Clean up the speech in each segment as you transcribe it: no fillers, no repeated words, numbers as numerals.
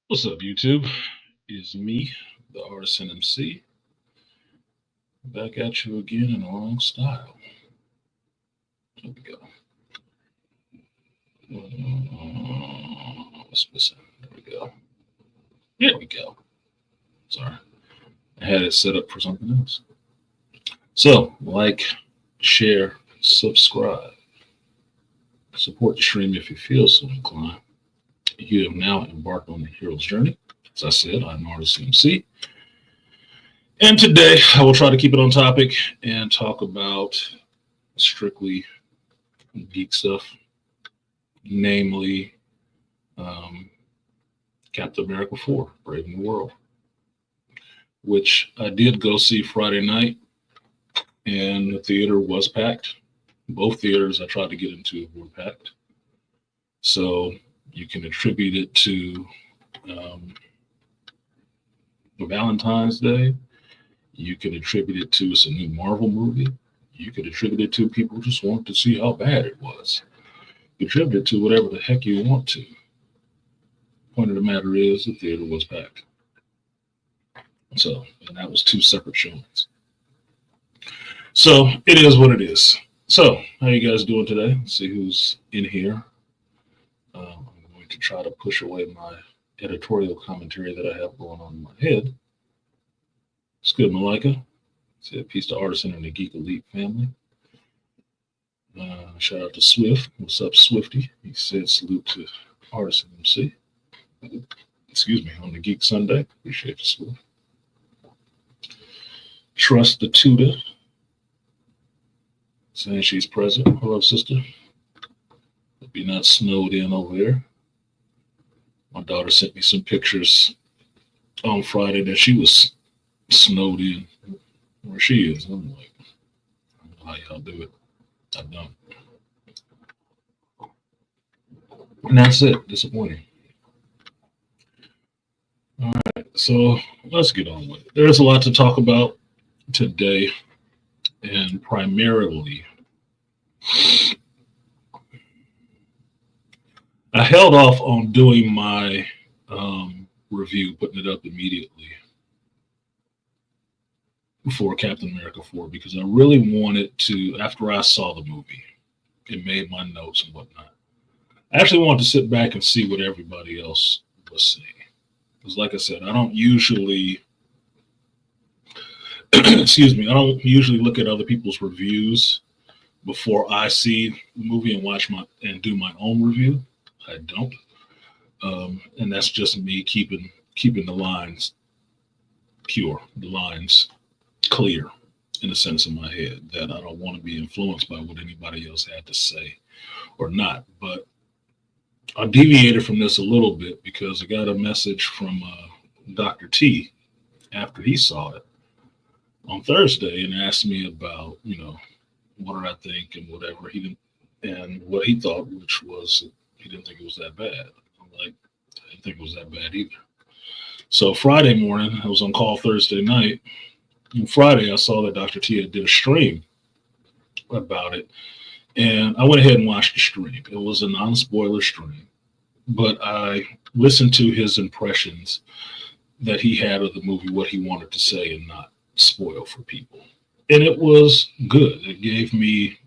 What's up, YouTube? It's me, the artisanmc, back at you again in the wrong style. Here we go. What's missing? There we go. Here we go. Sorry. I had it set up for something else. So, like, share, subscribe. Support the stream if you feel so inclined. You have now embarked on the hero's journey. As I said, I'm Artist MC. And today I will try to keep it on topic and talk about strictly geek stuff, namely Captain America 4, Brave New World, which I did go see Friday night, and the theater was packed. Both theaters I tried to get into were packed. So you can attribute it to Valentine's Day. You can attribute it to it's a new Marvel movie. You could attribute it to people just want to see how bad it was. You attribute it to whatever the heck you want to. Point of the matter is the theater was packed. So, and that was two separate showings. So it is what it is. So, how you guys doing today? Let's see who's in here. I'm going to try to push away my editorial commentary that I have going on in my head. It's good, Malika. Say peace to Artisan and the Geek Elite family. Shout out to Swift. What's up, Swifty? He said salute to Artisan MC. Excuse me, on the Geek Sunday. Appreciate you, Swift. Trust the Tutor. Saying she's present. Hello, sister. Hope you're not snowed in over there. My daughter sent me some pictures on Friday that she was snowed in where she is. I'm like, I don't know how y'all do it. I don't. And that's it. Disappointing. All right, so let's get on with it. There's a lot to talk about today, and primarily, I held off on doing my review, putting it up immediately for Captain America 4 because I really wanted to, after I saw the movie and made my notes and whatnot, I actually wanted to sit back and see what everybody else was saying. Because like I said, I don't usually, excuse me, I don't usually look at other people's reviews before I see the movie and and do my own review. I don't. And that's just me keeping the lines pure, the lines clear in a sense in my head, that I don't want to be influenced by what anybody else had to say or not. But I deviated from this a little bit because I got a message from Dr. T after he saw it on Thursday and asked me about, what did I think and whatever. He didn't, and what he thought, which was he didn't think it was that bad. I'm like, I didn't think it was that bad either. So Friday morning, I was on call Thursday night. And Friday, I saw that Dr. T did a stream about it. And I went ahead and watched the stream. It was a non-spoiler stream. But I listened to his impressions that he had of the movie, what he wanted to say and not spoil for people. And it was good. It gave me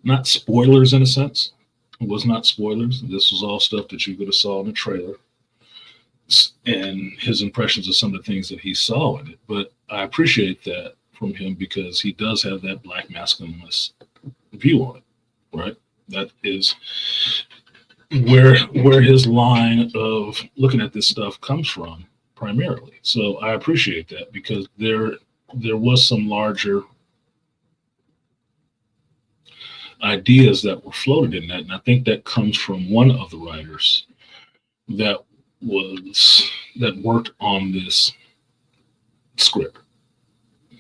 not spoilers in a sense. It was not spoilers. This was all stuff that you could have saw in the trailer and his impressions of some of the things that he saw in it. But I appreciate that from him because he does have that black masculinist view on it, right? That is where his line of looking at this stuff comes from primarily. So I appreciate that because there was some larger ideas that were floated in that, and I think that comes from one of the writers that worked on this script.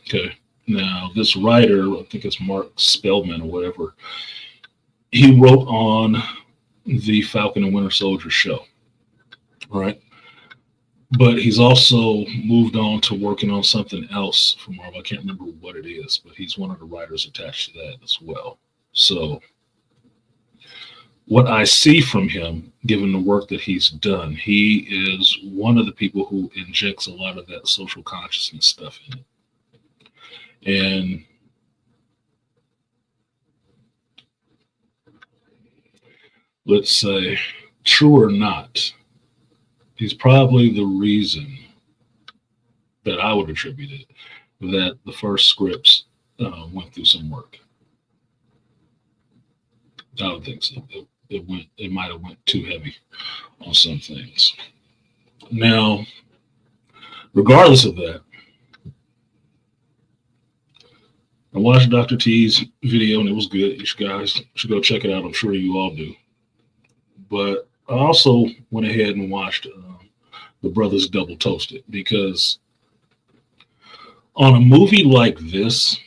Okay, now this writer, I think it's Mark Spellman or whatever, he wrote on the Falcon and Winter Soldier show, right? But he's also moved on to working on something else for Marvel. I can't remember what it is, but he's one of the writers attached to that as well. So what I see from him, given the work that he's done, he is one of the people who injects a lot of that social consciousness stuff in it. And let's say, true or not, he's probably the reason that I would attribute it that the first scripts went through some work. I would think so. It might have went too heavy on some things. Now, regardless of that, I watched Dr. T's video and it was good. You guys should go check it out. I'm sure you all do. But I also went ahead and watched The Brothers Double Toasted, because on a movie like this,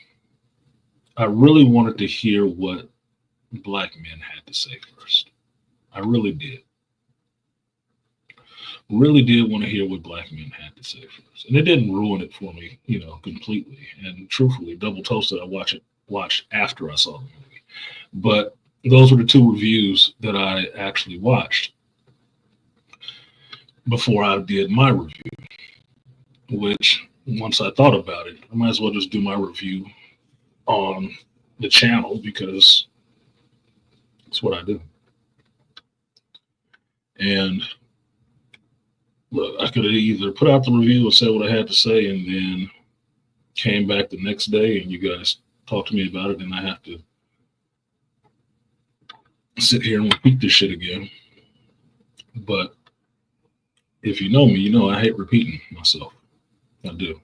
I really wanted to hear what Black men had to say first. I really did. Really did want to hear what Black men had to say first. And it didn't ruin it for me, completely. And truthfully, Double Toasted, I watched after I saw the movie. But those were the two reviews that I actually watched before I did my review, which once I thought about it, I might as well just do my review on the channel because it's what I do. And look, I could have either put out the review and said what I had to say and then came back the next day and you guys talked to me about it and I have to sit here and repeat this shit again. But if you know me, you know I hate repeating myself. I do.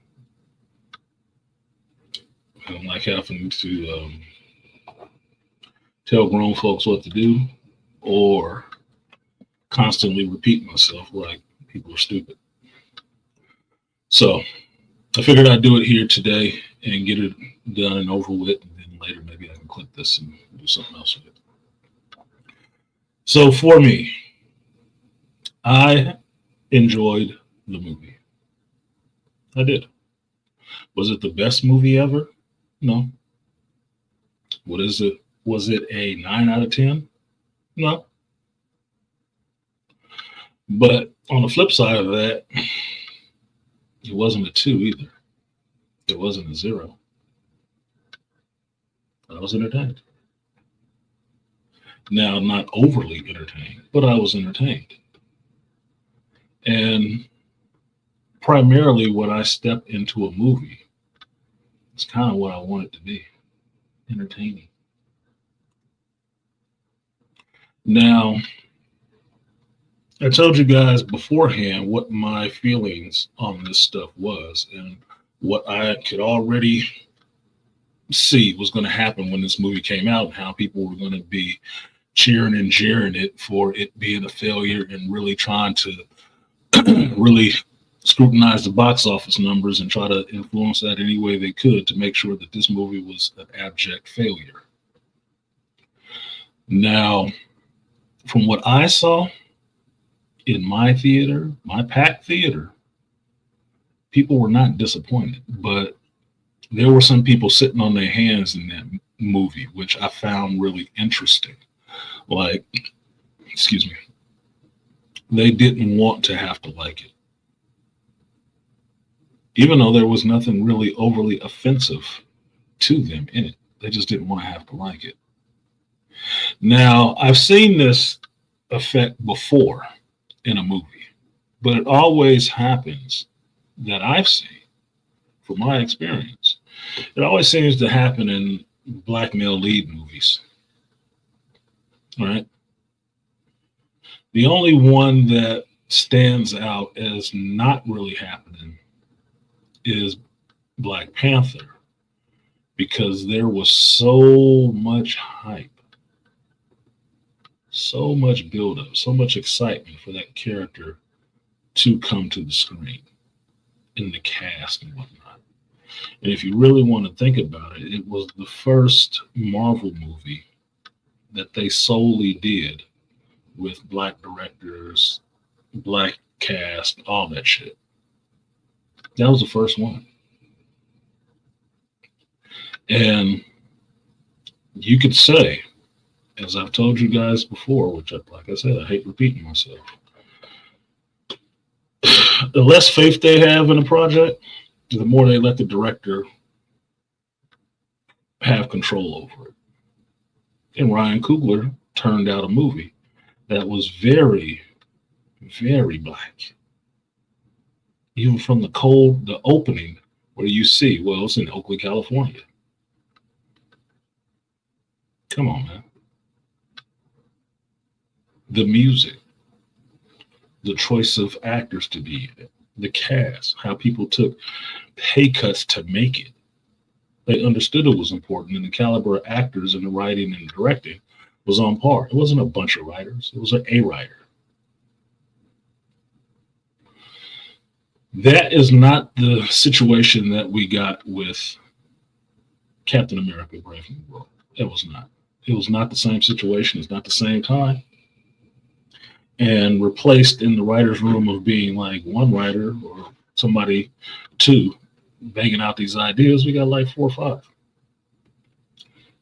I don't like having to tell grown folks what to do or constantly repeat myself like people are stupid. So I figured I'd do it here today and get it done and over with, and then later maybe I can clip this and do something else with it. So for me, I enjoyed the movie. I did. Was it the best movie ever? No. What is it? Was it a 9 out of 10? No. But on the flip side of that, it wasn't a 2 either. It wasn't a 0. I was entertained. Now, not overly entertained, but I was entertained. And primarily when I step into a movie, it's kind of what I want it to be, entertaining. Now, I told you guys beforehand what my feelings on this stuff was and what I could already see was going to happen when this movie came out and how people were going to be cheering and jeering it for it being a failure and really trying to really scrutinize the box office numbers and try to influence that any way they could to make sure that this movie was an abject failure. Now, from what I saw in my theater, my packed theater, people were not disappointed, but there were some people sitting on their hands in that movie, which I found really interesting. Like, excuse me, they didn't want to have to like it. Even though there was nothing really overly offensive to them in it. They just didn't want to have to like it. Now, I've seen this effect before in a movie, but it always happens that I've seen, from my experience, it always seems to happen in Black male lead movies. All right. The only one that stands out as not really happening is Black Panther, because there was so much hype, so much buildup, so much excitement for that character to come to the screen in the cast and whatnot. And if you really want to think about it, it was the first Marvel movie that they solely did with Black directors, Black cast, all that shit. That was the first one. And you could say As I've told you guys before, which, like I said, I hate repeating myself. The less faith they have in a project, the more they let the director have control over it. And Ryan Coogler turned out a movie that was very, very black. Even from the opening, where you see, well, it's in Oakland, California. Come on, man. The music, the choice of actors to be in it, the cast, how people took pay cuts to make it. They understood it was important, and the caliber of actors and the writing and directing was on par. It wasn't a bunch of writers, it was a writer. That is not the situation that we got with Captain America: Brave New World. It was not. It was not the same situation. It's not the same time. And replaced in the writer's room of being like one writer or somebody, two, banging out these ideas, we got like 4 or 5.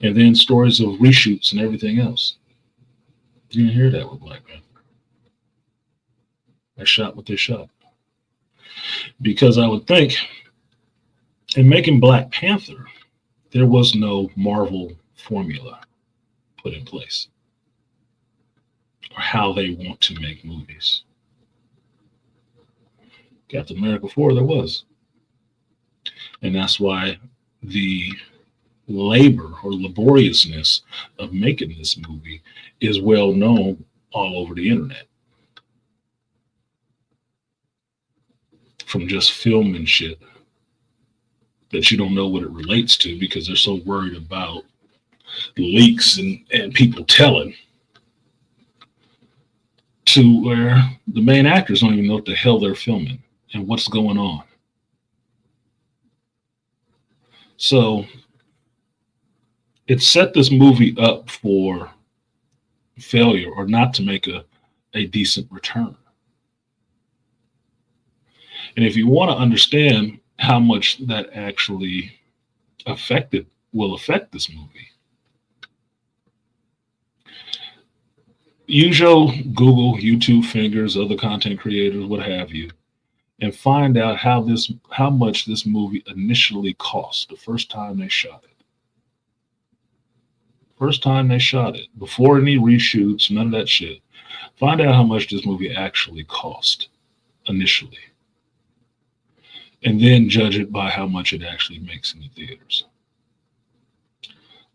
And then stories of reshoots and everything else. You didn't hear that with Black Panther. They shot what they shot. Because I would think in making Black Panther, there was no Marvel formula put in place or how they want to make movies. Captain America 4, there was. And that's why the labor or laboriousness of making this movie is well known all over the internet. From just filming shit that you don't know what it relates to because they're so worried about leaks and people telling, to where the main actors don't even know what the hell they're filming and what's going on. So it set this movie up for failure or not to make a decent return. And if you want to understand how much that actually will affect this movie, use your Google, YouTube fingers, other content creators, what have you, and find out how much this movie initially cost the first time they shot it. First time they shot it, before any reshoots, none of that shit. Find out how much this movie actually cost initially. And then judge it by how much it actually makes in the theaters.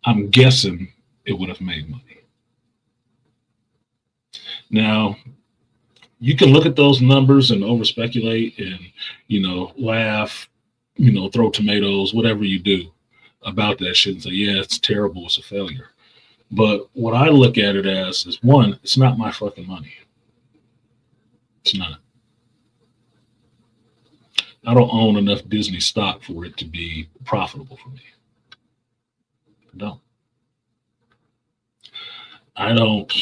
I'm guessing it would have made money. Now, you can look at those numbers and over speculate and, laugh, throw tomatoes, whatever you do about that shit and say, yeah, it's terrible, it's a failure. But what I look at it as is, one, it's not my fucking money. It's not. I don't own enough Disney stock for it to be profitable for me. I don't. I don't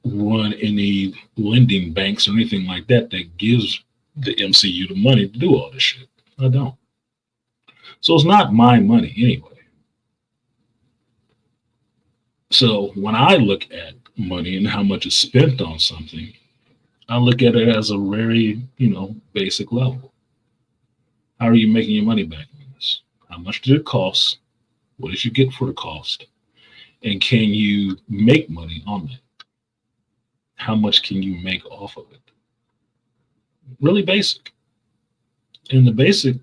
run any lending banks or anything like that gives the MCU the money to do all this shit. I don't. So it's not my money anyway. So when I look at money and how much is spent on something, I look at it as a very, basic level. How are you making your money back on this? How much did it cost? What did you get for the cost? And can you make money on that? How much can you make off of it? Really basic. And the basic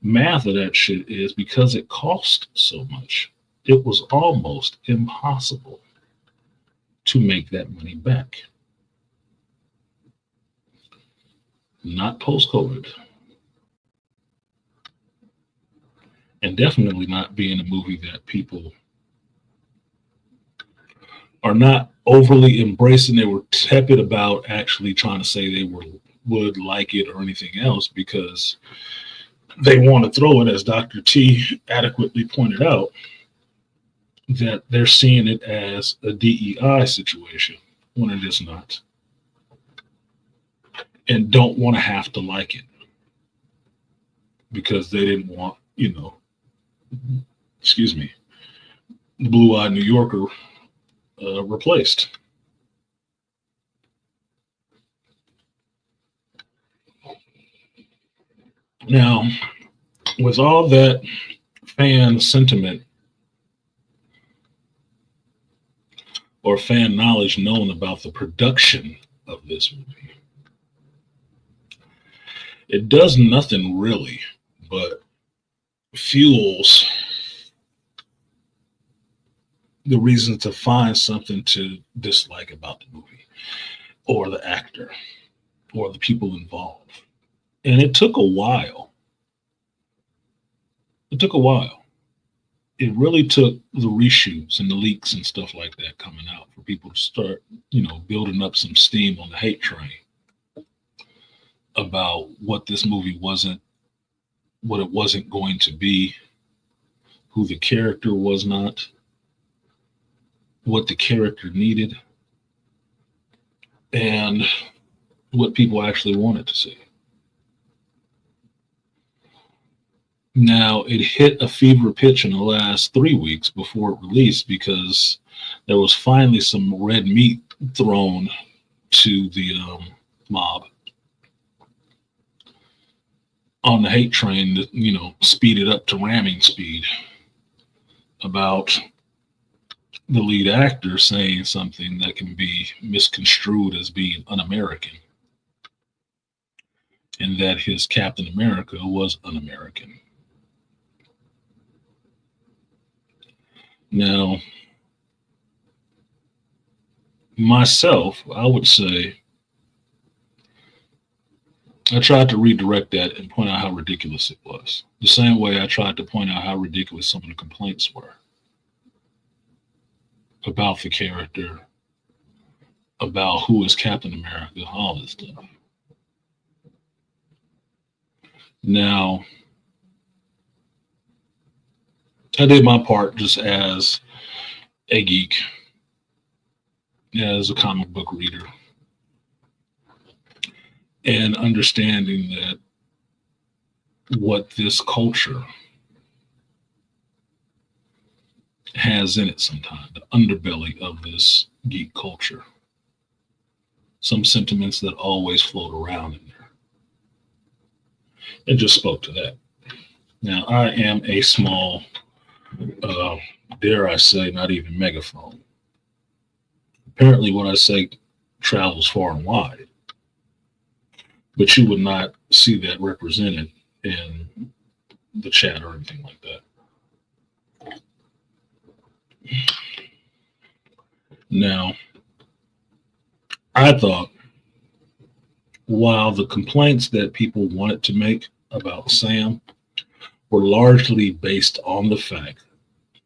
math of that shit is, because it cost so much, it was almost impossible to make that money back. Not post-COVID. And definitely not being a movie that people are not overly embracing. They were tepid about actually trying to say they would like it or anything else, because they want to throw it, as Dr. T adequately pointed out, that they're seeing it as a DEI situation when it is not. And don't want to have to like it because they didn't want, the blue-eyed New Yorker replaced. Now, with all that fan sentiment or fan knowledge known about the production of this movie, it does nothing really but fuels the reason to find something to dislike about the movie or the actor or the people involved. And it took a while. It took a while. It really took the reshoots and the leaks and stuff like that coming out for people to start, building up some steam on the hate train about what this movie wasn't, what it wasn't going to be, who the character was not, what the character needed, and what people actually wanted to see. Now, it hit a fever pitch in the last 3 weeks before it released because there was finally some red meat thrown to the mob on the hate train to, speed it up to ramming speed about the lead actor saying something that can be misconstrued as being un-American, and that his Captain America was un-American. Now, myself, I would say I tried to redirect that and point out how ridiculous it was. The same way I tried to point out how ridiculous some of the complaints were about the character, about who is Captain America, all this stuff. Now, I did my part just as a geek, as a comic book reader, and understanding that what this culture has in it sometimes, the underbelly of this geek culture, some sentiments that always float around in there, and just spoke to that. Now, I am a small, dare I say, not even megaphone. Apparently, what I say travels far and wide, but you would not see that represented in the chat or anything like that. Now, I thought while the complaints that people wanted to make about Sam were largely based on the fact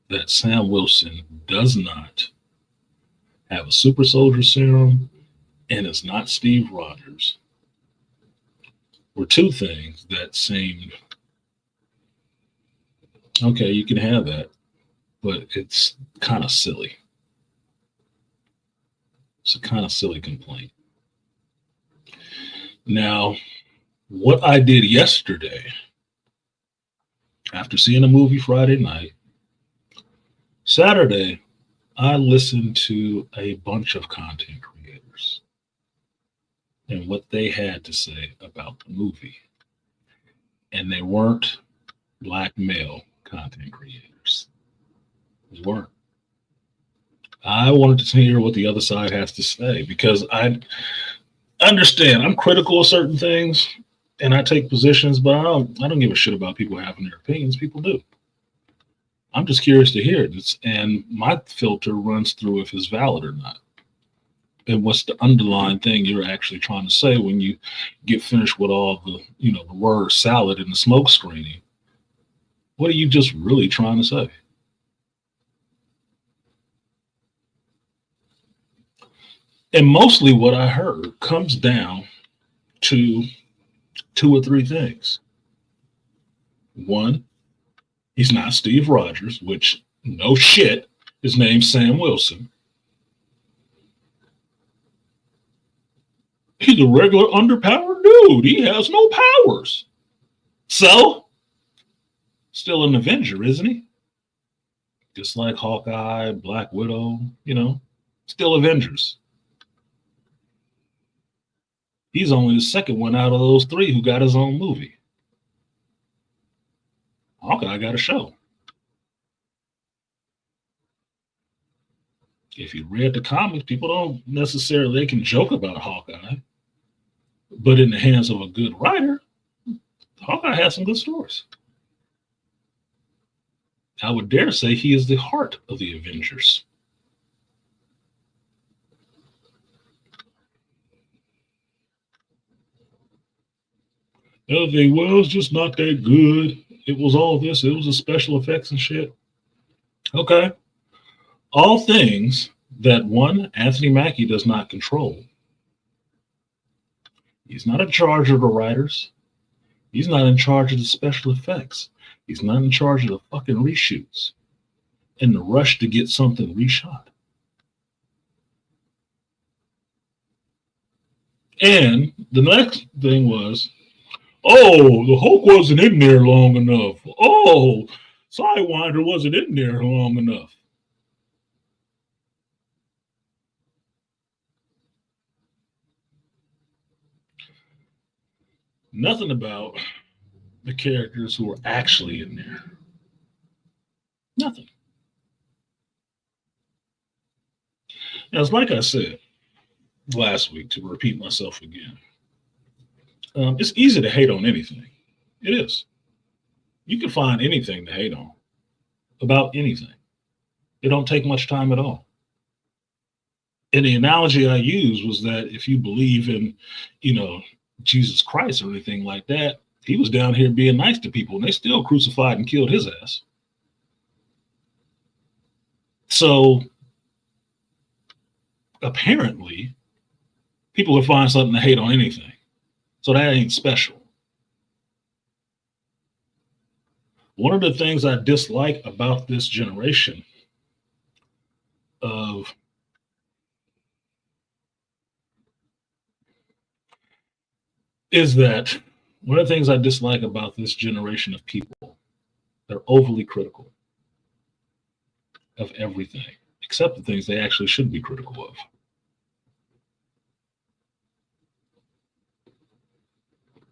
that Sam Wilson does not have a super soldier serum and is not Steve Rogers, were two things that seemed okay, you can have that, but it's kind of silly. It's a kind of silly complaint. Now, what I did yesterday, after seeing a movie Friday night, Saturday, I listened to a bunch of content creators and what they had to say about the movie. And they weren't Black male content creators. They weren't. I wanted to hear what the other side has to say because I understand I'm critical of certain things and I take positions, but I don't give a shit about people having their opinions. People do. I'm just curious to hear it. And my filter runs through if it's valid or not. And what's the underlying thing you're actually trying to say when you get finished with all the, the word salad and the smoke screening? What are you just really trying to say? And mostly what I heard comes down to two or three things. One, he's not Steve Rogers, which no shit, his name's Sam Wilson. He's a regular underpowered dude. He has no powers. So, still an Avenger, isn't he? Just like Hawkeye, Black Widow, Still Avengers. He's only the second one out of those three who got his own movie. Hawkeye got a show. If you read the comics, people don't necessarily, they can joke about Hawkeye, but in the hands of a good writer, Hawkeye has some good stories. I would dare say he is the heart of the Avengers. They'll think, well, it's just not that good. It was all this. It was the special effects and shit. Okay. All things that one, Anthony Mackie does not control. He's not in charge of the writers. He's not in charge of the special effects. He's not in charge of the fucking reshoots and the rush to get something reshot. And the next thing was, oh, the Hulk wasn't in there long enough. Oh, Sidewinder wasn't in there long enough. Nothing about the characters who are actually in there. Nothing. As like I said last week, to repeat myself again, it's easy to hate on anything. It is. You can find anything to hate on about anything. It don't take much time at all. And the analogy I used was that if you believe in, Jesus Christ or anything like that, he was down here being nice to people and they still crucified and killed his ass. So apparently people will find something to hate on anything. So that ain't special. One of the things I dislike about this generation is that one of the things I dislike about this generation of people, they're overly critical of everything, except the things they actually should be critical of.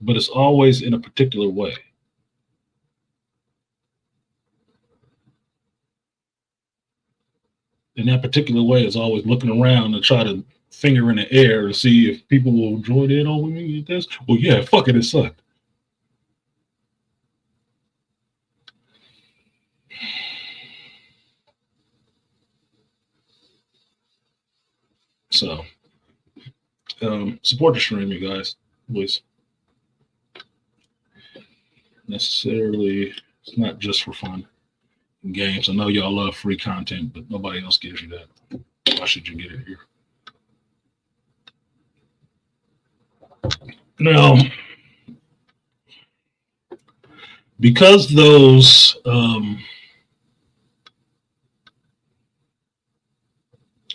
But it's always in a particular way. And that particular way is always looking around to try to finger in the air to see if people will join in on me with this. Well, yeah, fuck it sucked. So, support the stream, you guys, please. Necessarily, it's not just for fun and games. I know y'all love free content, but nobody else gives you that. Why should you get it here? Now, because those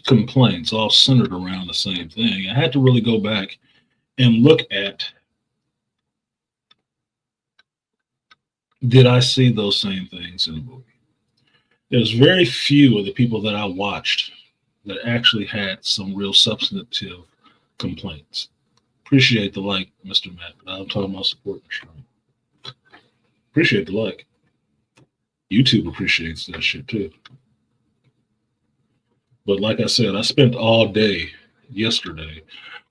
complaints all centered around the same thing, I had to really go back and look at, did I see those same things in the movie? There's very few of the people that I watched that actually had some real substantive complaints. Appreciate the like, Mr. Matt. I'm talking about supporting the stream. Appreciate the like. YouTube appreciates that shit too. But like I said, I spent all day yesterday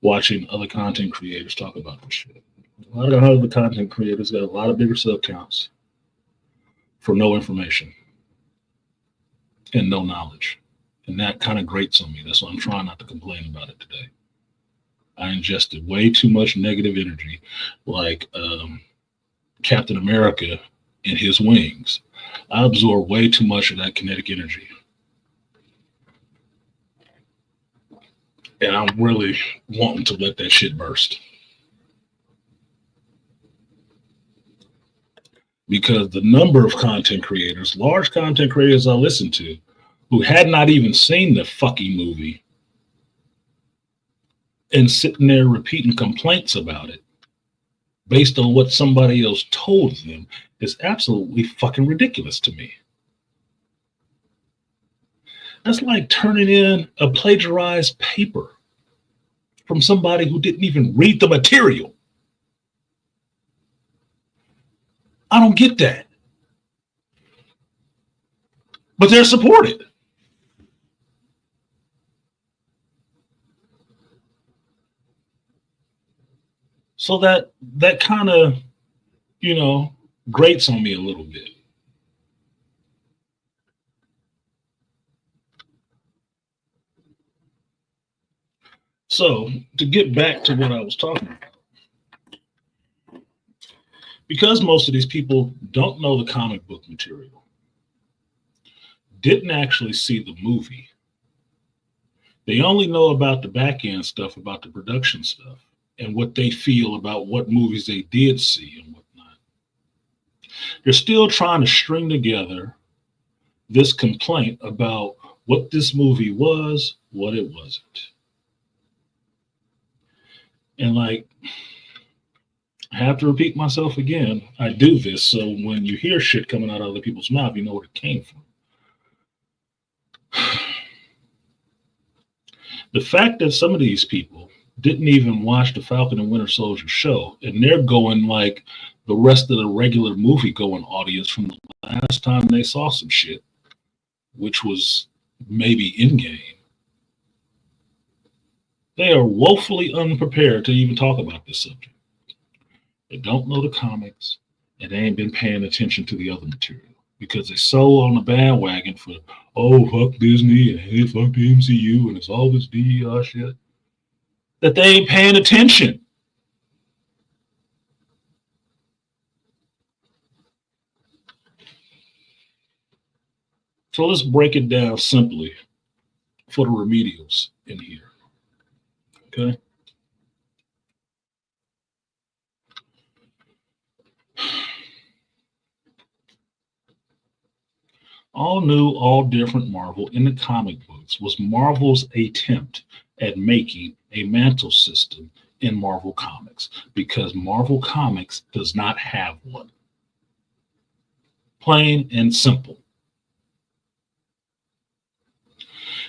watching other content creators talk about this shit. A lot of other content creators got a lot of bigger sub counts for no information and no knowledge. And that kind of grates on me. That's why I'm trying not to complain about it today. I ingested way too much negative energy, like Captain America and his wings. I absorbed way too much of that kinetic energy. And I'm really wanting to let that shit burst. Because the number of content creators, large content creators I listen to, who had not even seen the fucking movie and sitting there repeating complaints about it based on what somebody else told them is absolutely fucking ridiculous to me. That's like turning in a plagiarized paper from somebody who didn't even read the material. I don't get that. But they're supported. So that kind of, you know, grates on me a little bit. So to get back to what I was talking about, because most of these people don't know the comic book material, didn't actually see the movie. They only know about the back end stuff, about the production stuff, and what they feel about what movies they did see and whatnot. They're still trying to string together this complaint about what this movie was, what it wasn't. And like, I have to repeat myself again. I do this so when you hear shit coming out of other people's mouth, you know where it came from. The fact that some of these people didn't even watch the Falcon and Winter Soldier show, and they're going like the rest of the regular movie going audience from the last time they saw some shit, which was maybe in game. They are woefully unprepared to even talk about this subject. They don't know the comics, and they ain't been paying attention to the other material because they're so on the bandwagon for, oh, fuck Disney and hey, fuck the MCU and it's all this DER shit, that they ain't paying attention. So let's break it down simply for the remedials in here. Okay. All new, all different Marvel in the comic books was Marvel's attempt at making a mantle system in Marvel Comics because Marvel Comics does not have one. Plain and simple.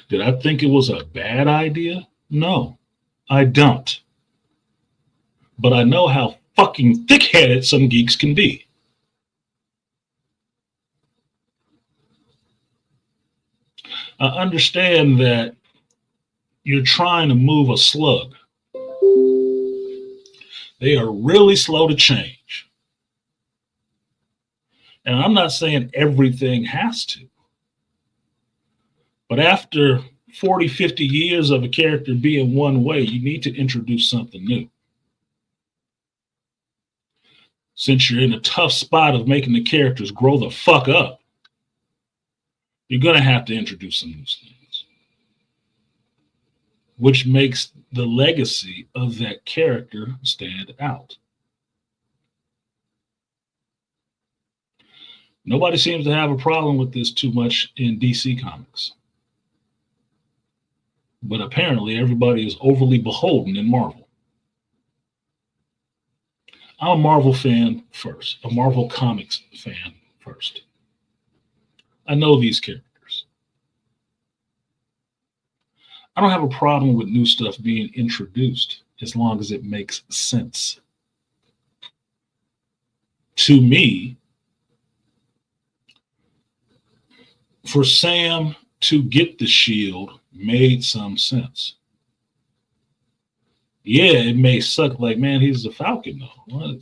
Did I think it was a bad idea? No, I don't. But I know how fucking thick headed some geeks can be. I understand that you're trying to move a slug. They are really slow to change. And I'm not saying everything has to. But after 40, 50 years of a character being one way, you need to introduce something new. Since you're in a tough spot of making the characters grow the fuck up, you're going to have to introduce some new things, which makes the legacy of that character stand out. Nobody seems to have a problem with this too much in DC Comics. But apparently, everybody is overly beholden in Marvel. I'm a Marvel fan first, a Marvel Comics fan first. I know these characters. I don't have a problem with new stuff being introduced as long as it makes sense. To me, for Sam to get the shield made some sense. Yeah, it may suck like, man, he's a Falcon though.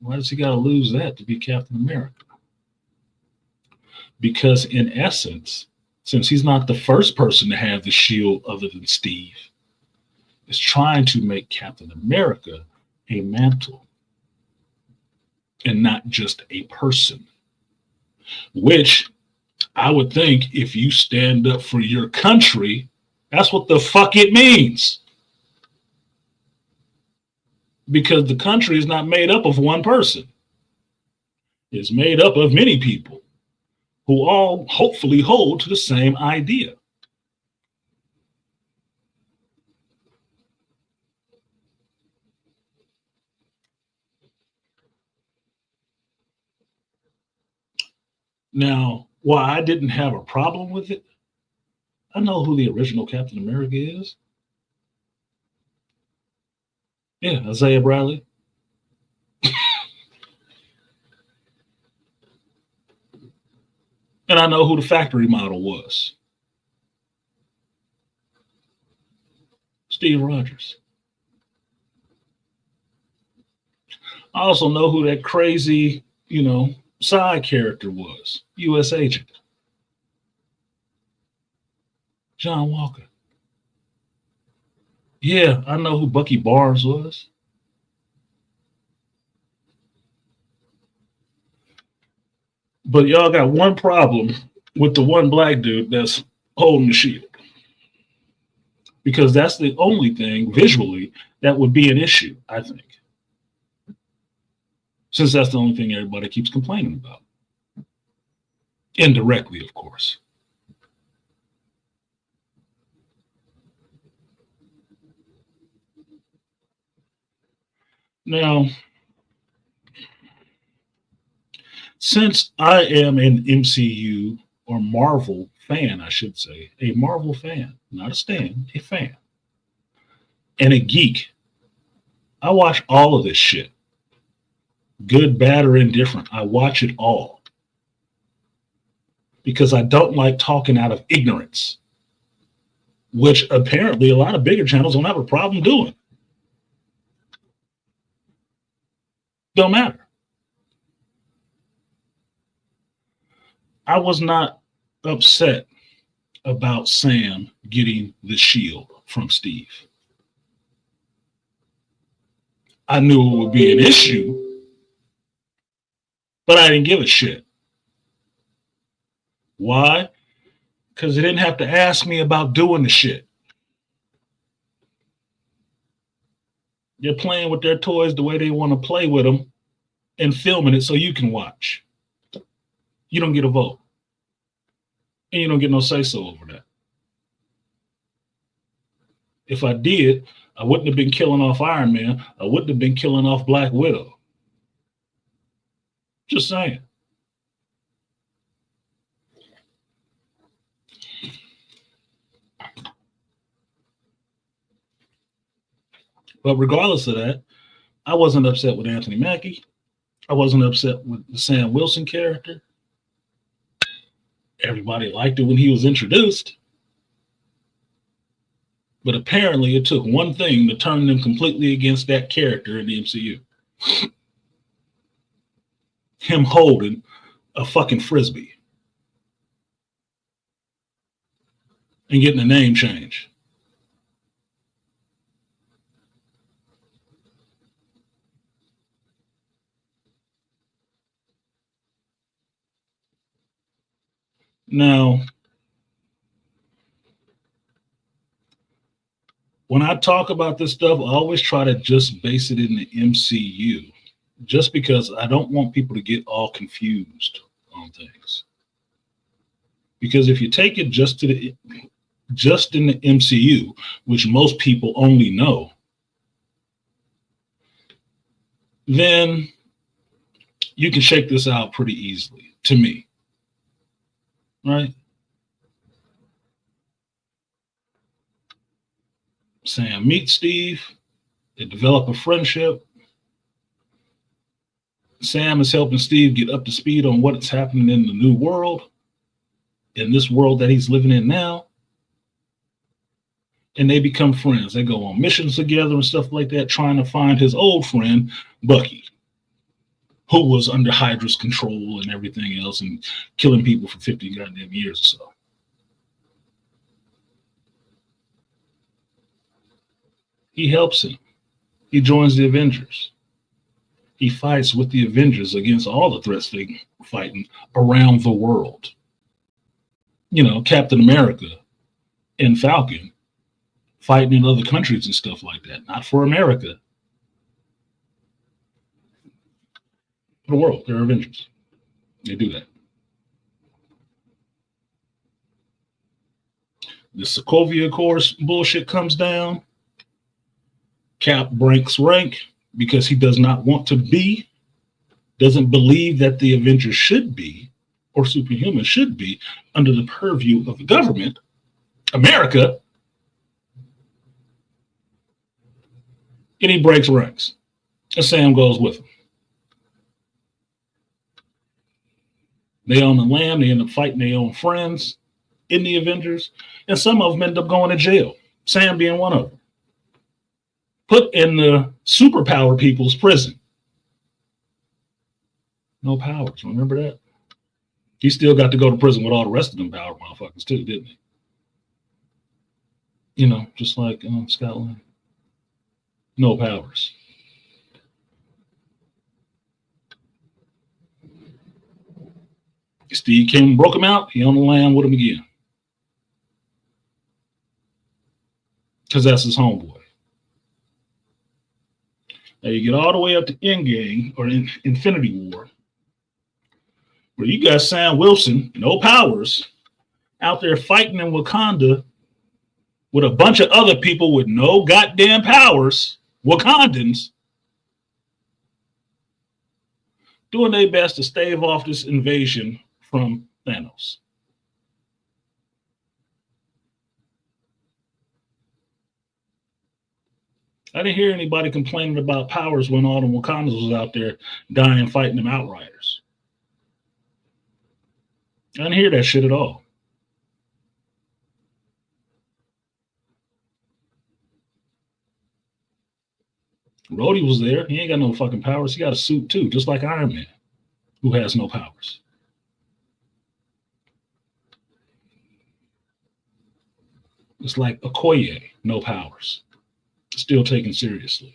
Why does he got to lose that to be Captain America? Because in essence, since he's not the first person to have the shield other than Steve, is trying to make Captain America a mantle and not just a person, which I would think if you stand up for your country, that's what the fuck it means. Because the country is not made up of one person. It's made up of many people who all hopefully hold to the same idea. Now, why I didn't have a problem with it I know who the original Captain America is. Yeah, Isaiah Bradley. And I know who the factory model was. Steve Rogers. I also know who that crazy, side character was. U.S. agent. John Walker. Yeah, I know who Bucky Barnes was. But y'all got one problem with the one black dude that's holding the shield. Because that's the only thing visually that would be an issue, I think. Since that's the only thing everybody keeps complaining about. Indirectly, of course. Now, since I am an MCU or Marvel fan, I should say, a Marvel fan, not a stan, a fan, and a geek, I watch all of this shit. Good, bad, or indifferent. I watch it all. Because I don't like talking out of ignorance, which apparently a lot of bigger channels don't have a problem doing. Don't matter. I was not upset about Sam getting the shield from Steve. I knew it would be an issue, but I didn't give a shit. Why? Because they didn't have to ask me about doing the shit. They're playing with their toys the way they want to play with them and filming it so you can watch. You don't get a vote. And you don't get no say-so over that. If I did, I wouldn't have been killing off Iron Man. I wouldn't have been killing off Black Widow. Just saying. But regardless of that, I wasn't upset with Anthony Mackie. I wasn't upset with the Sam Wilson character. Everybody liked it when he was introduced. But apparently it took one thing to turn them completely against that character in the MCU. Him holding a fucking Frisbee. And getting a name change. Now, when I talk about this stuff, I always try to just base it in the MCU, just because I don't want people to get all confused on things. Because if you take it just in the MCU, which most people only know, then you can shake this out pretty easily, to me. Right? Sam meets Steve. They develop a friendship. Sam is helping Steve get up to speed on what's happening in the new world, in this world that he's living in now. And they become friends. They go on missions together and stuff like that, trying to find his old friend, Bucky, who was under Hydra's control and everything else and killing people for 50 goddamn years or so. He helps him. He joins the Avengers. He fights with the Avengers against all the threats they're fighting around the world. You know, Captain America and Falcon fighting in other countries and stuff like that. Not for America. For the world. They're Avengers. They do that. The Sokovia Accords bullshit comes down. Cap breaks rank because he does not want to be, doesn't believe that the Avengers should be, or superhumans should be, under the purview of the government. America, and he breaks ranks. And Sam goes with him. They own the land. They end up fighting their own friends in the Avengers, and some of them end up going to jail. Sam being one of them. Put in the superpower people's prison. No powers. Remember that? He still got to go to prison with all the rest of them power motherfuckers too, didn't he? You know, just like Scotland. No powers. Steve came and broke him out. He on the land with him again. Because that's his homeboy. Now you get all the way up to Endgame or Infinity War, where you got Sam Wilson, no powers, out there fighting in Wakanda with a bunch of other people with no goddamn powers, Wakandans, doing their best to stave off this invasion from Thanos. I didn't hear anybody complaining about powers when all the Wakandans was out there dying fighting them Outriders. I didn't hear that shit at all. Rhodey was there. He ain't got no fucking powers. He got a suit too, just like Iron Man, who has no powers. It's like Okoye, no powers. Still taken seriously.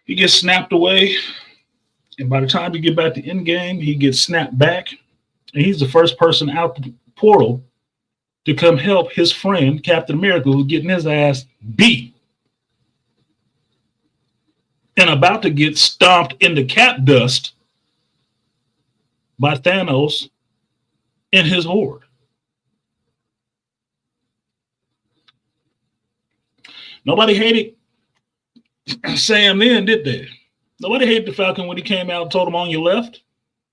He gets snapped away, and by the time you get back to Endgame, he gets snapped back, and he's the first person out the portal to come help his friend, Captain America, who's getting his ass beat and about to get stomped into cat dust by Thanos and his horde. Nobody hated Sam then, did they? Nobody hated the Falcon when he came out and told him on your left.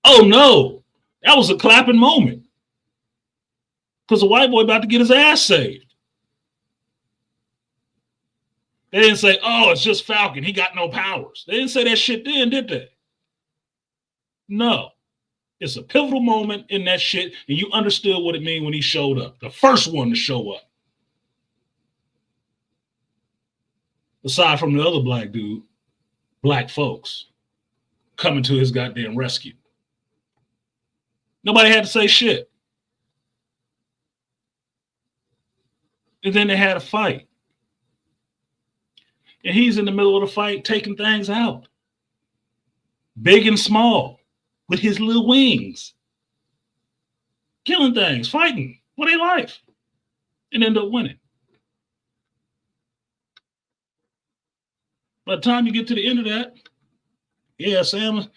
Oh no, that was a clapping moment. Because the white boy about to get his ass saved. They didn't say, oh, it's just Falcon. He got no powers. They didn't say that shit then, did they? No. It's a pivotal moment in that shit, and you understood what it meant when he showed up. The first one to show up. Aside from the other black dude, black folks coming to his goddamn rescue. Nobody had to say shit. And then they had a fight. And he's in the middle of the fight taking things out. Big and small. With his little wings. Killing things. Fighting for their life. And end up winning. By the time you get to the end of that, yeah, Sam's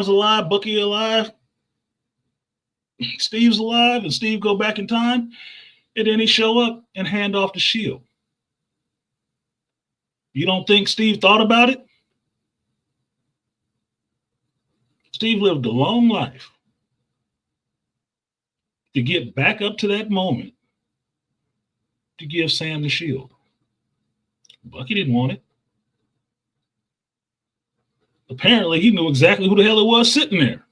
alive, Bucky alive, Steve's alive, and Steve go back in time, and then he show up and hand off the shield. You don't think Steve thought about it? Steve lived a long life to get back up to that moment to give Sam the shield. Bucky didn't want it. Apparently, he knew exactly who the hell it was sitting there.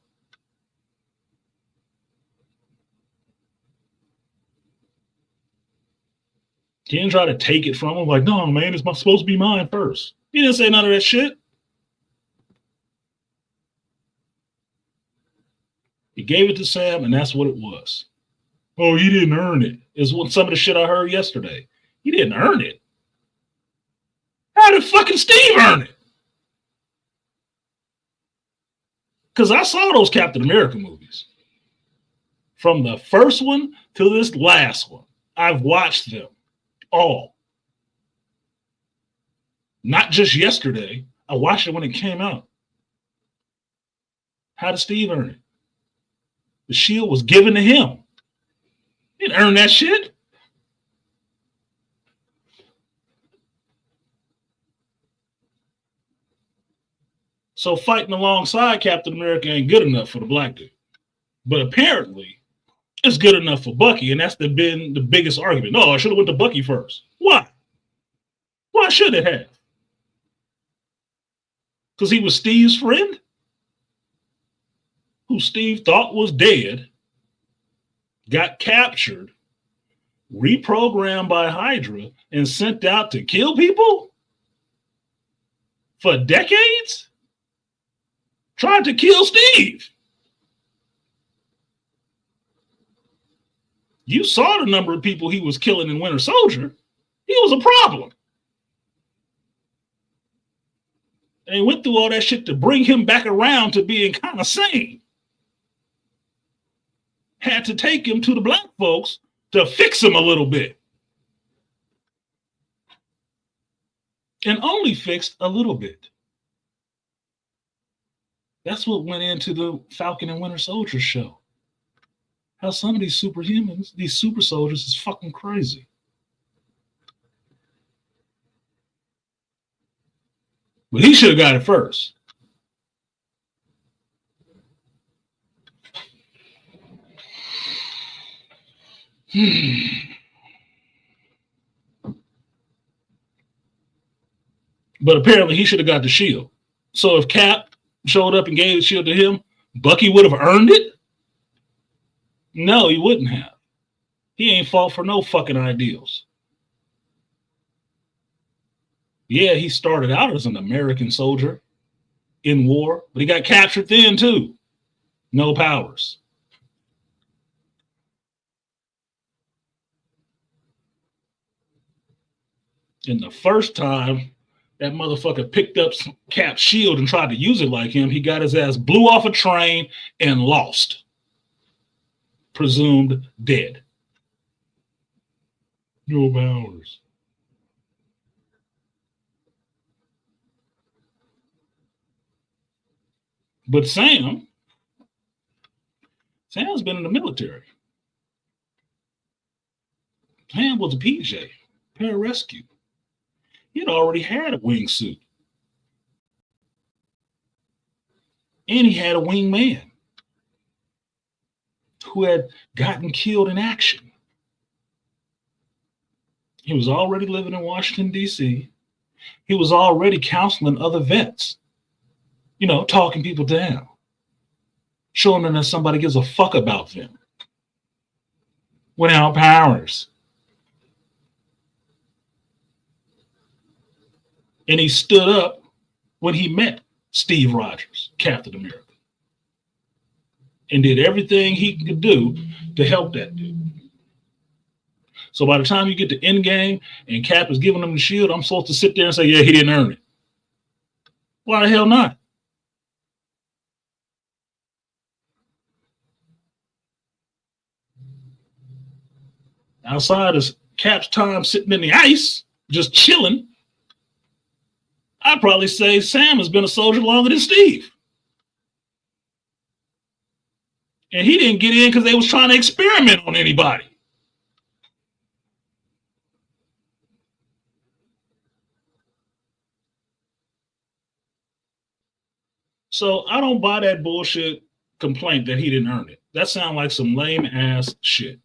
He didn't try to take it from him like, no, man, it's supposed to be mine first. He didn't say none of that shit. He gave it to Sam, and that's what it was. Oh, he didn't earn it. Is what some of the shit I heard yesterday. He didn't earn it. How did fucking Steve earn it? Because I saw those Captain America movies. From the first one to this last one. I've watched them all. Not just yesterday. I watched it when it came out. How did Steve earn it? The shield was given to him. He didn't earn that shit. So fighting alongside Captain America ain't good enough for the black dude. But apparently, it's good enough for Bucky, and that's been the biggest argument. No, I should have went to Bucky first. Why? Why should it have? Because he was Steve's friend, who Steve thought was dead, got captured, reprogrammed by Hydra, and sent out to kill people for decades? Tried to kill Steve. You saw the number of people he was killing in Winter Soldier. He was a problem. And he went through all that shit to bring him back around to being kind of sane. Had to take him to the black folks to fix him a little bit. And only fixed a little bit. That's what went into the Falcon and Winter Soldier show. How some of these superhumans, these super soldiers, is fucking crazy. But he should have got it first. But apparently he should have got the shield. So if Cap showed up and gave the shield to him, Bucky would have earned it? No, he wouldn't have. He ain't fought for no fucking ideals. Yeah, he started out as an American soldier in war, but he got captured then too. No powers. And the first time that motherfucker picked up Cap's shield and tried to use it like him, he got his ass blew off a train and lost. Presumed dead. No powers. But Sam's been in the military. Sam was a PJ, pararescue. He had already had a wingsuit. And he had a wingman who had gotten killed in action. He was already living in Washington, D.C. He was already counseling other vets, talking people down, showing them that somebody gives a fuck about them without powers. And he stood up when he met Steve Rogers, Captain America, and did everything he could do to help that dude. So by the time you get to Endgame and Cap is giving him the shield, I'm supposed to sit there and say, yeah, he didn't earn it. Why the hell not? Outside of Cap's time sitting in the ice, just chilling, I'd probably say Sam has been a soldier longer than Steve. And he didn't get in because they was trying to experiment on anybody. So I don't buy that bullshit complaint that he didn't earn it. That sounds like some lame ass shit.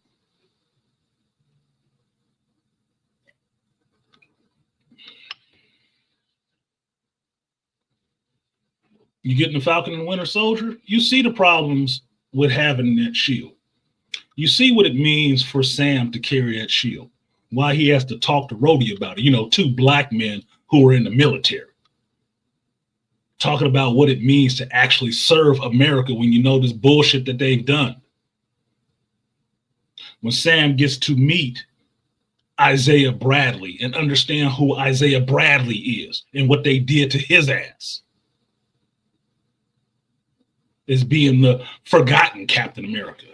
You get in the Falcon and Winter Soldier, you see the problems with having that shield. You see what it means for Sam to carry that shield. Why he has to talk to Rhodey about it. Two black men who are in the military. Talking about what it means to actually serve America when you know this bullshit that they've done. When Sam gets to meet Isaiah Bradley and understand who Isaiah Bradley is and what they did to his ass. Is being the forgotten Captain America.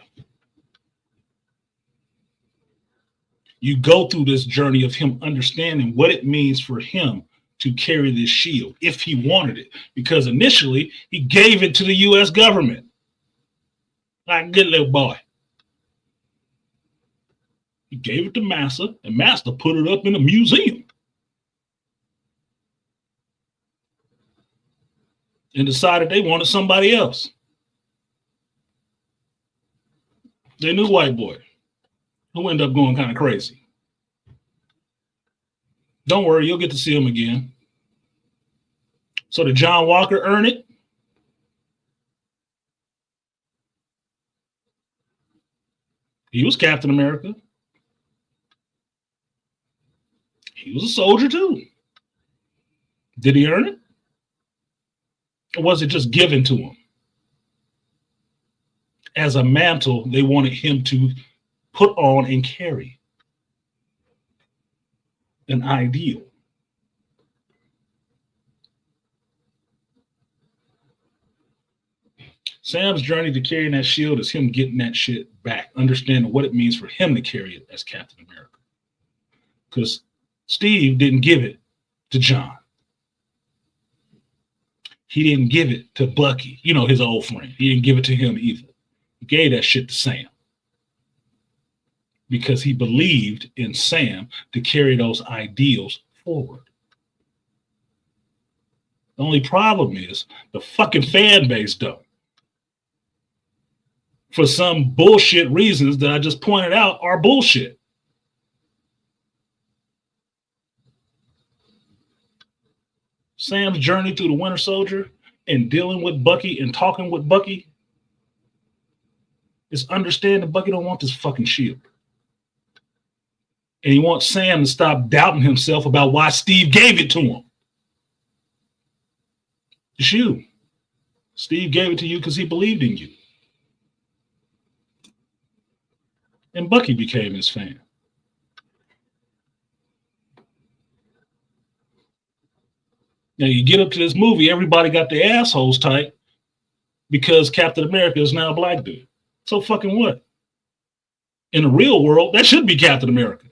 You go through this journey of him understanding what it means for him to carry this shield if he wanted it, because initially he gave it to the U.S. government. Like a good little boy. He gave it to Massa, and Massa put it up in a museum. and decided they wanted somebody else. They knew white boy who ended up going kind of crazy. Don't worry, you'll get to see him again. So did John Walker earn it? He was Captain America. He was a soldier too. Did he earn it? Or was it just given to him? As a mantle, they wanted him to put on and carry. An ideal. Sam's journey to carrying that shield is him getting that shit back, understanding what it means for him to carry it as Captain America. Because Steve didn't give it to John. He didn't give it to Bucky, his old friend. He didn't give it to him either. He gave that shit to Sam. Because he believed in Sam to carry those ideals forward. The only problem is the fucking fan base don't. For some bullshit reasons that I just pointed out are bullshit. Sam's journey through the Winter Soldier and dealing with Bucky and talking with Bucky is understanding Bucky don't want this fucking shield. And he wants Sam to stop doubting himself about why Steve gave it to him. It's you. Steve gave it to you because he believed in you. And Bucky became his fan. Now you get up to this movie, everybody got their assholes tight because Captain America is now a black dude. So fucking what? In the real world, that should be Captain America.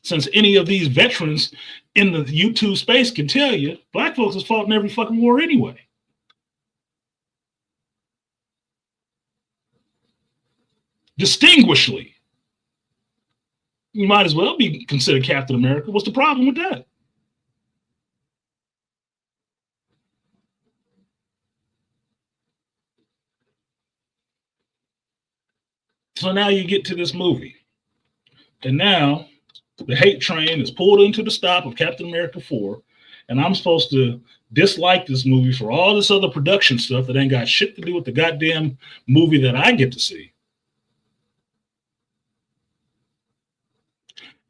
Since any of these veterans in the YouTube space can tell you, black folks has fought in every fucking war anyway. Distinguishedly. You might as well be considered Captain America. What's the problem with that? So now you get to this movie. And now the hate train is pulled into the stop of Captain America 4. And I'm supposed to dislike this movie for all this other production stuff that ain't got shit to do with the goddamn movie that I get to see.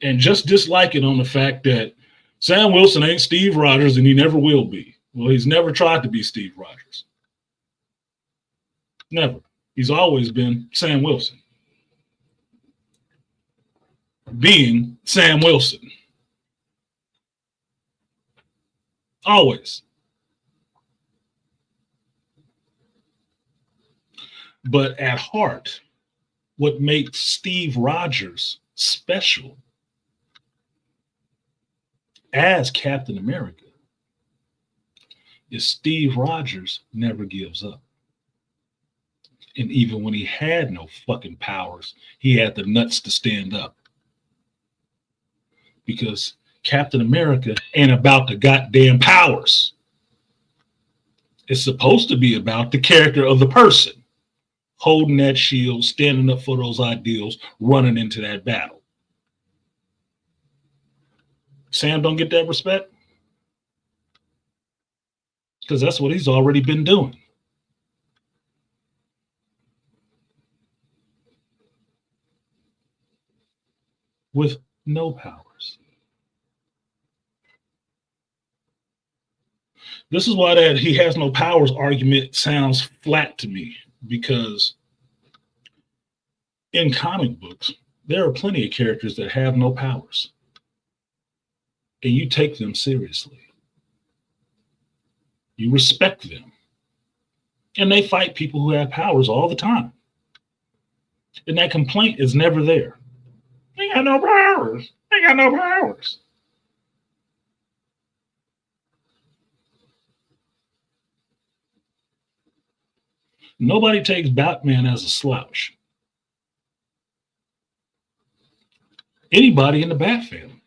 And just dislike it on the fact that Sam Wilson ain't Steve Rogers and he never will be. Well, he's never tried to be Steve Rogers. Never. He's always been Sam Wilson. Being Sam Wilson. Always. But at heart, what makes Steve Rogers special as Captain America is Steve Rogers never gives up. And even when he had no fucking powers, he had the nuts to stand up. Because Captain America ain't about the goddamn powers. It's supposed to be about the character of the person holding that shield, standing up for those ideals, running into that battle. Sam don't get that respect? Because that's what he's already been doing. With no powers. This is why that he has no powers argument sounds flat to me, because in comic books, there are plenty of characters that have no powers. And you take them seriously. You respect them. And they fight people who have powers all the time. And that complaint is never there. They got no powers. They got no powers. Nobody takes Batman as a slouch. Anybody in the Bat family.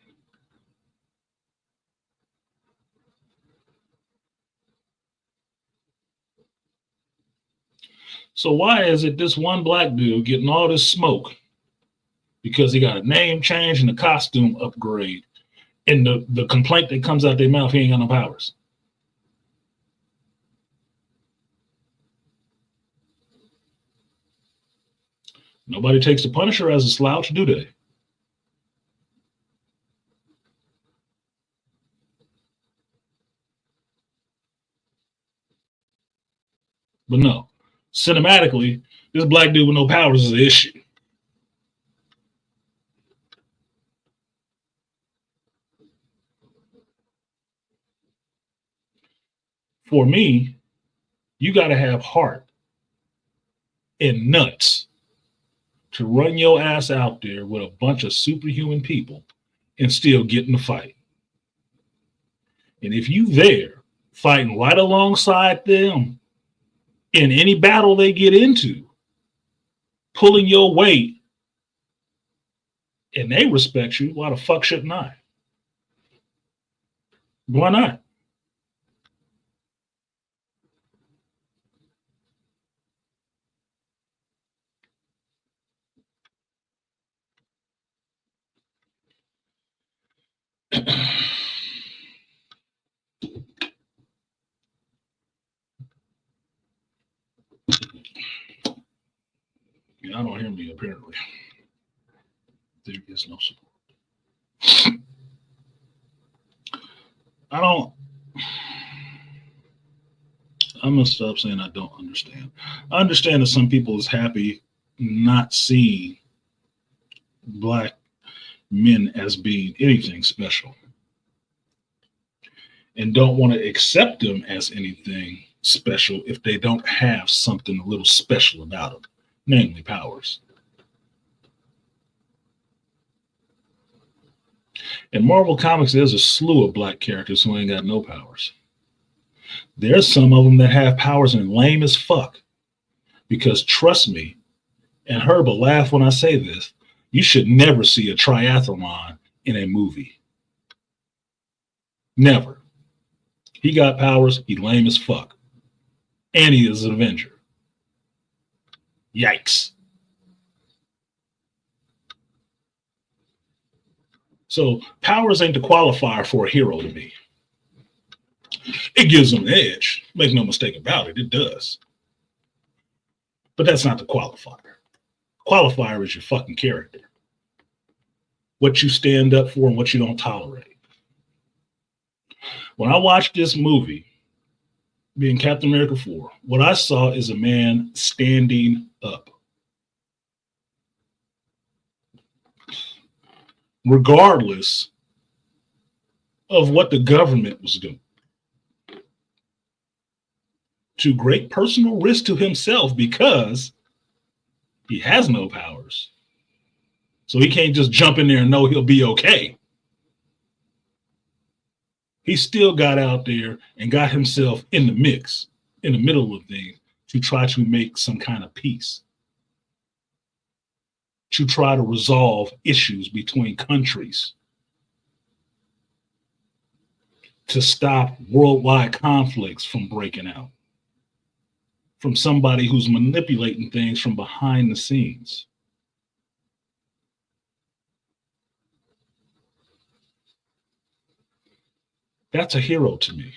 So why is it this one black dude getting all this smoke because he got a name change and a costume upgrade, and the complaint that comes out their mouth, he ain't got no powers? Nobody takes the Punisher as a slouch, do they? But no, cinematically, this black dude with no powers is an issue. For me, you got to have heart and nuts to run your ass out there with a bunch of superhuman people and still get in the fight. And if you there fighting right alongside them in any battle they get into, pulling your weight, and they respect you, why the fuck shouldn't I? Why not? I don't hear me apparently. There is no support. I don't. I'm gonna stop saying I don't understand. I understand that some people is happy not seeing black men as being anything special and don't want to accept them as anything special if they don't have something a little special about them, namely powers. In Marvel Comics, there's a slew of black characters who ain't got no powers. There's some of them that have powers and lame as fuck. Because trust me, and Herb will laugh when I say this, you should never see a triathlon in a movie. Never. He got powers, he lame as fuck. And he is an Avenger. Yikes. So powers ain't the qualifier for a hero to me. It gives them an edge. Make no mistake about it, it does. But that's not the qualifier. Qualifier is your fucking character. What you stand up for and what you don't tolerate. When I watched this movie, being Captain America 4, what I saw is a man standing up. Regardless of what the government was doing. To great personal risk to himself because he has no powers. So he can't just jump in there and know he'll be okay. He still got out there and got himself in the mix, in the middle of things, to try to make some kind of peace, to try to resolve issues between countries, to stop worldwide conflicts from breaking out, from somebody who's manipulating things from behind the scenes. That's a hero to me.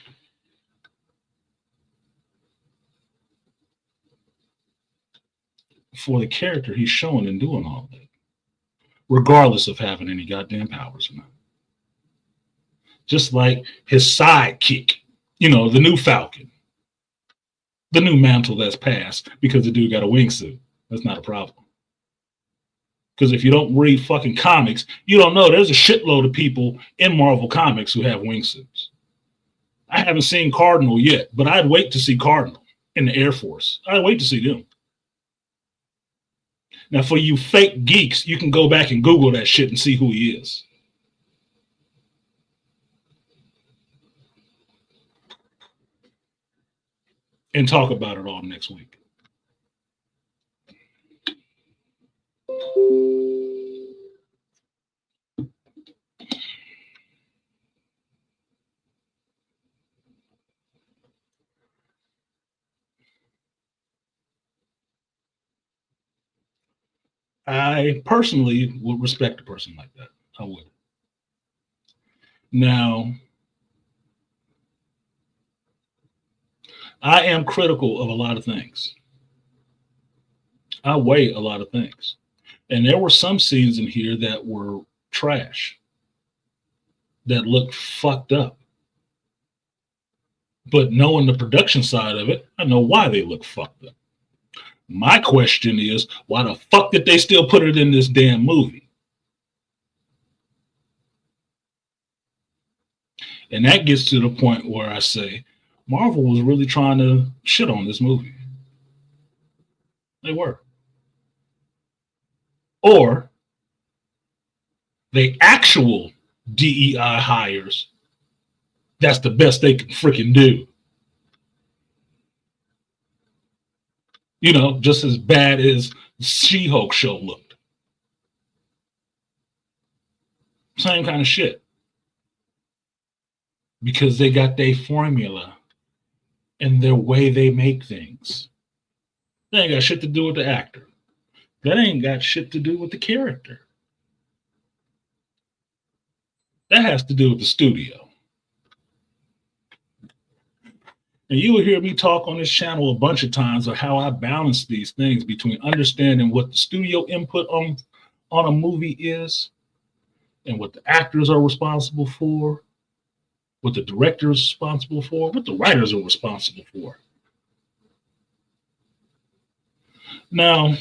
For the character he's showing and doing all that, regardless of having any goddamn powers or not. Just like his sidekick, the new Falcon, the new mantle that's passed because the dude got a wingsuit. That's not a problem. Because if you don't read fucking comics, you don't know there's a shitload of people in Marvel Comics who have wingsuits. I haven't seen Cardinal yet, but I'd wait to see Cardinal in the Air Force. I'd wait to see them. Now, for you fake geeks, you can go back and Google that shit and see who he is. And talk about it all next week. I personally would respect a person like that. I would. Now, I am critical of a lot of things. I weigh a lot of things. And there were some scenes in here that were trash, that looked fucked up. But knowing the production side of it, I know why they look fucked up. My question is, why the fuck did they still put it in this damn movie? And that gets to the point where I say, Marvel was really trying to shit on this movie. They were. Or the actual DEI hires, that's the best they can freaking do. You know, just as bad as She-Hulk show looked. Same kind of shit. Because they got their formula and their way they make things. That ain't got shit to do with the actor. That ain't got shit to do with the character. That has to do with the studio. And you will hear me talk on this channel a bunch of times of how I balance these things between understanding what the studio input on a movie is and what the actors are responsible for, what the director is responsible for, what the writers are responsible for. Now,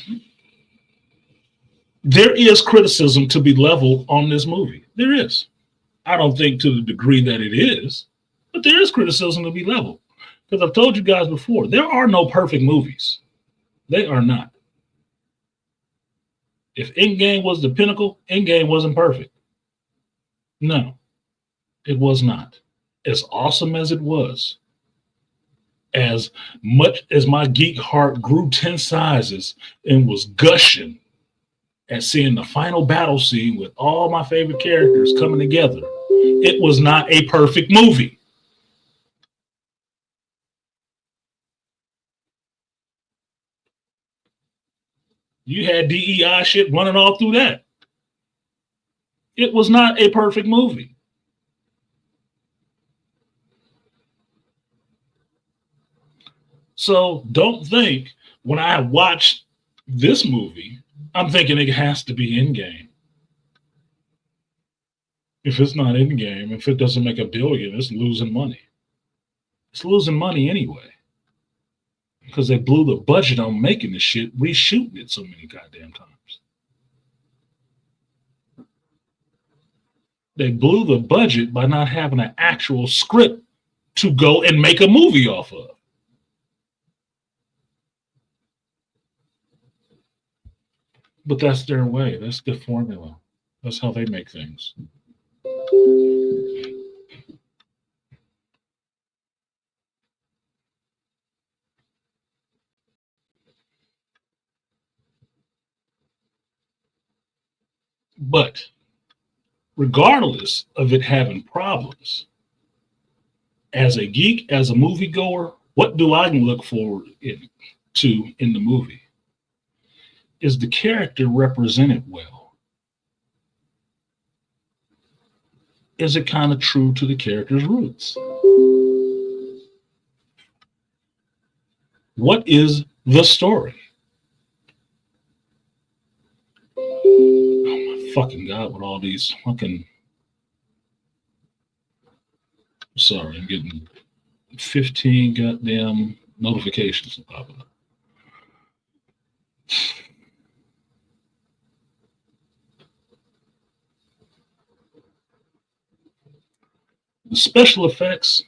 there is criticism to be leveled on this movie. There is. I don't think to the degree that it is, but there is criticism to be leveled. Because I've told you guys before, there are no perfect movies. They are not. If Endgame was the pinnacle, Endgame wasn't perfect. No, it was not. As awesome as it was, as much as my geek heart grew 10 sizes and was gushing at seeing the final battle scene with all my favorite characters coming together, it was not a perfect movie. You had DEI shit running all through that. It was not a perfect movie. So don't think when I watch this movie, I'm thinking it has to be Endgame. If it's not Endgame, if it doesn't make $1 billion, it's losing money. It's losing money anyway. Because they blew the budget on making this shit, reshooting it so many goddamn times. They blew the budget by not having an actual script to go and make a movie off of. But that's their way. That's the formula. That's how they make things. But regardless of it having problems, as a geek, as a moviegoer, what do I look forward to in the movie? Is the character represented well? Is it kind of true to the character's roots? What is the story? Oh my fucking God, with all these fucking... Sorry, I'm getting 15 goddamn notifications popping up. The special effects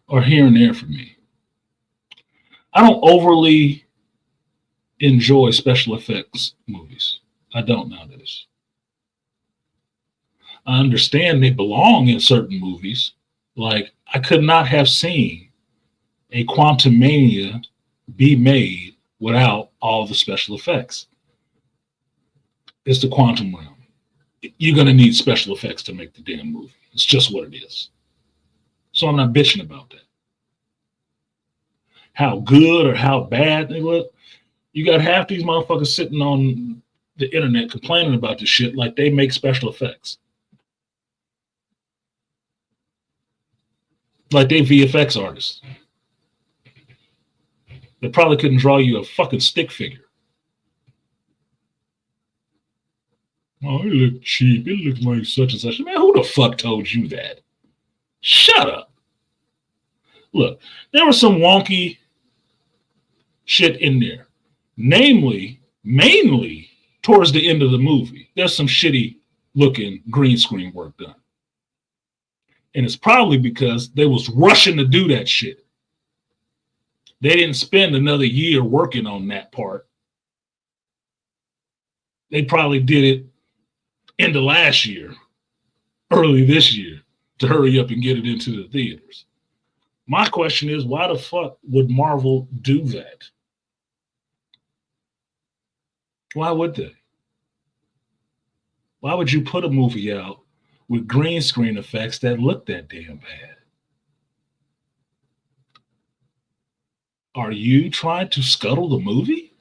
are here and there for me. I don't overly enjoy special effects movies. I don't nowadays. I understand they belong in certain movies. Like, I could not have seen a Quantum Mania be made without all the special effects. It's the quantum realm. You're going to need special effects to make the damn movie. It's just what it is. So I'm not bitching about that. How good or how bad they look, You got half these motherfuckers sitting on the internet complaining about this shit like they make special effects. Like they VFX artists. They probably couldn't draw you a fucking stick figure. Oh, it looked cheap. It looked like such and such. Man, who the fuck told you that? Shut up. Look, there was some wonky shit in there. Namely, mainly towards the end of the movie, there's some shitty looking green screen work done. And it's probably because they was rushing to do that shit. They didn't spend another year working on that part. They probably did it end of last year, early this year, to hurry up and get it into the theaters. My question is, why the fuck would Marvel do that? Why would they? Why would you put a movie out with green screen effects that look that damn bad? Are you trying to scuttle the movie?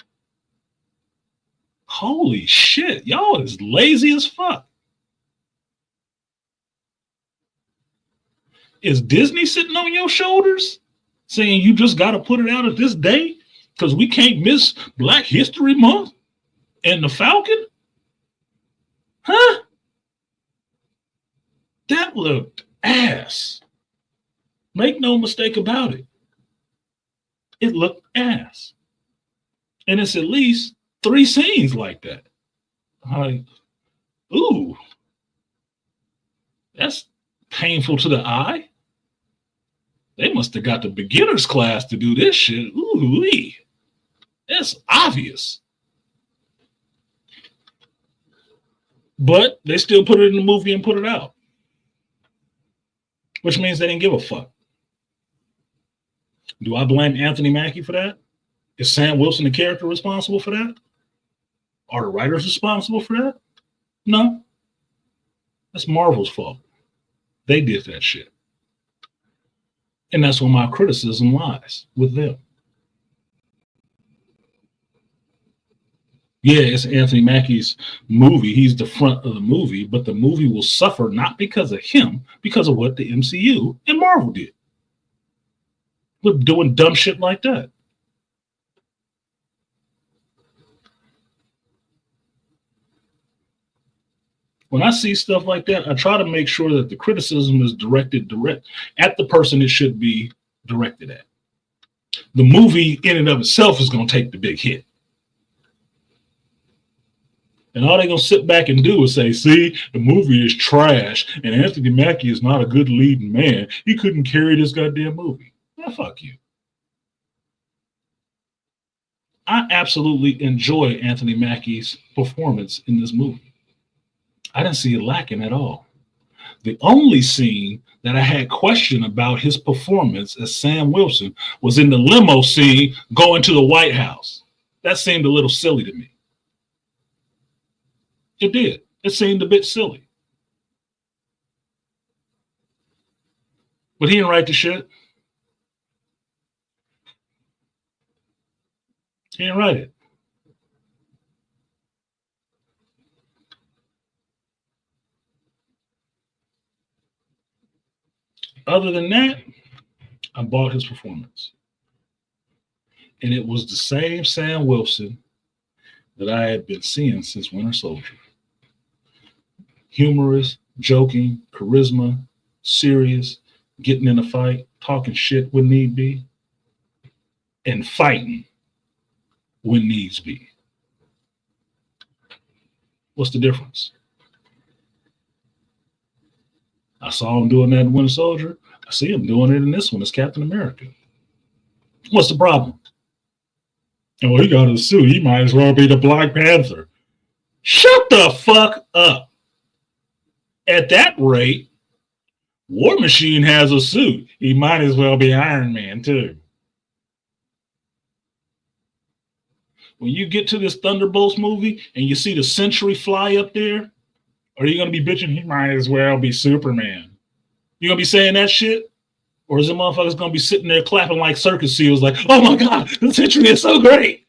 Holy shit, y'all is lazy as fuck. Is Disney sitting on your shoulders saying you just got to put it out at this day because we can't miss Black History Month and the Falcon? Huh? That looked ass. Make no mistake about it. It looked ass. And it's at least 3 scenes like that. Like, ooh, that's painful to the eye. They must have got the beginner's class to do this shit. Ooh-wee. It's obvious. But they still put it in the movie and put it out. Which means they didn't give a fuck. Do I blame Anthony Mackie for that? Is Sam Wilson, the character, responsible for that? Are the writers responsible for that? No. That's Marvel's fault. They did that shit. And that's where my criticism lies, with them. Yeah, it's Anthony Mackie's movie. He's the front of the movie, but the movie will suffer not because of him, because of what the MCU and Marvel did. We're doing dumb shit like that. When I see stuff like that, I try to make sure that the criticism is directed at the person it should be directed at. The movie in and of itself is going to take the big hit. And all they're going to sit back and do is say, see, the movie is trash, and Anthony Mackie is not a good leading man. He couldn't carry this goddamn movie. Well, fuck you. I absolutely enjoy Anthony Mackie's performance in this movie. I didn't see it lacking at all. The only scene that I had question about his performance as Sam Wilson was in the limo scene going to the White House. That seemed a little silly to me. It did. It seemed a bit silly. But he didn't write the shit. He didn't write it. Other than that, I bought his performance. And it was the same Sam Wilson that I had been seeing since Winter Soldier. Humorous, joking, charisma, serious, getting in a fight, talking shit when need be, and fighting when needs be. What's the difference? I saw him doing that in Winter Soldier. I see him doing it in this one as Captain America. What's the problem? Oh, he got a suit. He might as well be the Black Panther. Shut the fuck up. At that rate, War Machine has a suit. He might as well be Iron Man, too. When you get to this Thunderbolts movie and you see the Sentry fly up there, are you going to be bitching? He might as well be Superman. You going to be saying that shit? Or is the motherfuckers going to be sitting there clapping like circus seals like, oh my God, the Sentry is so great?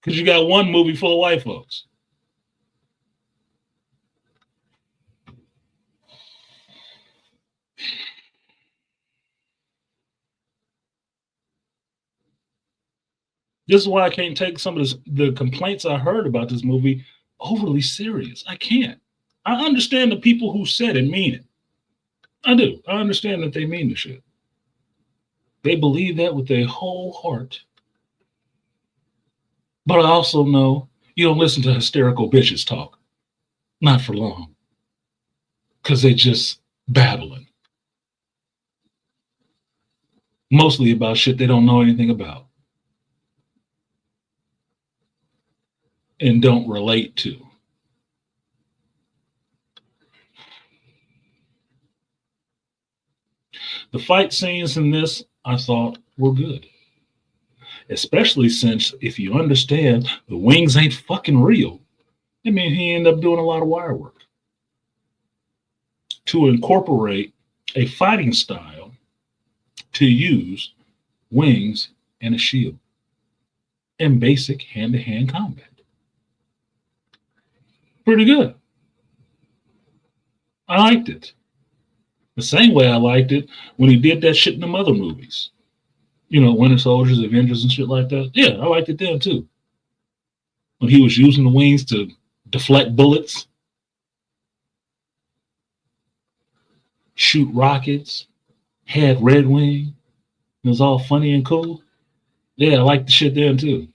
Because you got one movie full of white folks. This is why I can't take some of the complaints I heard about this movie overly serious. I can't. I understand the people who said it mean it. I do. I understand that they mean the shit. They believe that with their whole heart. But I also know you don't listen to hysterical bitches talk. Not for long. Because they just babbling. Mostly about shit they don't know anything about. And don't relate to. The fight scenes in this, I thought, were good. Especially since if you understand the wings ain't fucking real, it means he ended up doing a lot of wire work to incorporate a fighting style to use wings and a shield in basic hand-to-hand combat. Pretty good. I liked it. The same way I liked it when he did that shit in them other movies. You know, Winter Soldiers, Avengers, and shit like that. Yeah, I liked it then too. When he was using the wings to deflect bullets, shoot rockets, had Red Wing. It was all funny and cool. Yeah, I liked the shit then too.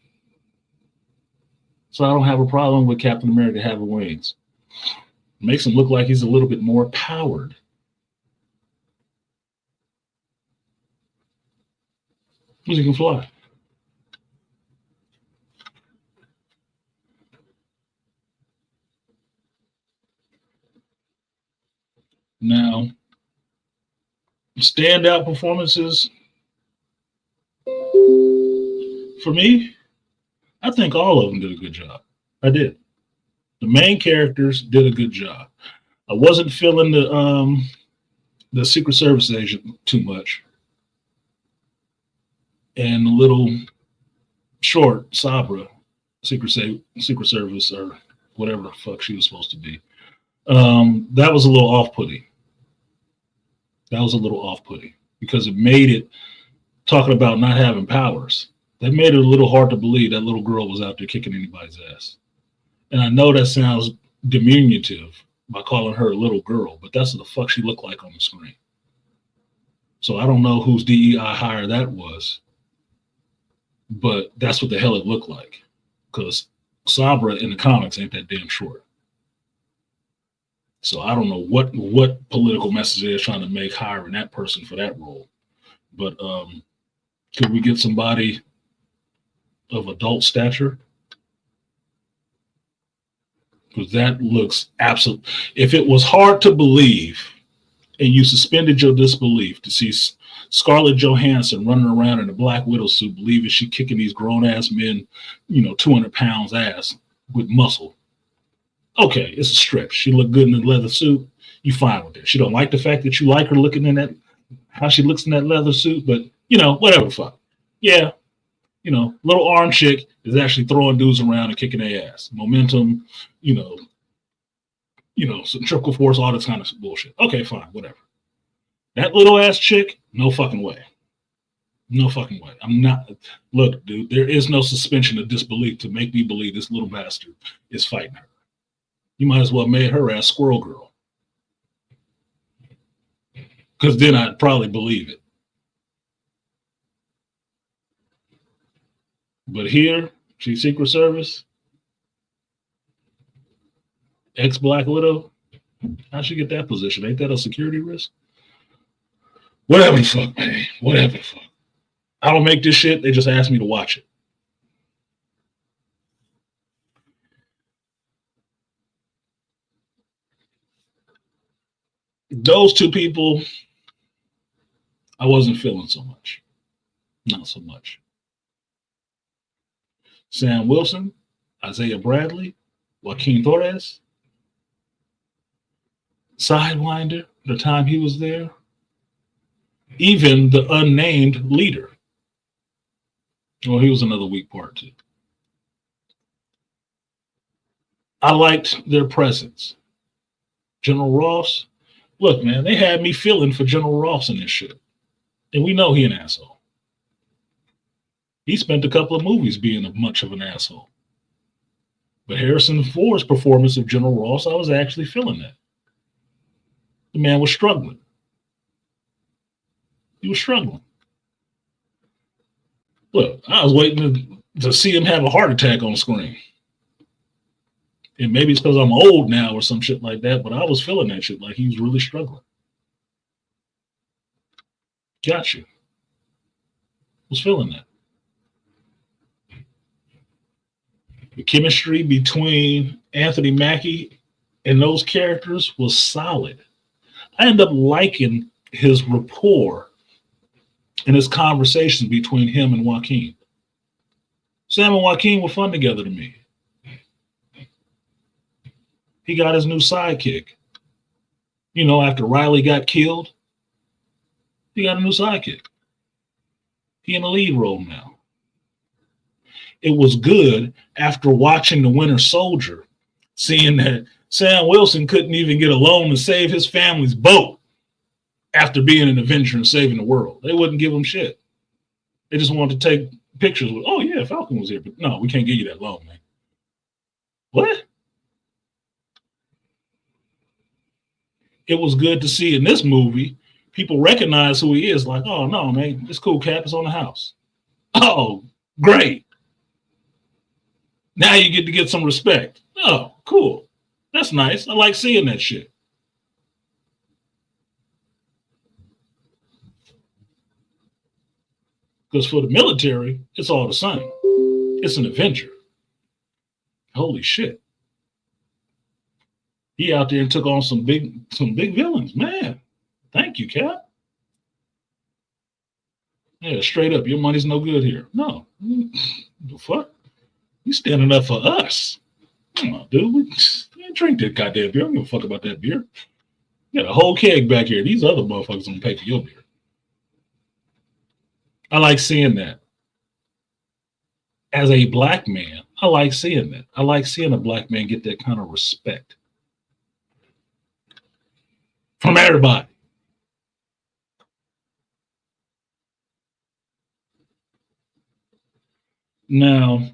So I don't have a problem with Captain America having wings. It makes him look like he's a little bit more powered. Because he can fly. Now, standout performances for me, I think all of them did a good job. I did. The main characters did a good job. I wasn't feeling the Secret Service agent too much, and the little short Sabra Secret Service or whatever the fuck she was supposed to be. That was a little off-putting. That was a little off-putting because it made it talking about not having powers. That made it a little hard to believe that little girl was out there kicking anybody's ass. And I know that sounds diminutive by calling her a little girl, but that's what the fuck she looked like on the screen. So I don't know whose DEI hire that was, but that's what the hell it looked like. Because Sabra in the comics ain't that damn short. So I don't know what political message they're trying to make hiring that person for that role. But could we get somebody of adult stature? Because that looks absolute. If it was hard to believe and you suspended your disbelief to see Scarlett Johansson running around in a Black Widow suit, believing she kicking these grown ass men, 200 pounds ass with muscle. Okay, it's a stretch. She looked good in the leather suit. You fine with that. She don't like the fact that you like her looking in that, how she looks in that leather suit, but whatever the fuck. Yeah, little arm chick is actually throwing dudes around and kicking their ass. Momentum, centrifugal force, all this kind of bullshit. Okay, fine, whatever. That little ass chick, no fucking way. No fucking way. I'm not. Look, dude, there is no suspension of disbelief to make me believe this little bastard is fighting her. You might as well made her ass Squirrel Girl. Because then I'd probably believe it. But here, she's Secret Service, ex-Black Widow. How'd she get that position? Ain't that a security risk? Whatever the fuck, man. Whatever the fuck. I don't make this shit. They just asked me to watch it. Those two people, I wasn't feeling so much. Not so much. Sam Wilson, Isaiah Bradley, Joaquin Torres, Sidewinder, the time he was there, even the unnamed leader. Well, he was another weak part too. I liked their presence. General Ross, look, man, they had me feeling for General Ross in this shit. And we know he an asshole. He spent a couple of movies being much of an asshole. But Harrison Ford's performance of General Ross, I was actually feeling that. The man was struggling. He was struggling. Look, I was waiting to see him have a heart attack on screen. And maybe it's because I'm old now or some shit like that, but I was feeling that shit like he was really struggling. Got you. Was feeling that. The chemistry between Anthony Mackie and those characters was solid. I ended up liking his rapport and his conversations between him and Joaquin. Sam and Joaquin were fun together to me. He got his new sidekick. You know, after Riley got killed, he got a new sidekick. He in a lead role now. It was good after watching The Winter Soldier, seeing that Sam Wilson couldn't even get a loan to save his family's boat after being an Avenger and saving the world. They wouldn't give him shit. They just wanted to take pictures with, oh yeah, Falcon was here, but no, we can't give you that loan, man. What? It was good to see in this movie, people recognize who he is. Like, oh no, man, it's cool, Cap, it's on the house. Oh, great. Now you get to get some respect. Oh, cool. That's nice. I like seeing that shit. Because for the military, it's all the same. It's an Avenger. Holy shit. He out there and took on some big villains. Man, thank you, Cap. Yeah, straight up, your money's no good here. No. The fuck? You standing up for us. Come on, dude. We drink that goddamn beer. I don't give a fuck about that beer. You got a whole keg back here. These other motherfuckers don't pay for your beer. I like seeing that. As a black man, I like seeing that. I like seeing a black man get that kind of respect from everybody. Now,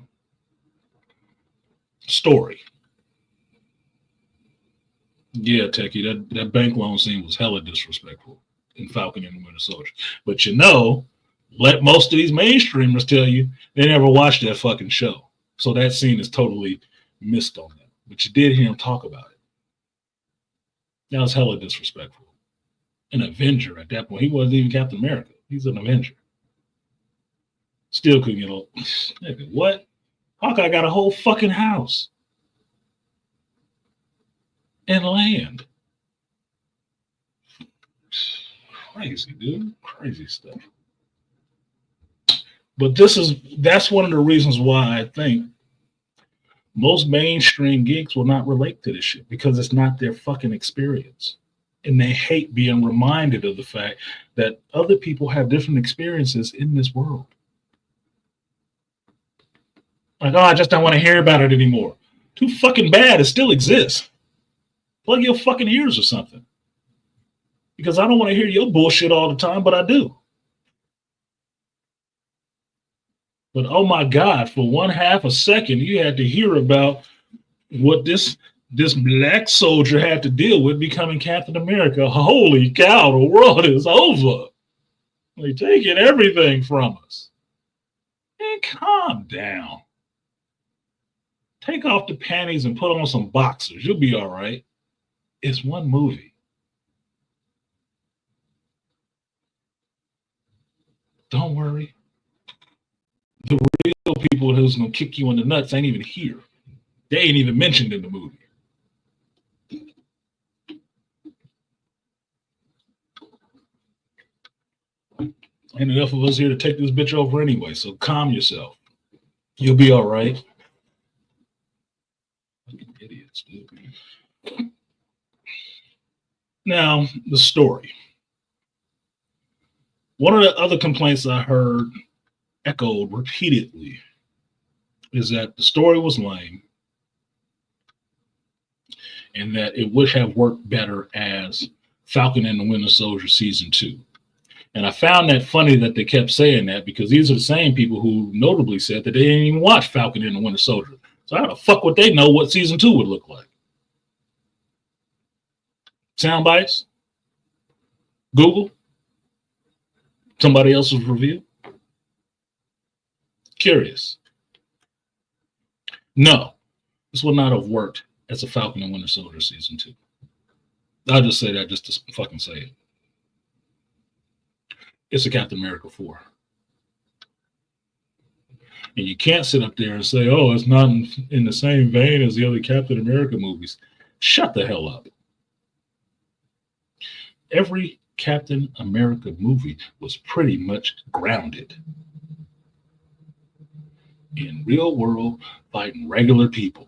story. Yeah, Techie, that bank loan scene was hella disrespectful in Falcon and the Winter Soldier. But you know, let most of these mainstreamers tell you they never watched that fucking show. So that scene is totally missed on them. But you did hear him talk about it. That was hella disrespectful. An Avenger at that point. He wasn't even Captain America. He's an Avenger. Still couldn't get a... Nigga, what? Hawkeye got a whole fucking house. And land. Crazy, dude. Crazy stuff. But that's one of the reasons why I think most mainstream geeks will not relate to this shit, because it's not their fucking experience. And they hate being reminded of the fact that other people have different experiences in this world. Like, oh, I just don't want to hear about it anymore. Too fucking bad. It still exists. Plug your fucking ears or something. Because I don't want to hear your bullshit all the time, but I do. But oh my God, for one half a second, you had to hear about what this black soldier had to deal with becoming Captain America. Holy cow, the world is over. They're taking everything from us. Man, calm down. Take off the panties and put on some boxers. You'll be all right. It's one movie. Don't worry. The real people who's going to kick you in the nuts ain't even here. They ain't even mentioned in the movie. Ain't enough of us here to take this bitch over anyway, so calm yourself. You'll be all right. Fucking idiots, dude. Now, the story. One of the other complaints I heard echoed repeatedly is that the story was lame. and that it would have worked better as Falcon and the Winter Soldier season 2. And I found that funny that they kept saying that, because these are the same people who notably said that they didn't even watch Falcon and the Winter Soldier. So how the fuck would they know what season 2 would look like? Sound bites? Google? Somebody else's review? Curious. No, this would not have worked as a Falcon and Winter Soldier season 2. I'll just say that just to fucking say it. It's a Captain America 4. And you can't sit up there and say, oh, it's not in the same vein as the other Captain America movies. Shut the hell up. Every Captain America movie was pretty much grounded in real world fighting regular people.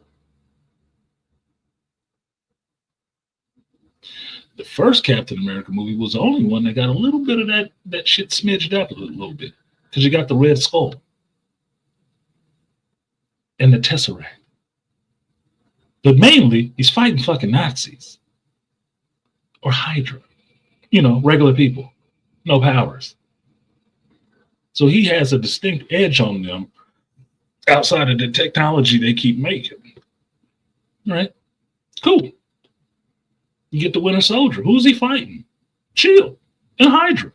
The first Captain America movie was the only one that got a little bit of that shit smidged up a little bit, because you got the Red Skull and the Tesseract. But mainly, he's fighting fucking Nazis or Hydra. You know, regular people, no powers. So he has a distinct edge on them outside of the technology they keep making. Right? Cool. You get the Winter Soldier. Who's he fighting? Shield and Hydra.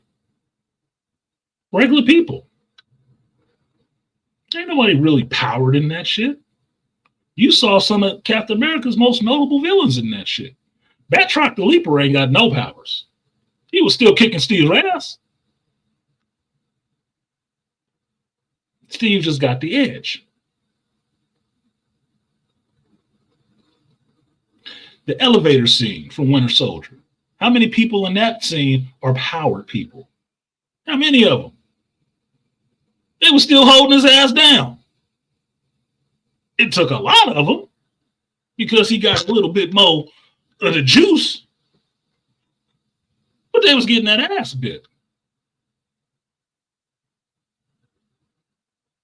Regular people. Ain't nobody really powered in that shit. You saw some of Captain America's most notable villains in that shit. Batroc the Leaper ain't got no powers. He was still kicking Steve's ass. Steve just got the edge. The elevator scene from Winter Soldier. How many people in that scene are powered people? How many of them? They were still holding his ass down. It took a lot of them because he got a little bit more of the juice. But they was getting that ass a bit.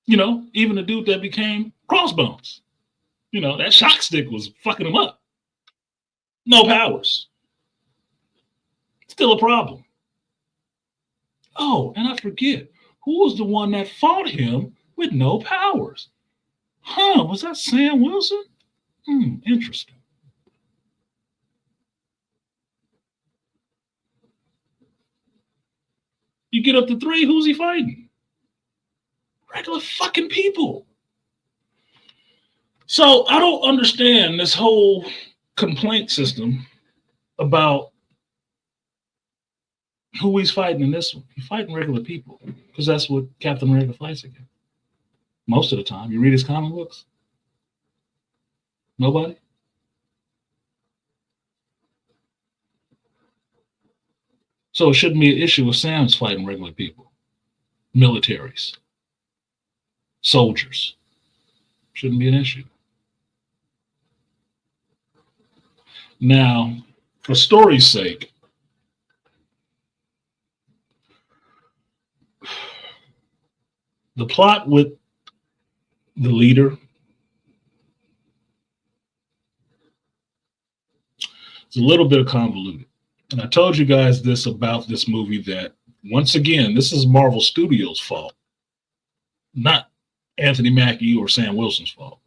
You know, even the dude that became Crossbones. You know, that shock stick was fucking him up. No powers. Still a problem. Oh, and I forget, who was the one that fought him with no powers? Huh, was that Sam Wilson? Interesting. You get up to 3, who's he fighting? Regular fucking people. So I don't understand this whole complaint system about who he's fighting in this one. He's fighting regular people because that's what Captain America fights against. Most of the time. You read his comic books? Nobody? So it shouldn't be an issue with Sam's fighting regular people. Militaries. Soldiers. Shouldn't be an issue. Now, for story's sake, the plot with the leader is a little bit convoluted. And I told you guys this about this movie that, once again, this is Marvel Studios' fault, not Anthony Mackie or Sam Wilson's fault,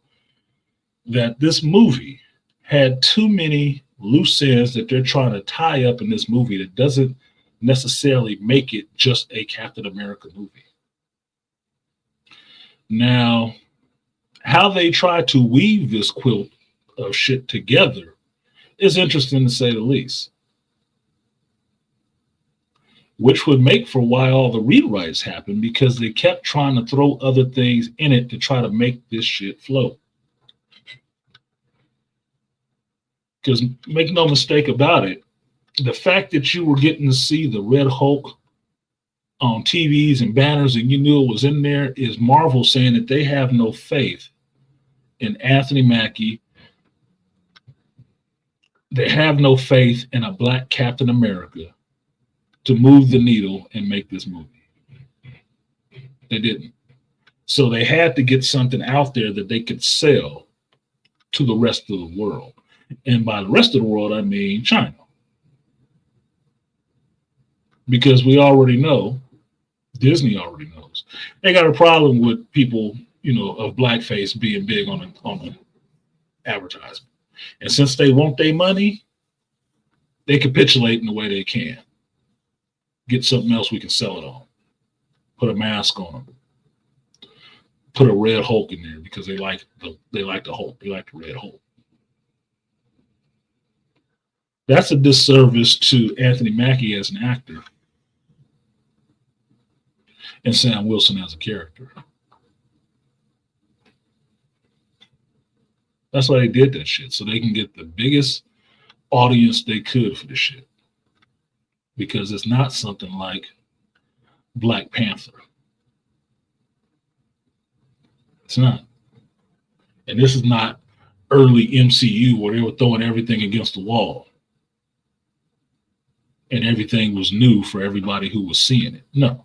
that this movie had too many loose ends that they're trying to tie up in this movie that doesn't necessarily make it just a Captain America movie. Now, how they try to weave this quilt of shit together is interesting to say the least. Which would make for why all the rewrites happened, because they kept trying to throw other things in it to try to make this shit flow. Because make no mistake about it, the fact that you were getting to see the Red Hulk on TVs and banners and you knew it was in there is Marvel saying that they have no faith in Anthony Mackie. They have no faith in a black Captain America to move the needle and make this movie. They didn't. So they had to get something out there that they could sell to the rest of the world. And by the rest of the world, I mean China. Because we already know, Disney already knows, they got a problem with people, of blackface being big on the advertisement. And since they want their money, they capitulate in the way they can. Get something else we can sell it on. Put a mask on them. Put a red Hulk in there because they like the Hulk. They like the red Hulk. That's a disservice to Anthony Mackie as an actor and Sam Wilson as a character. That's why they did that shit, so they can get the biggest audience they could for the shit. Because it's not something like Black Panther. It's not. And this is not early MCU where they were throwing everything against the wall. And everything was new for everybody who was seeing it. No.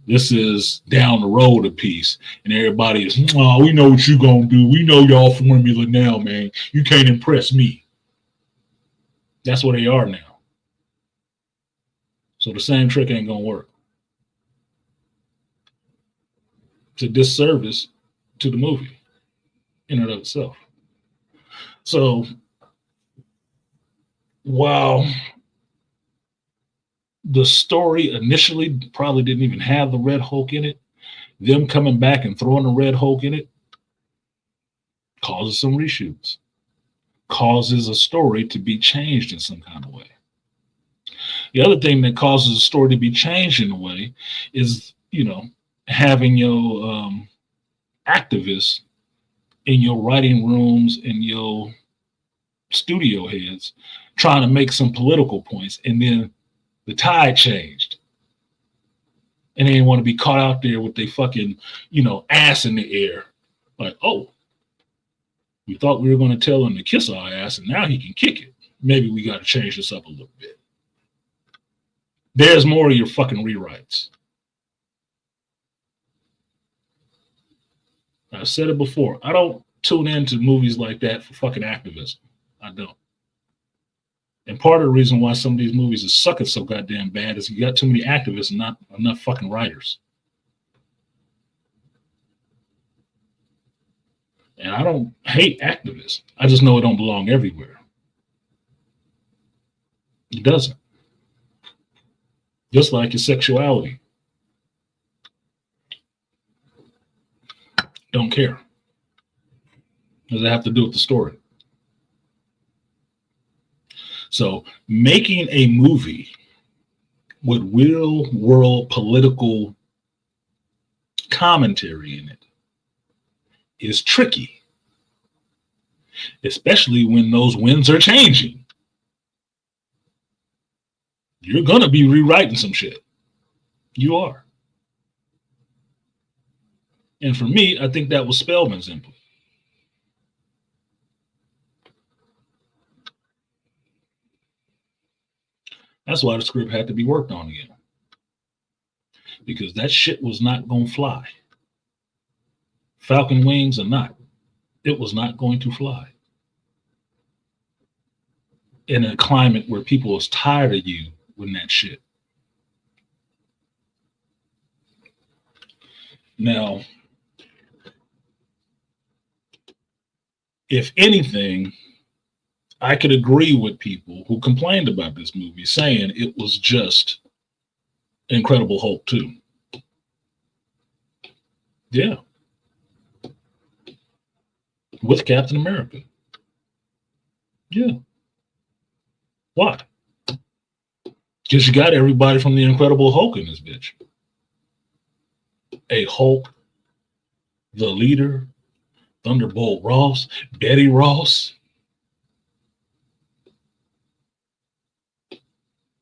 This is down the road a piece, and everybody is, oh, we know what you're going to do. We know y'all formula now, man. You can't impress me. That's where they are now. So the same trick ain't going to work. It's a disservice to the movie in and of itself. So while the story initially probably didn't even have the Red Hulk in it, them coming back and throwing the Red Hulk in it causes some reshoots, causes a story to be changed in some kind of way. The other thing that causes a story to be changed in a way is, having your activists in your writing rooms and your studio heads trying to make some political points, and then the tide changed. And they didn't want to be caught out there with their fucking, ass in the air. Like, oh, we thought we were going to tell him to kiss our ass, and now he can kick it. Maybe we got to change this up a little bit. There's more of your fucking rewrites. I've said it before. I don't tune into movies like that for fucking activism. I don't. And part of the reason why some of these movies are sucking so goddamn bad is you got too many activists and not enough fucking writers. And I don't hate activists. I just know it don't belong everywhere. It doesn't. Just like your sexuality. Don't care. Does it have to do with the story? So making a movie with real world political commentary in it is tricky, especially when those winds are changing. You're going to be rewriting some shit. You are. And for me, I think that was Spellman's input. That's why the script had to be worked on again. Because that shit was not going to fly. Falcon wings or not, it was not going to fly. In a climate where people was tired of you with that shit. Now, if anything, I could agree with people who complained about this movie saying it was just Incredible Hulk 2. Yeah. With Captain America. Yeah. Why? Because you got everybody from the Incredible Hulk in this bitch. A Hulk, the leader, Thunderbolt Ross, Betty Ross,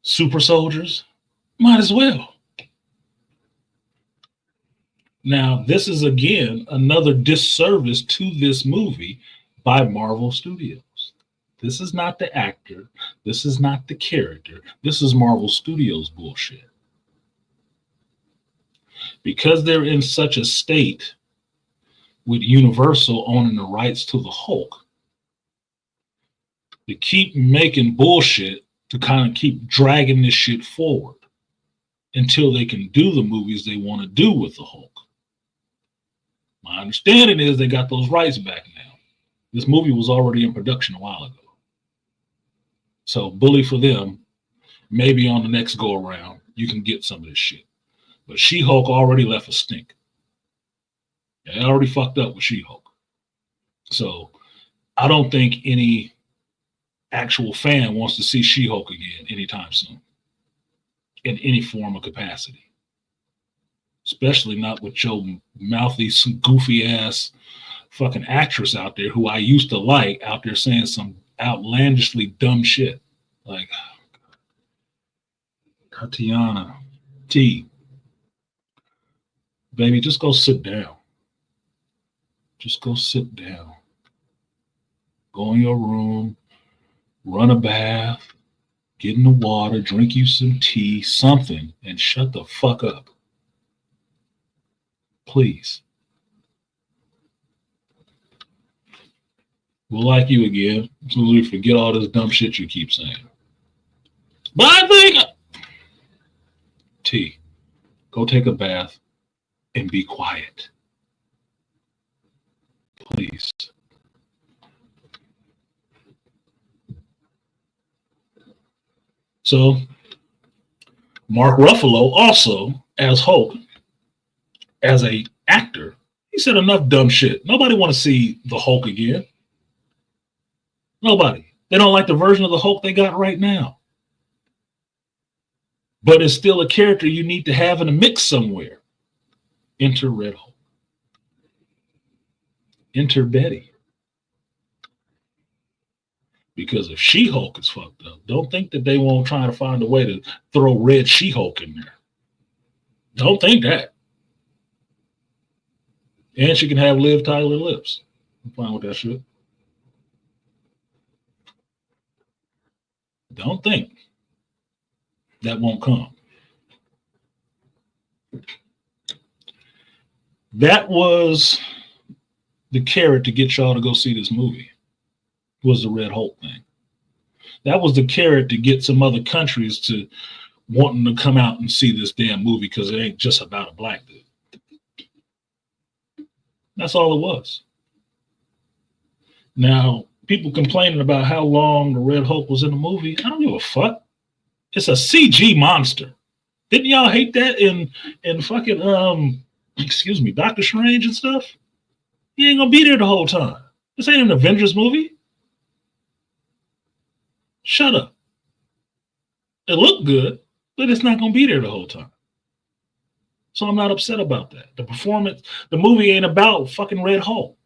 super soldiers, might as well. Now, this is again another disservice to this movie by Marvel Studios. This is not the actor. This is not the character. This is Marvel Studios bullshit. Because they're in such a state with Universal owning the rights to the Hulk, to keep making bullshit to kind of keep dragging this shit forward until they can do the movies they want to do with the Hulk. My understanding is they got those rights back now. This movie was already in production a while ago. So bully for them. Maybe on the next go around, you can get some of this shit. But She-Hulk already left a stink. They already fucked up with She-Hulk. So I don't think any actual fan wants to see She-Hulk again anytime soon in any form or capacity. Especially not with your mouthy, goofy ass fucking actress out there who I used to like out there saying some outlandishly dumb shit. Like Tatiana T. Baby, just go sit down. Just go sit down. Go in your room, run a bath, get in the water, drink you some tea, something, and shut the fuck up. Please. We'll like you again as soon as we forget all this dumb shit you keep saying. But I think T, go take a bath and be quiet. Please. So, Mark Ruffalo also, as Hulk, as a actor, he said enough dumb shit. Nobody want to see the Hulk again. Nobody. They don't like the version of the Hulk they got right now. But it's still a character you need to have in a mix somewhere. Enter Red Hulk. Enter Betty. Because if She-Hulk is fucked up, don't think that they won't try to find a way to throw Red She-Hulk in there. Don't think that. And she can have Liv Tyler lips. I'm fine with that shit. Don't think that won't come. That was the carrot to get y'all to go see this movie, was the Red Hulk thing. That was the carrot to get some other countries to wanting to come out and see this damn movie because it ain't just about a black dude. That's all it was. Now, people complaining about how long the Red Hulk was in the movie, I don't give a fuck. It's a CG monster. Didn't y'all hate that in fucking Doctor Strange and stuff? He ain't gonna be there the whole time. This ain't an Avengers movie. Shut up. It looked good, but it's not gonna be there the whole time. So I'm not upset about that. The performance, the movie ain't about fucking Red Hulk.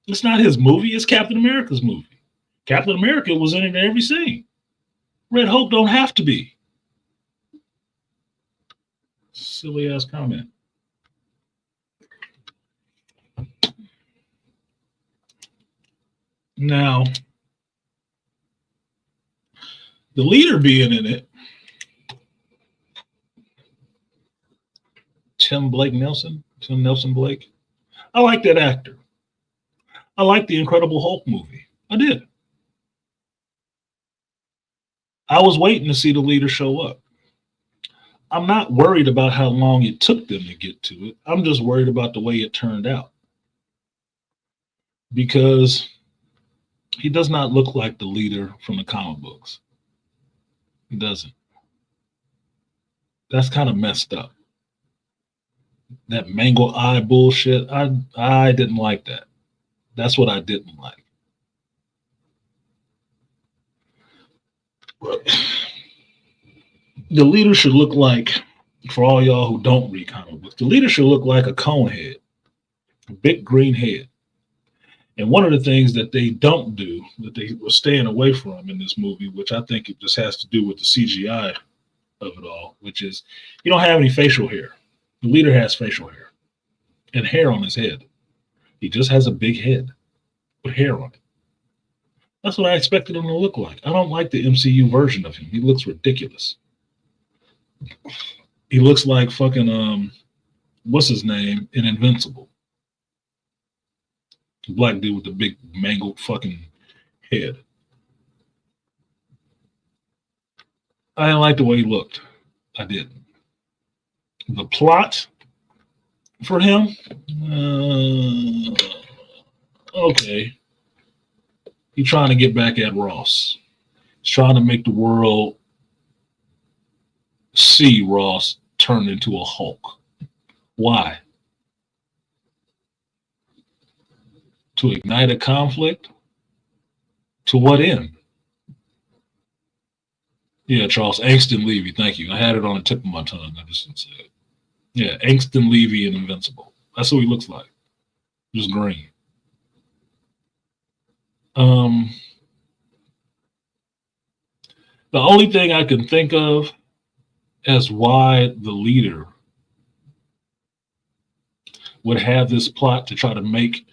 It's not his movie, it's Captain America's movie. Captain America was in it in every scene. Red Hulk don't have to be. Silly ass comment. Now, the leader being in it, Tim Nelson Blake. I like that actor. I like the Incredible Hulk movie. I did. I was waiting to see the leader show up. I'm not worried about how long it took them to get to it. I'm just worried about the way it turned out. Because he does not look like the leader from the comic books. He doesn't. That's kind of messed up. That mango eye bullshit, I didn't like that. That's what I didn't like. The leader should look like, for all y'all who don't read comic books, the leader should look like a cone head, a big green head. And one of the things that they don't do, that they were staying away from in this movie, which I think it just has to do with the CGI of it all, which is you don't have any facial hair. The leader has facial hair and hair on his head. He just has a big head with hair on it. That's what I expected him to look like. I don't like the MCU version of him. He looks ridiculous. He looks like fucking, what's his name in Invincible? The black dude with the big mangled fucking head. I didn't like the way he looked. I didn't. The plot for him, okay. He's trying to get back at Ross. He's trying to make the world see Ross turn into a Hulk. Why? To ignite a conflict? To what end? Yeah, Charles, Angston Levy, thank you. I had it on the tip of my tongue. I just didn't say it. Yeah, Angston Levy and Invincible. That's who he looks like. Just green. The only thing I can think of as why the leader would have this plot to try to make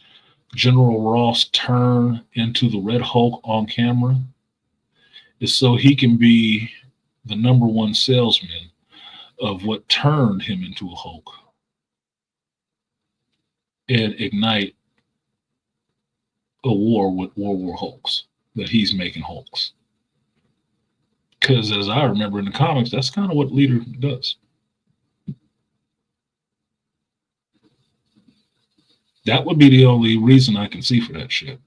General Ross turn into the Red Hulk on camera is so he can be the number one salesman of what turned him into a Hulk and ignite a war with World War Hulks, that he's making Hulks. Because as I remember in the comics, that's kind of what leader does. That would be the only reason I can see for that shit.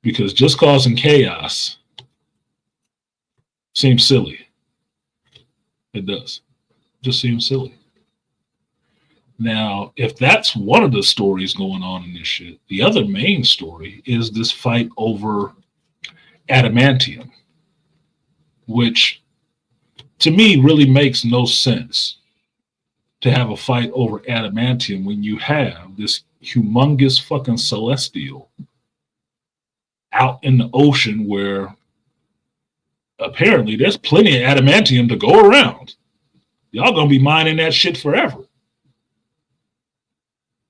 Because just causing chaos seems silly. It does. Just seems silly. Now, if that's one of the stories going on in this shit, the other main story is this fight over adamantium, which to me really makes no sense to have a fight over adamantium when you have this humongous fucking celestial out in the ocean where apparently there's plenty of adamantium to go around. Y'all gonna be mining that shit forever.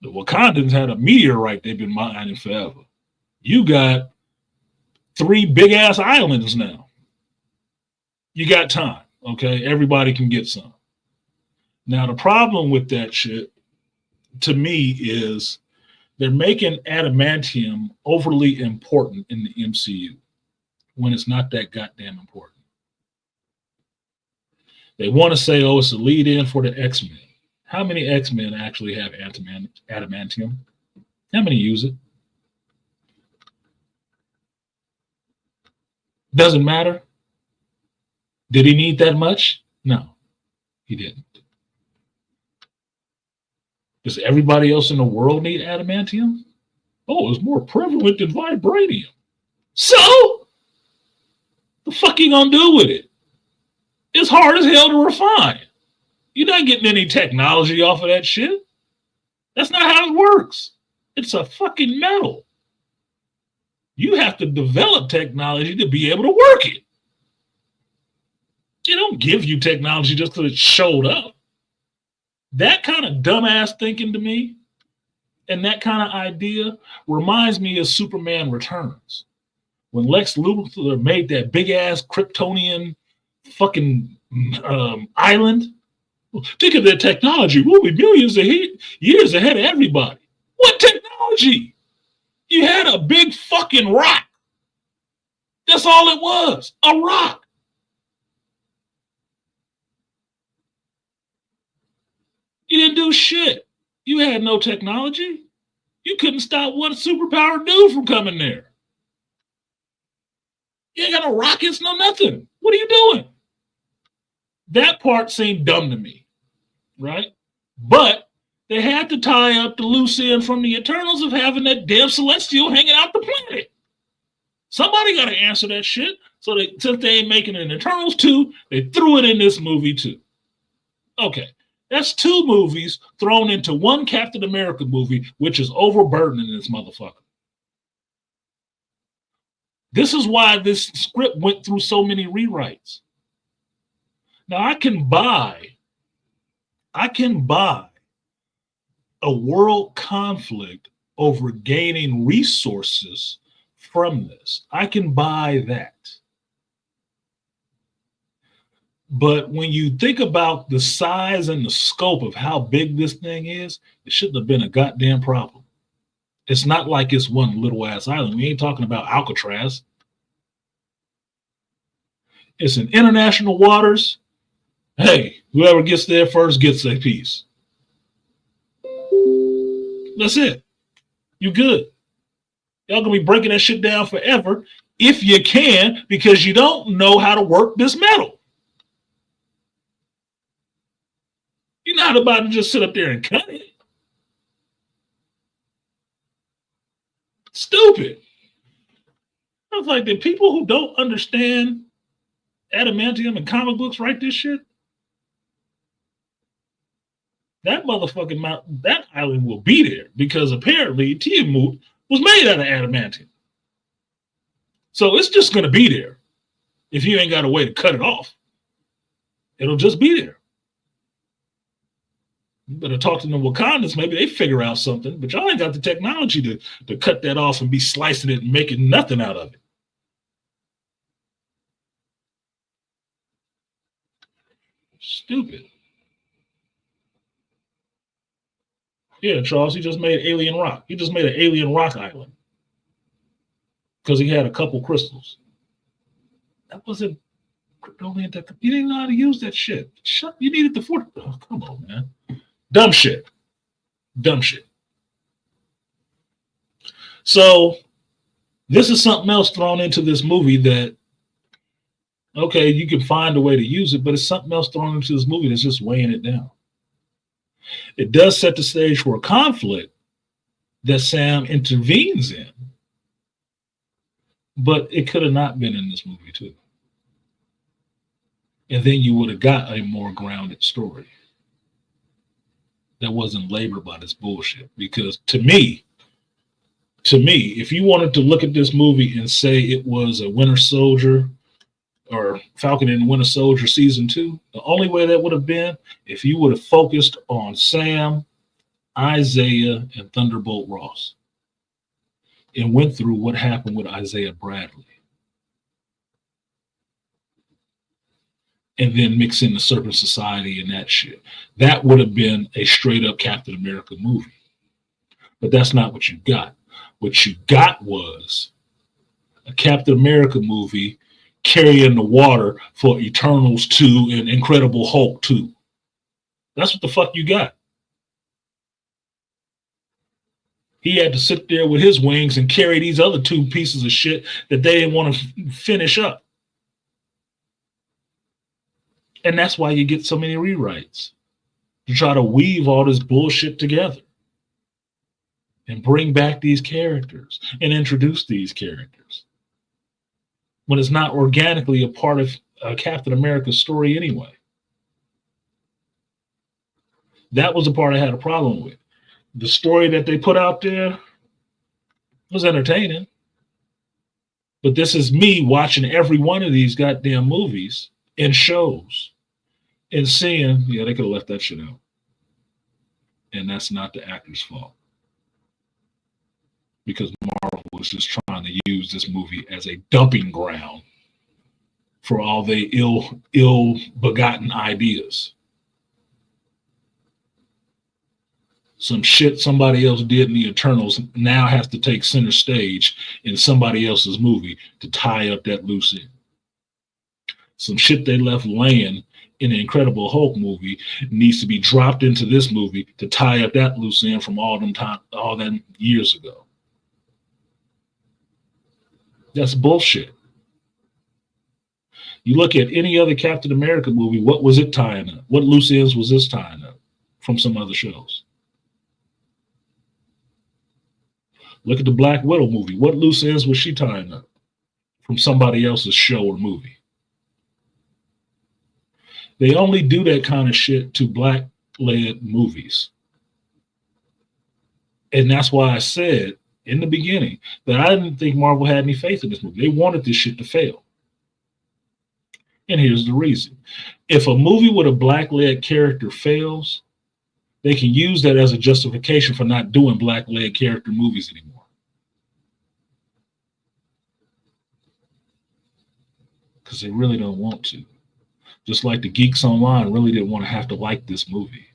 The Wakandans had a meteorite they've been mining forever. You got 3 big ass islands now. You got time, okay? Everybody can get some. Now, the problem with that shit, to me, is they're making adamantium overly important in the MCU when it's not that goddamn important. They want to say, oh, it's a lead in for the X-Men. How many X-Men actually have adamantium? How many use it? Doesn't matter. Did he need that much? No, he didn't. Does everybody else in the world need adamantium? Oh, it's more prevalent than vibranium. So, the fuck you gonna do with it? It's hard as hell to refine. You're not getting any technology off of that shit. That's not how it works. It's a fucking metal. You have to develop technology to be able to work it. They don't give you technology just because it showed up. That kind of dumbass thinking to me and that kind of idea reminds me of Superman Returns. When Lex Luthor made that big ass Kryptonian fucking island, think of their technology. We'll be millions of years ahead of everybody. What technology? You had a big fucking rock. That's all it was, a rock. You didn't do shit. You had no technology. You couldn't stop one superpowered dude from coming there. You ain't got no rockets, no nothing. What are you doing? That part seemed dumb to me, right? But they had to tie up the loose end from the Eternals of having that damn Celestial hanging out the planet. Somebody got to answer that shit. So since they ain't making an Eternals 2, they threw it in this movie too. Okay. That's 2 movies thrown into one Captain America movie, which is overburdening this motherfucker. This is why this script went through so many rewrites. Now I can buy a world conflict over gaining resources from this. I can buy that. But when you think about the size and the scope of how big this thing is, it shouldn't have been a goddamn problem. It's not like it's one little ass island. We ain't talking about Alcatraz. It's in international waters. Hey, whoever gets there first gets a piece. That's it. You good. Y'all gonna be breaking that shit down forever if you can, because you don't know how to work this metal. You're not about to just sit up there and cut it. Stupid. I was like, the people who don't understand adamantium and comic books write this shit. That motherfucking mountain, that island will be there because apparently Tiamat was made out of adamantium. So it's just going to be there if you ain't got a way to cut it off. It'll just be there. You better talk to the Wakandans. Maybe they figure out something, but y'all ain't got the technology to cut that off and be slicing it and making nothing out of it. Stupid. Yeah, Charles, he just made alien rock. He just made an alien rock island because he had a couple crystals. That wasn't Kryptonian. You didn't know how to use that shit. You needed the fort. Oh, come on, man. Dumb shit. Dumb shit. So this is something else thrown into this movie that, okay, you can find a way to use it, but it's something else thrown into this movie that's just weighing it down. It does set the stage for a conflict that Sam intervenes in, but it could have not been in this movie too. And then you would have got a more grounded story that wasn't labored by this bullshit. Because to me, if you wanted to look at this movie and say it was a Winter Soldier or Falcon and Winter Soldier season 2, the only way that would have been if you would have focused on Sam, Isaiah, and Thunderbolt Ross and went through what happened with Isaiah Bradley. And then mix in the Serpent Society and that shit. That would have been a straight up Captain America movie. But that's not what you got. What you got was a Captain America movie carrying the water for Eternals 2 and Incredible Hulk 2. That's what the fuck you got. He had to sit there with his wings and carry these other 2 pieces of shit that they didn't want to finish up. And that's why you get so many rewrites, to try to weave all this bullshit together and bring back these characters and introduce these characters when it's not organically a part of Captain America's story anyway. That was the part I had a problem with. The story that they put out there was entertaining, but this is me watching every one of these goddamn movies and shows and seeing, yeah, they could have left that shit out. And that's not the actor's fault. Because Marvel was just trying to use this movie as a dumping ground for all the ill-begotten ideas. Some shit somebody else did in the Eternals now has to take center stage in somebody else's movie to tie up that loose end. Some shit they left laying in the Incredible Hulk movie needs to be dropped into this movie to tie up that loose end from all them years ago. That's bullshit. You look at any other Captain America movie, what was it tying up? What loose ends was this tying up from some other shows? Look at the Black Widow movie. What loose ends was she tying up from somebody else's show or movie? They only do that kind of shit to black-led movies. And that's why I said in the beginning that I didn't think Marvel had any faith in this movie. They wanted this shit to fail. And here's the reason. If a movie with a black-led character fails, they can use that as a justification for not doing black-led character movies anymore. Because they really don't want to. Just like the geeks online really didn't want to have to like this movie.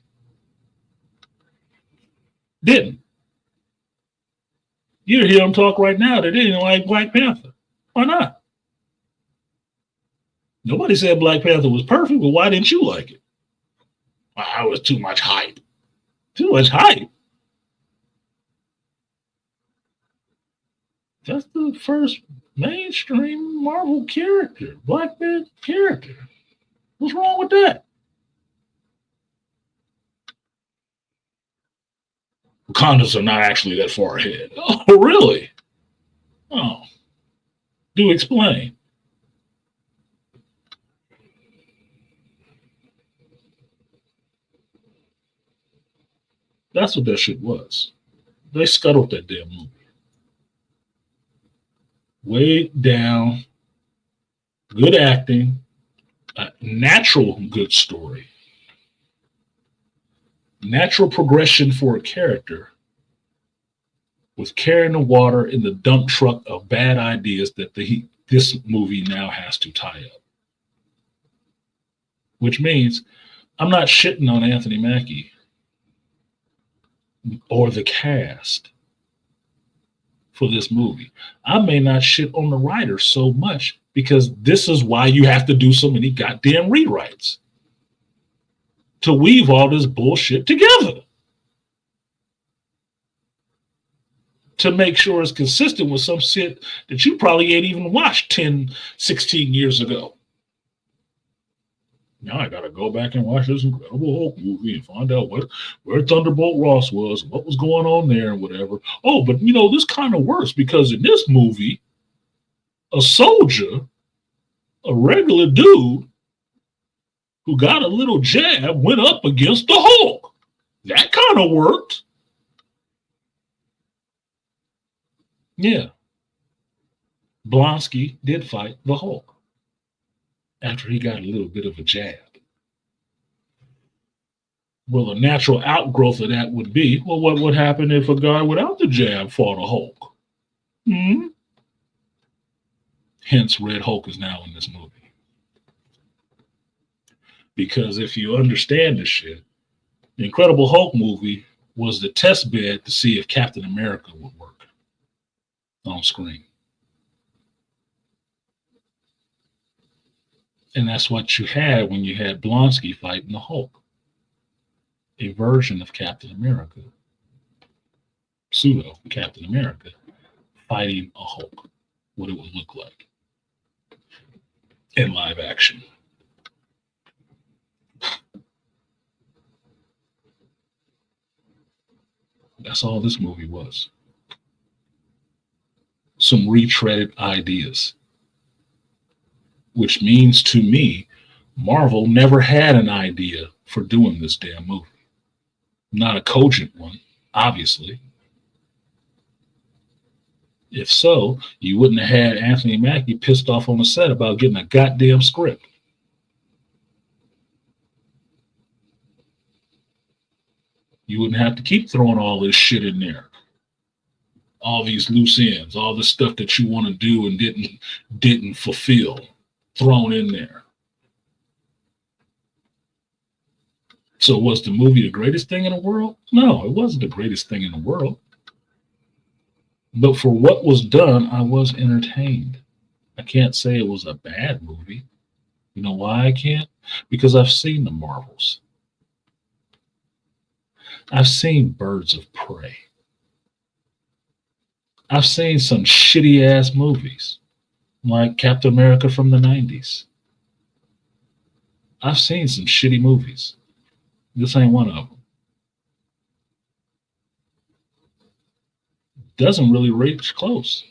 Didn't. You hear them talk right now that they didn't like Black Panther. Why not? Nobody said Black Panther was perfect, but why didn't you like it? I was too much hype. Too much hype. That's the first mainstream Marvel character, Black man character. What's wrong with that? Wakandas are not actually that far ahead. Oh, really? Oh, do explain. That's what that shit was. They scuttled that damn movie. Way down, good acting, a natural good story, natural progression for a character with carrying the water in the dump truck of bad ideas that this movie now has to tie up. Which means I'm not shitting on Anthony Mackie or the cast for this movie. I may not shit on the writers so much because this is why you have to do so many goddamn rewrites to weave all this bullshit together. To make sure it's consistent with some shit that you probably ain't even watched 10, 16 years ago. Now I gotta go back and watch this Incredible Hulk movie and find out where Thunderbolt Ross was, what was going on there, and whatever. Oh, but this kind of works because in this movie, a soldier, a regular dude who got a little jab, went up against the Hulk. That kind of worked. Yeah. Blonsky did fight the Hulk after he got a little bit of a jab. Well, a natural outgrowth of that would be, well, what would happen if a guy without the jab fought a Hulk? Hmm? Hence, Red Hulk is now in this movie. Because if you understand this shit, the Incredible Hulk movie was the test bed to see if Captain America would work on screen. And that's what you had when you had Blonsky fighting the Hulk. A version of Captain America, pseudo Captain America, fighting a Hulk, what it would look like in live action. That's all this movie was. Some retreaded ideas, which means to me, Marvel never had an idea for doing this damn movie. Not a cogent one, obviously. If so, you wouldn't have had Anthony Mackie pissed off on the set about getting a goddamn script. You wouldn't have to keep throwing all this shit in there. All these loose ends, all the stuff that you want to do and didn't fulfill, thrown in there. So was the movie the greatest thing in the world? No, it wasn't the greatest thing in the world. But for what was done, I was entertained. I can't say it was a bad movie. You know why I can't? Because I've seen the Marvels. I've seen Birds of Prey. I've seen some shitty ass movies like Captain America from the 90s. I've seen some shitty movies. This ain't one of them. Doesn't really reach close.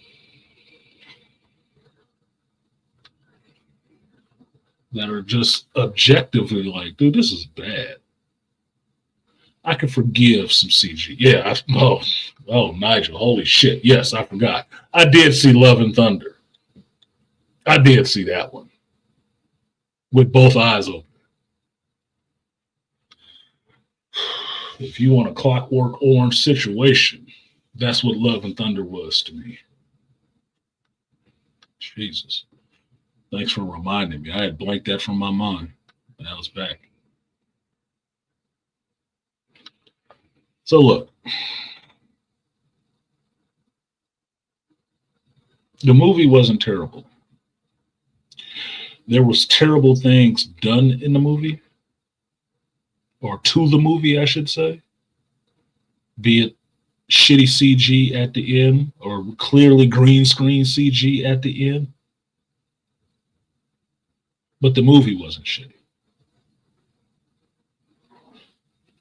That are just objectively like, dude, this is bad. I can forgive some CG. Yeah. Nigel, holy shit. Yes, I forgot. I did see Love and Thunder. I did see that one with both eyes open. If you want a Clockwork Orange situation, that's what Love and Thunder was to me. Jesus. Thanks for reminding me. I had blanked that from my mind. And I was back. So look, The movie wasn't terrible. There was terrible things done in the movie, or to the movie, I should say, be it shitty CG at the end or clearly green screen CG at the end. But the movie wasn't shitty.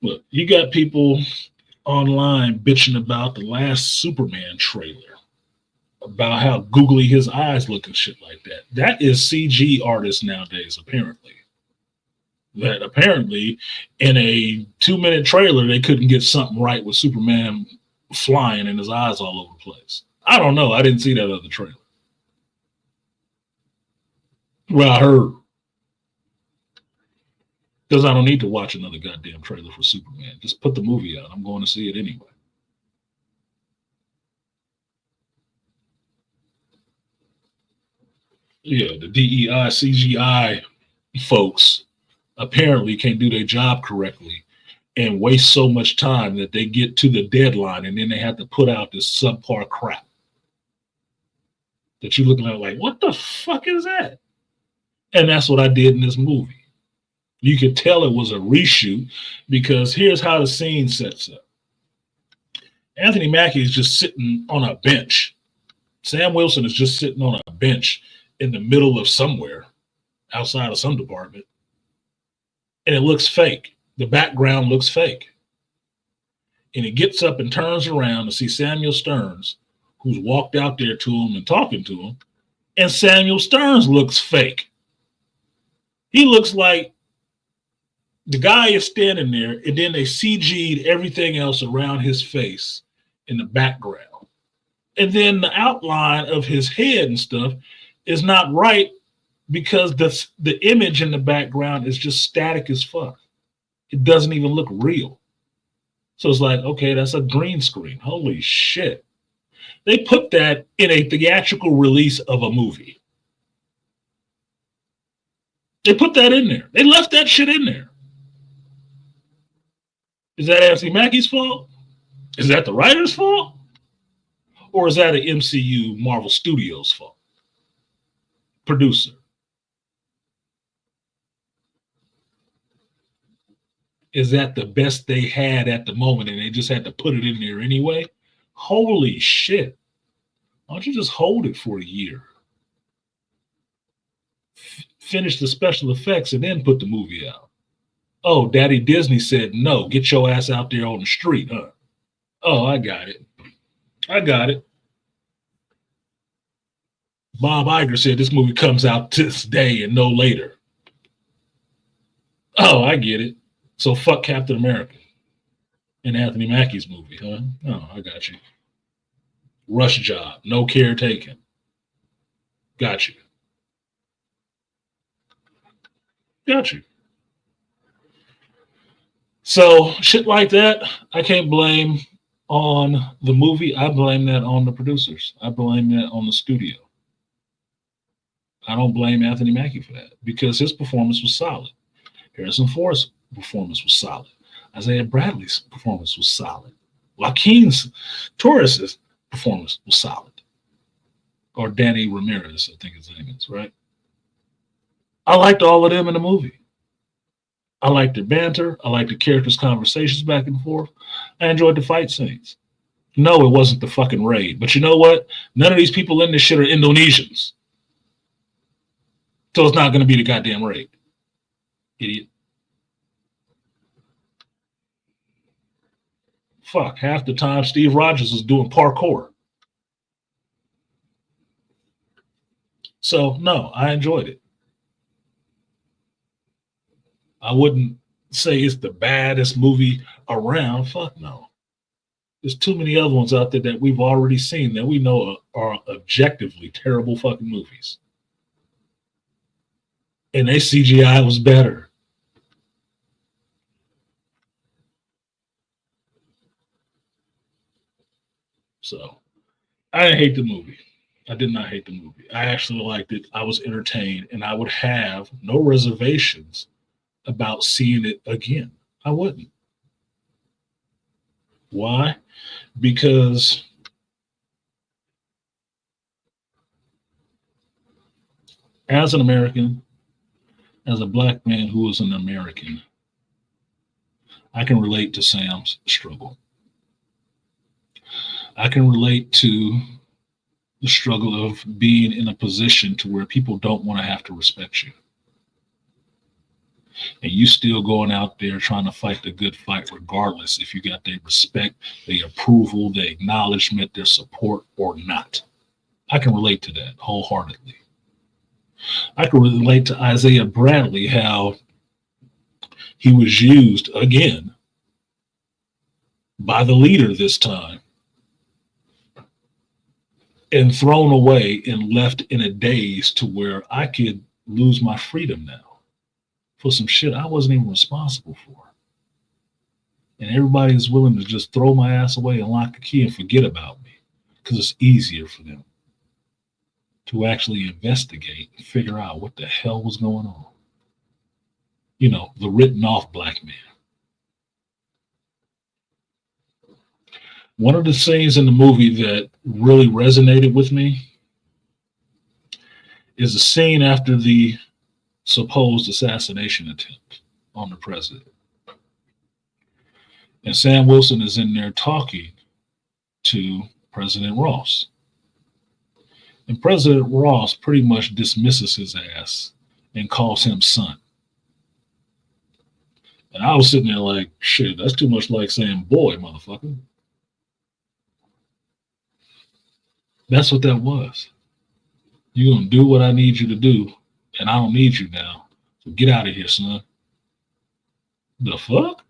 Look, you got people online bitching about the last Superman trailer, about how googly his eyes look and shit like that. That is CG artists nowadays, apparently. That apparently in a 2-minute trailer, they couldn't get something right with Superman flying and his eyes all over the place. I don't know. I didn't see that other trailer. Well, I heard. Because I don't need to watch another goddamn trailer for Superman. Just put the movie out. I'm going to see it anyway. Yeah, the DEI, CGI folks apparently can't do their job correctly and waste so much time that they get to the deadline and then they have to put out this subpar crap that you're looking at like, what the fuck is that? And that's what I did in this movie. You could tell it was a reshoot because here's how the scene sets up. Anthony Mackie is just sitting on a bench. Sam Wilson is just sitting on a bench in the middle of somewhere outside of some department. And it looks fake. The background looks fake. And he gets up and turns around to see Samuel Stearns, who's walked out there to him and talking to him. And Samuel Stearns looks fake. He looks like the guy is standing there, and then they CG'd everything else around his face in the background. And then the outline of his head and stuff is not right because the image in the background is just static as fuck. It doesn't even look real. So it's like, okay, that's a green screen. Holy shit. They put that in a theatrical release of a movie. They put that in there. They left that shit in there. Is that Anthony Mackie's fault? Is that the writer's fault? Or is that an MCU Marvel Studios fault? Producer. Is that the best they had at the moment and they just had to put it in there anyway? Holy shit. Why don't you just hold it for a year? Finish the special effects and then put the movie out. Oh, Daddy Disney said, no, get your ass out there on the street, huh? Oh, I got it. Bob Iger said this movie comes out this day and no later. Oh, I get it. So fuck Captain America and Anthony Mackie's movie, huh? Oh, I got you. Rush job, no care taken. Got you. So shit like that, I can't blame on the movie. I blame that on the producers. I blame that on the studio. I don't blame Anthony Mackie for that because his performance was solid. Harrison Ford's performance was solid. Isaiah Bradley's performance was solid. Joaquin's Torres's performance was solid. Or Danny Ramirez, I think his name is, right? I liked all of them in the movie. I liked their banter. I liked the characters' conversations back and forth. I enjoyed the fight scenes. No, it wasn't the fucking raid. But you know what? None of these people in this shit are Indonesians. So it's not going to be the goddamn raid. Idiot. Fuck, half the time Steve Rogers is doing parkour. So, no, I enjoyed it. I wouldn't say it's the baddest movie around. Fuck no. There's too many other ones out there that we've already seen that we know are objectively terrible fucking movies. And their CGI was better. So, I didn't hate the movie. I did not hate the movie. I actually liked it. I was entertained, and I would have no reservations about seeing it again. I wouldn't. Why? Because As an American, as a black man who is an American, I can relate to Sam's struggle. I can relate to the struggle of being in a position to where people don't want to have to respect you. And you still going out there trying to fight the good fight regardless if you got their respect, their approval, their acknowledgement, their support or not. I can relate to that wholeheartedly. I can relate to Isaiah Bradley, how he was used again by the leader this time and thrown away and left in a daze to where I could lose my freedom now for some shit I wasn't even responsible for. And everybody is willing to just throw my ass away and lock the key and forget about me because it's easier for them to actually investigate and figure out what the hell was going on. You know, the written off black man. One of the scenes in the movie that really resonated with me is the scene after the supposed assassination attempt on the president. And Sam Wilson is in there talking to President Ross. And President Ross pretty much dismisses his ass and calls him son. And I was sitting there like, shit, that's too much like saying boy, motherfucker. That's what that was. You're going to do what I need you to do, and I don't need you now. So get out of here, son. The fuck?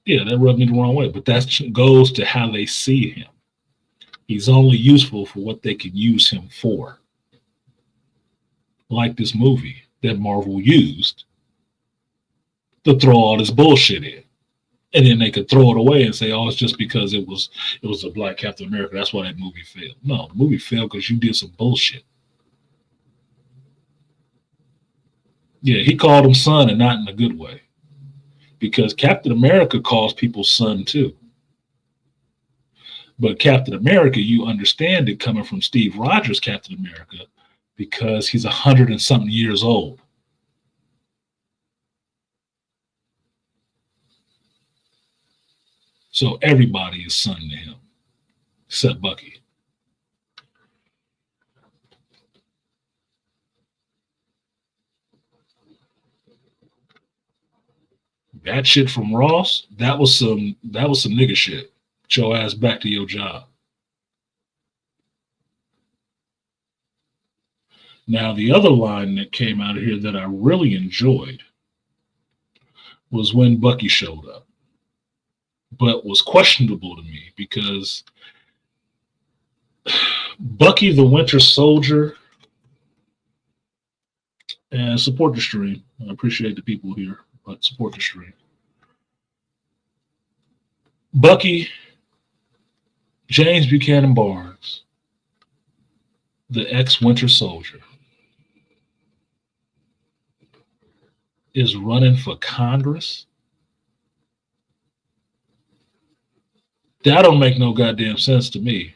Yeah, that rubbed me the wrong way, but that goes to how they see him. He's only useful for what they can use him for. Like this movie that Marvel used to throw all this bullshit in. And then they could throw it away and say, oh, it's just because it was a black Captain America. That's why that movie failed. No, the movie failed because you did some bullshit. Yeah, he called him son and not in a good way. Because Captain America calls people son too. But Captain America, you understand it coming from Steve Rogers' Captain America because he's 100 and something years old. So everybody is son to him, except Bucky. That shit from Ross, that was some nigga shit. Get your ass back to your job. Now, the other line that came out of here that I really enjoyed was when Bucky showed up, but was questionable to me because Bucky the Winter Soldier, and support the stream. I appreciate the people here, but support the stream. Bucky, James Buchanan Barnes, the ex-Winter Soldier, is running for Congress. That don't make no goddamn sense to me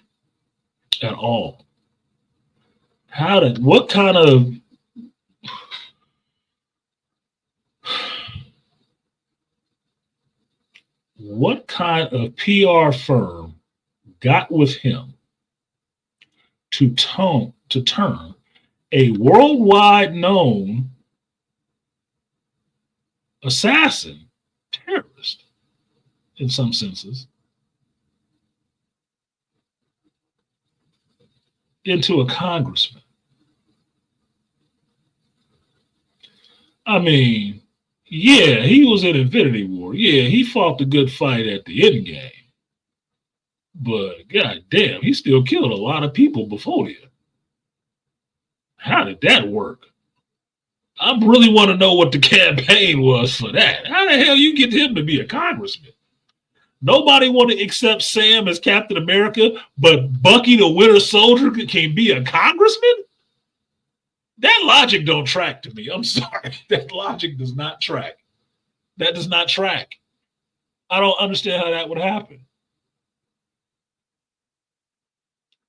at all. What kind of PR firm got with him to turn a worldwide known assassin, terrorist in some senses, into a congressman? I mean, yeah, he was in Infinity War. Yeah, he fought the good fight at the end game. But goddamn, he still killed a lot of people before then. How did that work? I really want to know what the campaign was for that. How the hell you get him to be a congressman? Nobody want to accept Sam as Captain America, but Bucky the Winter Soldier can be a congressman? That logic don't track to me. I'm sorry. That logic does not track. That does not track. I don't understand how that would happen.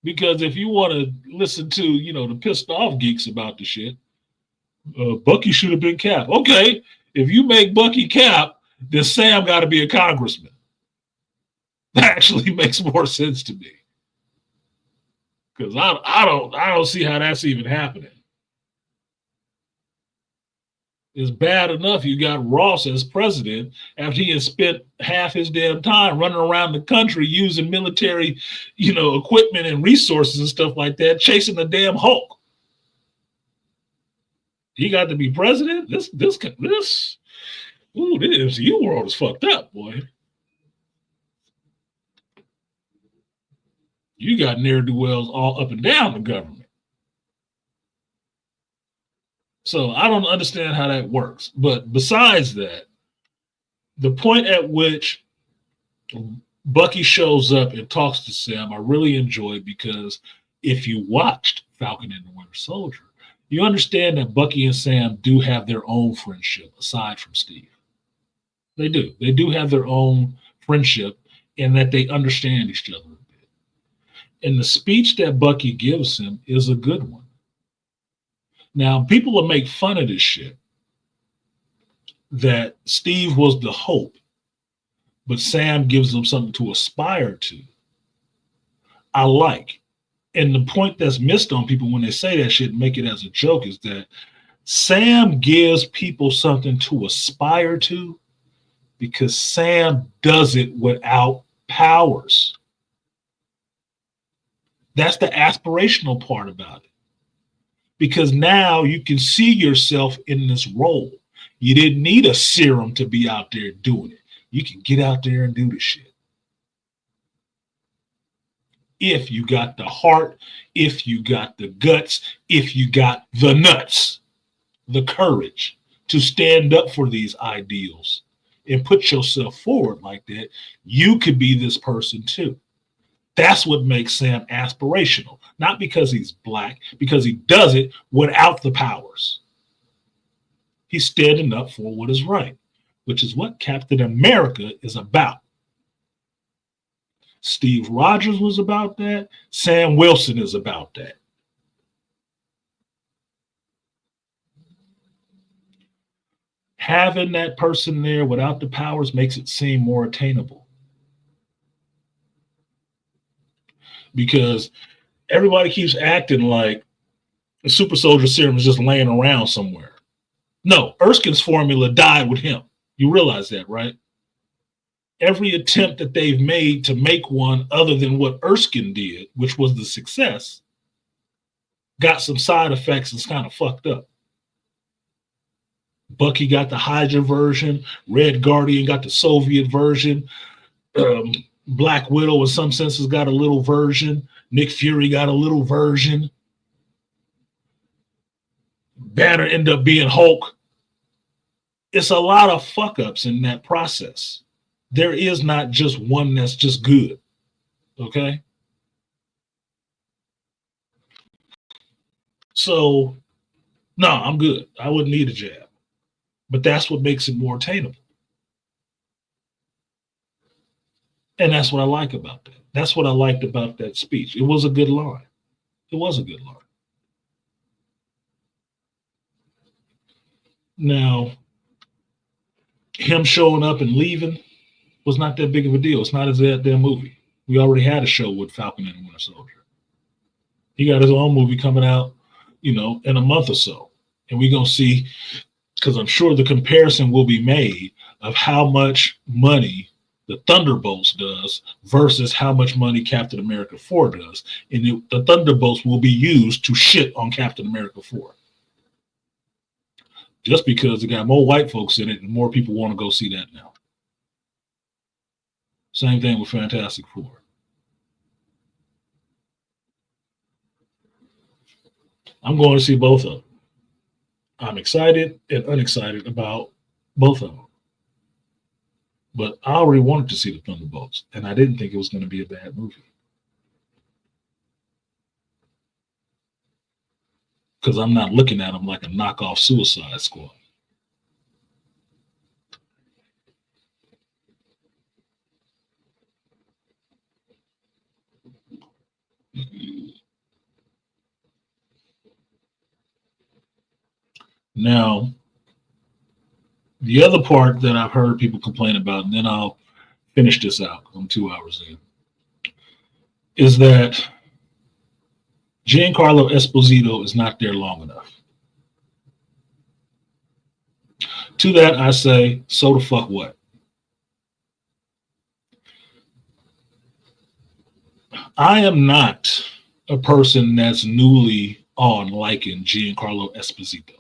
Because if you want to listen to, the pissed off geeks about the shit, Bucky should have been Cap. Okay, if you make Bucky Cap, then Sam got to be a congressman. That actually makes more sense to me. Because I don't see how that's even happening. It's bad enough you got Ross as president after he had spent half his damn time running around the country using military, equipment and resources and stuff like that, chasing the damn Hulk. He got to be president. This MCU world is fucked up, boy. You got ne'er do wells all up and down the government. So I don't understand how that works. But besides that, the point at which Bucky shows up and talks to Sam, I really enjoyed, because if you watched Falcon and the Winter Soldier, you understand that Bucky and Sam do have their own friendship aside from Steve. They do. They do have their own friendship in that they understand each other a bit. And the speech that Bucky gives him is a good one. Now, people will make fun of this shit, that Steve was the hope, but Sam gives them something to aspire to. I like. And the point that's missed on people when they say that shit and make it as a joke is that Sam gives people something to aspire to because Sam does it without powers. That's the aspirational part about it. Because now you can see yourself in this role. You didn't need a serum to be out there doing it. You can get out there and do the shit. If you got the heart, if you got the guts, if you got the nuts, the courage to stand up for these ideals and put yourself forward like that, you could be this person too. That's what makes Sam aspirational. Not because he's black, because he does it without the powers. He's standing up for what is right, which is what Captain America is about. Steve Rogers was about that. Sam Wilson is about that. Having that person there without the powers makes it seem more attainable. Because everybody keeps acting like the super soldier serum is just laying around somewhere. No, Erskine's formula died with him. You realize that, right? Every attempt that they've made to make one other than what Erskine did, which was the success, got some side effects and it's kind of fucked up. Bucky got the Hydra version. Red Guardian got the Soviet version. Black Widow, in some senses, got a little version. Nick Fury got a little version. Banner ended up being Hulk. It's a lot of fuck ups in that process. There is not just one that's just good. Okay? So, no, I'm good. I wouldn't need a jab. But that's what makes it more attainable. And that's what I like about that. That's what I liked about that speech. It was a good line. It was a good line. Now, him showing up and leaving was not that big of a deal. It's not as that damn movie. We already had a show with Falcon and the Winter Soldier. He got his own movie coming out, in a month or so. And we're going to see, because I'm sure the comparison will be made of how much money the Thunderbolts does versus how much money Captain America 4 does. And the Thunderbolts will be used to shit on Captain America 4. Just because it got more white folks in it and more people want to go see that now. Same thing with Fantastic Four. I'm going to see both of them. I'm excited and unexcited about both of them. But I already wanted to see the Thunderbolts, and I didn't think it was going to be a bad movie. Because I'm not looking at them like a knockoff Suicide Squad. Now, the other part that I've heard people complain about, and then I'll finish this out because I'm 2 hours in, is that Giancarlo Esposito is not there long enough. To that, I say, so the fuck what? I am not a person that's newly on liking Giancarlo Esposito.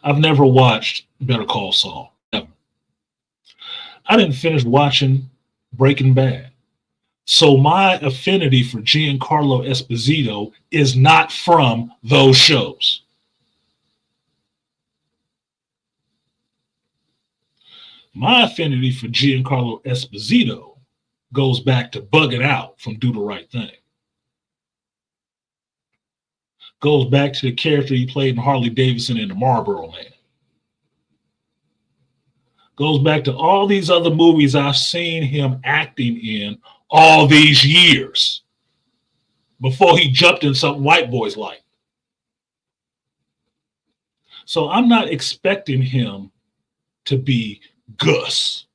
I've never watched Better Call Saul, ever. I didn't finish watching Breaking Bad. So my affinity for Giancarlo Esposito is not from those shows. My affinity for Giancarlo Esposito goes back to Bugging Out from Do the Right Thing. Goes back to the character he played in Harley Davidson in The Marlboro Man. Goes back to all these other movies I've seen him acting in all these years before he jumped in something white boys like. So I'm not expecting him to be Gus.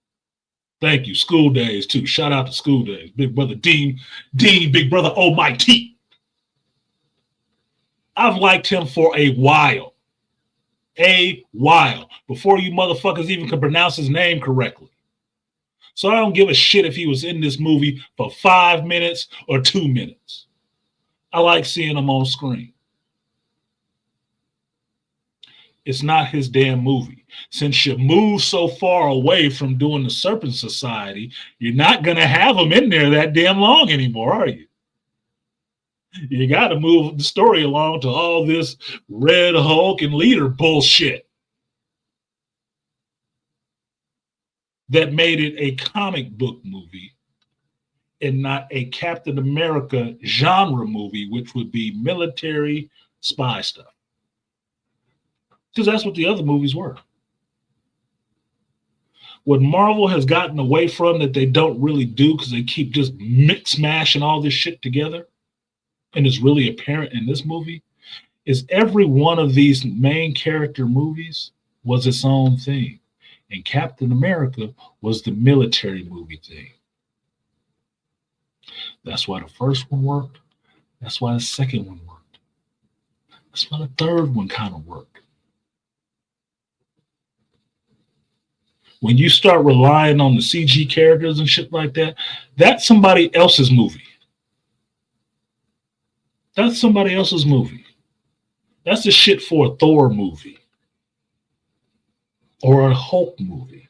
Thank you. School Days, too. Shout out to School Days. Big Brother Dean, Big Brother Almighty. I've liked him for a while. Before you motherfuckers even could pronounce his name correctly. So I don't give a shit if he was in this movie for 5 minutes or 2 minutes. I like seeing him on screen. It's not his damn movie. Since you move so far away from doing the Serpent Society, you're not going to have him in there that damn long anymore, are you? You got to move the story along to all this Red Hulk and leader bullshit that made it a comic book movie and not a Captain America genre movie, which would be military spy stuff. Because that's what the other movies were. What Marvel has gotten away from that they don't really do because they keep just mix-mashing all this shit together, and it's really apparent in this movie, is every one of these main character movies was its own thing. And Captain America was the military movie thing. That's why the first one worked. That's why the second one worked. That's why the third one kind of worked. When you start relying on the CG characters and shit like that, that's somebody else's movie. That's somebody else's movie. That's the shit for a Thor movie or a Hulk movie.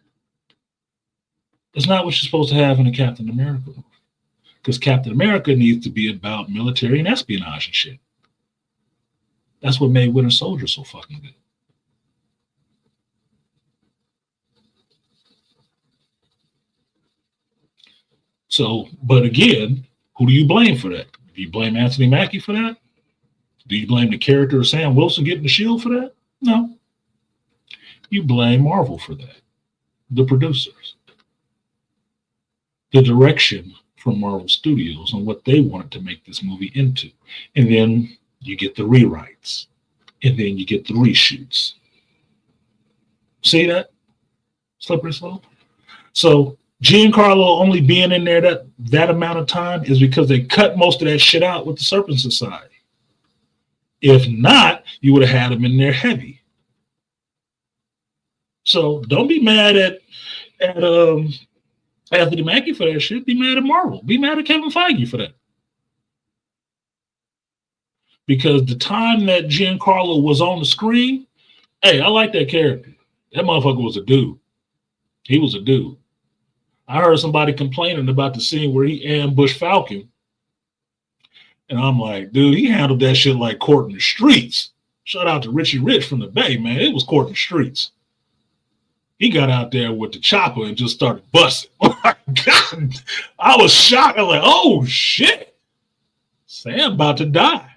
It's not what you're supposed to have in a Captain America movie. Because Captain America needs to be about military and espionage and shit. That's what made Winter Soldier so fucking good. So, but again, who do you blame for that? Do you blame Anthony Mackie for that? Do you blame the character of Sam Wilson getting the shield for that? No. You blame Marvel for that. The producers. The direction from Marvel Studios on what they wanted to make this movie into. And then you get the rewrites. And then you get the reshoots. See that? Slippery slope. So Giancarlo only being in there that amount of time is because they cut most of that shit out with the Serpent Society. If not, you would have had him in there heavy. So don't be mad at Anthony Mackie for that shit. Be mad at Marvel. Be mad at Kevin Feige for that. Because the time that Giancarlo was on the screen, hey, I like that character. That motherfucker was a dude. He was a dude. I heard somebody complaining about the scene where he ambushed Falcon. And I'm like, dude, he handled that shit like court in the streets. Shout out to Richie Rich from the Bay, man. It was court in the streets. He got out there with the chopper and just started busting. Oh my God. I was shocked. I was like, oh shit. Sam about to die.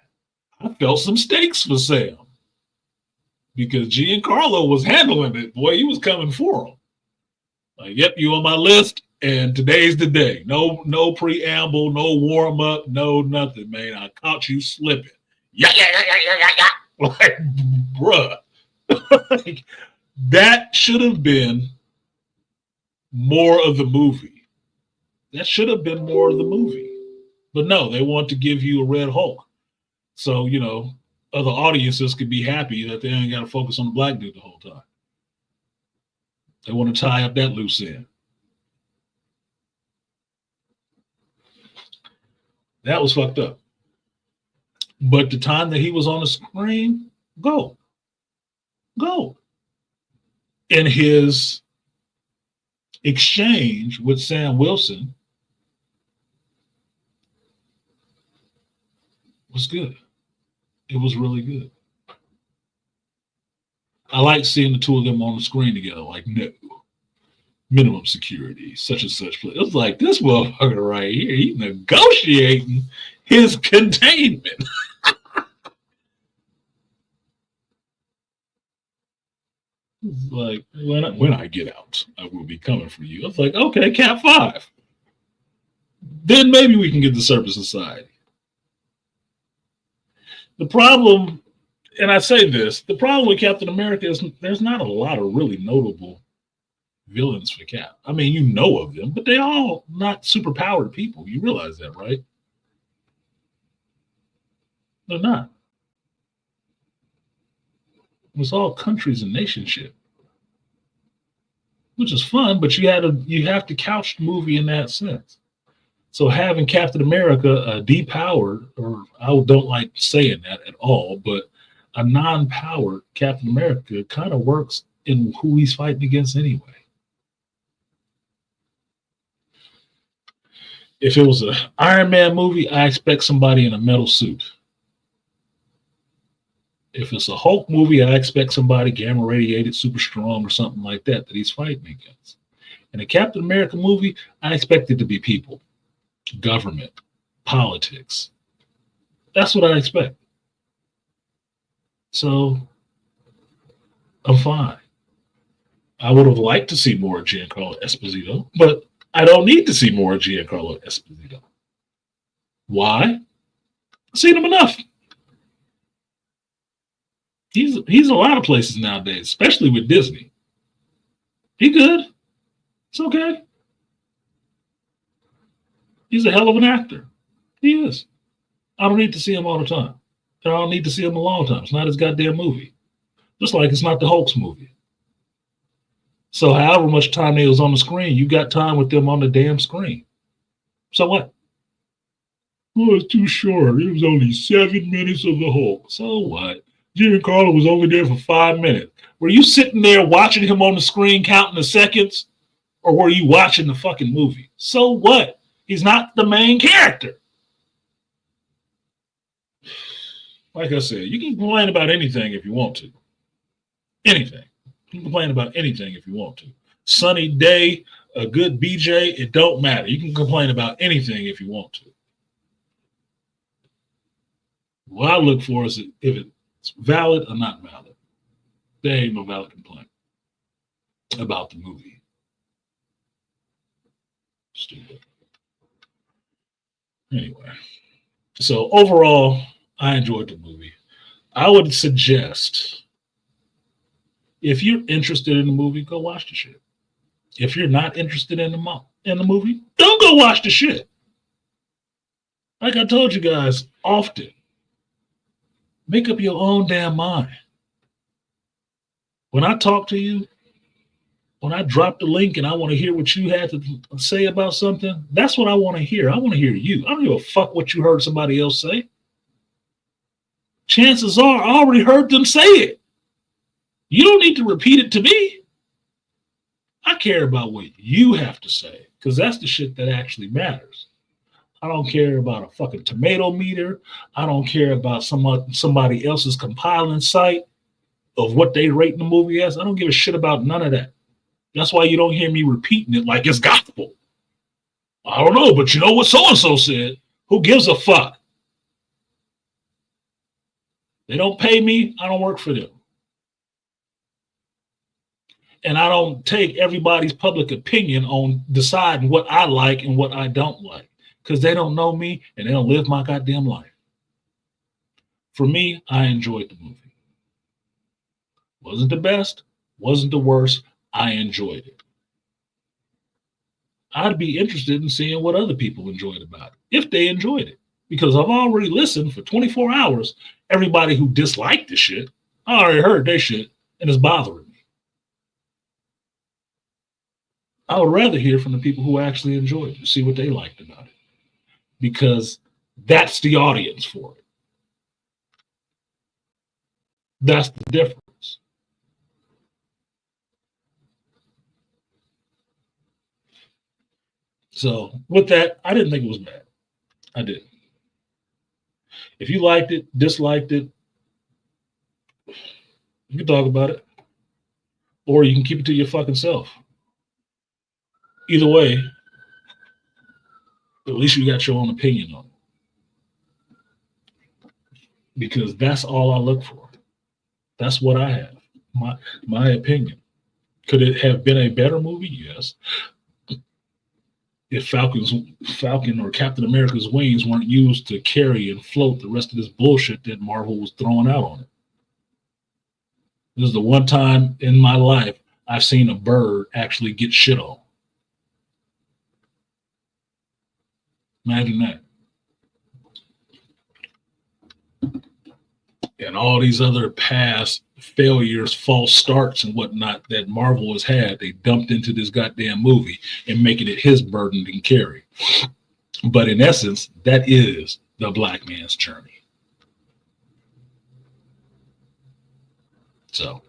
I felt some stakes for Sam. Because Giancarlo was handling it. Boy, he was coming for him. Like, yep, you on my list, and today's the day. No preamble, no warm up, no nothing, man. I caught you slipping. Yeah. Like, bruh. Like, that should have been more of the movie. That should have been more of the movie. But no, they want to give you a Red Hulk. So, other audiences could be happy that they ain't got to focus on the black dude the whole time. They want to tie up that loose end. That was fucked up. But the time that he was on the screen, go. In his exchange with Sam Wilson was good. It was really good. I like seeing the two of them on the screen together. Like, no, minimum security, such and such. It was like, this motherfucker right here, he's negotiating his containment. It's like, when I get out, I will be coming for you. I was like, okay, Cat 5. Then maybe we can get the Serpent Society. The problem, and I say this, the problem with Captain America is there's not a lot of really notable villains for Cap. I mean, you know of them, but they all not super powered people. You realize that, right? They're not. It's all countries and nation shit, which is fun, but you have to couch the movie in that sense. So having Captain America depowered, or I don't like saying that at all, but a non-powered Captain America kind of works in who he's fighting against anyway. If it was an Iron Man movie, I expect somebody in a metal suit. If it's a Hulk movie, I expect somebody gamma radiated, super strong, or something like that he's fighting against. In a Captain America movie, I expect it to be people, government, politics. That's what I expect. So I'm fine. I would have liked to see more Giancarlo Esposito, but I don't need to see more Giancarlo Esposito. Why? I've seen him enough. He's a lot of places nowadays, especially with Disney. He good. It's okay. He's a hell of an actor. He is. I don't need to see him all the time. And I don't need to see him a long time. It's not his goddamn movie. Just like it's not the Hulk's movie. So however much time they was on the screen, you got time with them on the damn screen. So what? Oh, it's too short. It was only 7 minutes of the Hulk. So what? Giancarlo was only there for 5 minutes. Were you sitting there watching him on the screen counting the seconds? Or were you watching the fucking movie? So what? He's not the main character. Like I said, you can complain about anything if you want to. Anything. You can complain about anything if you want to. Sunny day, a good BJ, it don't matter. You can complain about anything if you want to. What I look for is if it's valid or not valid. There ain't no valid complaint about the movie. Stupid. Anyway, so overall, I enjoyed the movie. I would suggest, if you're interested in the movie, go watch the shit. If you're not interested in the movie, don't go watch the shit. Like I told you guys often, make up your own damn mind. When I talk to you, when I drop the link and I want to hear what you had to say about something, that's what I want to hear. I want to hear you. I don't give a fuck what you heard somebody else say. Chances are I already heard them say it. You don't need to repeat it to me. I care about what you have to say, because that's the shit that actually matters. I don't care about a fucking tomato meter. I don't care about somebody else's compiling site of what they rate the movie as. I don't give a shit about none of that. That's why you don't hear me repeating it like it's gospel. I don't know, but you know what so-and-so said. Who gives a fuck? They don't pay me. I don't work for them. And I don't take everybody's public opinion on deciding what I like and what I don't like, because they don't know me and they don't live my goddamn life. For me, I enjoyed the movie. Wasn't the best, wasn't the worst. I enjoyed it. I'd be interested in seeing what other people enjoyed about it, if they enjoyed it. Because I've already listened for 24 hours. Everybody who disliked the shit, I already heard their shit, and it's bothering me. I would rather hear from the people who actually enjoyed it, see what they liked about it. Because that's the audience for it. That's the difference. So with that, I didn't think it was bad. I didn't. If you liked it, disliked it, you can talk about it. Or you can keep it to your fucking self. Either way, at least you got your own opinion on it. Because that's all I look for. That's what I have. My opinion. Could it have been a better movie? Yes. If Falcon or Captain America's wings weren't used to carry and float the rest of this bullshit that Marvel was throwing out on it. This is the one time in my life I've seen a bird actually get shit on. Imagine that. And all these other past failures, false starts, and whatnot that Marvel has had, they dumped into this goddamn movie and making it his burden to carry. But in essence, that is the black man's journey. So,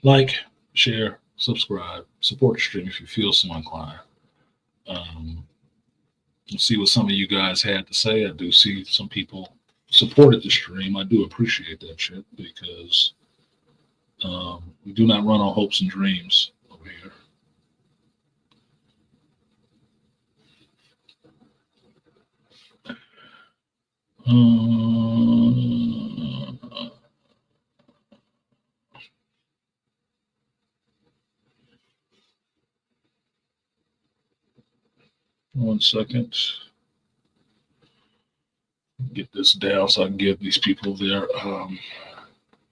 like, share, subscribe, support the stream if you feel so inclined. See what some of you guys had to say. I do see some people supported the stream. I do appreciate that shit because we do not run on hopes and dreams over here. One second. Get this down so I can give these people their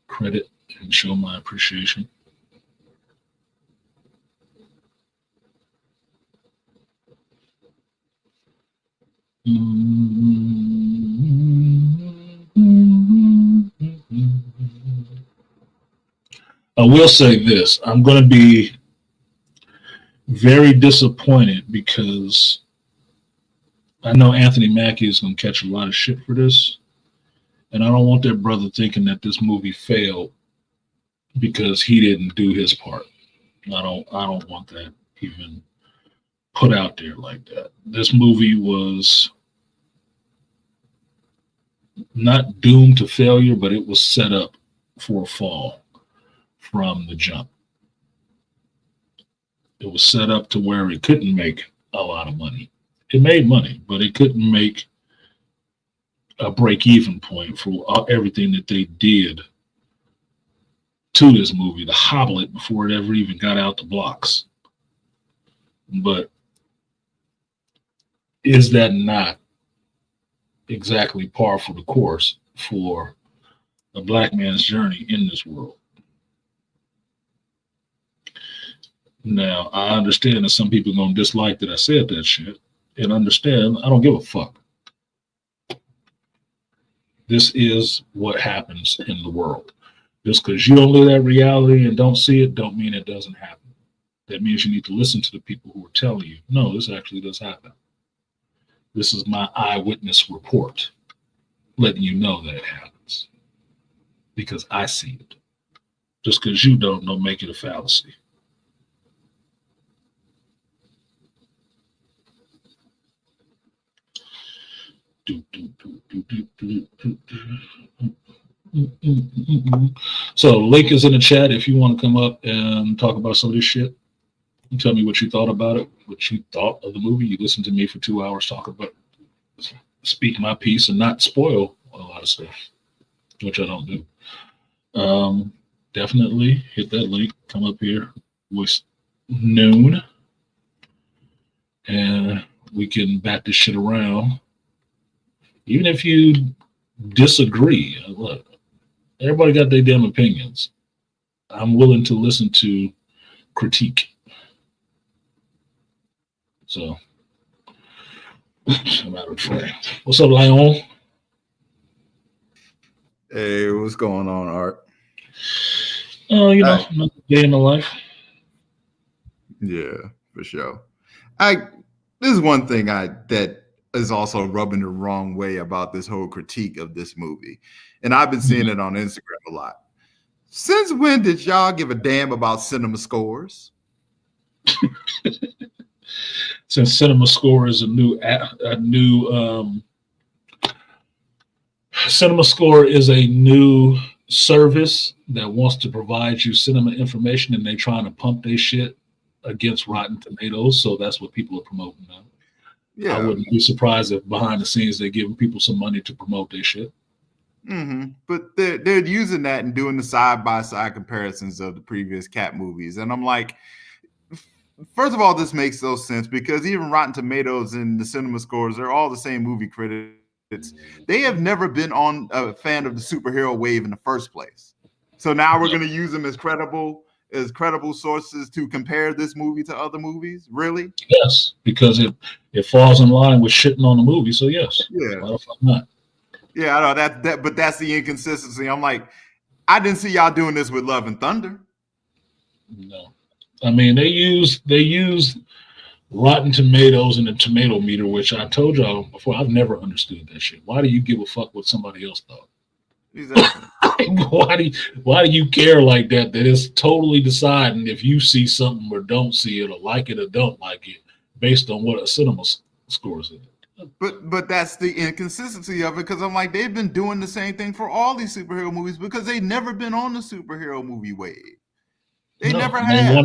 credit and show my appreciation. I will say this. I'm going to be very disappointed because I know Anthony Mackie is going to catch a lot of shit for this. And I don't want that brother thinking that this movie failed because he didn't do his part. I don't want that even put out there like that. This movie was not doomed to failure, but it was set up for a fall from the jump. It was set up to where it couldn't make a lot of money. It made money, but it couldn't make a break-even point for everything that they did to this movie to hobble it before it ever even got out the blocks. But is that not exactly par for the course for a black man's journey in this world? Now, I understand that some people are going to dislike that I said that shit, and understand I don't give a fuck. This is what happens in the world. Just because you don't live that reality and don't see it, don't mean it doesn't happen. That means you need to listen to the people who are telling you, no, this actually does happen. This is my eyewitness report, letting you know that it happens. Because I see it. Just because you don't make it a fallacy. So link is in the chat if you want to come up and talk about some of this shit. And tell me what you thought about it, what you thought of the movie. You listened to me for 2 hours talk about, speak my piece and not spoil a lot of stuff, which I don't do. Definitely hit that link, come up here, voice noon, and we can bat this shit around. Even if you disagree, look, Everybody got their damn opinions. I'm willing to listen to critique. So, a matter of fact. What's up, Lion? Hey, what's going on, Art? Oh, another day in the life. Yeah, for sure. This is one thing that is also rubbing the wrong way about this whole critique of this movie, and I've been seeing it on Instagram a lot. Since when did y'all give a damn about cinema scores? Since Cinema Score is a new Cinema Score is a new service that wants to provide you cinema information, and they're trying to pump their shit against Rotten Tomatoes. So that's what people are promoting now. Yeah. I wouldn't be surprised if behind the scenes they're giving people some money to promote their shit. Mm-hmm. But they're using that and doing the side-by-side comparisons of the previous Cat movies. And I'm like, first of all, this makes no sense because even Rotten Tomatoes and the cinema scores, they're all the same movie critics. They have never been on a fan of the superhero wave in the first place. So now we're going to use them as credible sources to compare this movie to other movies? Really? Yes, because it falls in line with shitting on the movie. So yes. Yeah. Why the fuck not? Yeah, I know that, but that's the inconsistency. I'm like, I didn't see y'all doing this with Love and Thunder. No, I mean they use Rotten Tomatoes and the tomato meter, which I told y'all before. I've never understood that shit. Why do you give a fuck what somebody else thought? Exactly. Why do you care like that? That it's totally deciding if you see something or don't see it or like it or don't like it based on what a cinema scores it. But that's the inconsistency of it, because I'm like, they've been doing the same thing for all these superhero movies because they've never been on the superhero movie wave. They never have.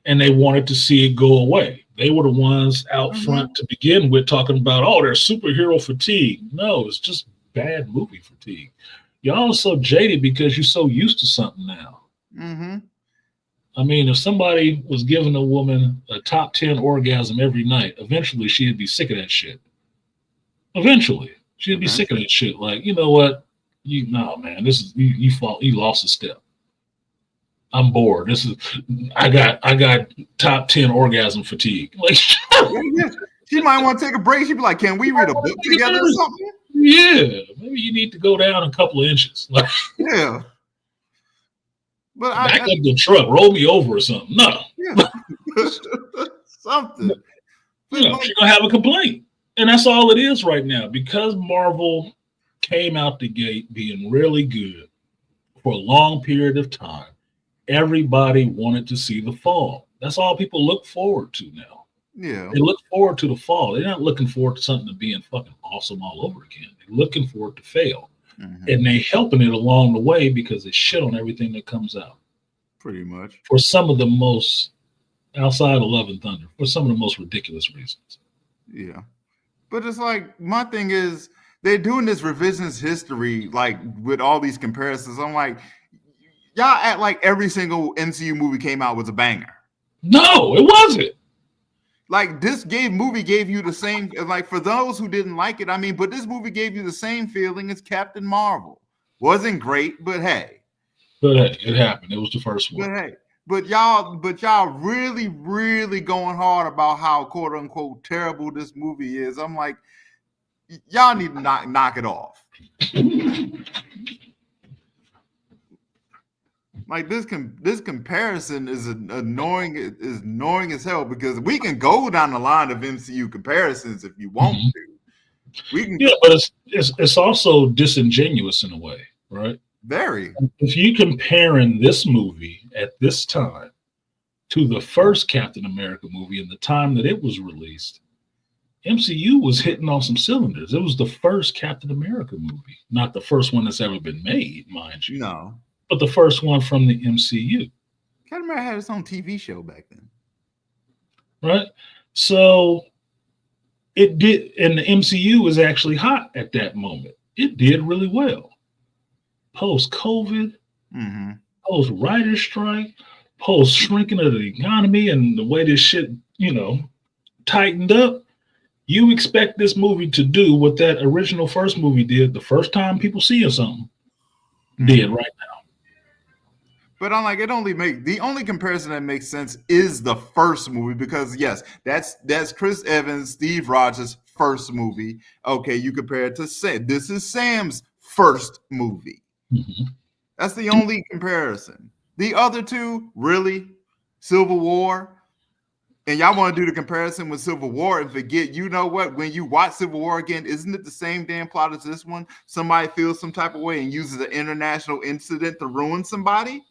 And they wanted to see it go away. They were the ones out front to begin with talking about, oh, there's superhero fatigue. No, it's just bad movie fatigue. Y'all are so jaded because you're so used to something now. Mm-hmm. I mean, if somebody was giving a woman a top 10 orgasm every night, eventually she'd be sick of that shit. Eventually, she'd be sick of that shit. Like, you know what? Man, this is you lost a step. I'm bored. I got top 10 orgasm fatigue. Like, yeah. She might want to take a break. She'd be like, "Can we read a book together or something?" Yeah, maybe you need to go down a couple of inches. Like, yeah. But back up the truck, roll me over or something. No, yeah. Something. She's gonna have a complaint. And that's all it is right now. Because Marvel came out the gate being really good for a long period of time, everybody wanted to see the fall. That's all people look forward to now. Yeah. They look forward to the fall. They're not looking forward to something to being fucking awesome all over again. They're looking for it to fail. Mm-hmm. And they helping it along the way because they shit on everything that comes out. Pretty much. For some of the most, outside of Love and Thunder, for some of the most ridiculous reasons. Yeah. But it's like, my thing is, they're doing this revisionist history, like, with all these comparisons. I'm like, y'all act like every single MCU movie came out was a banger. No, it wasn't. Like, this movie gave you the same, like, for those who didn't like it, I mean, but this movie gave you the same feeling as Captain Marvel. Wasn't great, but hey. But hey, it happened. It was the first one. But hey. But y'all really, really going hard about how quote unquote terrible this movie is. I'm like, y'all need to knock it off. Like this comparison is annoying as hell, because we can go down the line of MCU comparisons if you want to. We can. Yeah, but it's also disingenuous in a way, right? Very. If you comparing this movie at this time to the first Captain America movie and the time that it was released, MCU was hitting on some cylinders. It was the first Captain America movie, not the first one that's ever been made, mind you. No, but the first one from the MCU. Captain America had its own TV show back then, right? So it did, and the MCU was actually hot at that moment. It did really well. Post-COVID, post-writer's strike, post-shrinking of the economy, and the way this shit, tightened up, you expect this movie to do what that original first movie did the first time people seeing something. Dead right now. But I'm like, the only comparison that makes sense is the first movie, because yes, that's Chris Evans, Steve Rogers' first movie. Okay, you compare it to Sam. This is Sam's first movie. Mm-hmm. That's the only comparison. The other two, really, Civil War. And y'all want to do the comparison with Civil War and forget, you know what? When you watch Civil War again, isn't it the same damn plot as this one? Somebody feels some type of way and uses an international incident to ruin somebody?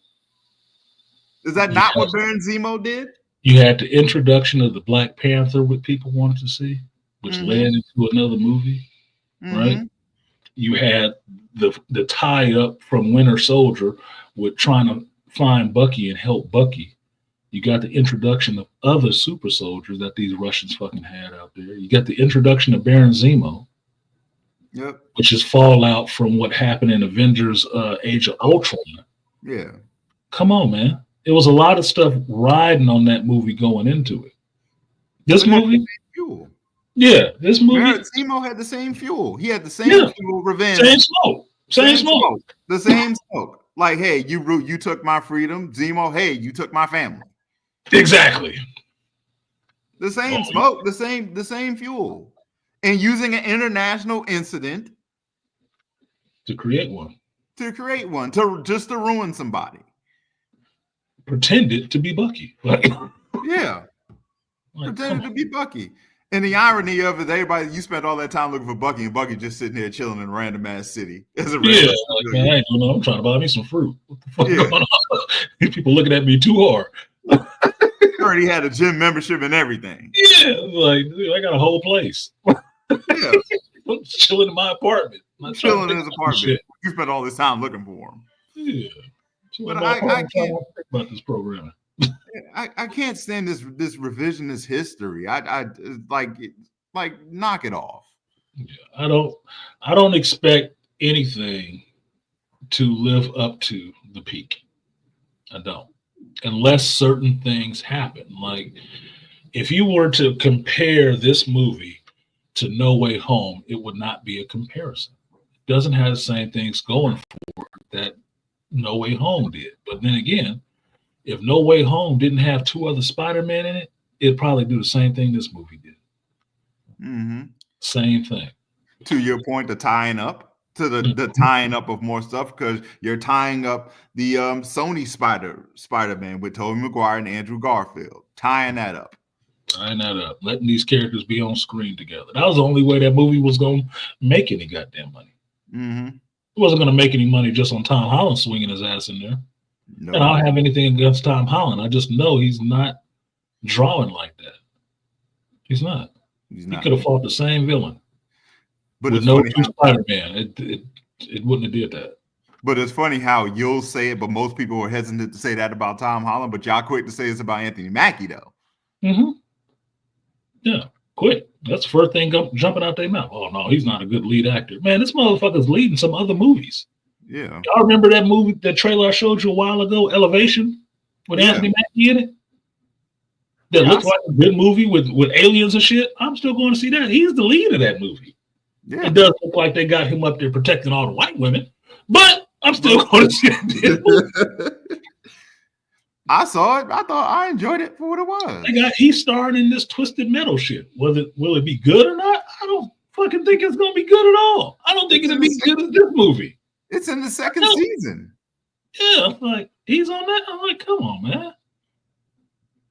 Is that not what Baron Zemo did? You had the introduction of the Black Panther, what people wanted to see, which led into another movie, right? You had the tie up from Winter Soldier with trying to find Bucky and help Bucky. You got the introduction of other super soldiers that these Russians fucking had out there. You got the introduction of Baron Zemo, which is fallout from what happened in Avengers Age of Ultron. Yeah. Come on, man. It was a lot of stuff riding on that movie going into it. This movie? Fuel. Yeah, this movie. Baron Zemo had the same fuel. He had the same fuel, revenge. Same smoke. Same smoke. The same smoke. Like, hey, you took my freedom. Zemo, hey, you took my family. Exactly. The same smoke, the same fuel. And using an international incident to create one. Just to ruin somebody. Pretended to be Bucky. Pretended to be Bucky. And the irony of it, you spent all that time looking for Bucky, and Bucky just sitting there chilling in a random ass city. Man, I ain't know. I'm trying to buy me some fruit. What the fuck going on? These people looking at me too hard. Already had a gym membership and everything. Yeah, like, dude, I got a whole place. Yeah. I'm chilling in my apartment. Chilling in his apartment. Shit. You spent all this time looking for him. Yeah. But I can't think about this program. I can't stand this revisionist history. I like knock it off. Yeah, I don't expect anything to live up to the peak. I don't. Unless certain things happen. Like, if you were to compare this movie to No Way Home, it would not be a comparison. It doesn't have the same things going for it that No Way Home did. But then again, if No Way Home didn't have two other Spider-Man in it, it'd probably do the same thing this movie did. Same thing. To your point, the tying up. To the tying up of more stuff, because you're tying up the Sony Spider-Man with Tobey Maguire and Andrew Garfield. Tying that up. Letting these characters be on screen together. That was the only way that movie was going to make any goddamn money. It wasn't going to make any money just on Tom Holland swinging his ass in there. No. And I don't have anything against Tom Holland. I just know he's not drawing like that. He's not. He could have fought the same villain. But with no Spider-Man, it wouldn't have did that. But it's funny how you'll say it, but most people are hesitant to say that about Tom Holland. But y'all quick to say it's about Anthony Mackie, though. Yeah, quick. That's the first thing jumping out their mouth. Oh no, he's not a good lead actor. Man, this motherfucker's leading some other movies. Yeah. Y'all remember that movie, that trailer I showed you a while ago, Elevation, with Anthony Mackie in it? That looks like a good movie with aliens and shit. I'm still going to see that. He's the lead of that movie. Yeah. It does look like they got him up there protecting all the white women, but I'm still going to see that. I saw it. I enjoyed it for what it was. He's starring in this Twisted Metal shit. Will it be good or not? I don't fucking think it's going to be good at all. I don't think it'll be good as this movie. It's in the second season. Yeah, like he's on that. I'm like, come on, man.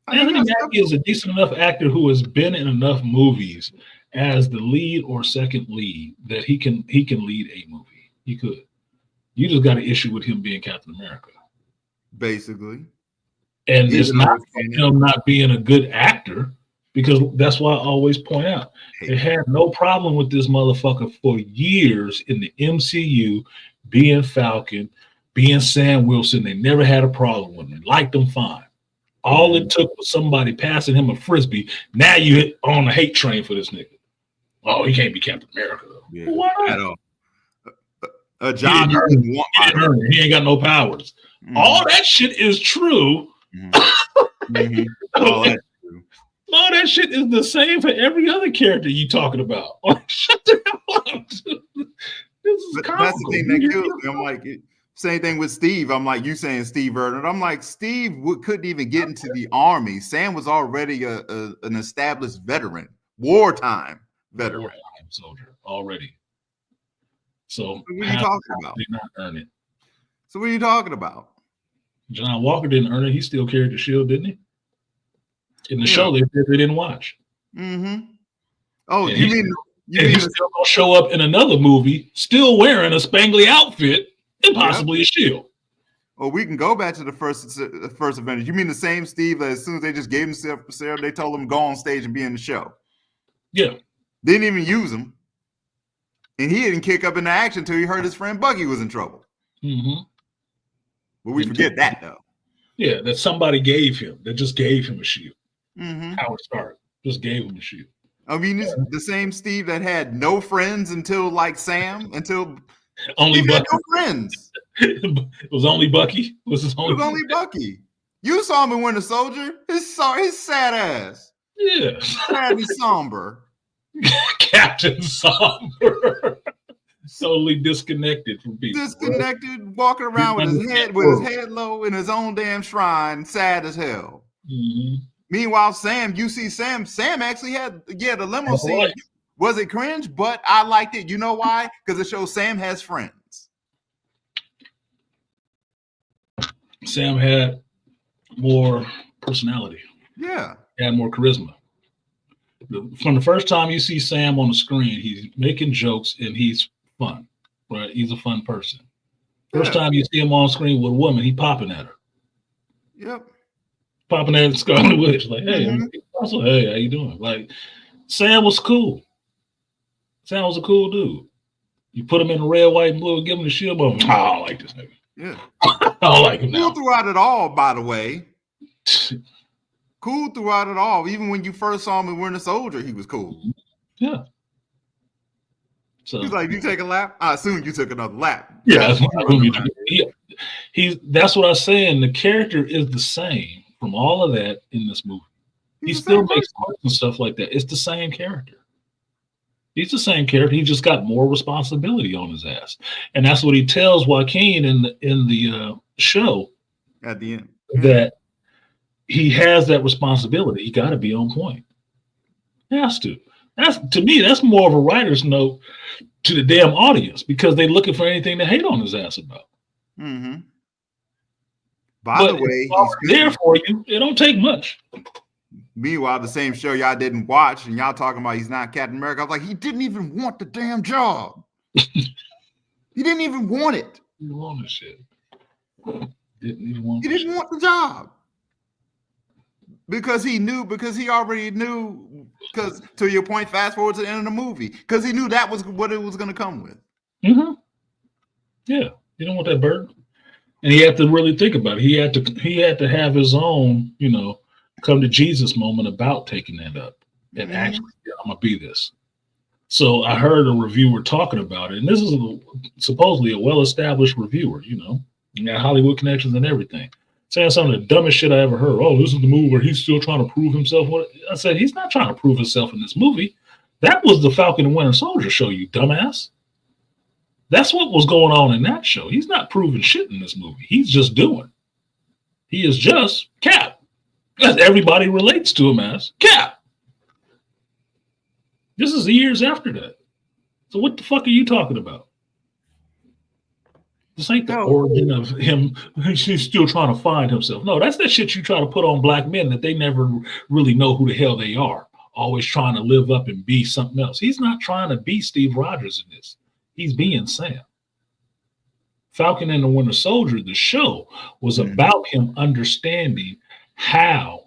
Anthony Mackie is a decent enough actor who has been in enough movies as the lead or second lead that he can lead a movie. He could. You just got an issue with him being Captain America, basically. And it's not him not being a good actor, because that's why I always point out they had no problem with this motherfucker for years in the MCU being Falcon, being Sam Wilson. They never had a problem with him. They liked him fine. All it took was somebody passing him a frisbee. Now you hit on a hate train for this nigga. Oh, he can't be Captain America though. Yeah, well, why not? At all. John he ain't got no powers. All that shit is true. All that's true. All that shit is the same for every other character you talking about. Shut the hell up. This is that's the thing that kills me. I'm like, Same thing with Steve. I'm like, you saying Steve Irwin. I'm like, Steve couldn't even get into the army. Sam was already an established veteran, wartime veteran. Wartime soldier already. So what are you talking about? Did not earn it. So what are you talking about? John Walker didn't earn it. He still carried the shield, didn't he? In the show, they said they didn't watch. Mm-hmm. Oh, and you mean he's still gonna show up in another movie, still wearing a spangly outfit and possibly a shield. Well, we can go back to the first Avengers. You mean the same Steve that as soon as they just gave him Sarah, they told him to go on stage and be in the show? Yeah. Didn't even use him. And he didn't kick up into action until he heard his friend Bucky was in trouble. Mm-hmm. But we forget that, though. Yeah, that somebody gave him. That just gave him a shield. Mm-hmm. Howard Stark just gave him a shield. I mean, it's the same Steve that had no friends until like Sam, until only he Bucky. had no friends. It was only Bucky. It was only Bucky. You saw him in Winter Soldier. His sad ass. Yeah. Sad and somber. Captain Somber. Totally disconnected from people. Disconnected, walking around with his head low in his own damn shrine, sad as hell. Mm-hmm. Meanwhile, Sam, you see Sam actually had the limo scene. Right. Was it cringe? But I liked it. You know why? Because it shows Sam has friends. Sam had more personality. Yeah. He had more charisma. From the first time you see Sam on the screen, he's making jokes and he's fun, right? He's a fun person. First time you see him on screen with a woman, he popping at her. Yep. Popping at Scarlet Witch, like, hey, also, hey, how you doing? Like, Sam was cool. Sam was a cool dude. You put him in the red, white, and blue and give him the shield, but I don't like this nigga. Yeah. I don't like him now. Cool throughout it all, by the way. Cool throughout it all. Even when you first saw him in Winter Soldier, he was cool. Yeah. So he's like, you take a lap? I assume you took another lap. Yeah, that's what I was saying. The character is the same from all of that in this movie. He still makes parts and stuff like that. It's the same character. He's the same character. He just got more responsibility on his ass, and that's what he tells Joaquin in the show at the end, that he has that responsibility. He got to be on point. He has to. That's, to me, that's more of a writer's note to the damn audience because they're looking for anything to hate on his ass about. Mm-hmm. By the way, he's there for you. It don't take much. Meanwhile, the same show y'all didn't watch, and y'all talking about he's not Captain America. I was like, he didn't even want the damn job. He didn't even want it. He didn't want this shit. He didn't want the job. Because he already knew, because to your point, fast forward to the end of the movie, because he knew that was what it was going to come with. Mm-hmm. Yeah, you don't want that burden. And he had to really think about it. He had to have his own, come to Jesus moment about taking that up and actually, I'm gonna be this. So I heard a reviewer talking about it, and this is supposedly a well-established reviewer, got Hollywood connections and everything, saying some of the dumbest shit I ever heard. Oh, this is the movie where he's still trying to prove himself. I said, he's not trying to prove himself in this movie. That was the Falcon and Winter Soldier show, you dumbass. That's what was going on in that show. He's not proving shit in this movie. He's just doing. He is just Cap. As everybody relates to him as Cap. This is years after that. So what the fuck are you talking about? This ain't the origin of him. He's still trying to find himself. No, that's that shit you try to put on black men that they never really know who the hell they are. Always trying to live up and be something else. He's not trying to be Steve Rogers in this. He's being Sam. Falcon and the Winter Soldier, the show, was about him understanding how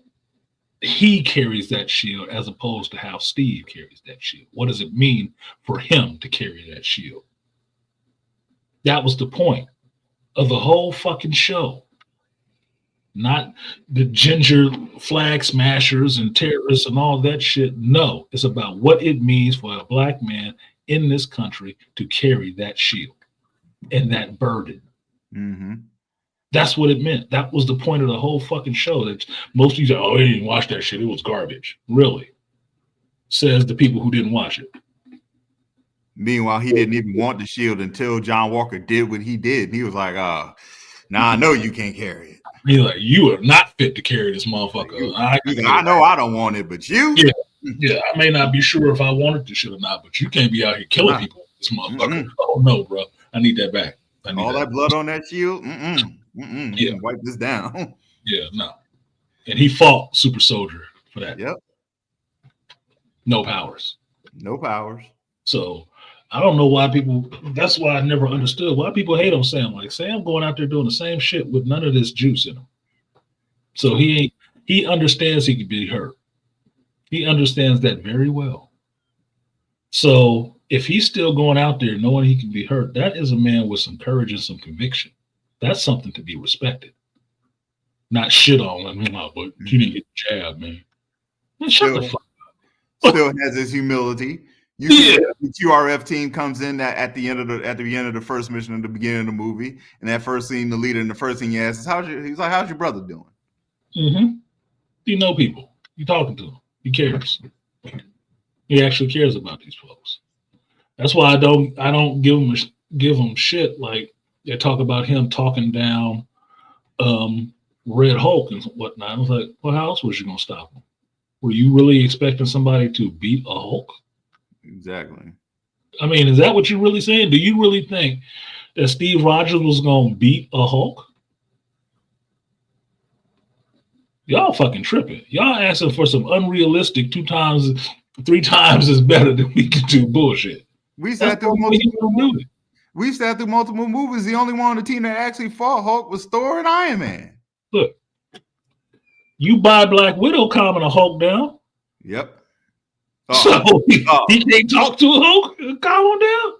he carries that shield as opposed to how Steve carries that shield. What does it mean for him to carry that shield? That was the point of the whole fucking show. Not the ginger flag smashers and terrorists and all that shit. No, it's about what it means for a black man in this country to carry that shield and that burden. Mm-hmm. That's what it meant. That was the point of the whole fucking show. That most of you say, oh, they didn't watch that shit. It was garbage. Really? Says the people who didn't watch it. Meanwhile, he didn't even want the shield until John Walker did what he did. He was like, now I know you can't carry it. He's like, you are not fit to carry this motherfucker. I know I don't want it, but you? Yeah, I may not be sure if I wanted to shit or not, but you can't be out here killing people with this motherfucker. Oh, no, bro. I need that back. All that blood on that shield? Yeah. Wipe this down. Yeah, no. And he fought Super Soldier for that. Yep. No powers. No powers. So I don't know why people, that's why I never understood why people hate on Sam. Like, Sam going out there doing the same shit with none of this juice in him. So he understands he could be hurt. He understands that very well. So if he's still going out there knowing he can be hurt, that is a man with some courage and some conviction. That's something to be respected. Not shit on him, but you didn't get the jab, man. Shut the fuck up. Still has his humility. The QRF team comes in at the end of the first mission at the beginning of the movie, and that first scene, the leader, and the first thing he asks is, he's like, how's your brother doing? Mm-hmm. You know people. You talking to him. He cares. He actually cares about these folks. That's why I don't give him shit. Like they talk about him talking down Red Hulk and whatnot. I was like, well, how else was you gonna stop him? Were you really expecting somebody to beat a Hulk? Exactly. I mean, is that what you're really saying? Do you really think that Steve Rogers was gonna beat a Hulk? Y'all fucking tripping. Y'all asking for some unrealistic 2 times, 3 times is better than we can do bullshit. We sat through multiple movies. The only one on the team that actually fought Hulk was Thor and Iron Man. Look, you buy Black Widow calming a Hulk down. Yep. So he can't talk to a Hulk and calm him down?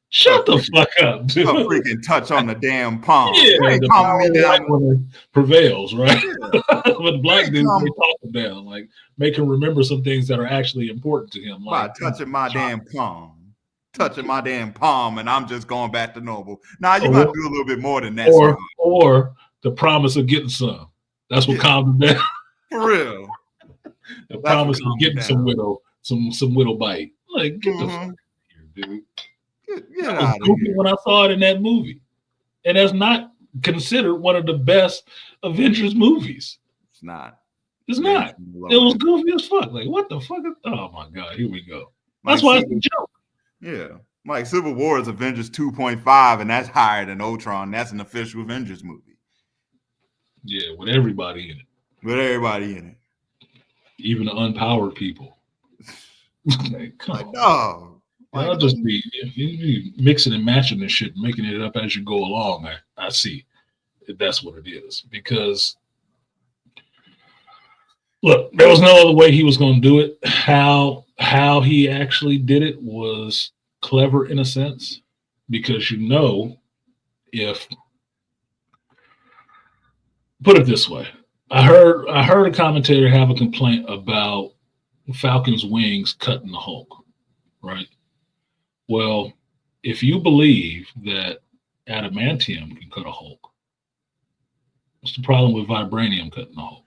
Shut the fuck up, dude. A freaking touch on the damn palm. Yeah, the power down prevails, right? Yeah. But black dudes, they talk him down, like make him remember some things that are actually important to him. Like touching my damn palm. Touching my damn palm, and I'm just going back to normal. Now you got to do a little bit more than that. Or the promise of getting some. That's what calmed him down. For real. The promise of getting some widow bite. Like, get the fuck out of here, dude. That was goofy when I saw it in that movie. And that's not considered one of the best Avengers movies. It's not. It's not. It was goofy as fuck. Like, what the fuck? Oh my God, here we go. That's why it's a joke. Yeah. Like Civil War is Avengers 2.5, and that's higher than Ultron. That's an official Avengers movie. Yeah, with everybody in it. Even the unpowered people. Like, come on. No. I'll just be mixing and matching this shit, making it up as you go along. I see if that's what it is. Because look, there was no other way he was going to do it. How he actually did it was clever in a sense, because if put it this way, I heard a commentator have a complaint about Falcon's wings cutting the Hulk, right? Well, if you believe that adamantium can cut a Hulk, what's the problem with vibranium cutting the Hulk?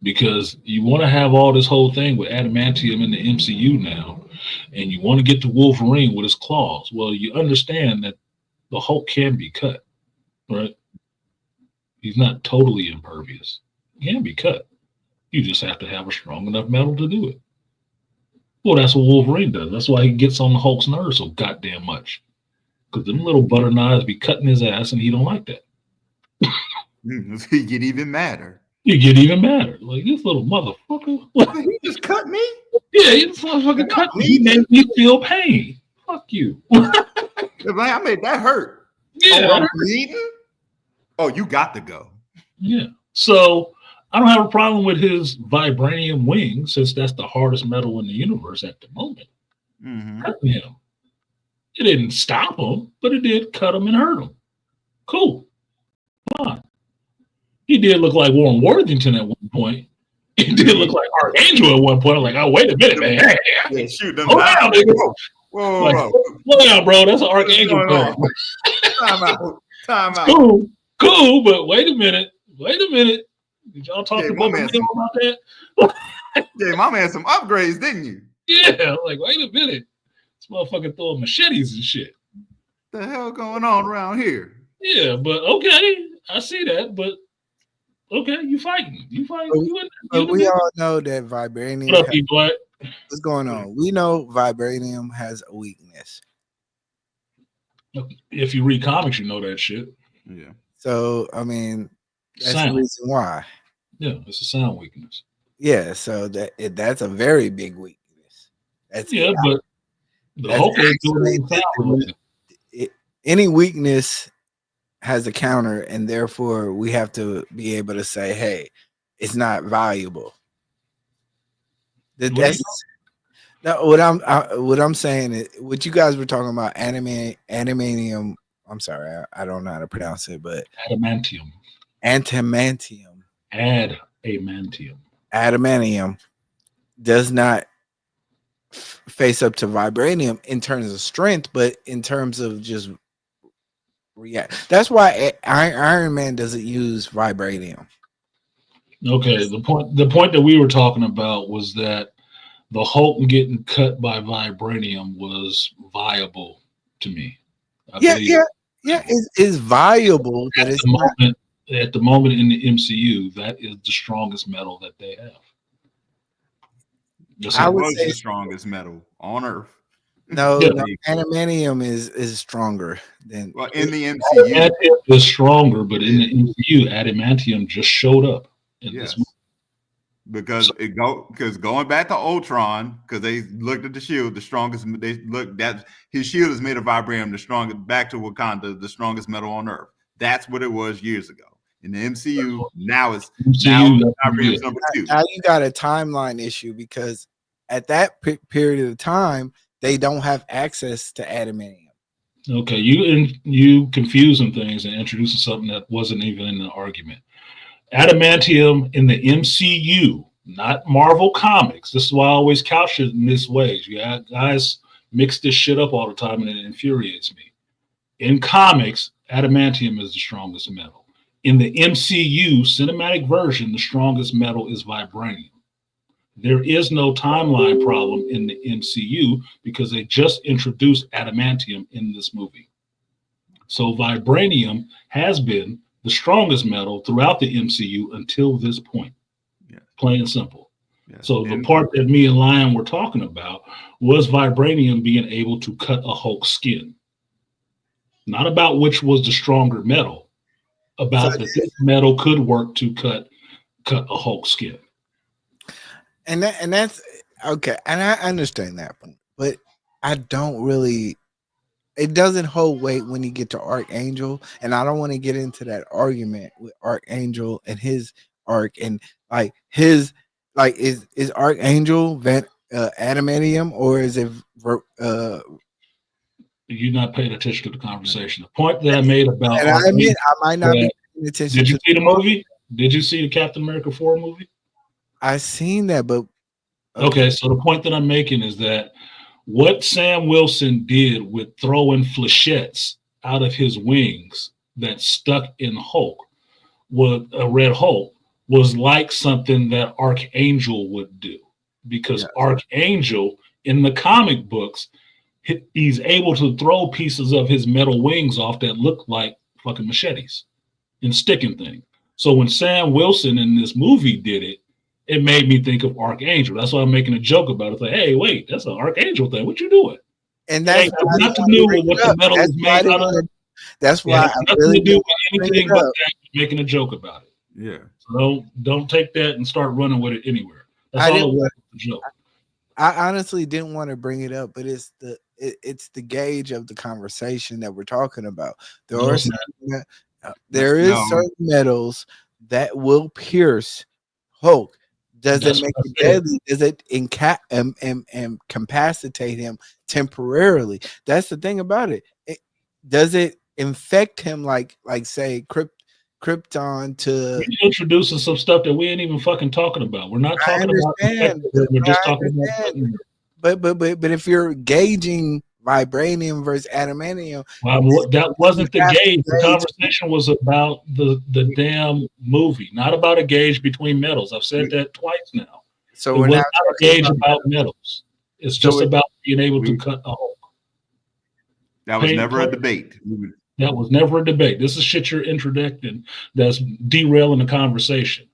Because you want to have all this whole thing with adamantium in the MCU now, and you want to get to Wolverine with his claws. Well, you understand that the Hulk can be cut, right? He's not totally impervious. He can be cut. You just have to have a strong enough metal to do it. Well, that's what Wolverine does. That's why he gets on the Hulk's nerves so goddamn much. Because them little butter knives be cutting his ass, and he don't like that. He get even madder. You get even madder. Like, this little motherfucker. He just cut me? Yeah, he just motherfucking cut me. He made me feel pain. Fuck you. I made that hurt. Yeah. Oh, I'm bleeding? Oh, you got to go. Yeah. So I don't have a problem with his vibranium wings, since that's the hardest metal in the universe at the moment. Hurting him. It didn't stop him, but it did cut him and hurt him. Cool. Fine. He did look like Warren Worthington at one point. He did look like Archangel at one point. I'm like, oh, wait a minute, man. Yeah, shoot them. Hold down, nigga. Whoa. Slow down, bro. That's an Archangel. Time out. Cool, but wait a minute. Did y'all talk about that? Yeah, my man, some upgrades, didn't you? Yeah, like, wait a minute. motherfucker throwing machetes and shit. The hell going on around here? Yeah, but okay, I see that. But okay, you fighting. You fighting. But we all know that What vibranium. up, you black? What's going on? We know vibranium has a weakness. If you read comics, you know that shit. Yeah. So I mean, that's Sound. the reason why. Yeah, it's a sound weakness. Yeah, so that's a very big weakness. That's Yeah, but the that's Hulk ain't doing actually anything sound related. any weakness has a counter, and therefore we have to be able to say, "Hey, it's not valuable." That's no, what I'm saying is what you guys were talking about animanium. I'm sorry, I don't know how to pronounce it, but Adamantium. Adamantium does not face up to vibranium in terms of strength, but in terms of just react. That's why Iron Man doesn't use vibranium. Okay, the point that we were talking about was that the Hulk getting cut by vibranium was viable to me. Yeah, it's viable that it's at the moment in the MCU, that is the strongest metal that they have. I would say the strongest metal on Earth. No, adamantium is stronger than in the MCU. Adamantium is stronger, but in the MCU, adamantium just showed up in this movie. Because going back to Ultron, because they looked at the shield, the strongest. They looked that his shield is made of vibranium, the strongest. Back to Wakanda, the strongest metal on Earth. That's what it was years ago. In the MCU, now vibranium's number 2. Now you got a timeline issue because at that period of time, they don't have access to adamantium. Okay, you confusing things and introducing something that wasn't even in the argument. Adamantium in the MCU, not Marvel Comics. This is why I always couch it in this way. You guys mix this shit up all the time and it infuriates me. In comics, adamantium is the strongest metal. In the MCU cinematic version, the strongest metal is vibranium. There is no timeline problem in the MCU because they just introduced adamantium in this movie. So vibranium has been the strongest metal throughout the MCU until this point. Yeah. Plain and simple. Yeah. So the part that me and Lion were talking about was vibranium being able to cut a Hulk's skin. Not about which was the stronger metal, about that this metal could work to cut a Hulk's skin. And that's okay, and I understand that, but I don't really. It doesn't hold weight when you get to Archangel, and I don't want to get into that argument with Archangel and his arc and is Archangel adamantium or is it? You're not paying attention to the conversation. The point that I made about and I admit I might not be paying attention. Did you see the movie? Did you see the Captain America 4 movie? I seen that, but okay. So the point that I'm making is that what Sam Wilson did with throwing flechettes out of his wings that stuck in Hulk, was a Red Hulk, was like something that Archangel would do, because Archangel in the comic books, he's able to throw pieces of his metal wings off that look like fucking machetes and sticking things. So when Sam Wilson in this movie did it, it made me think of Archangel. That's why I'm making a joke about it. It's like, hey, wait, that's an Archangel thing. What you doing? And that's nothing to do with what the metal is made out of. That's why I really do with anything but that, making a joke about it. Yeah. So don't take that and start running with it anywhere. That's all it was, a joke. I honestly didn't want to bring it up, but it's the gauge of the conversation that we're talking about. There is certain metals that will pierce Hulk. Does it make it deadly? Does it incapacitate him temporarily? That's the thing about it. Does it infect him like say Krypton to you're introducing some stuff that we ain't even fucking talking about. We're not talking about we're just talking about but if you're gauging vibranium versus adamantium, that wasn't the gauge. The conversation was about the damn movie, not about a gauge between metals. I've said that twice now. So we're not a gauge about metals. It's just about being able to cut a Hulk. That was never a debate. That was never a debate. This is shit you're introducing that's derailing the conversation.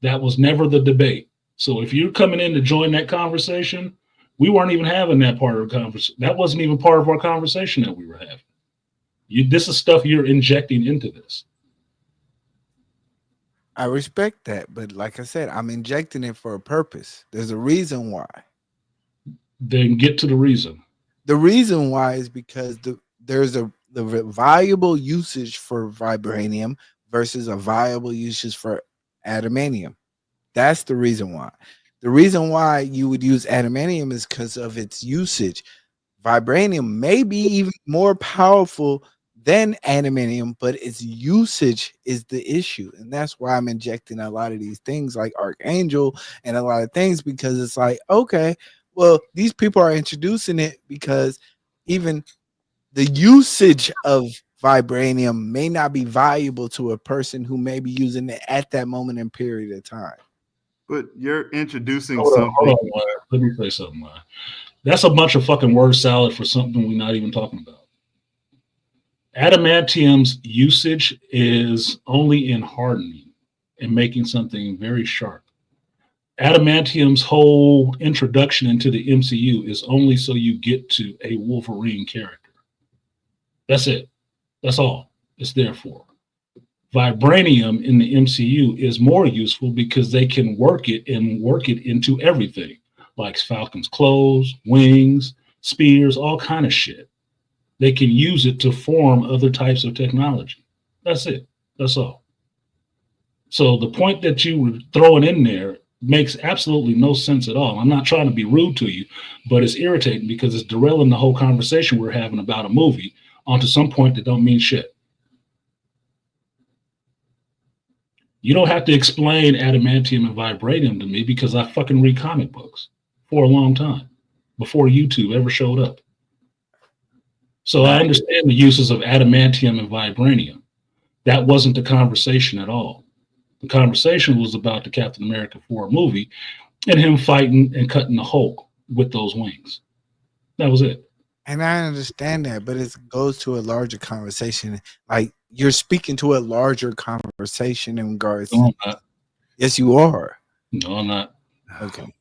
That was never the debate. So if you're coming in to join that conversation, we weren't even having that part of the conversation. That wasn't even part of our conversation that we were having. This is stuff you're injecting into this. I respect that, but like I said, I'm injecting it for a purpose. There's a reason why. Then get to the reason. The reason why is because there's the viable usage for vibranium versus a viable usage for adamantium. That's the reason why. The reason why you would use adamantium is because of its usage. Vibranium may be even more powerful than adamantium, but its usage is the issue. And that's why I'm injecting a lot of these things like Archangel and a lot of things, because it's like, okay, well, these people are introducing it because even the usage of vibranium may not be valuable to a person who may be using it at that moment and period of time. But you're introducing Hold something. on, let me say something. That's a bunch of fucking word salad for something we're not even talking about. Adamantium's usage is only in hardening and making something very sharp. Adamantium's whole introduction into the MCU is only so you get to a Wolverine character. That's it. That's all it's there for. Vibranium in the MCU is more useful because they can work it into everything, like Falcon's clothes, wings, spears, all kind of shit. They can use it to form other types of technology. That's it. That's all. So the point that you were throwing in there makes absolutely no sense at all. I'm not trying to be rude to you, but it's irritating because it's derailing the whole conversation we're having about a movie onto some point that don't mean shit. You don't have to explain adamantium and vibranium to me because I fucking read comic books for a long time before YouTube ever showed up. So I understand the uses of adamantium and vibranium. That wasn't the conversation at all. The conversation was about the Captain America 4 movie and him fighting and cutting the Hulk with those wings. That was it. And I understand that, but it goes to a larger conversation. Like you're speaking to a larger conversation in regards. No, I'm not. Yes, you are. No, I'm not. Okay.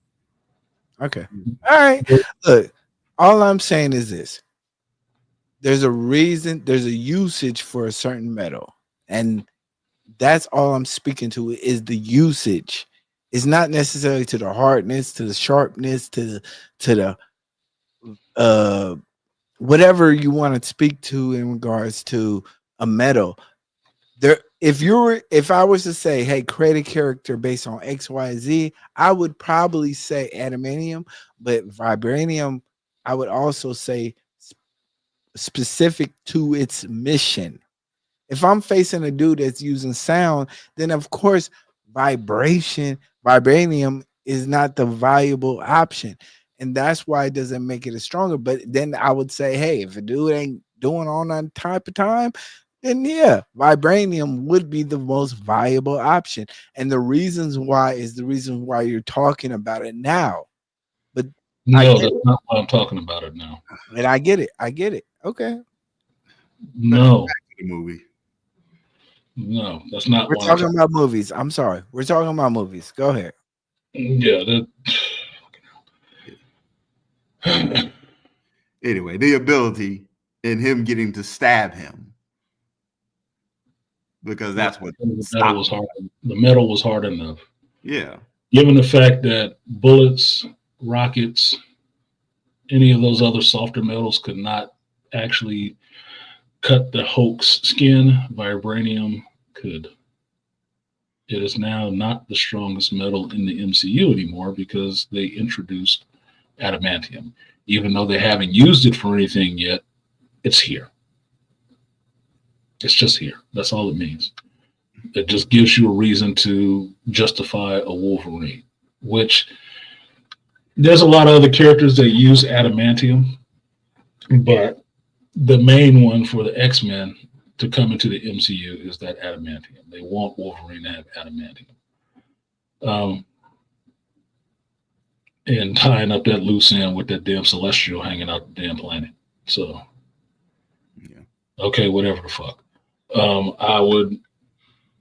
Okay. All right. Look, all I'm saying is this. There's a reason, there's a usage for a certain metal. And that's all I'm speaking to is the usage. It's not necessarily to the hardness, to the sharpness, to the whatever you want to speak to in regards to a metal. There, if I was to say, hey, create a character based on XYZ, I would probably say adamantium, but vibranium, I would also say specific to its mission. If I'm facing a dude that's using sound, then of course vibranium is not the valuable option. And that's why it doesn't make it as stronger. But then I would say, hey, if a dude ain't doing all that type of time, then yeah, vibranium would be the most viable option. And the reasons why is the reason why you're talking about it now. But no, that's not why I'm talking about it now. And I get it. I get it. Okay. No. Back to the movie. No, that's not. We're talking about movies. I'm sorry. We're talking about movies. Go ahead. Yeah. Anyway, the ability in him getting to stab him, because that's what the metal was hard. The metal was hard enough. Yeah. Given the fact that bullets, rockets, any of those other softer metals could not actually cut the Hulk's skin, vibranium could. It is now not the strongest metal in the MCU anymore because they introduced adamantium. Even though they haven't used it for anything yet, it's here. It's just here. That's all it means. It just gives you a reason to justify a Wolverine, which there's a lot of other characters that use adamantium, but the main one for the X-Men to come into the MCU is that adamantium. They want Wolverine to have adamantium. And tying up that loose end with that damn Celestial hanging out the damn planet. So Okay, whatever the fuck. I would,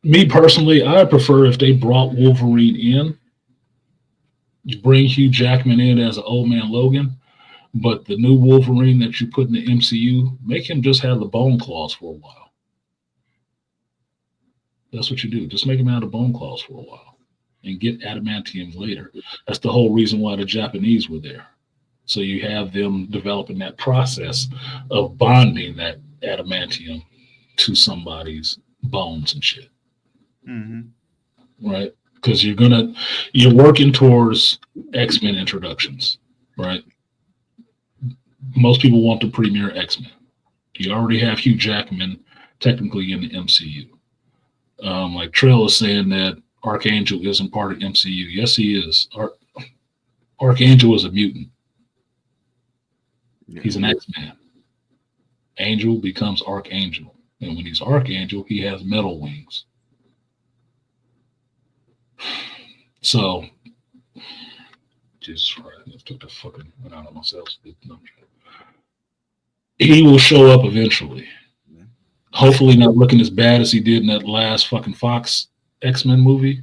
me personally, I prefer if they brought Wolverine in, bring Hugh Jackman in as an old man Logan, but the new Wolverine that you put in the MCU, make him just have the bone claws for a while. That's what you do. Just make him out of bone claws for a while and get adamantium later. That's the whole reason why the Japanese were there. So you have them developing that process of bonding that adamantium to somebody's bones and shit. Right? Because you're working towards X-Men introductions, right? Most people want the premier X-Men. You already have Hugh Jackman technically in the MCU. Like Trail is saying that Archangel isn't part of MCU. Yes, he is. Archangel is a mutant. He's an X-Man. Angel becomes Archangel. And when he's Archangel, he has metal wings. So, Jesus Christ, I took the fucking went out of myself. He will show up eventually. Hopefully not looking as bad as he did in that last fucking Fox X-Men movie.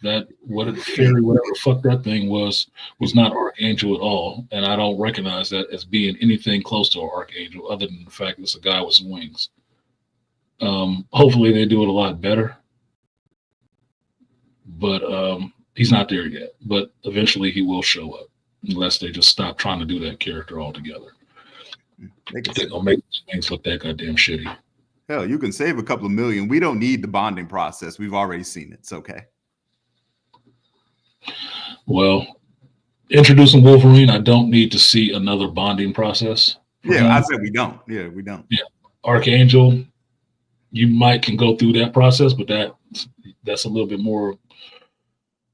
That whatever the fuck that thing was not Archangel at all, and I don't recognize that as being anything close to an Archangel, other than the fact that it's a guy with some wings. Hopefully they do it a lot better, but he's not there yet. But eventually he will show up, unless they just stop trying to do that character altogether. They're gonna make things look that goddamn shitty. Hell, you can save a couple of million. We don't need the bonding process. We've already seen it. It's okay. Well, introducing Wolverine, I don't need to see another bonding process. Yeah, I said we don't. Yeah, we don't. Yeah, Archangel, you can go through that process, but that's a little bit more.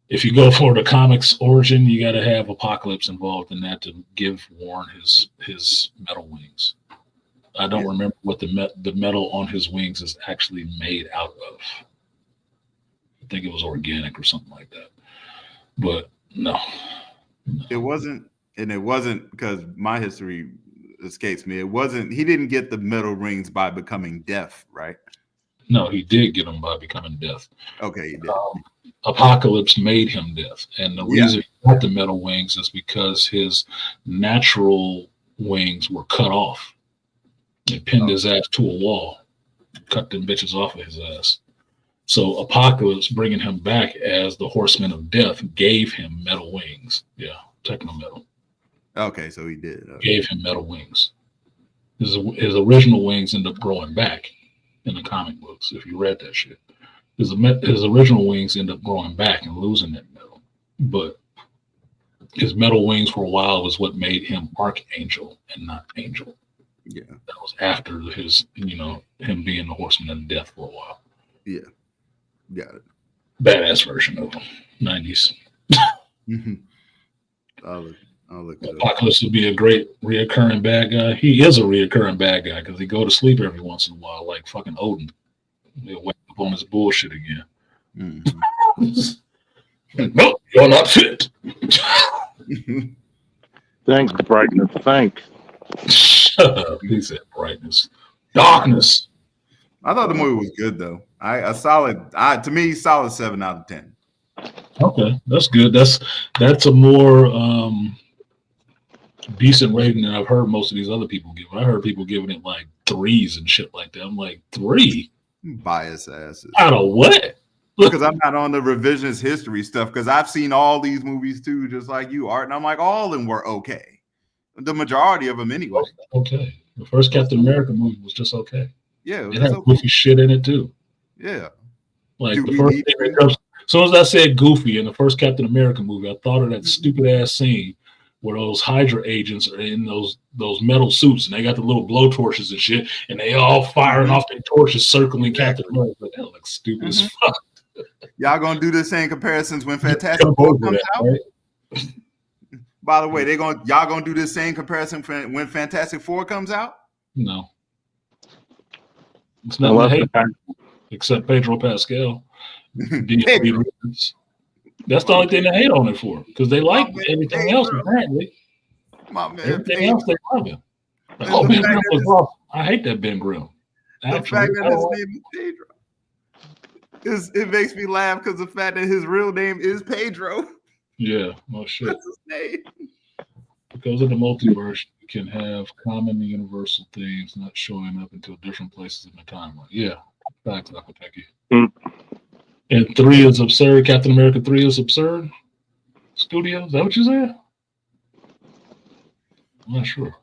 If you go for the comics origin, you got to have Apocalypse involved in that to give Warren his metal wings. I don't remember what the metal on his wings is actually made out of. I think it was organic or something like that. But no. It wasn't, and it wasn't because my history escapes me. It wasn't, he didn't get the metal rings by becoming deaf, right? No, he did get them by becoming deaf. Okay, he did. Apocalypse made him deaf. And the reason he got the metal wings is because his natural wings were cut off. They pinned his ass to a wall, cut them bitches off of his ass. So Apocalypse bringing him back as the Horseman of Death gave him metal wings. Yeah, techno metal. Okay, so he did. Okay. Gave him metal wings. His original wings end up growing back in the comic books. If you read that shit, his original wings end up growing back and losing that metal. But his metal wings for a while was what made him Archangel and not Angel. Yeah, that was after his, him being the Horseman of Death for a while. Yeah, got it. Badass version of him, 90s. I'll look it up. Apocalypse would be a great reoccurring bad guy. He is a reoccurring bad guy because he go to sleep every once in a while, like fucking Odin. He'll wake up on his bullshit again. Like, no, you're not fit. Thanks, brightness. Thanks. Shut up. He said brightness. Darkness. I thought the movie was good though. To me, solid 7 out of 10. Okay, that's good. That's a more decent rating than I've heard most of these other people give. I heard people giving it like 3s and shit like that. I'm like, 3? Bias asses. Out of what? Because I'm not on the revisionist history stuff. Because I've seen all these movies too, just like you, Art, and I'm like, all of them were okay. The majority of them, anyway. Okay. The first Captain America movie was just okay. Yeah, it had goofy shit in it too. Yeah. Like the first thing, as soon as I said goofy in the first Captain America movie, I thought of that stupid ass scene where those Hydra agents are in those metal suits and they got the little blow torches and shit, and they all firing off their torches, circling Captain America. Like, that looks stupid as fuck. Y'all gonna do the same comparisons when Fantastic Four comes out? Right? By the way, y'all gonna do the same comparison when Fantastic Four comes out? No. It's not hate, except Pedro Pascal. That's the only thing they hate on it for, because they like everything else. Apparently, everything else they love him. Like, oh, Ben Grimm was awesome. I hate that Ben Grimm. The fact that his name is Pedro. It makes me laugh because the fact that his real name is Pedro. Yeah, well, shit. That's his name. Because of the multiverse, you can have common and universal themes not showing up until different places in the timeline. Yeah, facts, Akateki. And 3 is absurd. Captain America 3 is absurd. Studio, is that what you said? I'm not sure.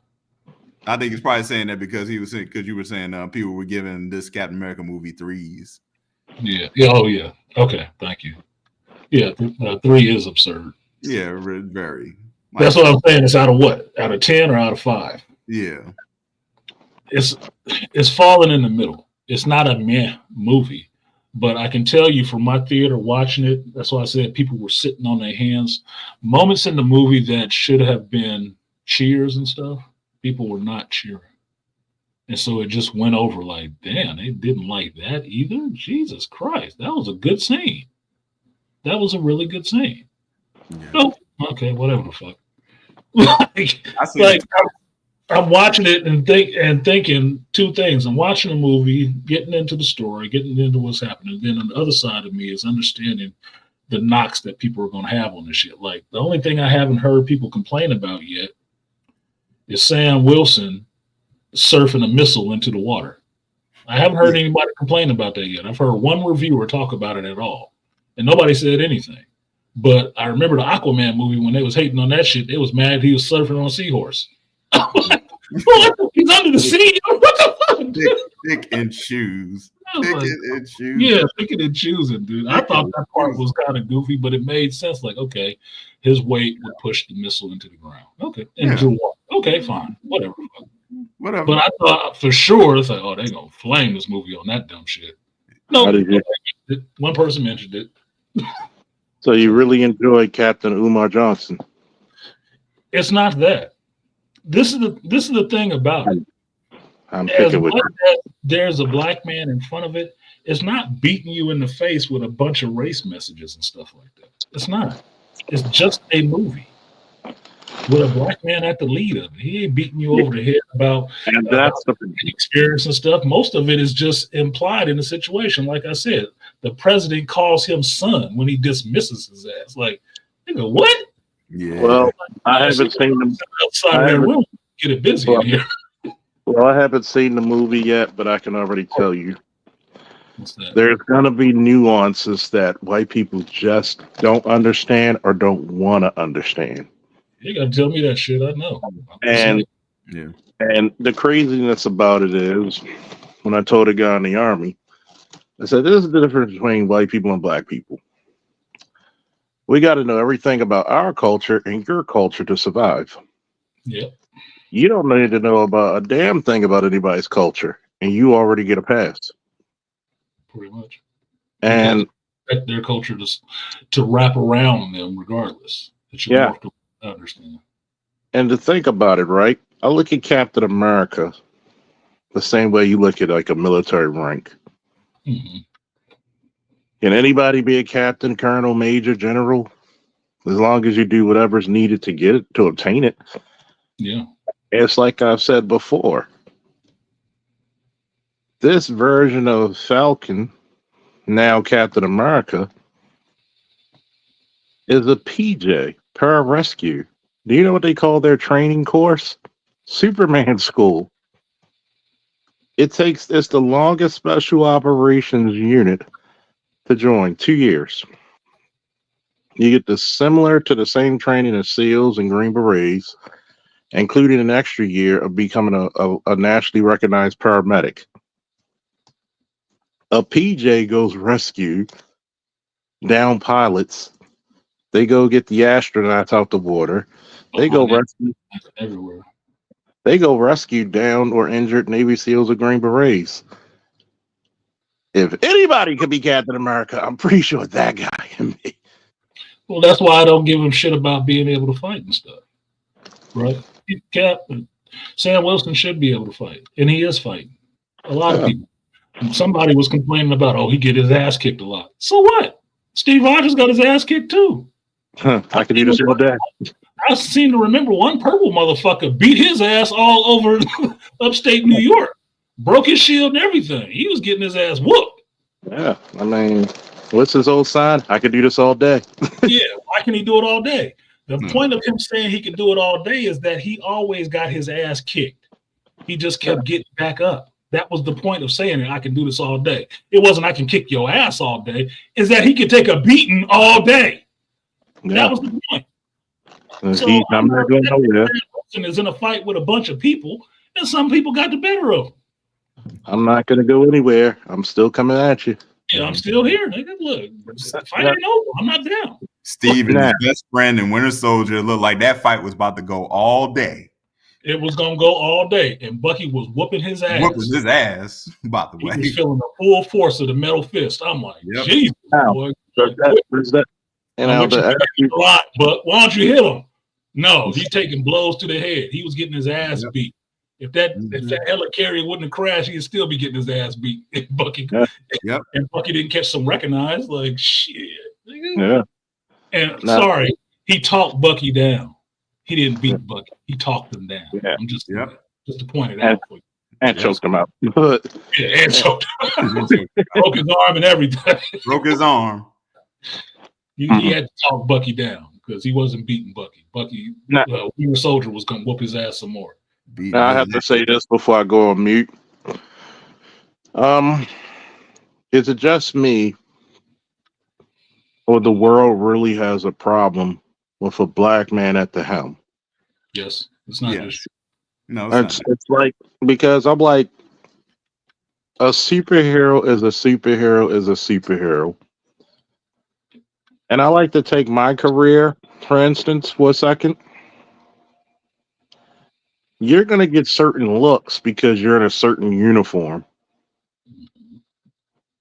I think he's probably saying that because you were saying people were giving this Captain America movie 3s. Yeah. Oh, yeah. Okay. Thank you. Yeah. 3 is absurd. Yeah, very. That's what I'm saying. It's out of what? Out of 10 or out of 5? Yeah. It's falling in the middle. It's not a meh movie. But I can tell you from my theater watching it, that's why I said people were sitting on their hands. Moments in the movie that should have been cheers and stuff, people were not cheering. And so it just went over like, damn, they didn't like that either. Jesus Christ, that was a good scene. That was a really good scene. Yeah. Oh, okay, whatever the fuck. I'm watching it and thinking 2 things. I'm watching a movie, getting into the story, getting into what's happening. Then on the other side of me is understanding the knocks that people are going to have on this shit. Like, the only thing I haven't heard people complain about yet is Sam Wilson surfing a missile into the water. I haven't heard anybody complain about that yet. I've heard one reviewer talk about it at all, and nobody said anything. But I remember the Aquaman movie when they was hating on that shit. They was mad he was surfing on a seahorse. He's under the sea. What the fuck? Pick and choose. And choose. Yeah, picking and choosing, dude. I thought that part was kind of goofy, but it made sense. Like, okay, his weight would push the missile into the ground. Okay, into the water. Okay, fine, whatever. But I thought for sure it's like, oh, they gonna flame this movie on that dumb shit. No, one person mentioned it. So you really enjoy Captain Umar Johnson? It's not that. This is the thing about it. I'm picking with you. There's a black man in front of it. It's not beating you in the face with a bunch of race messages and stuff like that. It's not. It's just a movie with a black man at the lead of it. He ain't beating you over the head about the experience and stuff. Most of it is just implied in the situation. Like I said, the president calls him son when he dismisses his ass. Like, nigga, what? Yeah. Well, I haven't seen them outside that room. Get it busy in here. Well, I haven't seen the movie yet, but I can already tell you there's going to be nuances that white people just don't understand or don't want to understand. You got to tell me that shit. I know. And the craziness about it is, when I told a guy in the army, I said, "This is the difference between white people and black people. We got to know everything about our culture and your culture to survive. Yep. You don't need to know about a damn thing about anybody's culture, and you already get a pass." Pretty much. And expect their culture to wrap around them regardless. Yeah. Understand. And to think about it, right? I look at Captain America the same way you look at like a military rank. Mm-hmm. Can anybody be a captain, colonel, major, general? As long as you do whatever's needed to get it, to obtain it. Yeah. It's like I've said before. This version of Falcon, now Captain America, is a PJ, pararescue. Do you know what they call their training course? Superman school. It's the longest special operations unit to join, 2 years. You get similar to the same training as SEALs and Green Berets, including an extra year of becoming a nationally recognized paramedic. A PJ goes rescue down pilots. They go get the astronauts out the water. They go rescue everywhere. They go rescue down or injured Navy SEALs or Green Berets. If anybody could be Captain America, I'm pretty sure that guy can be. Well, that's why I don't give him shit about being able to fight and stuff. Right? Sam Wilson should be able to fight, and he is fighting. A lot of people. Somebody was complaining about, he get his ass kicked a lot. So what? Steve Rogers got his ass kicked too. I can do this all day. I seem to remember one purple motherfucker beat his ass all over upstate New York. broke his shield and everything. He was getting his ass whooped. Yeah, I mean, what's his old sign? I could do this all day. Yeah, why can he do it all day? The point of him saying he could do it all day is that he always got his ass kicked. He just kept getting back up. That was the point of saying it. I can do this all day. It wasn't I can kick your ass all day. Is that he could take a beating all day. Yeah. That was the point. So I'm not going nowhere. Person is in a fight with a bunch of people, and some people got the better of him. I'm not going to go anywhere. I'm still coming at you. Yeah, I'm still here, nigga. Look, the fight ain't over. I'm not down. Steve and his best friend and Winter Soldier looked like that fight was about to go all day. It was gonna go all day, and Bucky was whooping his ass. Whooping his ass, by the way. He was feeling the full force of the metal fist. I'm like, Jesus, boy. A lot, but why don't you hit him? No, he's taking blows to the head. He was getting his ass beat. If that helicarrier wouldn't have crashed, he'd still be getting his ass beat. If Bucky, and Bucky didn't catch some recognized, like shit. Yeah. And sorry, he talked Bucky down. He didn't beat Bucky. He talked him down. Yeah. I'm just to point it out for you. And choked him out. And choked him. Broke his arm and everything. Broke his arm. He had to talk Bucky down because he wasn't beating Bucky. Bucky, Winter Soldier was going to whoop his ass some more. Now, I have to say this before I go on mute. Is it just me, or the world really has a problem with a black man at the helm? Yes, it's not just no. It's like, because I'm like, a superhero is a superhero is a superhero. And I like to take my career, for instance, for a second. You're going to get certain looks because you're in a certain uniform.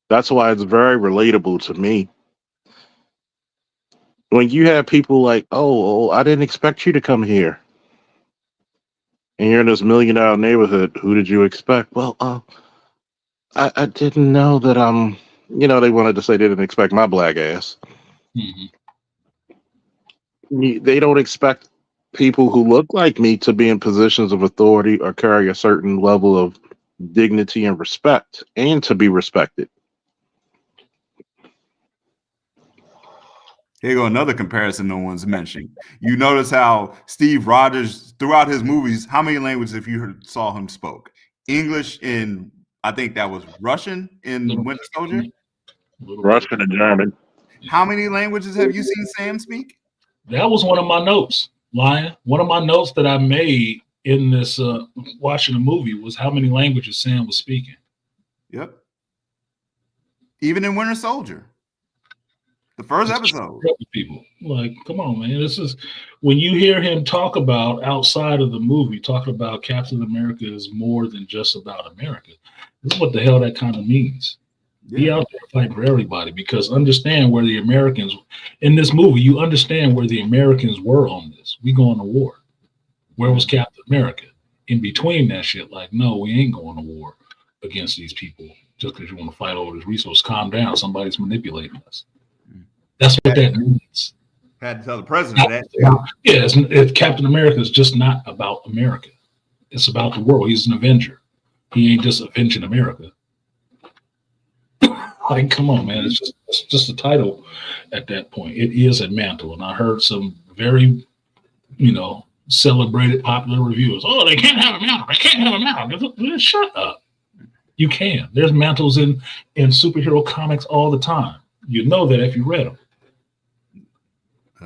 That's why it's very relatable to me. When you have people like, oh, I didn't expect you to come here. And you're in this $1 million neighborhood. Who did you expect? Well, I didn't know that they wanted to say they didn't expect my black ass. They don't expect people who look like me to be in positions of authority or carry a certain level of dignity and respect and to be respected. Here go another comparison no one's mentioning. You notice how Steve Rogers, throughout his movies, how many languages have you saw him spoke? English in, I think that was Russian in Winter Soldier? Russian and German. How many languages have you seen Sam speak? That was one of my notes, Lion. One of my notes that I made in this watching the movie was how many languages Sam was speaking. Yep. Even in Winter Soldier. The first episode. People like, come on, man. This is when you hear him talk about outside of the movie, talking about Captain America is more than just about America. This is what the hell that kind of means. Be out there fighting for everybody, because understand where the Americans in this movie, you understand where the Americans were on this. We going to war. Where was Captain America? In between that shit, like, no, we ain't going to war against these people just because you want to fight over this resource. Calm down. Somebody's manipulating us. That's what that means. Had to tell the president that. Yeah, if Captain America is just not about America. It's about the world. He's an Avenger. He ain't just avenging America. Like, come on, man. It's just a title at that point. It is a mantle. And I heard some very, celebrated popular reviewers. Oh, they can't have a mantle. They can't have a mantle. Shut up. You can. There's mantles in superhero comics all the time. You know that if you read them.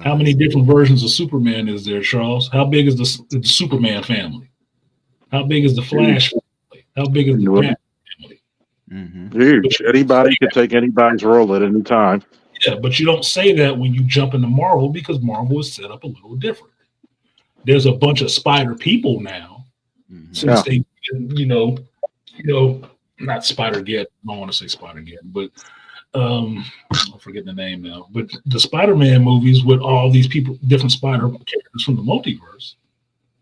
How many different versions of Superman is there, Charles? How big is the Superman family? How big is the Flash family? How big is the Batman family? Huge. Anybody can take anybody's role at any time. Yeah, but you don't say that when you jump into Marvel, because Marvel is set up a little different. There's a bunch of spider people now. Since they, not Spider-Get. I don't want to say Spider-Get, but I'm forgetting the name now, but the Spider-Man movies with all these people, different spider characters from the multiverse.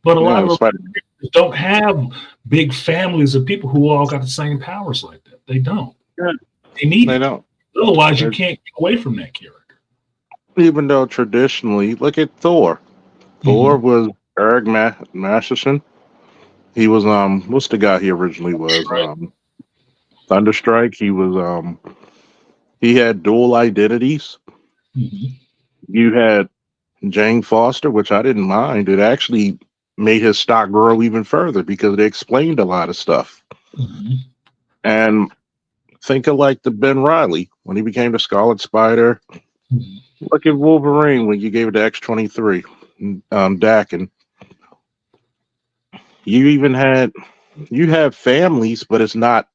But a lot of characters don't have big families of people who all got the same powers like that. They don't. Yeah. They don't. Otherwise, you can't get away from that character. Even though traditionally, look at Thor. Thor was Eric Masterson. He was what's the guy he originally was? Right. Thunderstrike. He had dual identities. Mhm. You had Jane Foster, which I didn't mind. It actually made his stock grow even further because they explained a lot of stuff. Mhm. And think of like the Ben Riley when he became the Scarlet Spider. Mhm. Look at Wolverine when you gave it to X-23, Dak, and you have families, but it's not.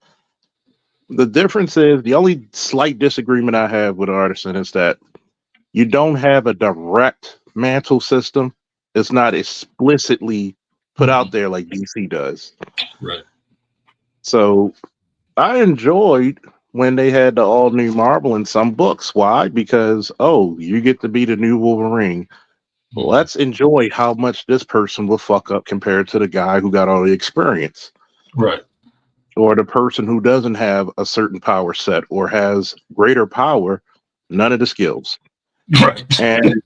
The difference is the only slight disagreement I have with Artisan is that you don't have a direct mantle system. It's not explicitly put out Mhm. there like DC does. Right. So I enjoyed when they had the all new Marvel in some books. Why? Because you get to be the new Wolverine. Mhm. Let's enjoy how much this person will fuck up compared to the guy who got all the experience. Right. Or the person who doesn't have a certain power set or has greater power, none of the skills. Right. And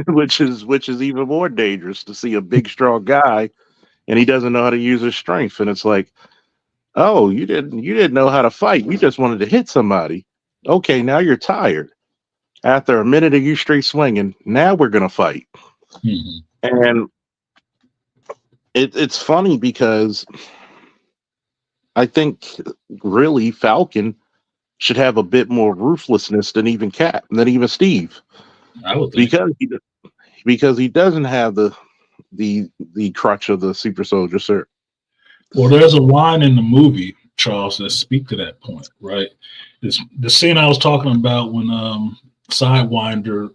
which is even more dangerous to see a big strong guy and he doesn't know how to use his strength. And it's like, oh, you didn't know how to fight. You just wanted to hit somebody. Okay, now you're tired. After a minute of you straight swinging, now we're gonna fight. Mhm. And it's funny because I think really Falcon should have a bit more ruthlessness than even Cap, than even Steve, I would think. because he doesn't have the crutch of the super soldier, sir. Well, there's a line in the movie, Charles, that speak to that point, right? It's the scene I was talking about when Sidewinder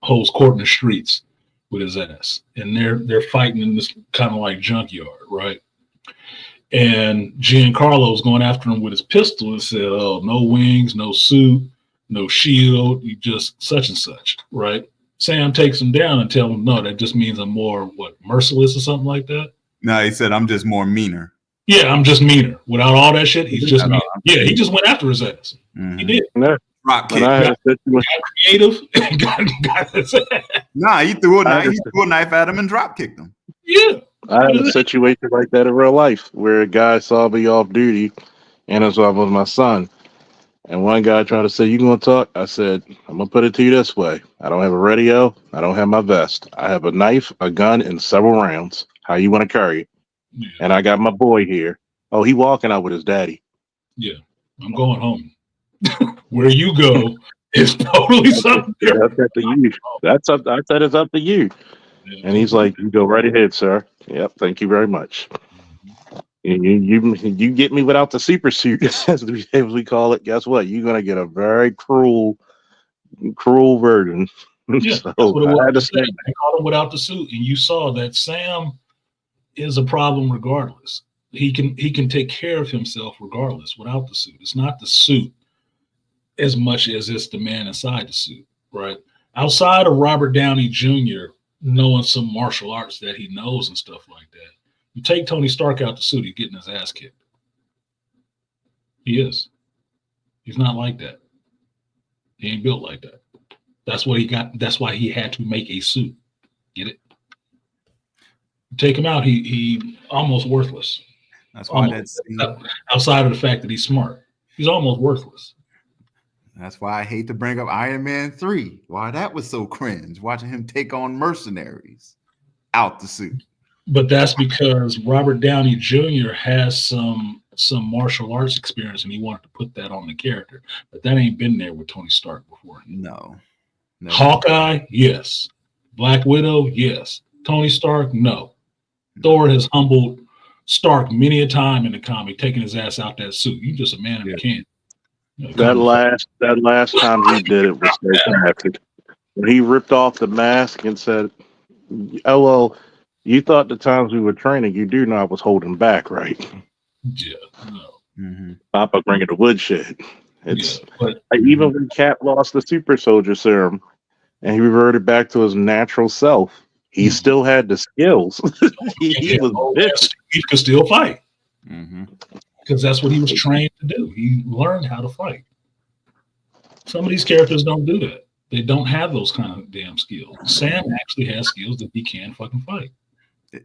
holds court in the streets with his ass, and they're fighting in this kind of like junkyard, right? And Giancarlo's going after him with his pistol and said, "Oh, no wings, no suit, no shield, you just such and such," right? Sam takes him down and tells him, "No, that just means I'm more merciless or something like that." No, he said, I'm just more meaner. Yeah, I'm just meaner. Without all that shit, he's just I know, mean. Yeah, he just went after his ass. Mhm. He did. Yeah. Drop When kick. I had a situation, Creative. got his ass. Nah, he threw a I knife. He threw a knife at him and drop kicked him. Yeah. I had a situation like that in real life where a guy saw me off duty and it was my son. And one guy tried to say, "You gonna talk?" I said, "I'm gonna put it to you this way. I don't have a radio. I don't have my vest. I have a knife, a gun, and several rounds. How you want to carry it? Yeah. And I got my boy here. Oh, he walking out with his daddy. Yeah. I'm going home. Where you go is totally something different. That's up to you. That's up. I said it's up to you." Yeah, And he's like, "You go right ahead, sir. Yep. Thank you very much. You get me without the super suit, as we call it. Guess what? You're gonna get a very cruel version." yeah, So that's what it I was. understand. They caught him without the suit, and you saw that Sam is a problem regardless. He can take care of himself regardless without the suit. It's not the suit as much as it's the man inside the suit, right? Outside of Robert Downey Jr. knowing some martial arts that he knows and stuff like that, you take Tony Stark out the suit, he's getting his ass kicked. He is. He's not like that. He ain't built like that. That's what he got. That's why he had to make a suit. Get it? Take him out, he almost worthless. That's why Almost. Outside of the fact that he's smart, he's almost worthless. That's why I hate to bring up Iron Man 3. Why that was so cringe, watching him take on mercenaries out the suit. But that's because Robert Downey Jr. has some martial arts experience, and he wanted to put that on the character. But that ain't been there with Tony Stark before. No. Hawkeye, yes. Black Widow, yes. Tony Stark, no. Thor has humbled Stark many a time in the comic, taking his ass out that suit. You just a man in a can. That last time he did it was fantastic. When he ripped off the mask and said, "Oh well, you thought the times we were training, you do know I was holding back, right?" Yeah, no. Mm-hmm. Papa bringing the woodshed. It's but even when Cap lost the super soldier serum and he reverted back to his natural self, he still had the skills. he was he could still fight Mm-hmm. because that's what he was trained to do. He learned how to fight. Some of these characters don't do that. They don't have those kind of damn skills. Sam actually has skills that he can fucking fight.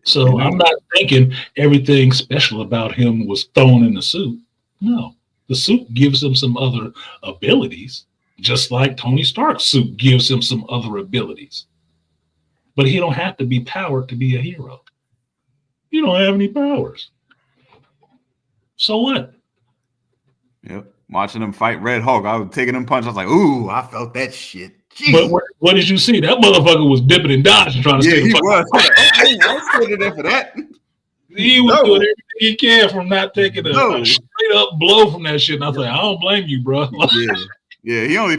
So I'm not thinking everything special about him was thrown in the suit. No, the suit gives him some other abilities, just like Tony Stark's suit gives him some other abilities. But he don't have to be powered to be a hero. You don't have any powers. So what? Yep. Watching him fight Red Hulk, I was taking them punches. I was like, ooh, I felt that shit. But what did you see? That motherfucker was dipping and dodging, trying to stay. He was. I was sitting there for that. He was doing everything he can from not taking a straight up blow from that shit. And I was like, I don't blame you, bro. Yeah. He only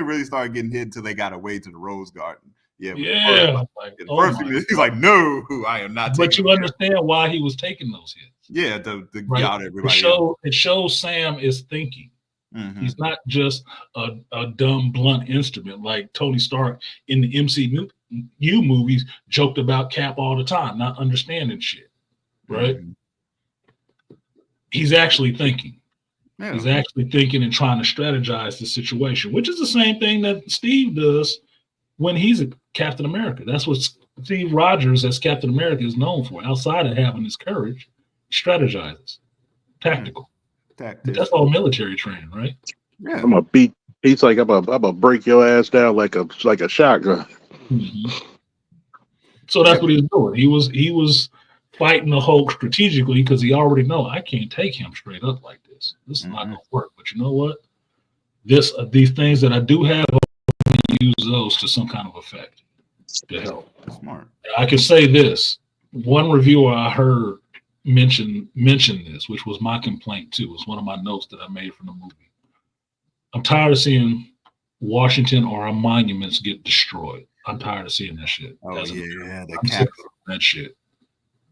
really started getting hit until they got away to the Rose Garden. Yeah. First he's like, no, I am not. But you understand why he was taking those hits. Yeah, to get out everybody. It shows Sam is thinking. Mm-hmm. He's not just a dumb, blunt instrument like Tony Stark in the MCU movies joked about Cap all the time, not understanding shit, right? Mm-hmm. He's actually thinking. Yeah. He's actually thinking and trying to strategize the situation, which is the same thing that Steve does when he's a Captain America. That's what Steve Rogers as Captain America is known for. Outside of having his courage, strategizes, tactical. That's all military training, right? Yeah. I'm gonna beat. He's like, I'm gonna break your ass down like a shotgun. Mm-hmm. So that's what he was doing. He was fighting the Hulk strategically because he already know I can't take him straight up like this. This is not gonna work. But you know what? These things that I do have, I'm gonna use those to some kind of effect to help. Smart. I can say this: one reviewer I heard mention this, which was my complaint too. It was one of my notes that I made from the movie. I'm tired of seeing Washington or our monuments get destroyed. I'm tired of seeing that shit. I'm sick of that shit.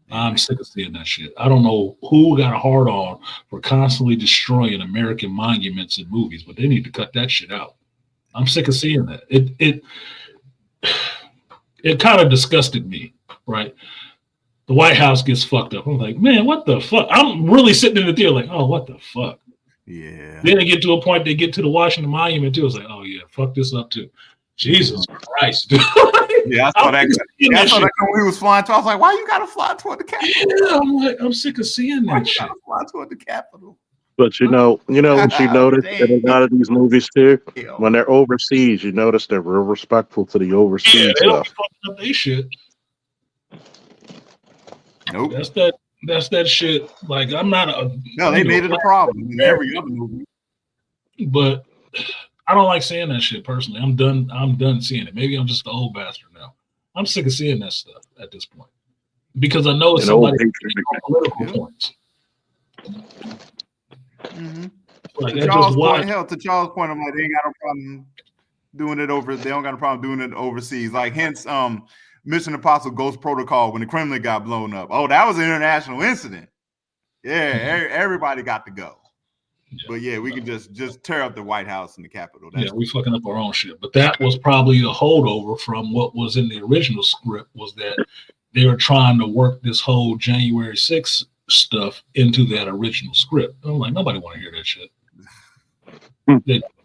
I'm sick of seeing that shit. I don't know who got a hard on for constantly destroying American monuments in movies, but they need to cut that shit out. I'm sick of seeing that. It kind of disgusted me, right? The White House gets fucked up. I'm like, man, what the fuck? I'm really sitting in the theater like, oh, what the fuck? Yeah. Then they get to a point, they get to the Washington Monument too. It's like, oh yeah, fuck this up too. Jesus Christ. Yeah, I saw that when he was flying. I was like, why you gotta fly toward the Capitol? Yeah, I'm like, I'm sick of seeing that shit. Fly toward the Capitol. But you know what you notice in a lot of these movies too? When they're overseas, you notice they're real respectful to the overseas they don't stuff. fucking up their shit. Nope. That's that shit. Like, I'm not a. No, they made it a problem in every other movie. But I don't like seeing that shit personally. I'm done seeing it. Maybe I'm just an old bastard now. I'm sick of seeing that stuff at this point because I know it's somebody political points. Mm-hmm. Like, to Charles' point, I'm like, they ain't got no problem doing it over. They don't got a problem doing it overseas. Like, hence, Mission Impossible Ghost Protocol when the Kremlin got blown up. Oh, that was an international incident. Yeah, everybody got to go. Yeah. But yeah, we can just tear up the White House and the Capitol. We fucking up our own shit. But that was probably a holdover from what was in the original script, was that they were trying to work this whole January 6th stuff into that original script. I'm like, nobody want to hear that shit.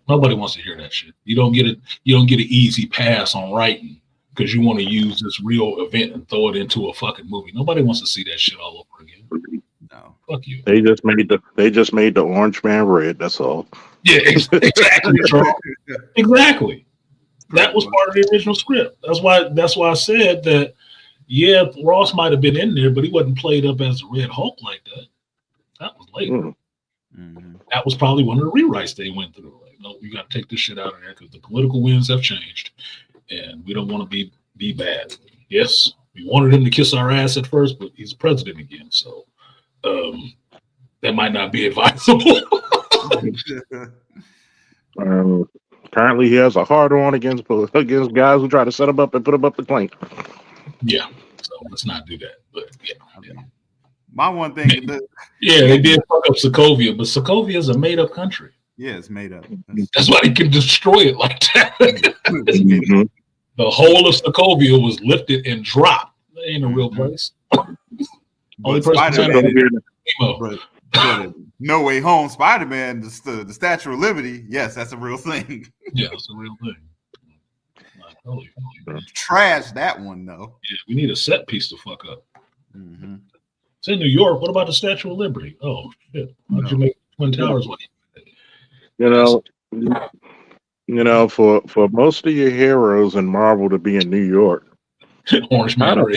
Nobody wants to hear that shit. You don't get it. You don't get an easy pass on writing because you want to use this real event and throw it into a fucking movie. Nobody wants to see that shit all over again. No, fuck you. They just made the orange man red. That's all. Yeah, exactly. Exactly. That was part of the original script. That's why I said that. Yeah, Ross might have been in there, but he wasn't played up as a Red Hulk like that. That was later. Mm-hmm. That was probably one of the rewrites they went through. Like, no, you got to take this shit out of there because the political winds have changed, and we don't want to be bad. Yes, we wanted him to kiss our ass at first, but he's president again, so that might not be advisable. Apparently, he has a hard on against guys who try to set him up and put him up the plank. Yeah, so let's not do that. But yeah. My one thing, they did fuck up Sokovia, but Sokovia is a made-up country. Yeah, it's made up. That's why they can destroy it like that. Mm-hmm. The whole of Sokovia was lifted and dropped. That ain't a real place. Only person but No Way Home, Spider-Man, the Statue of Liberty. Yes, that's a real thing. Yeah, it's a real thing. Holy, Trash that one though. yeah, we need a set piece to fuck up. Mm-hmm. It's in New York. What about the Statue of Liberty? Oh shit! How'd you make Twin Towers? You know, for most of your heroes in Marvel to be in New York, Orange how Man the Red.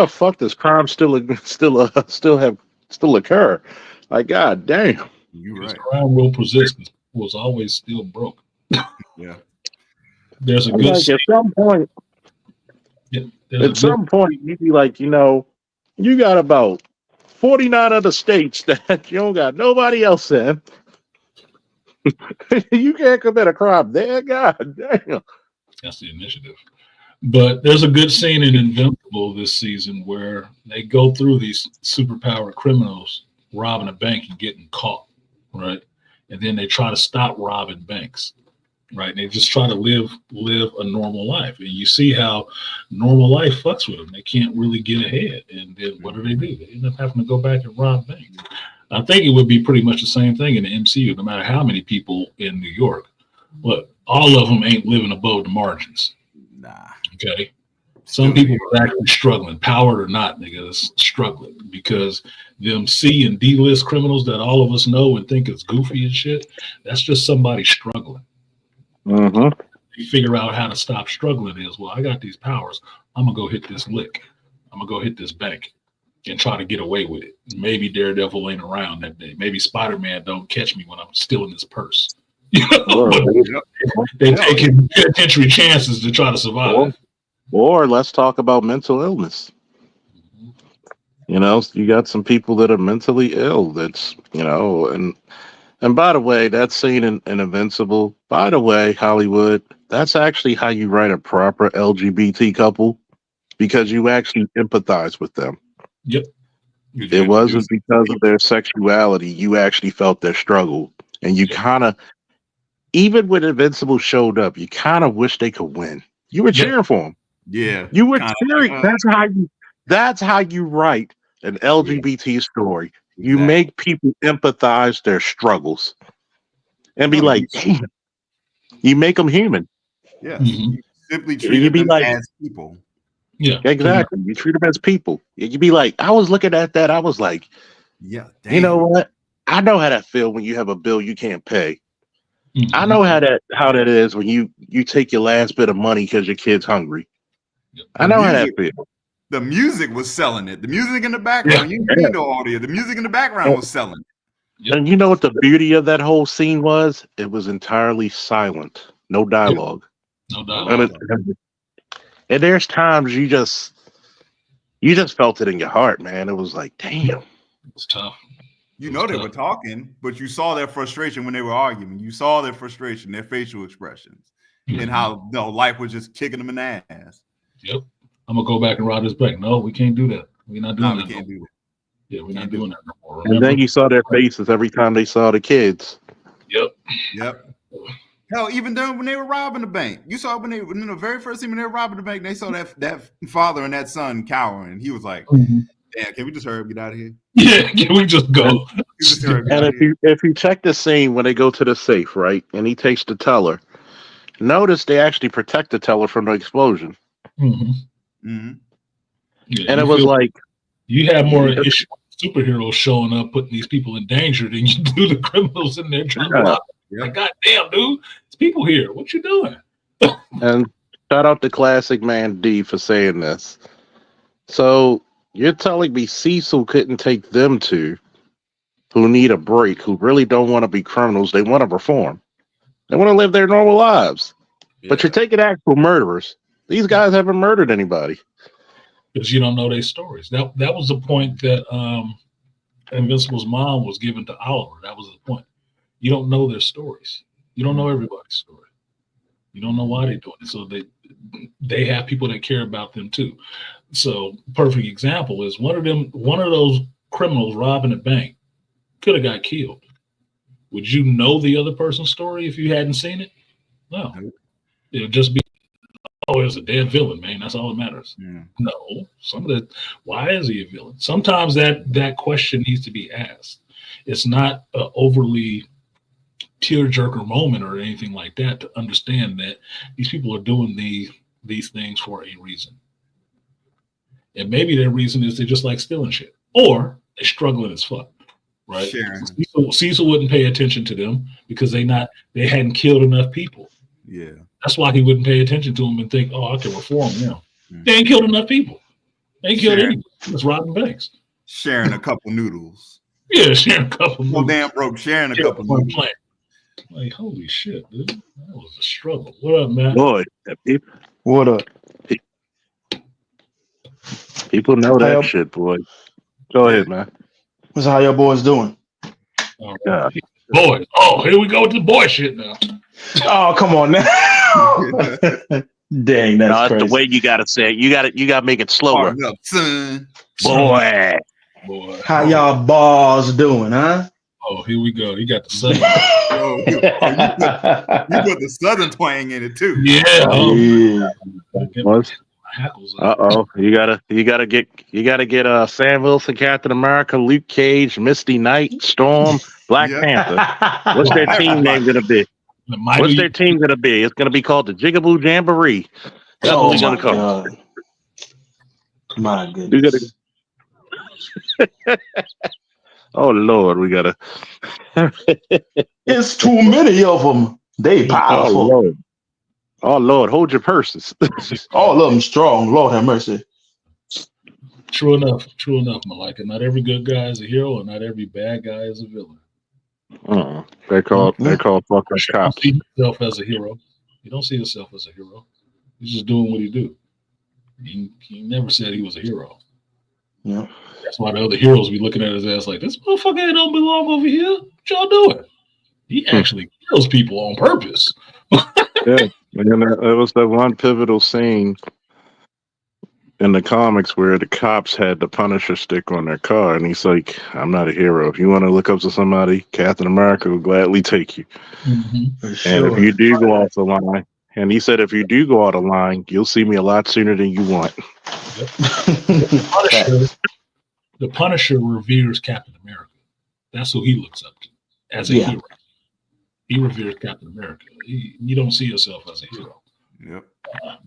fuck does crime still occur? Like, god damn. You're Because right. crime will persist. Was always still broke. Yeah. There's a I'm good. like, at some point, Yeah, there's a at some point, you'd be like, you got about 49 other states that you don't got nobody else in. You can't commit a crime there. God damn. That's the initiative. But there's a good scene in Invincible this season where they go through these superpowered criminals robbing a bank and getting caught, right? And then they try to stop robbing banks, right? And they just try to live a normal life. And you see how normal life fucks with them. They can't really get ahead. And then what do? They end up having to go back and rob banks. I think it would be pretty much the same thing in the MCU, no matter how many people in New York. Look, all of them ain't living above the margins. Nah. Okay. Some people are actually struggling, powered or not, niggas, struggling because them C and D list criminals that all of us know and think is goofy and shit, that's just somebody struggling. Mm-hmm. You figure out how to stop struggling is, well, I got these powers. I'm going to go hit this lick. I'm going to go hit this bank and try to get away with it. Maybe Daredevil ain't around that day. Maybe Spider-Man don't catch me when I'm stealing his purse. You know? They're taking penitentiary chances to try to survive. Or let's talk about mental illness. You got some people that are mentally ill. That's and by the way, that scene in Invincible. By the way, Hollywood, that's actually how you write a proper LGBT couple because you actually empathize with them. Yep. It wasn't because of their sexuality. You actually felt their struggle, and you kind of, even when Invincible showed up, you kind of wish they could win. You were cheering for them. Yeah. You were cheering. That's how you write an LGBT story. You make people empathize their struggles and be like, damn. You make them human. Yes. Mm-hmm. You simply treat them as people. Yeah, exactly. You treat them as people. You'd be like, I was looking at that. I was like, yeah, damn. You know what? I know how that feels when you have a bill you can't pay. Mm-hmm. I know how that is when you take your last bit of money because your kid's hungry. I know how that feels. The music was selling it. The music in the background. You need no audio. The music in the background was selling it. And you know what the beauty of that whole scene was? It was entirely silent. No dialogue. No dialogue. And there's times you just felt it in your heart, man. It was like, damn. It's tough. They were talking, but you saw their frustration when they were arguing. You saw their frustration, their facial expressions, and how life was just kicking them in the ass. Yep. I'm gonna go back and rob this bank. No, we can't do that. We're not doing that. We can't do that. Yeah, we're not doing that no more. Remember? And then you saw their faces every time they saw the kids. Yep. Hell, even when they were robbing the bank, you saw when the very first scene when they were robbing the bank, they saw that father and that son cowering. He was like, "Damn, can we just hurry up, get out of here? Yeah, can we just go?" And if you check the scene when they go to the safe, right, and he takes the teller, notice they actually protect the teller from the explosion. Mm-hmm. Mm-hmm. Yeah, and it was like you have more issue with superheroes showing up, putting these people in danger than you do the criminals in there trying to rob. Like, goddamn, dude, it's people here. What you doing? And shout out to Classic Man D for saying this. So you're telling me Cecil couldn't take them two who need a break, who really don't want to be criminals, they want to perform. They want to live their normal lives. Yeah. But you're taking actual murderers. These guys haven't murdered anybody. Because you don't know their stories. That was the point that Invincible's mom was given to Oliver. That was the point. You don't know their stories. You don't know everybody's story. You don't know why they're doing it. So they have people that care about them too. So perfect example is one of those criminals robbing a bank could have got killed. Would you know the other person's story if you hadn't seen it? No. It would just be, oh, it was a dead villain, man. That's all that matters. Yeah. No. Why is he a villain? Sometimes that question needs to be asked. It's not overly tearjerker moment or anything like that to understand that these people are doing these things for a reason. And maybe their reason is they just like stealing shit, or they're struggling as fuck, right? Cecil wouldn't pay attention to them because they hadn't killed enough people. Yeah, that's why he wouldn't pay attention to them and think, oh, I can reform them. They ain't killed enough people. They ain't killed anyone. It's robbing banks. Sharing a couple noodles. Yeah, sharing a couple noodles. Damn broke sharing a couple noodles. Like, holy shit, dude. That was a struggle. What up, man? Boy, What up? People know that shit, boy. Go ahead, man. What's how y'all boys doing? Boys. Oh, here we go with the boy shit now. Oh, come on now. Dang, that's crazy. The way you gotta say it. You gotta make it slower. Up, son. Boy. How y'all balls doing, huh? Oh, here we go. You got the southern. You put the southern twang in it too. Yeah. You gotta get Sam Wilson, Captain America, Luke Cage, Misty Knight, Storm, Black Panther. What's their team name gonna be? What's their team gonna be? It's gonna be called the Jigaboo Jamboree. That's what we're gonna call it. My goodness. Oh Lord, we gotta. It's too many of them. They powerful. Oh Lord, hold your purses. All of them strong. Lord have mercy. True enough, Malika. Not every good guy is a hero, and not every bad guy is a villain. They call fucking cops. You don't see yourself as a hero. You don't see yourself as a hero. He's just doing what he do. He never said he was a hero. Yeah. That's why the other heroes be looking at his ass like, this motherfucker don't belong over here. What y'all doing? He actually kills people on purpose. Yeah, and it was the one pivotal scene in the comics where the cops had the Punisher stick on their car, and he's like, "I'm not a hero. If you want to look up to somebody, Captain America will gladly take you." Mm-hmm. And if you do go off the line, and he said, if you do go out of line, you'll see me a lot sooner than you want. Yep. The Punisher reveres Captain America. That's who he looks up to as a hero. He reveres Captain America. You don't see yourself as a hero. Yep.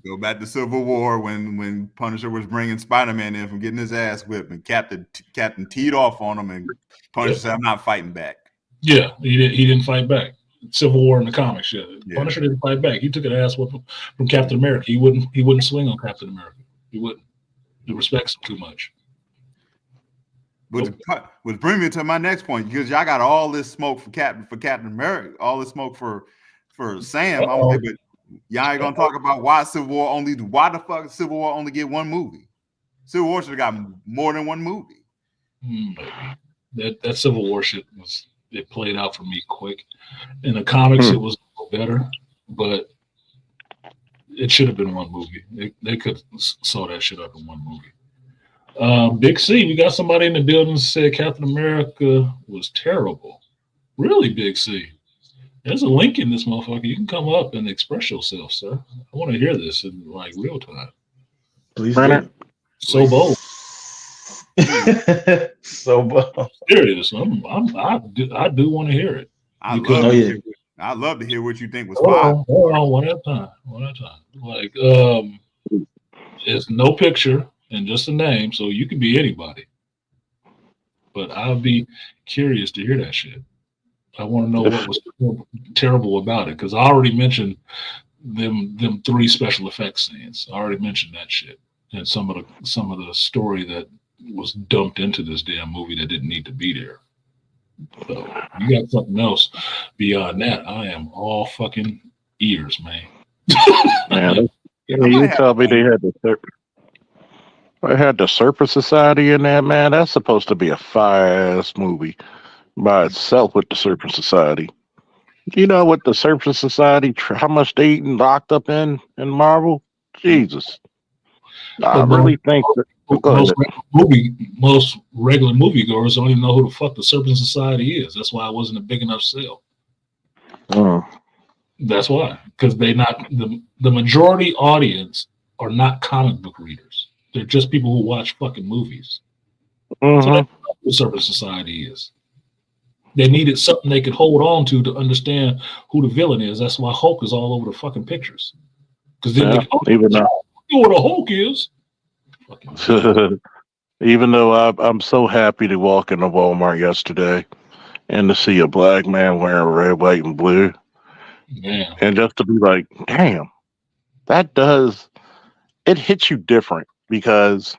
Go back to Civil War when Punisher was bringing Spider-Man in from getting his ass whipped, and Captain teed off on him, and Punisher said, "I'm not fighting back." Yeah, he didn't fight back. Civil War in the comics, Punisher didn't fight back. He took an ass whipping from Captain America. He wouldn't swing on Captain America. He wouldn't. He respects him too much. Which brings me to my next point, because y'all got all this smoke for Captain America, all this smoke for Sam. But y'all ain't gonna talk about why the fuck Civil War only get one movie? Civil War should have got more than one movie. That Civil War shit it played out for me quick. In the comics, it was a little better, but it should have been one movie. They could sew that shit up in one movie. Big C, we got somebody in the building who said Captain America was terrible. Really, Big C? There's a link in this motherfucker. You can come up and express yourself, sir. I want to hear this in like real time. Please do. So bold. So bold. Serious. I do want to hear it. I love to hear what you think was fine. Hold on, one at a time. Like, it's no picture and just a name, so you can be anybody. But I'll be curious to hear that shit. I want to know what was terrible about it, because I already mentioned them 3 special effects scenes. I already mentioned that shit, and some of the story that was dumped into this damn movie that didn't need to be there. So you got something else beyond that, I am all fucking ears, man. Man, you tell me they had the Serpent Society in there, man. That's supposed to be a fire-ass movie by itself with the Serpent Society. You know what the Serpent Society, how much they eaten locked up in Marvel? Jesus. I really think that most regular moviegoers don't even know who the fuck the Serpent Society is. That's why it wasn't a big enough sale. That's why, because they not the majority audience are not comic book readers. They're just people who watch fucking movies. So that's what the Serpent Society is. They needed something they could hold on to understand who the villain is. That's why Hulk is all over the fucking pictures. Because then Yeah, even though you know what a Hulk is. Fucking even though I'm so happy to walk into Walmart yesterday and to see a black man wearing red, white, and blue, man. and just to be like, damn, that does it hits you different because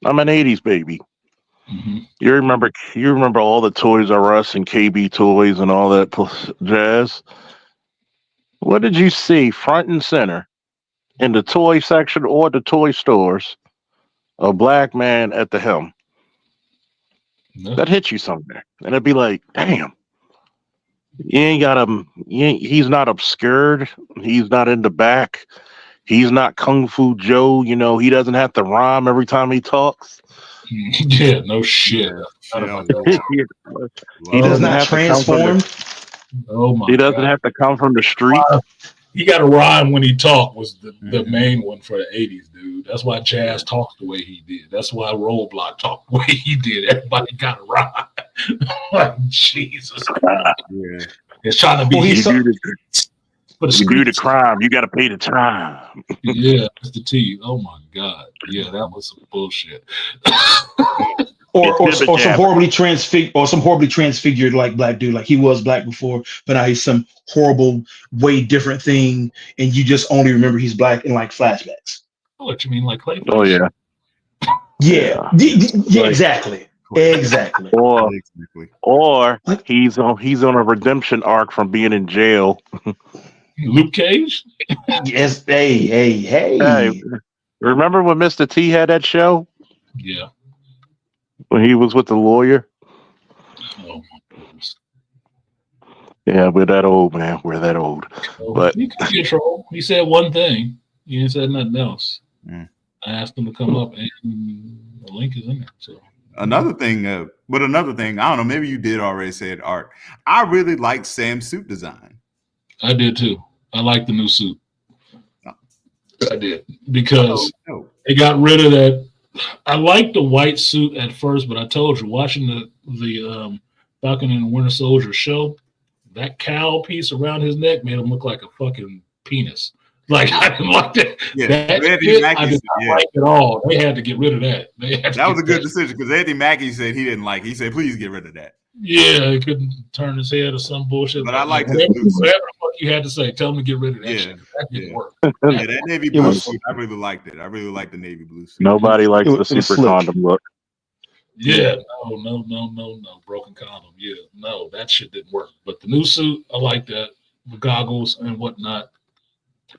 I'm an '80s baby. Mm-hmm. You remember all the Toys R Us and KB Toys and all that jazz. What did you see front and center in the toy section or the toy stores? A black man at the helm. No. That hits you somewhere, and it'd be like, damn. You ain't got him. He's not obscured. He's not in the back. He's not Kung Fu Joe. You know, he doesn't have to rhyme every time he talks. Yeah, no shit. Yeah, He does doesn't not have to come from transform. Oh my he doesn't God. have to come from the street. He got a rhyme when he talked was the main one for the 80s, dude. That's why Jazz talks the way he did. That's why Roadblock talked the way he did. Everybody got a rhyme. Like, Jesus. Yeah. It's trying to be Well, for the You do the streets. crime, you got to pay the time. Yeah, that's the T. Oh my God. Yeah, that was some bullshit. or some horribly transfigured like black dude, like he was black before, but now he's some horrible, way different thing, and you just only remember he's black in like flashbacks. What you mean, like Clayface? Oh yeah. Yeah, exactly. Or he's on a redemption arc from being in jail. Luke Cage? Yes. Hey. Remember when Mr. T had that show? Yeah. When he was with the lawyer? Oh my goodness. Yeah, we're that old, man. We're that old. But he could be a troll. He said one thing. He didn't say nothing else. I asked him to come up, and the link is in there. So another thing, I don't know. Maybe you did already say it, Art. I really like Sam's suit design. I did too. I like the new suit. I did because they got rid of that. I liked the white suit at first, but I told you, watching the Falcon and the Winter Soldier show, that cowl piece around his neck made him look like a fucking penis. Like, I didn't like that. Yeah, that Anthony Mackie I did not like it all. They had to get rid of that. That was a good decision because Anthony Mackie said he didn't like it. He said, please get rid of that. Yeah, he couldn't turn his head or some bullshit. But I like whatever the fuck you had to say. Tell him to get rid of that shit. That didn't work. Yeah, that navy blue suit, I really liked it. I really liked the navy blue suit. Nobody likes the super condom look. Yeah, no. Broken condom. Yeah, no, that shit didn't work. But the new suit, I like that. The goggles and whatnot,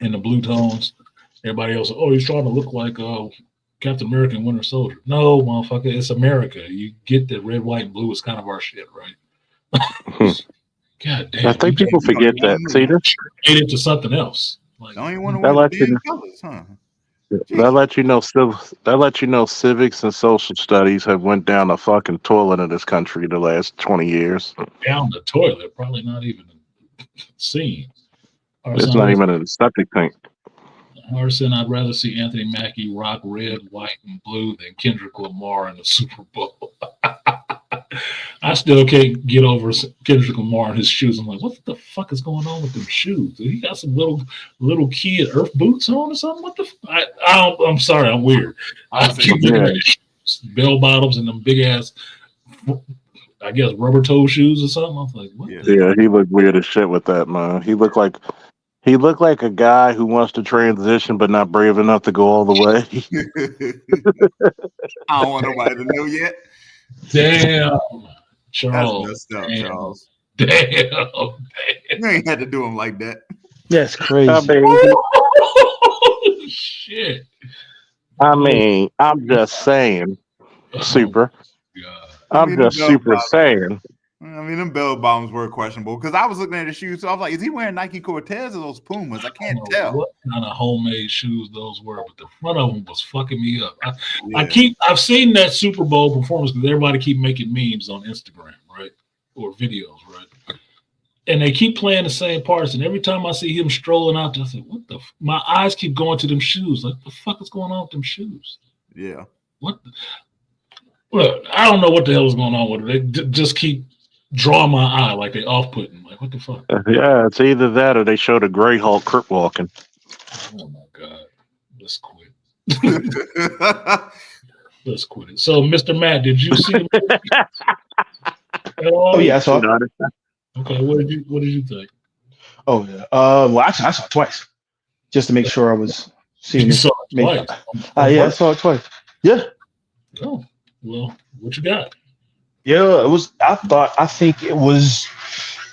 and the blue tones. Everybody else, he's trying to look like Captain America and Winter Soldier. No, motherfucker, it's America. You get that red, white, and blue is kind of our shit, right? God damn. I think people forget that. See this? Made it to something else. Like, don't even want to wear the colors, huh? That let you know civics and social studies have went down the fucking toilet in this country the last 20 years. Down the toilet, probably not even seen. It's not even a septic tank. Arson, I'd rather see Anthony Mackie rock red, white, and blue than Kendrick Lamar in the Super Bowl. I still can't get over Kendrick Lamar and his shoes. I'm like, what the fuck is going on with them shoes? He got some little kid Earth boots on or something. What the? I'm sorry, I'm weird. I keep looking at bell bottoms and them big ass, I guess, rubber toe shoes or something. I was like, what? Yeah, he looked weird as shit with that, man. He looked like a guy who wants to transition but not brave enough to go all the way. I don't want nobody to know yet. Damn, Charles. That's messed up, Charles. Damn. You ain't had to do him like that. That's crazy. Shit. I mean, I'm just saying, super. I'm just super saying. I mean, them bell bottoms were questionable because I was looking at the shoes, so I was like, is he wearing Nike Cortez or those Pumas? I can't tell what kind of homemade shoes those were, but the front of them was fucking me up. I've seen that Super Bowl performance because everybody keep making memes on Instagram, right? Or videos, right? And they keep playing the same parts, and every time I see him strolling out there, I say, what the my eyes keep going to them shoes. Like, what the fuck is going on with them shoes? Yeah. Look, I don't know what the hell is going on with it. They just keep draw my eye, like they off-putting. Like, what the fuck? Yeah, it's either that or they showed a Grey Hulk crip walking. Oh my god, let's quit. Let's quit it. So, Mr. Matt, did you see the movie at all? Oh yeah, I saw it. Okay, what did you think? Oh yeah. Well, actually, I saw it twice just to make sure I was seeing You it. saw it twice. Yeah, I saw it twice. Yeah. Oh, well, what you got? Yeah, it was. I think it was.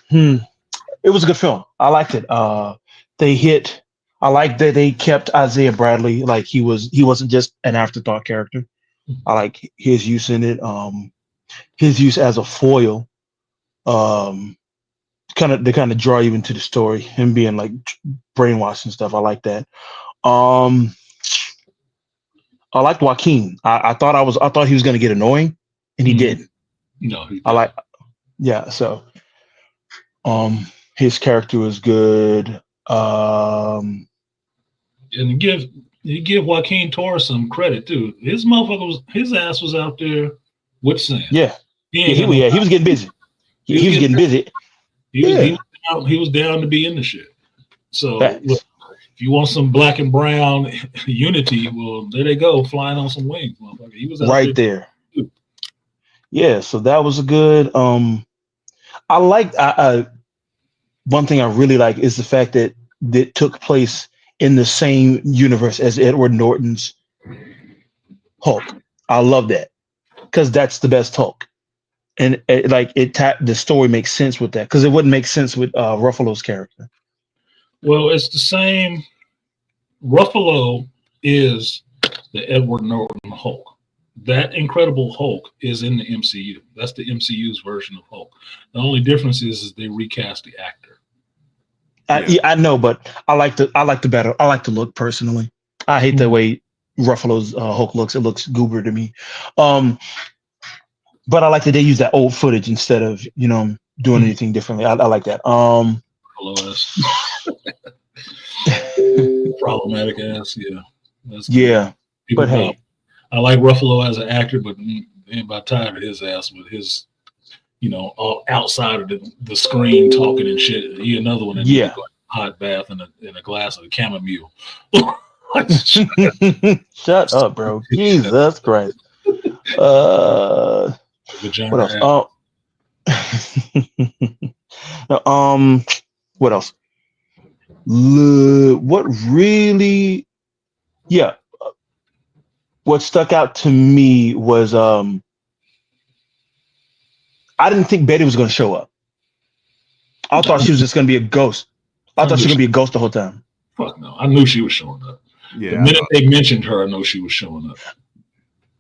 It was a good film. I liked it. They hit. I like that they kept Isaiah Bradley like he wasn't just an afterthought character. I like his use in it. His use as a foil. They kind of draw you into the story. Him being like brainwashed and stuff. I like that. I liked Joaquin. I thought he was going to get annoying, and he didn't. No, he didn't. I like. Yeah. So. His character was good. And you give Joaquin Torres some credit too. His ass was out there with Sam. Yeah, he was getting busy. He was getting busy. He was down to be in the shit. So look, if you want some black and brown unity, well, there they go, flying on some wings, motherfucker. He was out right there. Yeah, so that was a good. I like. One thing I really like is the fact that it took place in the same universe as Edward Norton's Hulk. I love that because that's the best Hulk, and the story makes sense with that because it wouldn't make sense with Ruffalo's character. Well, it's the same. Ruffalo is the Edward Norton Hulk. That Incredible Hulk is in the MCU. That's the MCU's version of Hulk. The only difference is they recast the actor. I know, but I like the look personally. I hate the way Ruffalo's Hulk looks. It looks goober to me. But I like that they use that old footage instead of doing anything differently. I like that. Problematic ass, yeah. Yeah, but hey, I like Ruffalo as an actor, but anybody tired of his ass with his, all outside of the screen talking and shit. He another one that needs a hot bath and a glass of chamomile. Shut up, bro. Jesus Christ. What else? What else? What really? Yeah. What stuck out to me was I didn't think Betty was going to show up. I thought she was just going to be a ghost. I thought she was going to be a ghost the whole time. Fuck no. I knew she was showing up. Yeah. The minute they mentioned her, I know she was showing up.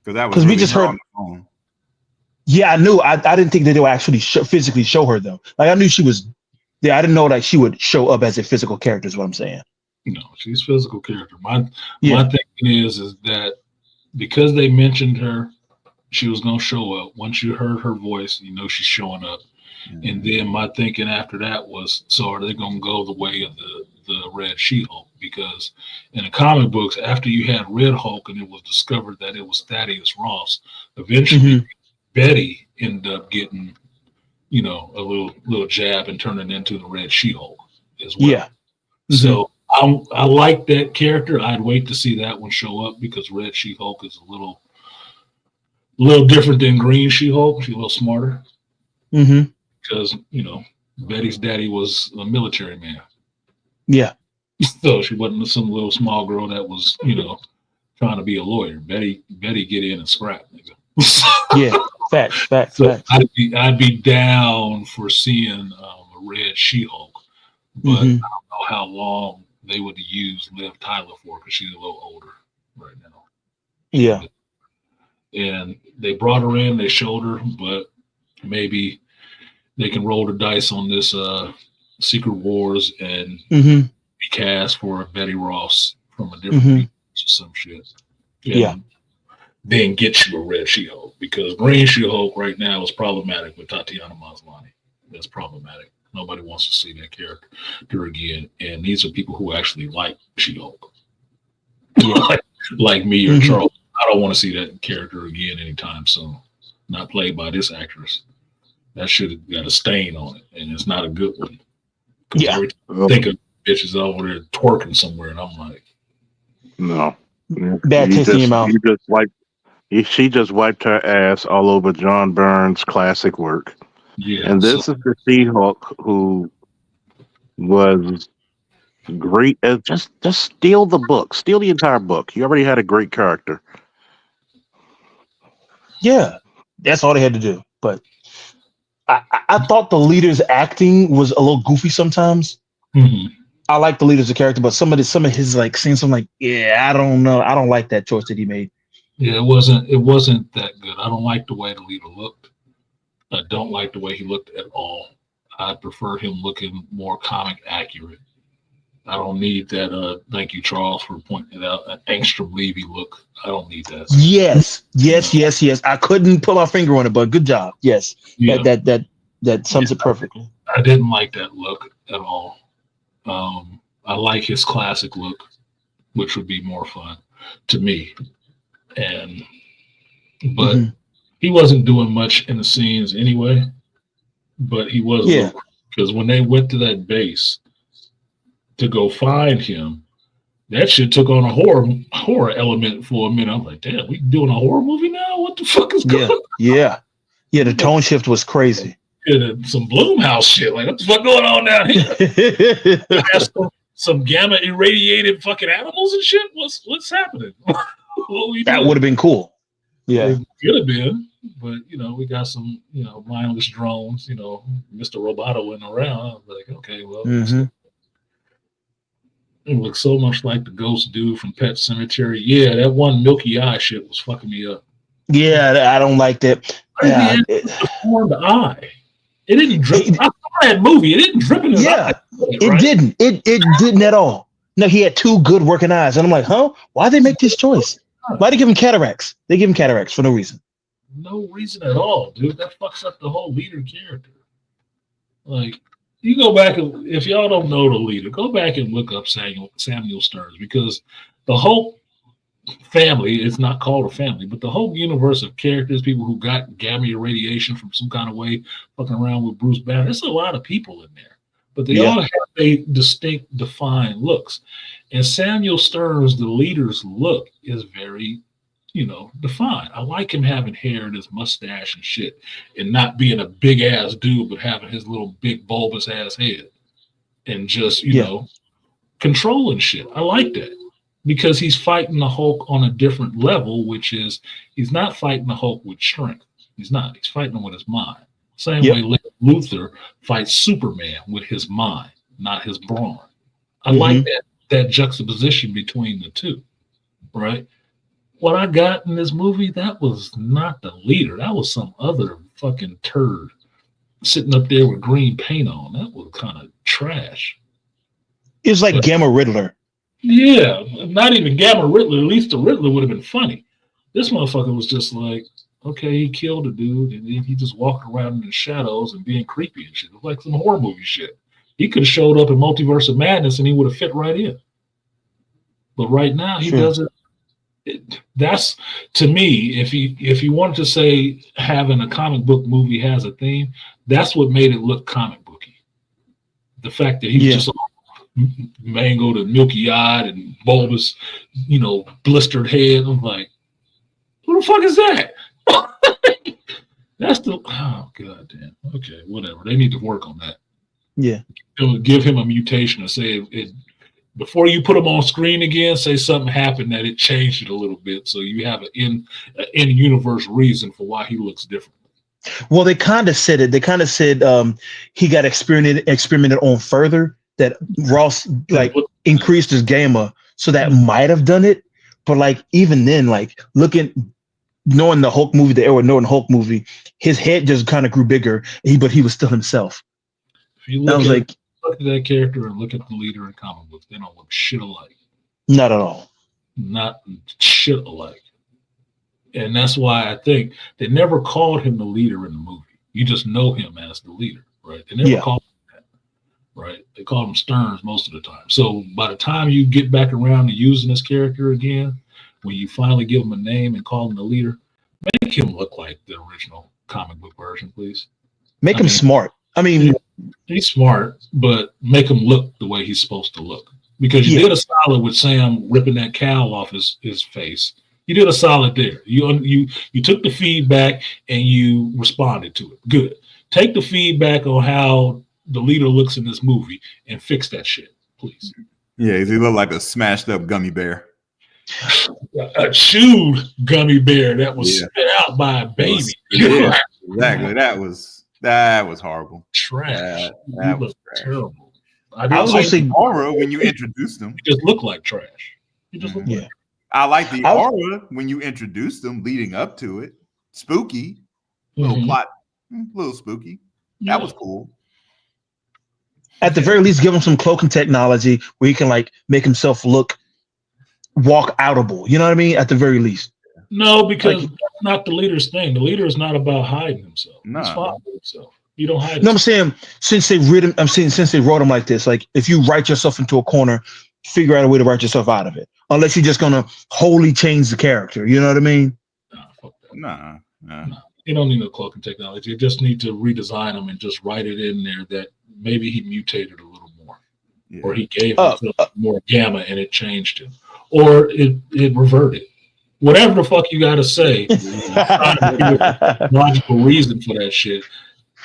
Because we just heard on the phone. Yeah, I knew. I didn't think that they would actually physically show her though. Like I knew she was. Yeah, I didn't know like she would show up as a physical character. Is what I'm saying. No, she's a physical character. My thinking is that because they mentioned her, she was gonna show up. Once you heard her voice, she's showing up. Mm-hmm. And then my thinking after that was, so are they gonna go the way of the Red She-Hulk? Because in the comic books, after you had Red Hulk and it was discovered that it was Thaddeus Ross, eventually Betty ended up getting, a little jab and turning into the Red She-Hulk as well. Yeah. So I like that character. I'd wait to see that one show up because Red She-Hulk is a little different than Green She-Hulk. She's a little smarter. Mm-hmm. Because, Betty's daddy was a military man. Yeah. So she wasn't some little small girl that was, trying to be a lawyer. Betty get in and scrap, nigga. Yeah. Facts. So I'd be down for seeing a Red She-Hulk, but I don't know how long they would use Liv Tyler for because she's a little older right now. Yeah. And they brought her in, they showed her, but maybe they can roll the dice on this Secret Wars and be cast for Betty Ross from a different or some shit. And then get you a Red She-Hulk because Green She-Hulk right now is problematic with Tatiana Maslany. That's problematic. Nobody wants to see that character again. And these are people who actually like She-Hulk. like me or Charles. I don't want to see that character again anytime soon. Not played by this actress. That shit got a stain on it, and it's not a good one. Yeah. Every time I think of bitches over there twerking somewhere, and I'm like, No. Bad taste in your mouth. She just wiped her ass all over John Byrne's classic work. yeah. And So, this is the She-Hulk who was great at just steal the book, steal the entire book. You already had a great character. Yeah, that's all they had to do. But I thought the leader's acting was a little goofy sometimes. mhm. I like the leader as a character, but some of his like scenes, I'm like, yeah, I don't know. I don't like that choice that he made. Yeah, it wasn't that good. I don't like the way the leader looked. I don't like the way he looked at all. I prefer him looking more comic accurate. I don't need that. Thank you, Charles, for pointing it out. An Angstrom Levy look. I don't need that. Yes. I couldn't put my finger on it, but good job. Yes, Yeah, that sums it perfectly. I didn't like that look at all. I like his classic look, which would be more fun to me. But Mhm. he wasn't doing much in the scenes anyway. But he was because when they went to that base to go find him, that shit took on a horror element for a minute. I'm like, damn, we doing a horror movie now? What the fuck is going on? Yeah. The tone shift was crazy. Yeah, some Bloomhouse shit. Like, what the fuck going on down here? Has some gamma irradiated fucking animals and shit. What's happening? That would have been cool. Yeah, it could have been, but we got some mindless drones. Mr. Roboto went around. I was like, okay, well, it looks so much like the ghost dude from Pet Cemetery. Yeah, that one Milky Eye shit was fucking me up. Yeah, I don't like that. Yeah, it formed the eye. It didn't drip. I saw that movie. It didn't drip in his eye. It didn't. It didn't at all. No, he had two good working eyes, and I'm like, huh? Why'd they make this choice? Why'd they give him cataracts? They give him cataracts for no reason. No reason at all, dude. That fucks up the whole leader character. Like, you go back and if y'all don't know the leader, go back and look up Samuel Stearns, because the whole family, it's not called a family, but the whole universe of characters, people who got gamma irradiation from some kind of way, fucking around with Bruce Banner. There's a lot of people in there, but they all have a distinct, defined looks. And Samuel Stearns, the leader's look, is very, defined. I like him having hair and his mustache and shit, and not being a big ass dude, but having his little big bulbous ass head, and just controlling shit. I like that. Because he's fighting the Hulk on a different level, which is he's not fighting the Hulk with strength. He's not. He's fighting him with his mind. Same way Luthor fights Superman with his mind, not his brawn. I like that juxtaposition between the two, right? What I got in this movie, that was not the leader. That was some other fucking turd sitting up there with green paint on. That was kind of trash. It was like Gamma Riddler. Yeah, not even Gamma Riddler. At least the Riddler would have been funny. This motherfucker was just like, okay, he killed a dude, and then he just walked around in the shadows and being creepy and shit. It was like some horror movie shit. He could have showed up in Multiverse of Madness and he would have fit right in. But right now he doesn't. That's, to me, if you wanted to say having a comic book movie has a theme, that's what made it look comic booky. The fact that he was just mangled and milky eyed and bulbous, blistered head. I'm like, who the fuck is that? That's the god damn. Okay, whatever. They need to work on that. Yeah. Give him a mutation and say it before you put him on screen again, say something happened that it changed it a little bit, so you have an in-universe reason for why he looks different. Well, they kind of said it. They kind of said he got experimented on further, that Ross increased his gamma, so that might have done it. But even then, knowing the Hulk movie, the Edward Norton Hulk movie, his head just kind of grew bigger, but he was still himself. If you look at that character and look at the leader in comic books, they don't look shit alike. Not at all. Not shit alike. And that's why I think they never called him the leader in the movie. You just know him as the leader, right? They never called him that, right? They called him Stearns most of the time. So by the time you get back around to using this character again, when you finally give him a name and call him the leader, make him look like the original comic book version, please. Make him mean, smart. I mean, he's smart, but make him look the way he's supposed to look. Because you did a solid with Sam ripping that cowl off his face. You did a solid there. You took the feedback and you responded to it. Good. Take the feedback on how the leader looks in this movie and fix that shit, please. Yeah, he looked like a smashed up gummy bear. A chewed gummy bear that was spit out by a baby. Yeah, exactly. That was horrible. Trash. That was trash. terrible. I was like gonna say the aura when you introduced them. He just looked like trash. He just looked like I like the aura when you introduced them leading up to it. Spooky. Little plot. Little spooky. That was cool. At the very least, give him some cloaking technology where he can like make himself walk outable. You know what I mean? At the very least. No, because that's not the leader's thing. The leader is not about hiding himself. No. He's fine with himself. You don't hide. No, I'm saying since they wrote him like this, like if you write yourself into a corner, figure out a way to write yourself out of it. Unless you're just gonna wholly change the character. You know what I mean? Nah, fuck that. Nah. You don't need no cloaking technology. You just need to redesign him and just write it in there that maybe he mutated a little more, or he gave himself more gamma and it changed him, or it reverted. Whatever the fuck you got to say, find a logical reason for that shit.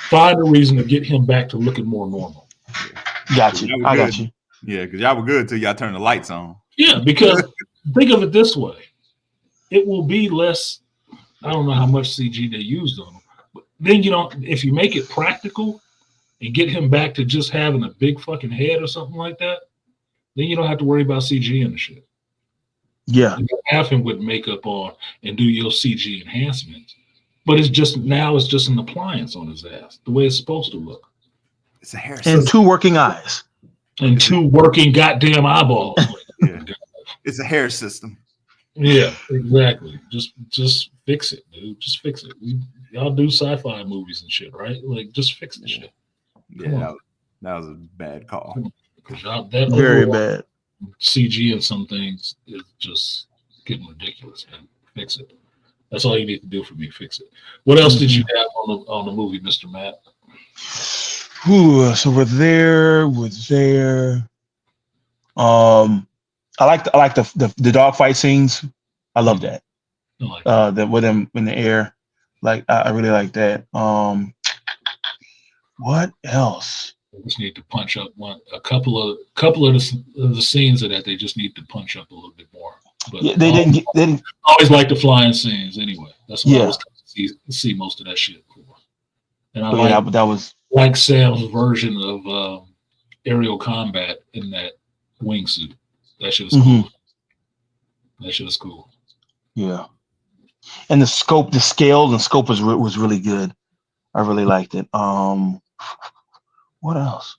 Find a reason to get him back to looking more normal. Got you. I got you. Yeah, because y'all were good till y'all turned the lights on. Yeah, because think of it this way. It will be less, I don't know how much CG they used on him. But then if you make it practical and get him back to just having a big fucking head or something like that, then you don't have to worry about CG and the shit. Yeah. You have him with makeup on and do your CG enhancements. But it's just an appliance on his ass, the way it's supposed to look. It's a hair system. And 2 working eyes. And 2 working goddamn eyeballs. Yeah. It's a hair system. Yeah, exactly. Just fix it, dude. Just fix it. Y'all do sci-fi movies and shit, right? Like, just fix the shit. Yeah, that was a bad call. That Very bad. CG and some things is just getting ridiculous, man. Fix it. That's all you need to do for me. Fix it. What else did you have on the movie, Mr. Matt? So we're there. I like the dog fight scenes. I love that. That with them in the air. Like I really like that. What else? They just need to punch up a couple of the scenes of that. They just need to punch up a little bit more. But yeah, they didn't always like the flying scenes anyway. That's what I was see most of that shit for. And I that was like Sam's version of aerial combat in that wingsuit. That shit is cool. That shit is cool. Yeah. And the scope was really good. I really liked it. What else?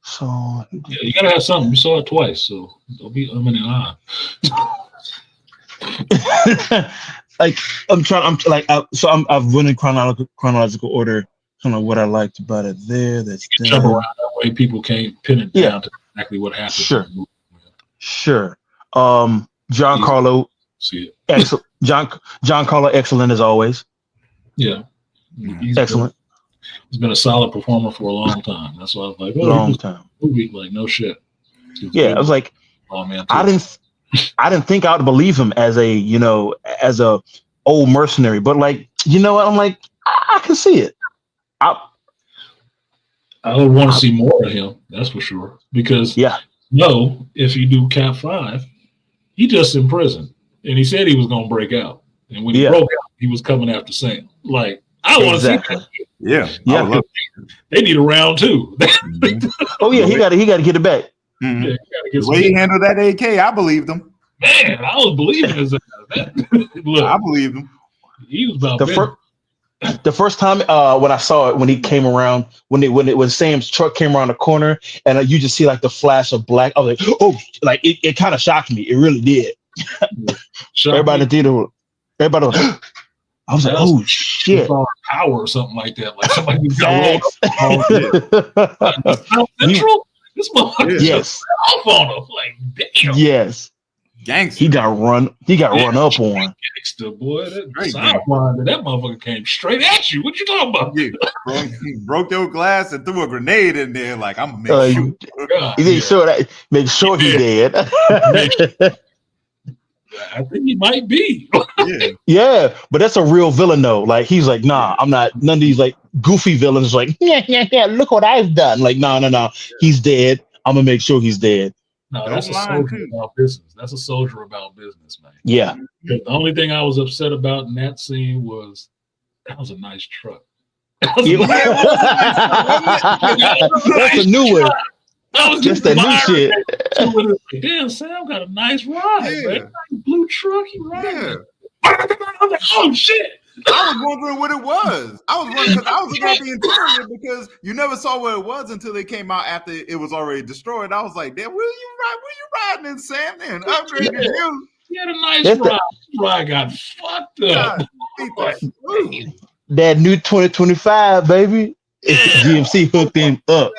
So yeah, you gotta have something. You saw it twice, so don't be in and on. Like I've run in chronological order. Kind of what I liked about it there. That's jump around that way. People can't pin it down to exactly what happened. Sure. Giancarlo. See it. Excellent. Giancarlo, excellent as always. Yeah. Excellent. He's been a solid performer for a long time. That's why I was like, long time. Movie, like no shit. Yeah, I was like, oh man, I didn't think I would believe him as a old mercenary, but like, you know what? I'm like, I can see it. I would want to see more of him. That's for sure. Because if you do Cap 5, he just in prison, and he said he was gonna break out, and when he broke out, he was coming after Sam. Like, I want to see that. Yeah. They need a round 2. Oh yeah, he got to get it back. Mm-hmm. Yeah, the way he handled that AK, I believed him. Man, I was believing his Look, I believed him. He was about the first time when I saw it, when he came around, when Sam's truck came around the corner, and you just see like the flash of black. I was like, oh, like it kind of shocked me. It really did. Everybody in the theater, I was like, oh shit! Power or something like that. Like somebody got Central. This motherfucker yes. off on him. Like, damn. Yes. Gangster. He got run up on. Gangster, boy. That Great sideline, that motherfucker came straight at you. What you talking about? Yeah, he broke your glass and threw a grenade in there. Like, I'm gonna make sure. God, He make sure he did. I think he might be. Yeah. Yeah, but that's a real villain though. Like he's like, nah, I'm not. None of these like goofy villains. Like, yeah. Look what I've done. Like, no. He's dead. I'm gonna make sure he's dead. No, that's a soldier about business. That's a soldier about business, man. Yeah. The only thing I was upset about in that scene was that was a nice truck. That's a new one. I was just that new shit. Damn, Sam got a nice ride, man. Blue truck, he riding. Yeah. I was like, oh shit. I was wondering what it was. I was wondering because I was looking at the interior because you never saw what it was until they came out after it was already destroyed. I was like, damn, where you riding in, Sam? Then upgraded you. He had a nice ride. Ride got fucked up. That new 2025, baby. GMC hooked him up.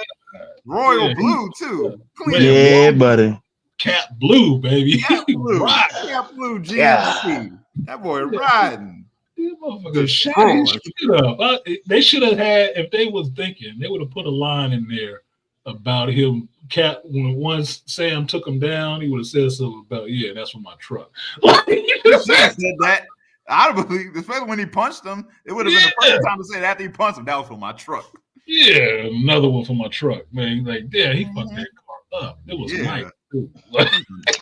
Royal blue too. Clean. Yeah, buddy. Cat blue, baby. Cat blue. Cat blue GMC. Yeah. That boy riding. Motherfucker shot his shit up. They should have had, if they was thinking, they would have put a line in there about him. Cat, when once Sam took him down, he would have said something about, yeah, that's for my truck. said that. I believe, especially when he punched him, it would have been the first time to say that after he punched him, that was for my truck. Yeah, another one for my truck, man. Like, yeah, he fucked that car up. It was nice. Like,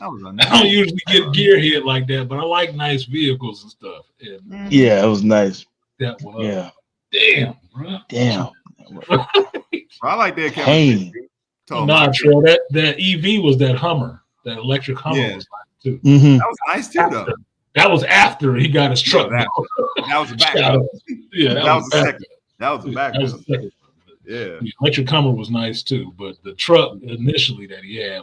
I don't usually get gearhead like that, but I like nice vehicles and stuff. And yeah, it was nice. That was damn, bro. Damn. I like that chemistry. Nah, sure. That EV was that Hummer, that electric Hummer was nice too. Mm-hmm. That was nice too, though. That was after he got his truck. That was the backup. Yeah, that was the second. That was the backup. Yeah, the electric Hummer was nice too, but the truck initially that he had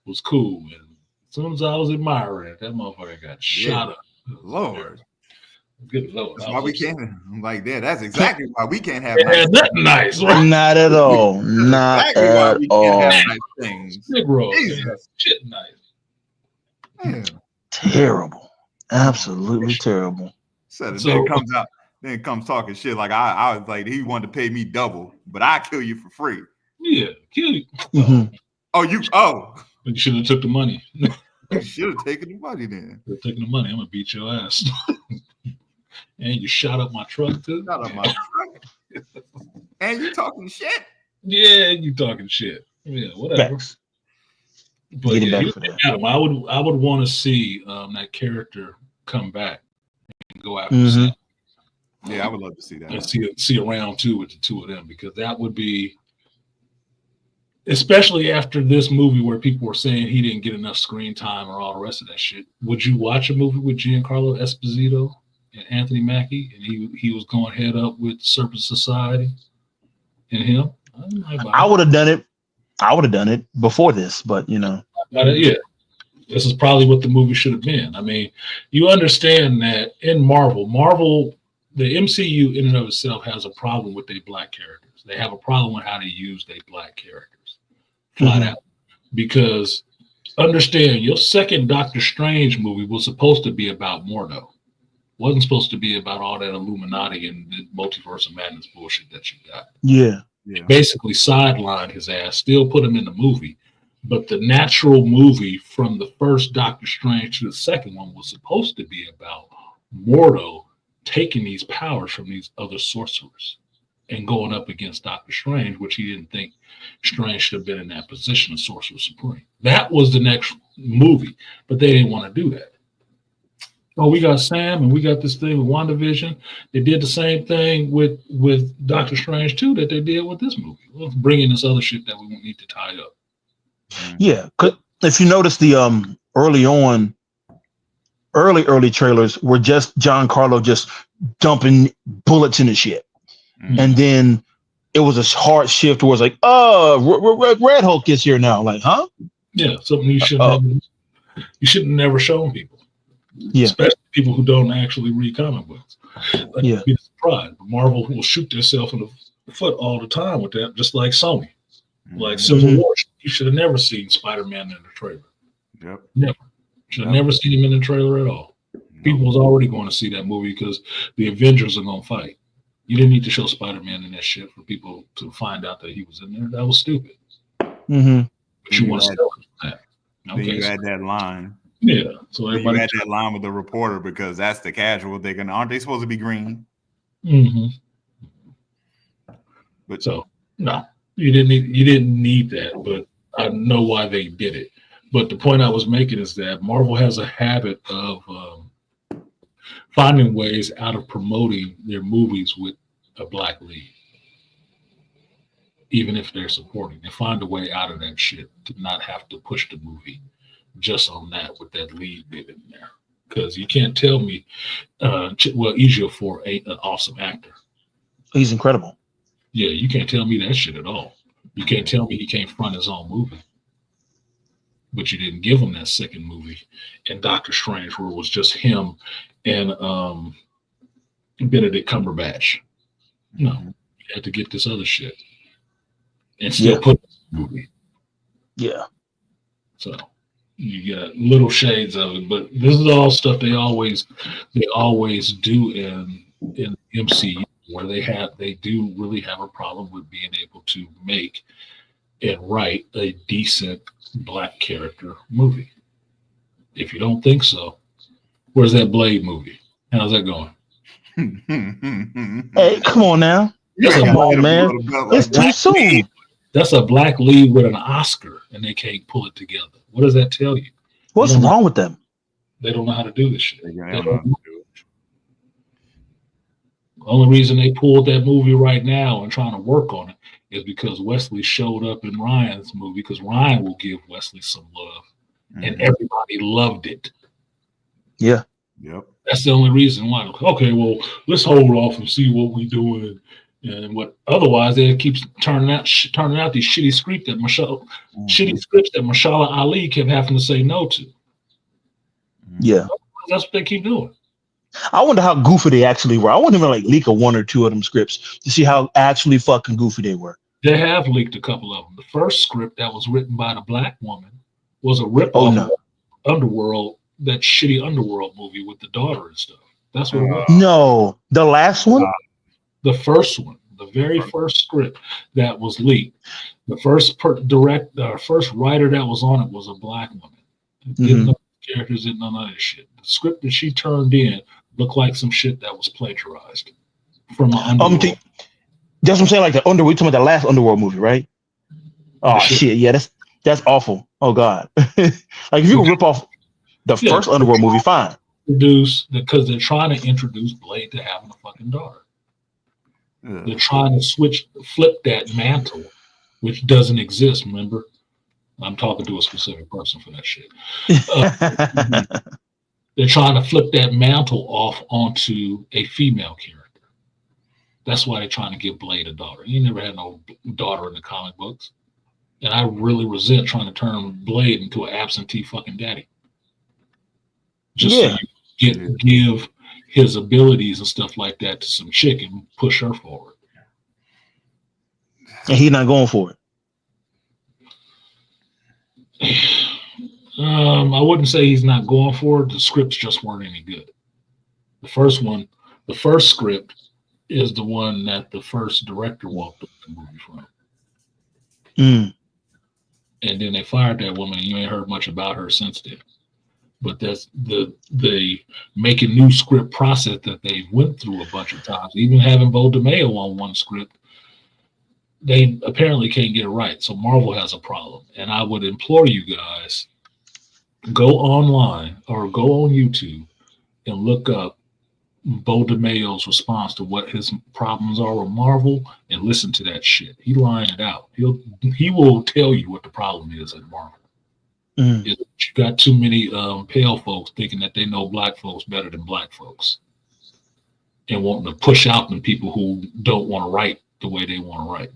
was cool. And as soon as I was admiring it, that motherfucker got shot up. Lord. Good Lord. That's why we can't. I'm like, yeah, that's exactly why we can't have nothing nice. Right? Not at all. Not exactly at all. Can't have nice things. Big roll. Shit nice. Yeah. Terrible. Absolutely terrible. So then comes out, then comes talking shit like I was like, he wanted to pay me double, but I kill you for free. Yeah, kill you. Mm-hmm. But you should have took the money. You should have taken the money then. Taking the money, I'm gonna beat your ass. And you shot up my truck too. Shot up my truck. And you talking shit. Yeah, you talking shit. Yeah, whatever. Facts. But yeah, I would want to see that character come back and go after Sam. Yeah, I would love to see that. And see a round two with the two of them, because that would be, especially after this movie where people were saying he didn't get enough screen time or all the rest of that shit. Would you watch a movie with Giancarlo Esposito and Anthony Mackie, and he was going head up with Serpent Society and him? I would have done it. I would have done it before this, but yeah, this is probably what the movie should have been. I mean, you understand that in Marvel, the MCU in and of itself has a problem with their black characters. They have a problem with how they use their black characters, flat out. Because understand, your second Doctor Strange movie was supposed to be about Mordo. Wasn't supposed to be about all that Illuminati and the Multiverse of Madness bullshit that you got. Yeah. Basically sidelined his ass, still put him in the movie. But the natural movie from the first Doctor Strange to the second one was supposed to be about Mordo taking these powers from these other sorcerers and going up against Doctor Strange, which he didn't think Strange should have been in that position of Sorcerer Supreme. That was the next movie, but they didn't want to do that. Oh, we got Sam and we got this thing with WandaVision. They did the same thing with Doctor Strange too that they did with this movie. We'll bring in this other shit that we won't need to tie up. Yeah, cause if you notice the early trailers were just Giancarlo just dumping bullets in the shit, and then it was a hard shift towards like, Red Hulk is here now. Like, huh? Yeah, something you shouldn't have never shown people. Yeah, especially people who don't actually read comic books. Like, yeah, be surprised. Marvel will shoot themselves in the foot all the time with that, just like Sony. Like Civil War, you should have never seen Spider-Man in the trailer. Yep. Never. Should have never seen him in the trailer at all. People was already going to see that movie because the Avengers are going to fight. You didn't need to show Spider-Man in that shit for people to find out that he was in there. That was stupid. Mm-hmm. But you want to sell that. Then you had that line. Yeah. So everybody you had that line with the reporter because that's the casual. Aren't they supposed to be green? Mm-hmm. But so no, you didn't need that, but I know why they did it. But the point I was making is that Marvel has a habit of finding ways out of promoting their movies with a black lead. Even if they're supporting, they find a way out of that shit to not have to push the movie just on that with that lead bit in there. Because you can't tell me, easier for an awesome actor. He's incredible. Yeah, you can't tell me that shit at all. You can't tell me he can't front his own movie. But you didn't give him that second movie in Doctor Strange where it was just him and Benedict Cumberbatch. No, you had to get this other shit. And still put it in the movie. Yeah. So you got little shades of it, but this is all stuff they always do in MCU where they do really have a problem with being able to make and write a decent black character movie. If you don't think so, where's that Blade movie? How's that going? Hey, come on now. Come on, man. It's too soon. That's a black lead with an Oscar, and they can't pull it together. What does that tell you? What's wrong with them? They don't know how to do this shit. The only reason they pulled that movie right now and trying to work on it is because Wesley showed up in Ryan's movie because Ryan will give Wesley some love, and everybody loved it. Yeah. Yep. That's the only reason why. Okay, well, let's hold off and see what we're doing. And what otherwise they keep turning out these shitty scripts that Mashallah Ali kept having to say no to. Yeah, that's what they keep doing. I wonder how goofy they actually were. I want them to leak one or two of them scripts to see how actually fucking goofy they were. They have leaked a couple of them. The first script that was written by the black woman was a ripoff of Underworld, that shitty Underworld movie with the daughter and stuff. That's what it was. No, the last one. The first one, the very first script that was leaked, the first first writer that was on it was a black woman. Didn't know the characters, didn't know none of this shit. The script that she turned in looked like some shit that was plagiarized from Underworld. That's what I'm saying. Like we talking about the last Underworld movie, right? Oh shit, yeah, that's awful. Oh god, like if you rip off the first Underworld movie, fine. Because they're trying to introduce Blade to having a fucking daughter. They're trying to flip that mantle, which doesn't exist. Remember, I'm talking to a specific person for that shit. They're trying to flip that mantle off onto a female character. That's why they're trying to give Blade a daughter. He never had no daughter in the comic books, and I really resent trying to turn Blade into an absentee fucking daddy. Just so you give his abilities and stuff like that to some chick and push her forward. And he's not going for it. I wouldn't say he's not going for it. The scripts just weren't any good. The first script is the one that the first director walked up the movie from. And then they fired that woman, and you ain't heard much about her since then. But that's the making new script process that they went through a bunch of times. Even having Bo DeMeo on one script, they apparently can't get it right. So Marvel has a problem. And I would implore you guys, go online or go on YouTube and look up Bo DeMeo's response to what his problems are with Marvel and listen to that shit. He lying it out. He will tell you what the problem is at Marvel. You got too many pale folks thinking that they know black folks better than black folks and wanting to push out the people who don't want to write the way they want to write.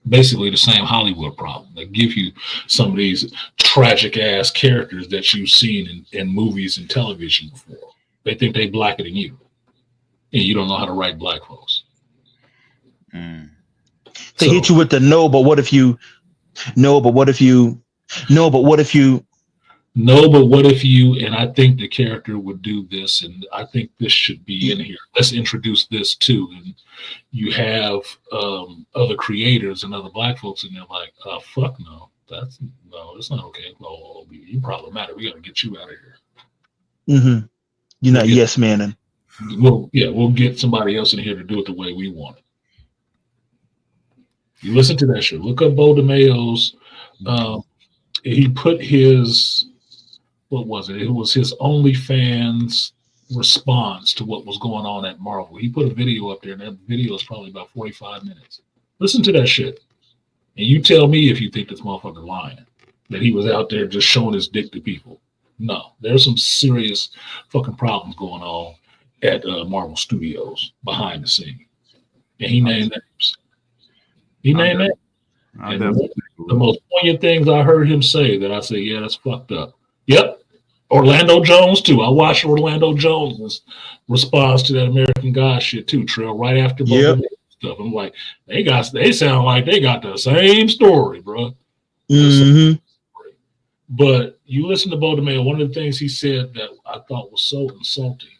Basically the same Hollywood problem. They give you some of these tragic ass characters that you've seen in movies and television before. They think they blacker than you, and you don't know how to write black folks. They hit you with the no, but what if you? No, but what if you? No, but what if you? No, but what if you, and I think the character would do this, and I think this should be in here. Let's introduce this too. And you have other creators and other black folks, and they're like, fuck no. That's not okay. Well, you problematic. We got to get you out of here. Mm-hmm. You're not yes manning. We'll get somebody else in here to do it the way we want it. You listen to that shit. Look up Bo DeMayo's. He put his, what was it? It was his OnlyFans response to what was going on at Marvel. He put a video up there, and that video is probably about 45 minutes. Listen to that shit. And you tell me if you think this motherfucker lying, that he was out there just showing his dick to people. No, there's some serious fucking problems going on at Marvel Studios behind the scene. And he named names. He named names. And the most poignant things I heard him say that I say, yeah, that's fucked up. Yep. Orlando Jones, too. I watched Orlando Jones' response to that American God shit, too, Trail, right after both stuff. I'm like, they sound like they got the same story, bro. Mm-hmm. But you listen to Bo DeMayo, one of the things he said that I thought was so insulting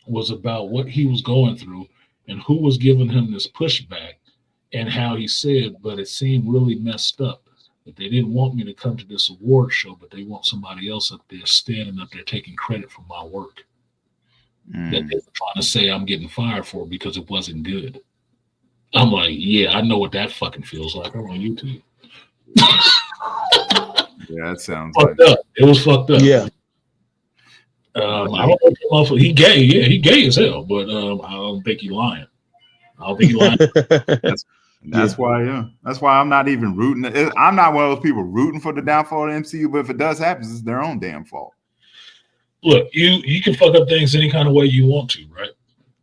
was about what he was going through and who was giving him this pushback, and how he said, but it seemed really messed up that they didn't want me to come to this award show, but they want somebody else up there standing up there taking credit for my work that they were trying to say I'm getting fired for because it wasn't good. I'm like, yeah, I know what that fucking feels like. I'm on YouTube. Yeah, that sounds fucked up. It was fucked up. Yeah. I don't know. He gay. Yeah, he gay as hell, but I don't think he lying. I don't think he lying. That's why, that's why I'm not even rooting. I'm not one of those people rooting for the downfall of the MCU, but if it does happen, it's their own damn fault. Look, you can fuck up things any kind of way you want to, right?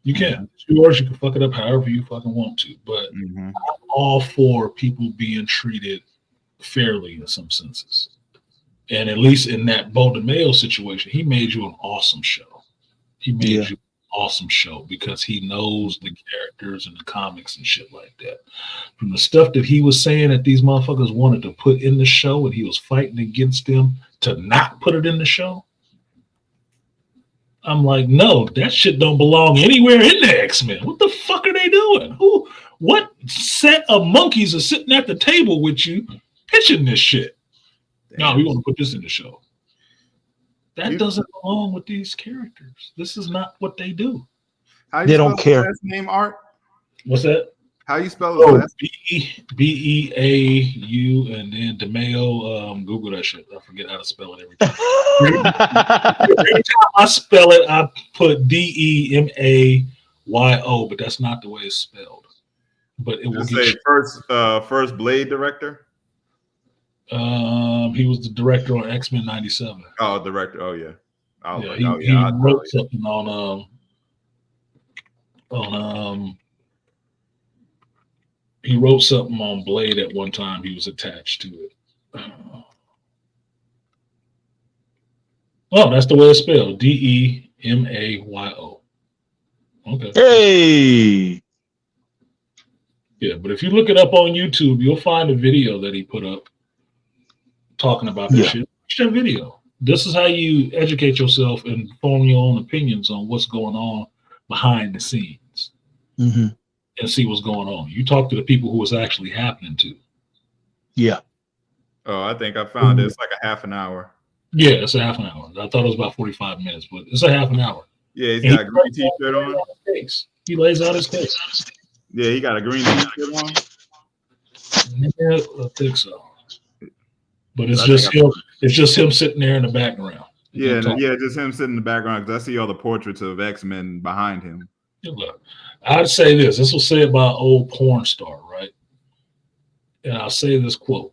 You can. Yours, you can fuck it up however you fucking want to. But I'm all for people being treated fairly in some senses. And at least in that Bo DeMayo situation, he made you an awesome show. He made you an awesome show because he knows the characters and the comics and shit like that. From the stuff that he was saying that these motherfuckers wanted to put in the show and he was fighting against them to not put it in the show, I'm like, no, that shit don't belong anywhere in the X-Men. What the fuck are they doing? What set of monkeys are sitting at the table with you pitching this shit? No, we want to put this in the show. That doesn't belong with these characters. This is not what they do. How you they don't care. Last name, Art? What's that? How you spell his last name? B-E-A-U and then DeMayo. Google that shit. I forget how to spell it every time. Every time I spell it, I put D-E-M-A-Y-O, but that's not the way it's spelled. But it will say first Blade director. He was the director on X-Men '97. Oh, director. Oh yeah. He wrote something he wrote something on Blade at one time. He was attached to it. Oh, that's the way it's spelled. D-E-M-A-Y-O. Okay. Hey. Yeah, but if you look it up on YouTube, you'll find a video that he put up talking about this shit. Watch that video. This is how you educate yourself and form your own opinions on what's going on behind the scenes and see what's going on. You talk to the people who it's actually happening to. Yeah. Oh, I think I found it. It's like a half an hour. Yeah, it's a half an hour. I thought it was about 45 minutes, but it's a half an hour. Yeah, he's got a green t-shirt on. He lays out his case. Yeah, he got a green t-shirt on. Yeah, I think so. But it's just him. It's just him sitting there in the background. Yeah, just him sitting in the background because I see all the portraits of X-Men behind him. Yeah, look, I'd say this. This will say about old porn star, right? And I'll say this quote: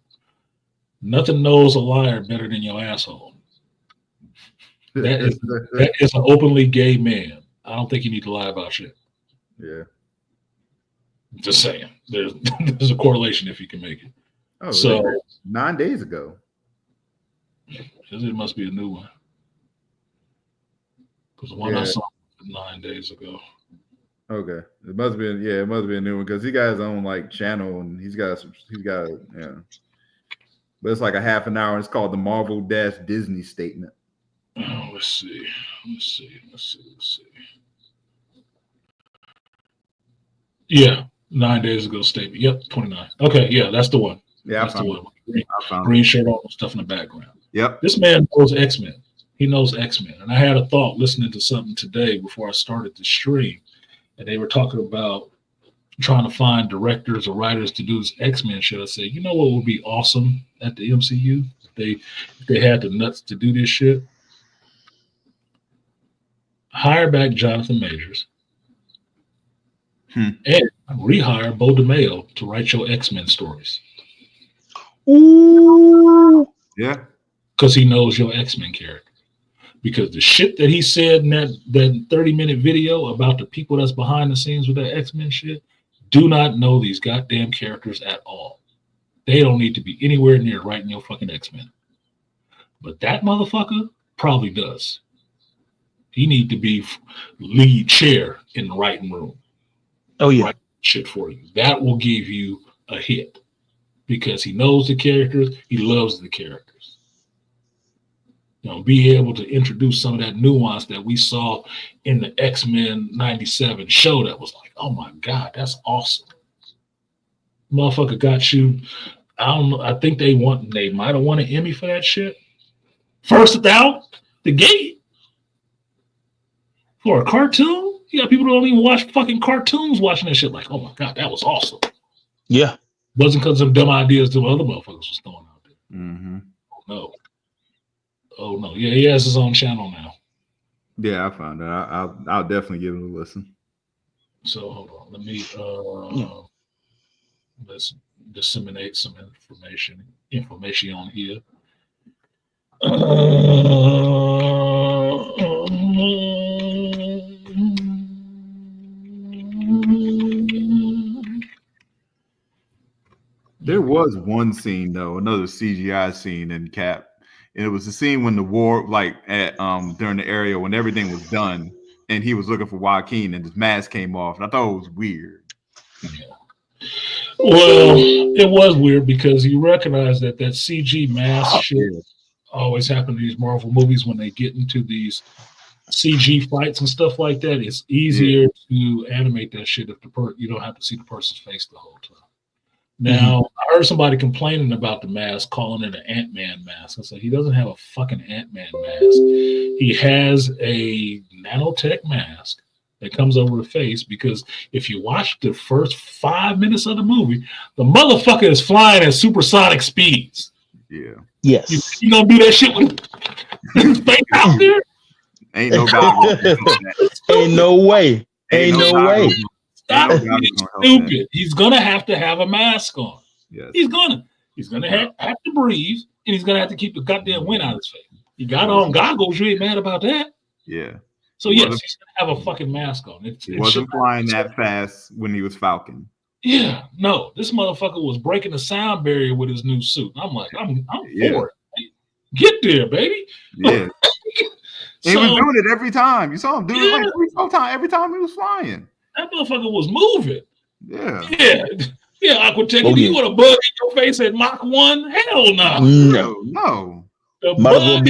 "Nothing knows a liar better than your asshole." That is an openly gay man. I don't think you need to lie about shit. Yeah. Just saying. There's a correlation if you can make it. Oh, so 9 days ago. It must be a new one. Because the one I saw 9 days ago. Okay. It must be a new one because he got his own like channel and he's got but it's like a half an hour. It's called the Marvel Disney Statement. Oh, let's see. Yeah, 9 days ago statement. Yep, 29. Okay, yeah, that's the one. Yeah, That's the one. I found Green it. shirt, all the stuff in the background. Yep. This man knows X-Men. He knows X-Men. And I had a thought listening to something today before I started the stream, and they were talking about trying to find directors or writers to do this X-Men shit. I said, you know what would be awesome at the MCU if they had the nuts to do this shit? Hire back Jonathan Majors and rehire Bo DeMayo to write your X-Men stories. Ooh. Yeah. Because he knows your X-Men character. Because the shit that he said in that 30-minute video about the people that's behind the scenes with that X-Men shit do not know these goddamn characters at all. They don't need to be anywhere near writing your fucking X-Men. But that motherfucker probably does. He need to be lead chair in the writing room. Oh, yeah. Write shit for you. That will give you a hit. Because he knows the characters, he loves the characters. You know, be able to introduce some of that nuance that we saw in the X-Men 97 show that was like, oh my God, that's awesome. Motherfucker got you. I don't know. I think they might have won an Emmy for that shit. First out the gate for a cartoon. You got people who don't even watch fucking cartoons watching that shit like, oh my God, that was awesome. Yeah. Wasn't because of them dumb ideas the other motherfuckers was throwing out there. Mm-hmm. Oh no. Yeah, he has his own channel now. Yeah, I found it. I'll definitely give it a listen. So hold on. Let me let's disseminate some information on here. There was one scene though, another CGI scene in Cap, and it was the scene when the war, like at during the area when everything was done, and he was looking for Joaquin, and his mask came off, and I thought it was weird. Yeah. Well, it was weird because you recognize that CG mask shit always happen in these Marvel movies when they get into these CG fights and stuff like that. It's easier to animate that shit if you don't have to see the person's face the whole time. Now, I heard somebody complaining about the mask, calling it an Ant-Man mask. I said, he doesn't have a fucking Ant-Man mask. He has a nanotech mask that comes over the face because if you watch the first 5 minutes of the movie, the motherfucker is flying at supersonic speeds. Yeah. Yes. You gonna do that shit with his face out there? Ain't no God. Ain't no way. Ain't no way. Stop being stupid. He's gonna have to have a mask on. Yes. He's gonna have to breathe, and he's gonna have to keep the goddamn wind out of his face. He got on goggles. You ain't mad about that? Yeah. So yes, he's gonna have a fucking mask on. He wasn't flying that fast when he was Falcon. Yeah, no, this motherfucker was breaking the sound barrier with his new suit. I'm like, I'm for it. Get there, baby. Yeah. He was doing it every time. You saw him do it like 3-4 times every time he was flying. That motherfucker was moving. Yeah. Aquatech, you want a bug in your face at Mach 1? Hell no. No. The bug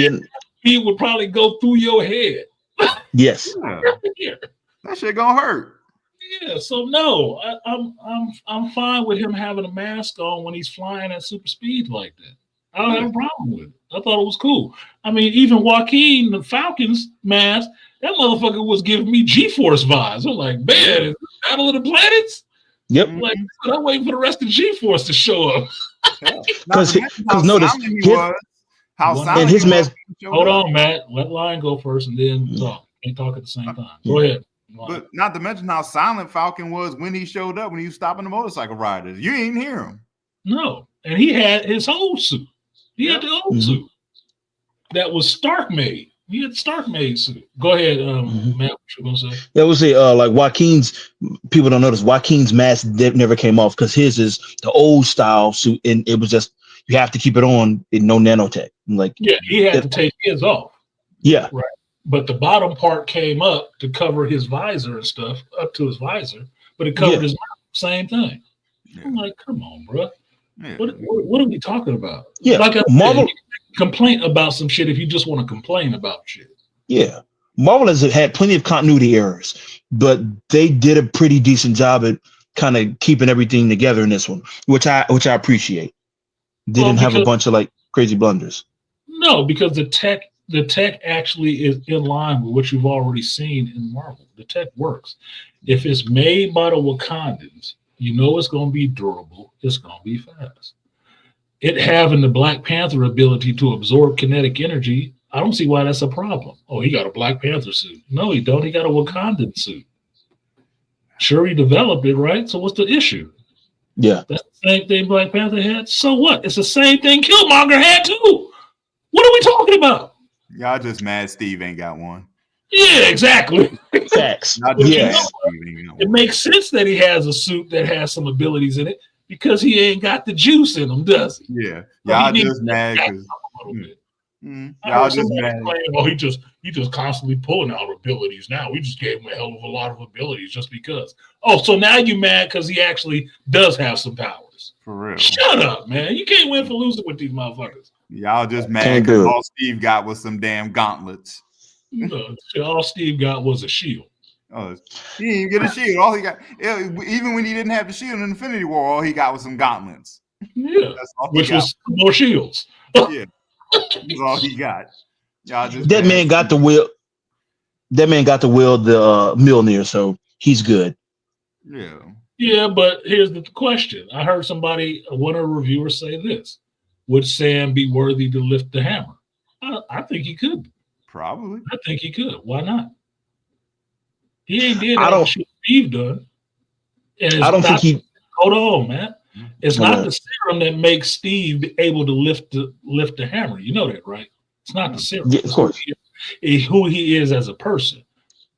he would probably go through your head. Yes. Yeah. That shit gonna hurt. Yeah, so no, I'm fine with him having a mask on when he's flying at super speed like that. I don't have a problem with it. I thought it was cool. I mean, even Joaquin, the Falcon's mask, that motherfucker was giving me G-Force vibes. I'm like, man, is this Battle of the Planets? Yep. I'm like, I'm waiting for the rest of G-Force to show up. Because notice his mask. Hold on, Matt. Let Lion go first and then talk. Can't talk at the same time. Go ahead. But not to mention how silent Falcon was when he showed up, when he was stopping the motorcycle riders. You didn't hear him. No. And he had his old suit. He had the old suit that was Stark made. He had the Stark made suit. Go ahead, Matt. What you gonna say? That was like Joaquin's. People don't notice Joaquin's mask never came off because his is the old style suit, and it was just you have to keep it on in no nanotech. Like he had to take his off. Yeah, right. But the bottom part came up to cover his visor and stuff, up to his visor, but it covered his mouth. Same thing. I'm like, come on, bro. Yeah. What are we talking about? Yeah, Like I Marvel. said, complain about some shit if you just want to complain about shit. Yeah, Marvel has had plenty of continuity errors, but they did a pretty decent job at kind of keeping everything together in this one, which I appreciate. They didn't have a bunch of like crazy blunders. No, because the tech actually is in line with what you've already seen in Marvel. The tech works. If it's made by the Wakandans, you know it's going to be durable. It's going to be fast. It having the Black Panther ability to absorb kinetic energy, I don't see why that's a problem. Oh, he got a Black Panther suit. No, he don't. He got a Wakandan suit. Sure, he developed it, right? So what's the issue? Yeah. That's the same thing Black Panther had. So what? It's the same thing Killmonger had too. What are we talking about? Y'all just mad Steve ain't got one. Yeah, exactly. Facts. Yes. It makes sense that he has a suit that has some abilities in it because he ain't got the juice in him, does he? Yeah. So Y'all he just mad because y'all just mad. Oh, he just constantly pulling out abilities now. We just gave him a hell of a lot of abilities just because. Oh, so now you mad because he actually does have some powers. For real. Shut up, man. You can't win for losing with these motherfuckers. Y'all just mad because all Steve got was some damn gauntlets. No, all Steve got was a shield. Oh, he didn't even get a shield. All he got, even when he didn't have the shield in Infinity War, all he got was some gauntlets. Yeah, which was more shields. Yeah, that's all he got. Y'all just that man got the will. That man got to wield the Mjolnir, so he's good. Yeah. Yeah, but here's the question. I heard one of the reviewers say this. Would Sam be worthy to lift the hammer? I think he could. Probably. I think he could. Why not? He ain't did that shit Steve done. And I don't think he. Hold on, man. It's not the serum that makes Steve able to lift the hammer. You know that, right? It's not the serum. Yeah, of course. It's who he is as a person.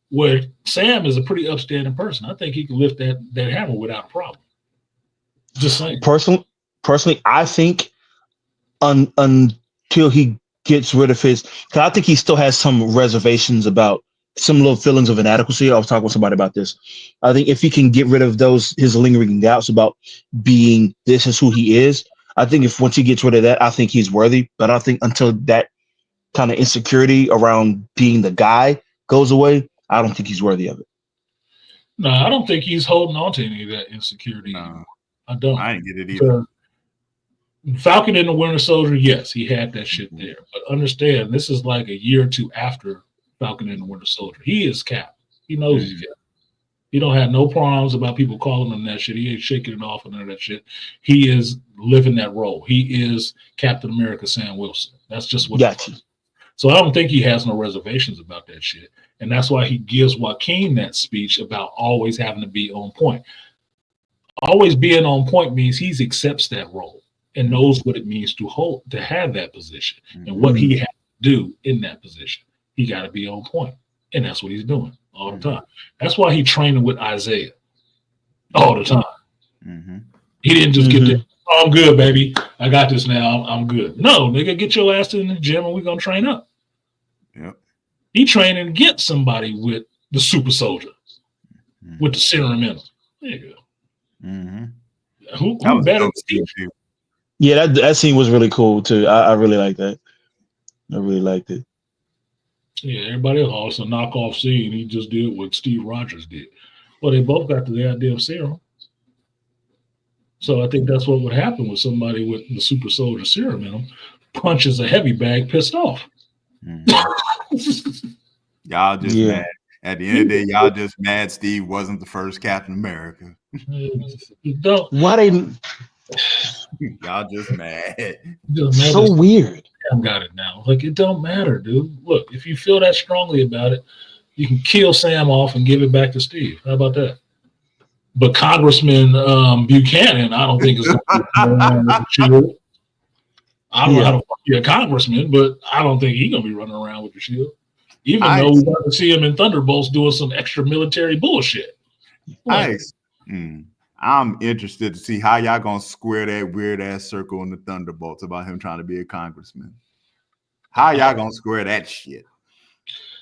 Where Sam is a pretty upstanding person. I think he can lift that hammer without a problem. Just saying. Personally, I think until he gets rid of his, because I think he still has some reservations about some little feelings of inadequacy. I was talking with somebody about this. I think if he can get rid of his lingering doubts about being this is who he is, I think once he gets rid of that, I think he's worthy. But I think until that kind of insecurity around being the guy goes away, I don't think he's worthy of it. No, I don't think he's holding on to any of that insecurity. No, I don't. I didn't get it either. Falcon and the Winter Soldier, yes, he had that shit there. But understand, this is like a year or two after Falcon and the Winter Soldier. He is Cap. He knows he's Cap. He don't have no problems about people calling him that shit. He ain't shaking it off and none of that shit. He is living that role. He is Captain America Sam Wilson. That's just what. Gotcha. So I don't think he has no reservations about that shit. And that's why he gives Joaquin that speech about always having to be on point. Always being on point means he accepts that role and knows what it means to have that position and what he has to do in that position. He got to be on point. And that's what he's doing all the time. That's why he's training with Isaiah all the time. He didn't just get there. Oh, I'm good, baby. I got this now. I'm good. No, nigga, get your ass in the gym and we're going to train up. Yep. He training against somebody with the super soldier, with the serum in him. There you go. Who better than Steve? Yeah, that scene was really cool too. I really like that. I really liked it. Yeah, everybody else, it's a knockoff scene. He just did what Steve Rogers did. Well, they both got the idea serum. So I think that's what would happen with somebody with the super soldier serum in them. Punches a heavy bag, pissed off. Y'all just mad. At the end of the day, y'all just mad Steve wasn't the first Captain America. Why they? Y'all just mad. So weird. I got it now. Like, it don't matter, dude. Look, if you feel that strongly about it, you can kill Sam off and give it back to Steve. How about that? But Congressman Buchanan, I don't think is going to shield. I don't know how to fuck you a congressman, but I don't think he's going to be running around with the shield. Even though we got to see him in Thunderbolts doing some extra military bullshit. I'm interested to see how y'all going to square that weird-ass circle in the Thunderbolts about him trying to be a congressman. How y'all going to square that shit?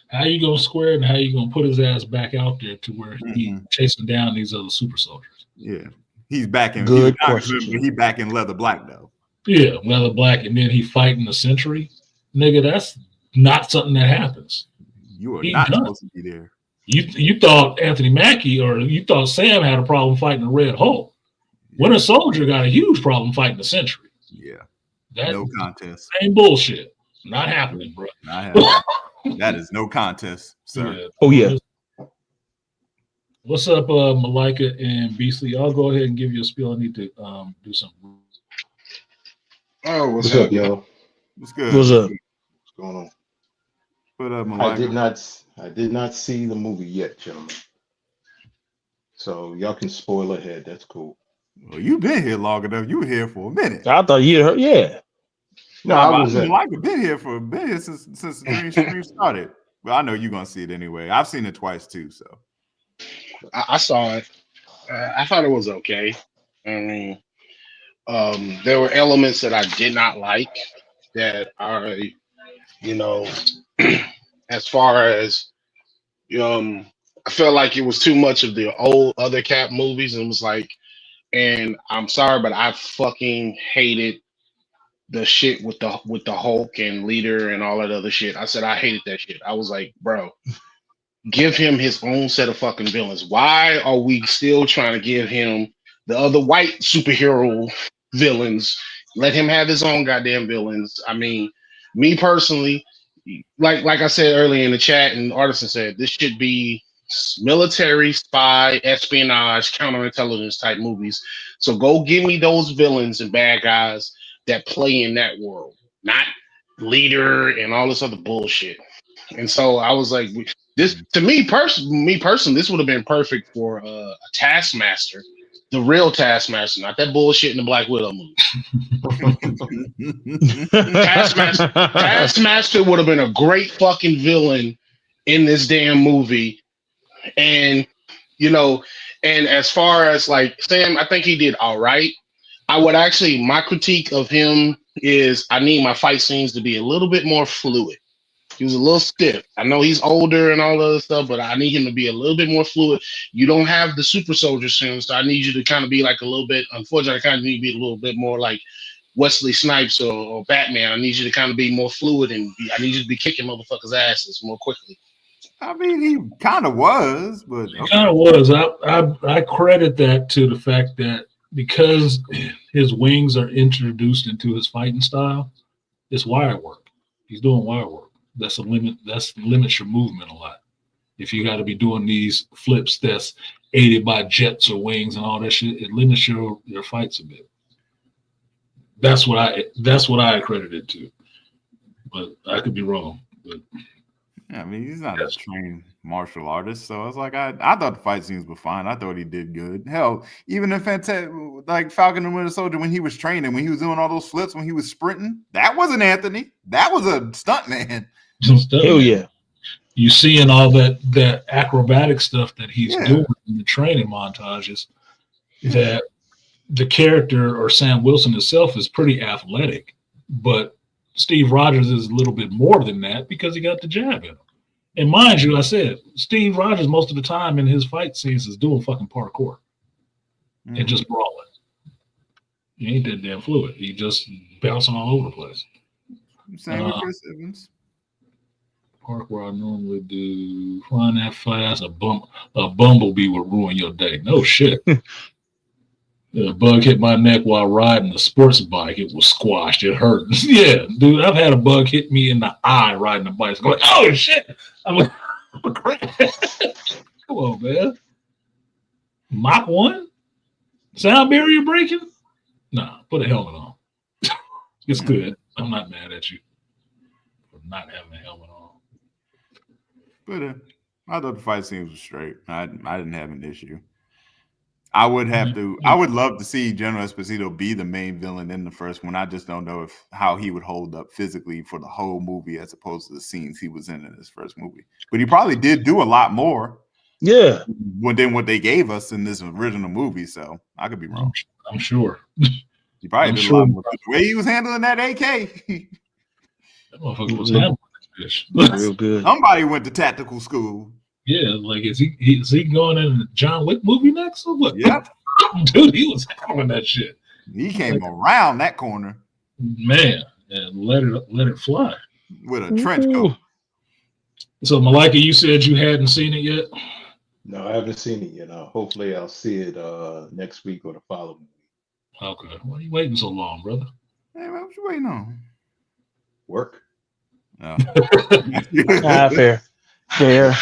How you going to square it and how you going to put his ass back out there to where he's chasing down these other super soldiers? Yeah. He's back in Good but question. he back in leather black though. Yeah, leather black, and then he fighting the Century. Nigga, that's not something that happens. You are He not done. supposed to be there. You thought Anthony Mackie or you thought Sam had a problem fighting the Red Hulk. Winter Soldier got a huge problem fighting the Century. Yeah. That No contest. same bullshit. Not happening, bro. Not happening. That is no contest, sir. Yeah. Oh yeah. What's up, Malika and Beastly? I'll go ahead and give you a spiel. I need to do something. Oh, what's up, y'all? What's good? What's up? What's going on? What up, I did Malika? not see the movie yet, gentlemen. So y'all can spoil ahead. That's cool. Well, you've been here long enough. You were here for a minute. I thought you heard. Yeah. No, I was Malika been here since the Dream Stream started. Well, I know you're gonna see it anyway. I've seen it twice too, so I saw it. I thought it was okay. I mean, there were elements that I did not like that are, as far as, I felt like it was too much of the old other Cap movies, and it was like, and I'm sorry, but I fucking hated the shit with the Hulk and Leader and all that other shit. I said I hated that shit. I was like, bro, give him his own set of fucking villains. Why are we still trying to give him the other white superhero villains? Let him have his own goddamn villains. I mean, me personally, like I said earlier in the chat, and Artisan said this should be military, spy, espionage, counterintelligence type movies. So go give me those villains and bad guys that play in that world, not Leader and all this other bullshit. And so I was like, this to me personally, this would have been perfect for a Taskmaster, the real Taskmaster, not that bullshit in the Black Widow movie. Taskmaster would have been a great fucking villain in this damn movie. And and as far as like Sam, I think he did all right. I would actually, my critique of him is I need my fight scenes to be a little bit more fluid. He was a little stiff. I know he's older and all other stuff, but I need him to be a little bit more fluid. You don't have the super soldier scenes, so I need you to kind of be like a little bit, unfortunately, I kind of need to be a little bit more like Wesley Snipes or Batman. I need you to kind of be more fluid, and I need you to be kicking motherfuckers' asses more quickly. I mean, he kind of was, but He kind of was. I credit that to the fact that because his wings are introduced into his fighting style, it's wire work. He's doing wire work. That's a limit. That limits your movement a lot. If you got to be doing these flips that's aided by jets or wings and all that shit, it limits your fights a bit. That's what I accredit it to. But I could be wrong. But yeah, I mean, he's not a trained martial artist, so I was like, I thought the fight scenes were fine. I thought he did good. Hell, even in like Falcon and Winter Soldier, when he was training, when he was doing all those flips, when he was sprinting, that wasn't Anthony. That was a stunt man. Hell yeah. You seeing all that acrobatic stuff that he's doing in the training montages, that the character or Sam Wilson himself is pretty athletic, but Steve Rogers is a little bit more than that because he got the jab in him. And mind you, I said, Steve Rogers most of the time in his fight scenes is doing fucking parkour and just brawling. He ain't that damn fluid. He just bouncing all over the place. Same with Chris Evans. Parkour I normally do. Flying that fast, a bumblebee would ruin your day. No shit. A bug hit my neck while riding a sports bike. It was squashed. It hurt. Yeah, dude, I've had a bug hit me in the eye riding a bicycle. Like, oh shit! I'm like, come on, man. Mach 1? Sound barrier breaking? Nah, put a helmet on. It's good. I'm not mad at you for not having a helmet on. But I thought the fight scenes were straight. I didn't have an issue. I would love to see General Esposito be the main villain in the first one. I just don't know how he would hold up physically for the whole movie as opposed to the scenes he was in his first movie. But he probably did do a lot more. Yeah. Than what they gave us in this original movie. So I could be wrong. I'm sure. He probably did a lot more. The way he was handling that AK. That motherfucker was handling this. Real good. Somebody went to tactical school. Yeah, like is he going in a John Wick movie next or what? Yep. Dude, he was handling that shit. He came around that corner, man, and let it fly with a trench coat. So, Malika, you said you hadn't seen it yet. No, I haven't seen it yet. Hopefully, I'll see it next week or the following week. Okay, why are you waiting so long, brother? Hey, what you waiting on? Work. Oh. Fair.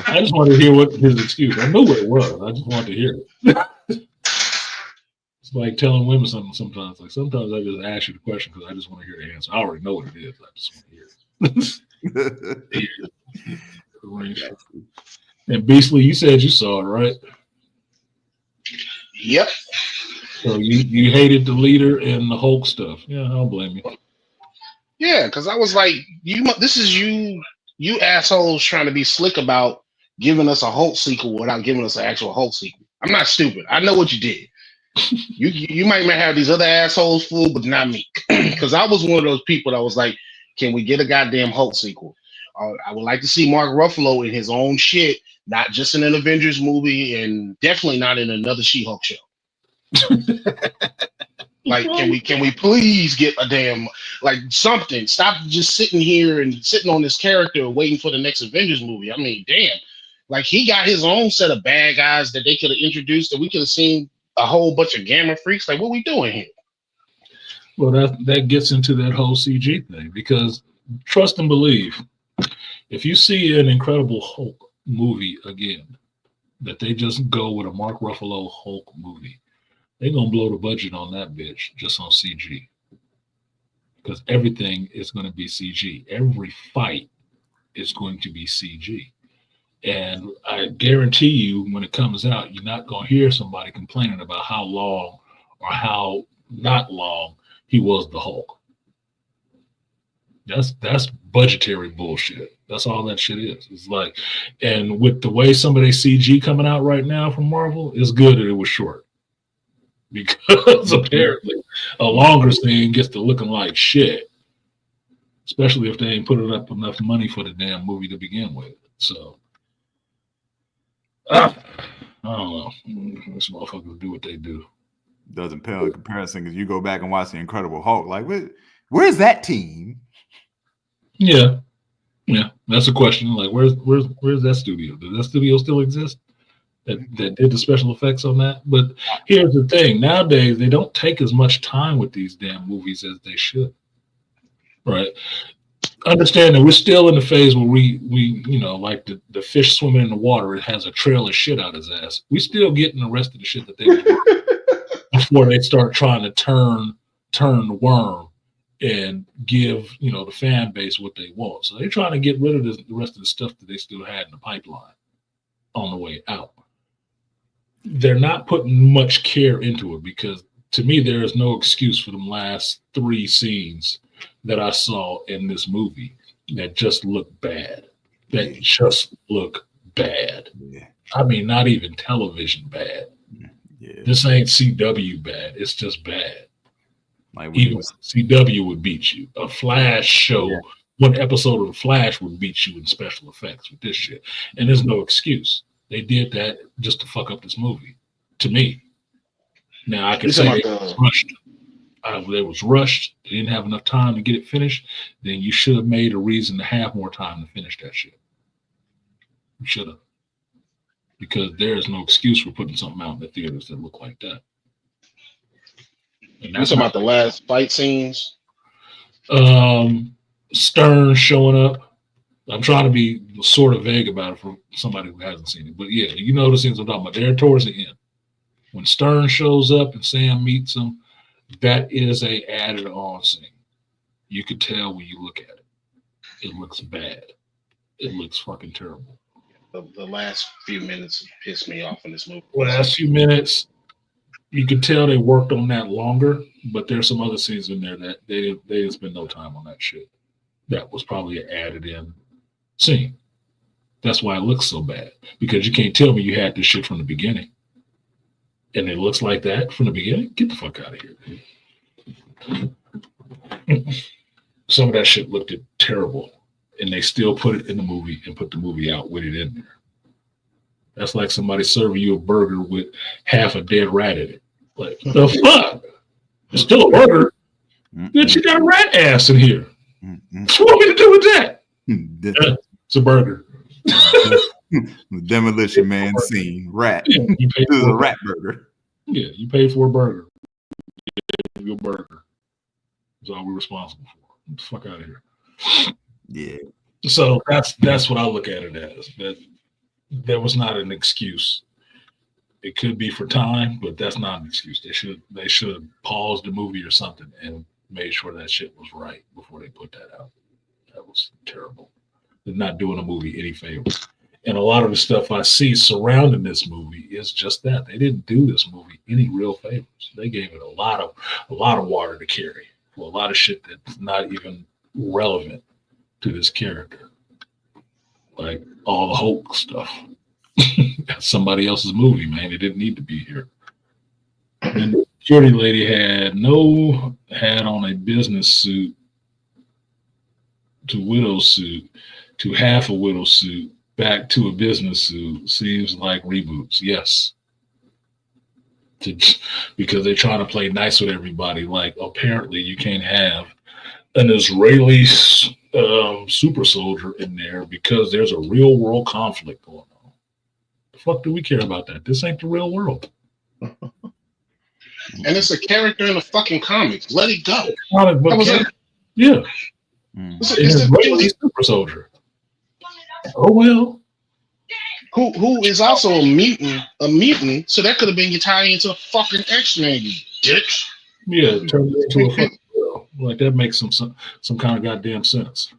I just wanted to hear what his excuse. I knew what it was. I just wanted to hear it. It's like telling women something sometimes. Like sometimes I just ask you the question because I just want to hear the answer. I already know what it is. I just want to hear it. And Beastly, you said you saw it, right? Yep. So you hated the leader and the Hulk stuff. Yeah, I don't blame you. Yeah, because I was like, this is you assholes trying to be slick about giving us a Hulk sequel without giving us an actual Hulk sequel. I'm not stupid. I know what you did. You might have these other assholes fooled, but not me. Because I was one of those people that was like, can we get a goddamn Hulk sequel? I would like to see Mark Ruffalo in his own shit, not just in an Avengers movie, and definitely not in another She-Hulk show. Like, can we please get a damn like something? Stop just sitting here and sitting on this character waiting for the next Avengers movie. I mean, damn. Like he got his own set of bad guys that they could have introduced, that we could have seen a whole bunch of Gamma freaks. Like, what we doing here? Well, that gets into that whole CG thing because trust and believe, if you see an Incredible Hulk movie again, that they just go with a Mark Ruffalo Hulk movie, they're gonna blow the budget on that bitch just on CG. Because everything is going to be CG. Every fight is going to be CG. And I guarantee you, when it comes out, you're not going to hear somebody complaining about how long or how not long he was the Hulk. That's budgetary bullshit. That's all that shit is. It's like, and with the way some of their CG coming out right now from Marvel, it's good that it was short. Because apparently a longer scene gets to looking like shit. Especially if they ain't putting up enough money for the damn movie to begin with. So I don't know. These motherfuckers do what they do. Doesn't pale in comparison because you go back and watch the Incredible Hulk. Like, where's that team? Yeah, that's a question. Like, where's that studio? Does that studio still exist? That did the special effects on that? But here's the thing: nowadays they don't take as much time with these damn movies as they should. Right? Understand that we're still in the phase where we like the fish swimming in the water, it has a trail of shit out his ass. We still getting the rest of the shit that they do before they start trying to turn the worm and give the fan base what they want. So they're trying to get rid of the rest of the stuff that they still had in the pipeline on the way out. They're not putting much care into it because to me there is no excuse for them last 3 scenes that I saw in this movie that just look bad. That just look bad. Yeah. I mean, not even television bad. Yeah. This ain't CW bad. It's just bad. Like Even CW would beat you. A Flash show, one episode of the Flash would beat you in special effects with this shit. And there's no excuse. They did that just to fuck up this movie. To me. Now I can say it was rushed. They was rushed. They didn't have enough time to get it finished. Then you should have made a reason to have more time to finish that shit. You should have. Because there is no excuse for putting something out in the theaters that look like that. And that's about the last fight scenes. Stern showing up. I'm trying to be sort of vague about it for somebody who hasn't seen it. But yeah, you know the scenes I'm talking about. They're towards the end. When Stern shows up and Sam meets him, that is a added on scene. You could tell when you look at it. It looks bad. It looks fucking terrible. The last few minutes pissed me off in this movie. Last few minutes, you could tell they worked on that longer, but there's some other scenes in there that they didn't spend no time on that shit. That was probably an added in scene. That's why it looks so bad. Because you can't tell me you had this shit from the beginning. And it looks like that from the beginning. Get the fuck out of here. Some of that shit looked terrible. And they still put it in the movie and put the movie out with it in there. That's like somebody serving you a burger with half a dead rat in it. Like, the fuck? It's still a burger. Bitch, you got a rat ass in here. What you want me to do with that? It's a burger. The Demolition Man scene. Rat. Yeah, you pay This is for a rat burger. Yeah, you pay for a burger. Your burger. That's all we're responsible for. Get the fuck out of here. Yeah. So that's what I look at it as. That there was not an excuse. It could be for time, but that's not an excuse. They should have paused the movie or something and made sure that shit was right before they put that out. That was terrible. They're not doing a movie any favors. And a lot of the stuff I see surrounding this movie is just that. They didn't do this movie any real favors. They gave it a lot of water to carry for a lot of shit that's not even relevant to this character. Like all the Hulk stuff. That's somebody else's movie, man. It didn't need to be here. And the security lady had on a business suit to widow suit to half a widow suit back to a business suit. Seems like reboots. Yes. Because they're trying to play nice with everybody. Like apparently you can't have an Israeli super soldier in there because there's a real world conflict going on. The fuck do we care about that? This ain't the real world. And it's a character in the fucking comics. Let it go. Comic book character. Yeah. It's An Israeli super soldier. Oh well. Who is also a mutant, so that could have been your tie into a fucking X-Men, you bitch. Yeah, it turned into a fucking girl. Like that makes some kind of goddamn sense.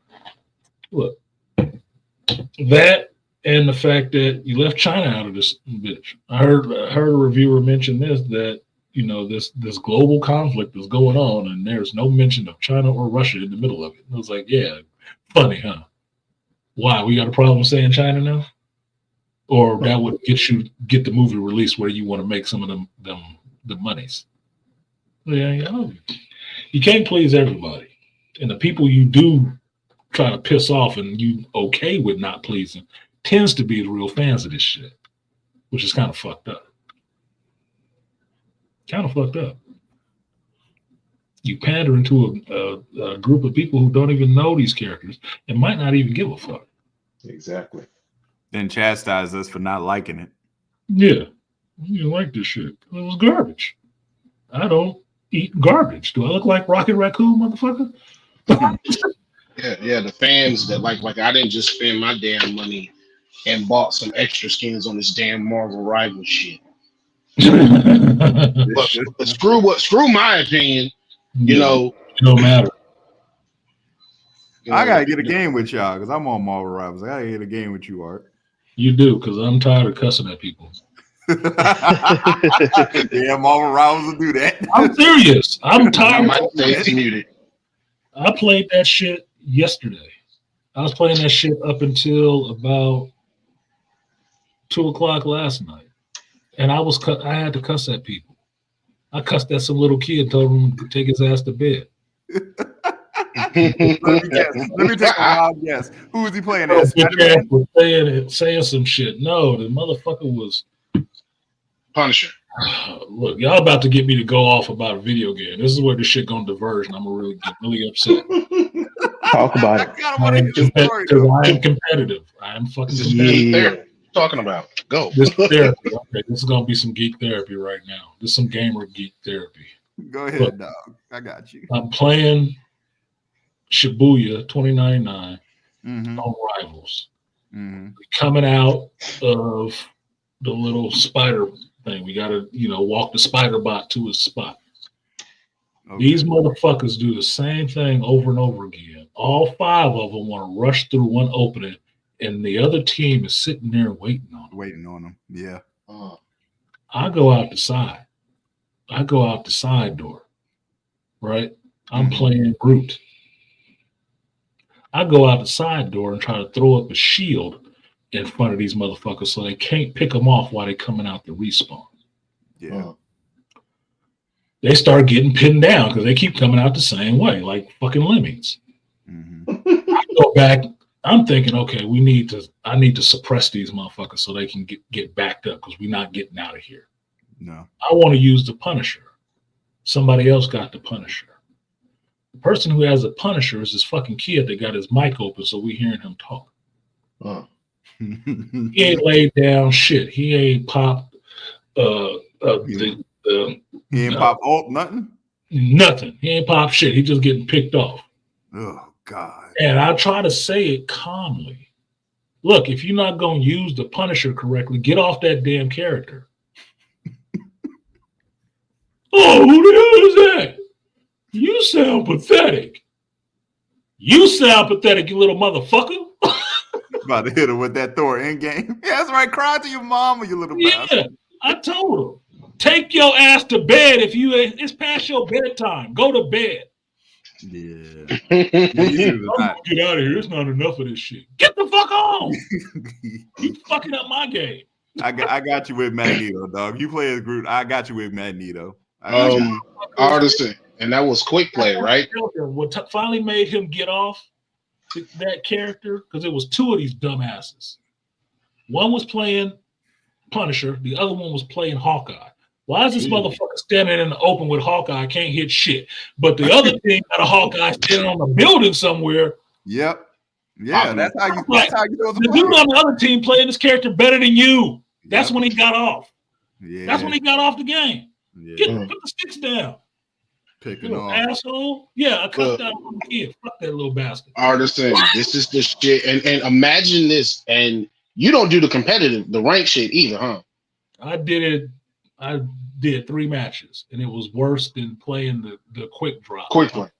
Look, that and the fact that you left China out of this bitch. I heard a reviewer mention that this global conflict is going on and there's no mention of China or Russia in the middle of it. And I was like, yeah, funny, huh? Why? We got a problem saying China now? Or that would get the movie released where you want to make some of the monies. Yeah, you can't please everybody. And the people you do try to piss off and you okay with not pleasing tends to be the real fans of this shit, which is kind of fucked up. You pander into a group of people who don't even know these characters and might not even give a fuck. Exactly. Then chastise us for not liking it. Yeah. You didn't like this shit. It was garbage. I don't eat garbage. Do I look like Rocket Raccoon, motherfucker? Yeah, the fans that like I didn't just spend my damn money and bought some extra skins on this damn Marvel Rival shit. but screw my opinion. You know, it don't matter. I gotta get a game with y'all because I'm on Marvel Rivals. I gotta get a game with you, Art. You do, because I'm tired of cussing at people. Yeah, Marvel Rivals will do that. I'm serious. I'm tired. Muted. I played that shit yesterday. I was playing that shit up until about 2:00 last night, and I had to cuss at people. I cussed at some little kid, told him to take his ass to bed. Let me take a wild guess. Who was he playing as? Saying some shit. No, the motherfucker was Punisher. Look, y'all about to get me to go off about a video game. This is where this shit gonna diverge, and I'm gonna really get really upset. Talk about it. I am competitive. I am fucking competitive. Talking about go. This is therapy. Okay, this is gonna be some geek therapy right now. This is some gamer geek therapy. Go ahead, dog. I got you. I'm playing Shibuya 2099 on Rivals. Coming out of the little spider thing, we gotta walk the spider bot to his spot. Okay. These motherfuckers do the same thing over and over again. All 5 of them want to rush through one opening, and the other team is sitting there waiting on them. Yeah. I go out the side. I go out the side door. Right? I'm playing Groot. I go out the side door and try to throw up a shield in front of these motherfuckers so they can't pick them off while they're coming out to respawn. Yeah. They start getting pinned down because they keep coming out the same way, like fucking lemmings. I I'm thinking, okay, I need to suppress these motherfuckers so they can get backed up because we're not getting out of here. No. I want to use the Punisher. Somebody else got the Punisher. The person who has the Punisher is this fucking kid that got his mic open so we hearing him talk. He ain't laid down shit. He ain't popped He ain't pop ult nothing. Nothing. He ain't popped shit. He just getting picked off. Oh God. And I try to say it calmly. Look, if you're not going to use the Punisher correctly, get off that damn character. Oh, who the hell is that? You sound pathetic. You sound pathetic, you little motherfucker. About to hit her with that Thor end game. Yeah, that's right. Cry to your mama, you little bastard. I told him. Take your ass to bed if it's past your bedtime. Go to bed. Yeah. Get out of here. It's not enough of this shit. Get the fuck on. You fucking up my game. I got you with Magneto, dog. You play as Groot. I got you with Magneto. Artisan, and that was quick play, right? What finally made him get off that character, because it was two of these dumbasses. One was playing Punisher, the other one was playing Hawkeye. Why is this motherfucker standing in the open with Hawkeye? Can't hit shit. But the other team got a Hawkeye standing on a building somewhere. Yep. Yeah, that's how you the dude on the other team playing this character better than you. That's when he got off. Yeah. That's when he got off the game. Yeah. Put the sticks down. Picking you off. Asshole. Yeah, I cut that little kid. Fuck that little bastard. Artisan, this is the shit. And imagine this. And you don't do the rank shit either, huh? I did 3 matches, and it was worse than playing the quick drop. Quick one.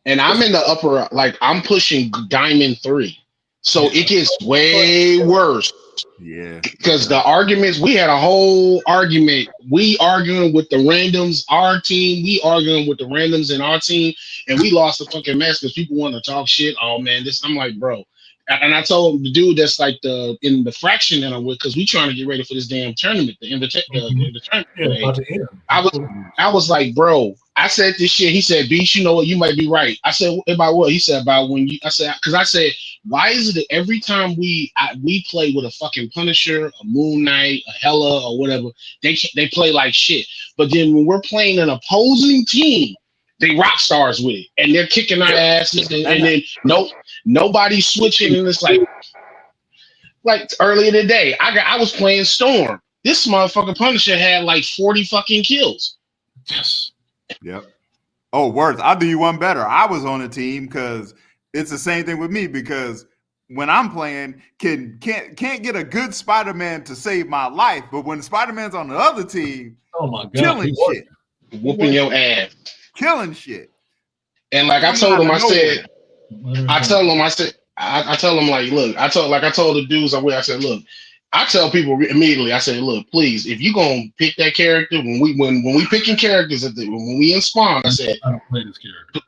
And I'm in the upper, like I'm pushing Diamond 3. So it gets way worse. Yeah. Because the arguments, we had a whole argument. We arguing with the randoms, our team. We arguing with the randoms in our team. And we lost the fucking match because people want to talk shit. Oh, man, I'm like, bro. And I told the dude that's like in the fraction that I'm with, because we trying to get ready for this damn tournament, the tournament. I was like, bro, I said this shit. He said, Beast, you know what? You might be right. I said, about what? He said, about when you, I said, why is it that every time we play with a fucking Punisher, a Moon Knight, a Hela, or whatever, they play like shit. But then when we're playing an opposing team, they rock stars with it, and they're kicking our asses, and then nobody's switching, and it's like earlier today, I was playing Storm. This motherfucking Punisher had like 40 fucking kills. Yes. Yep. Oh, words. I'll do you one better. I was on a team because it's the same thing with me, because when I'm playing, can't get a good Spider-Man to save my life, but when Spider-Man's on the other team, oh my god, killing shit, whooping your ass, killing shit. And like I told him, I tell him like, look, I told the dudes I'm with, I said, look, I tell people immediately, I say, look, please, if you gonna pick that character, when we picking characters when we in spawn, I said, I don't play this character,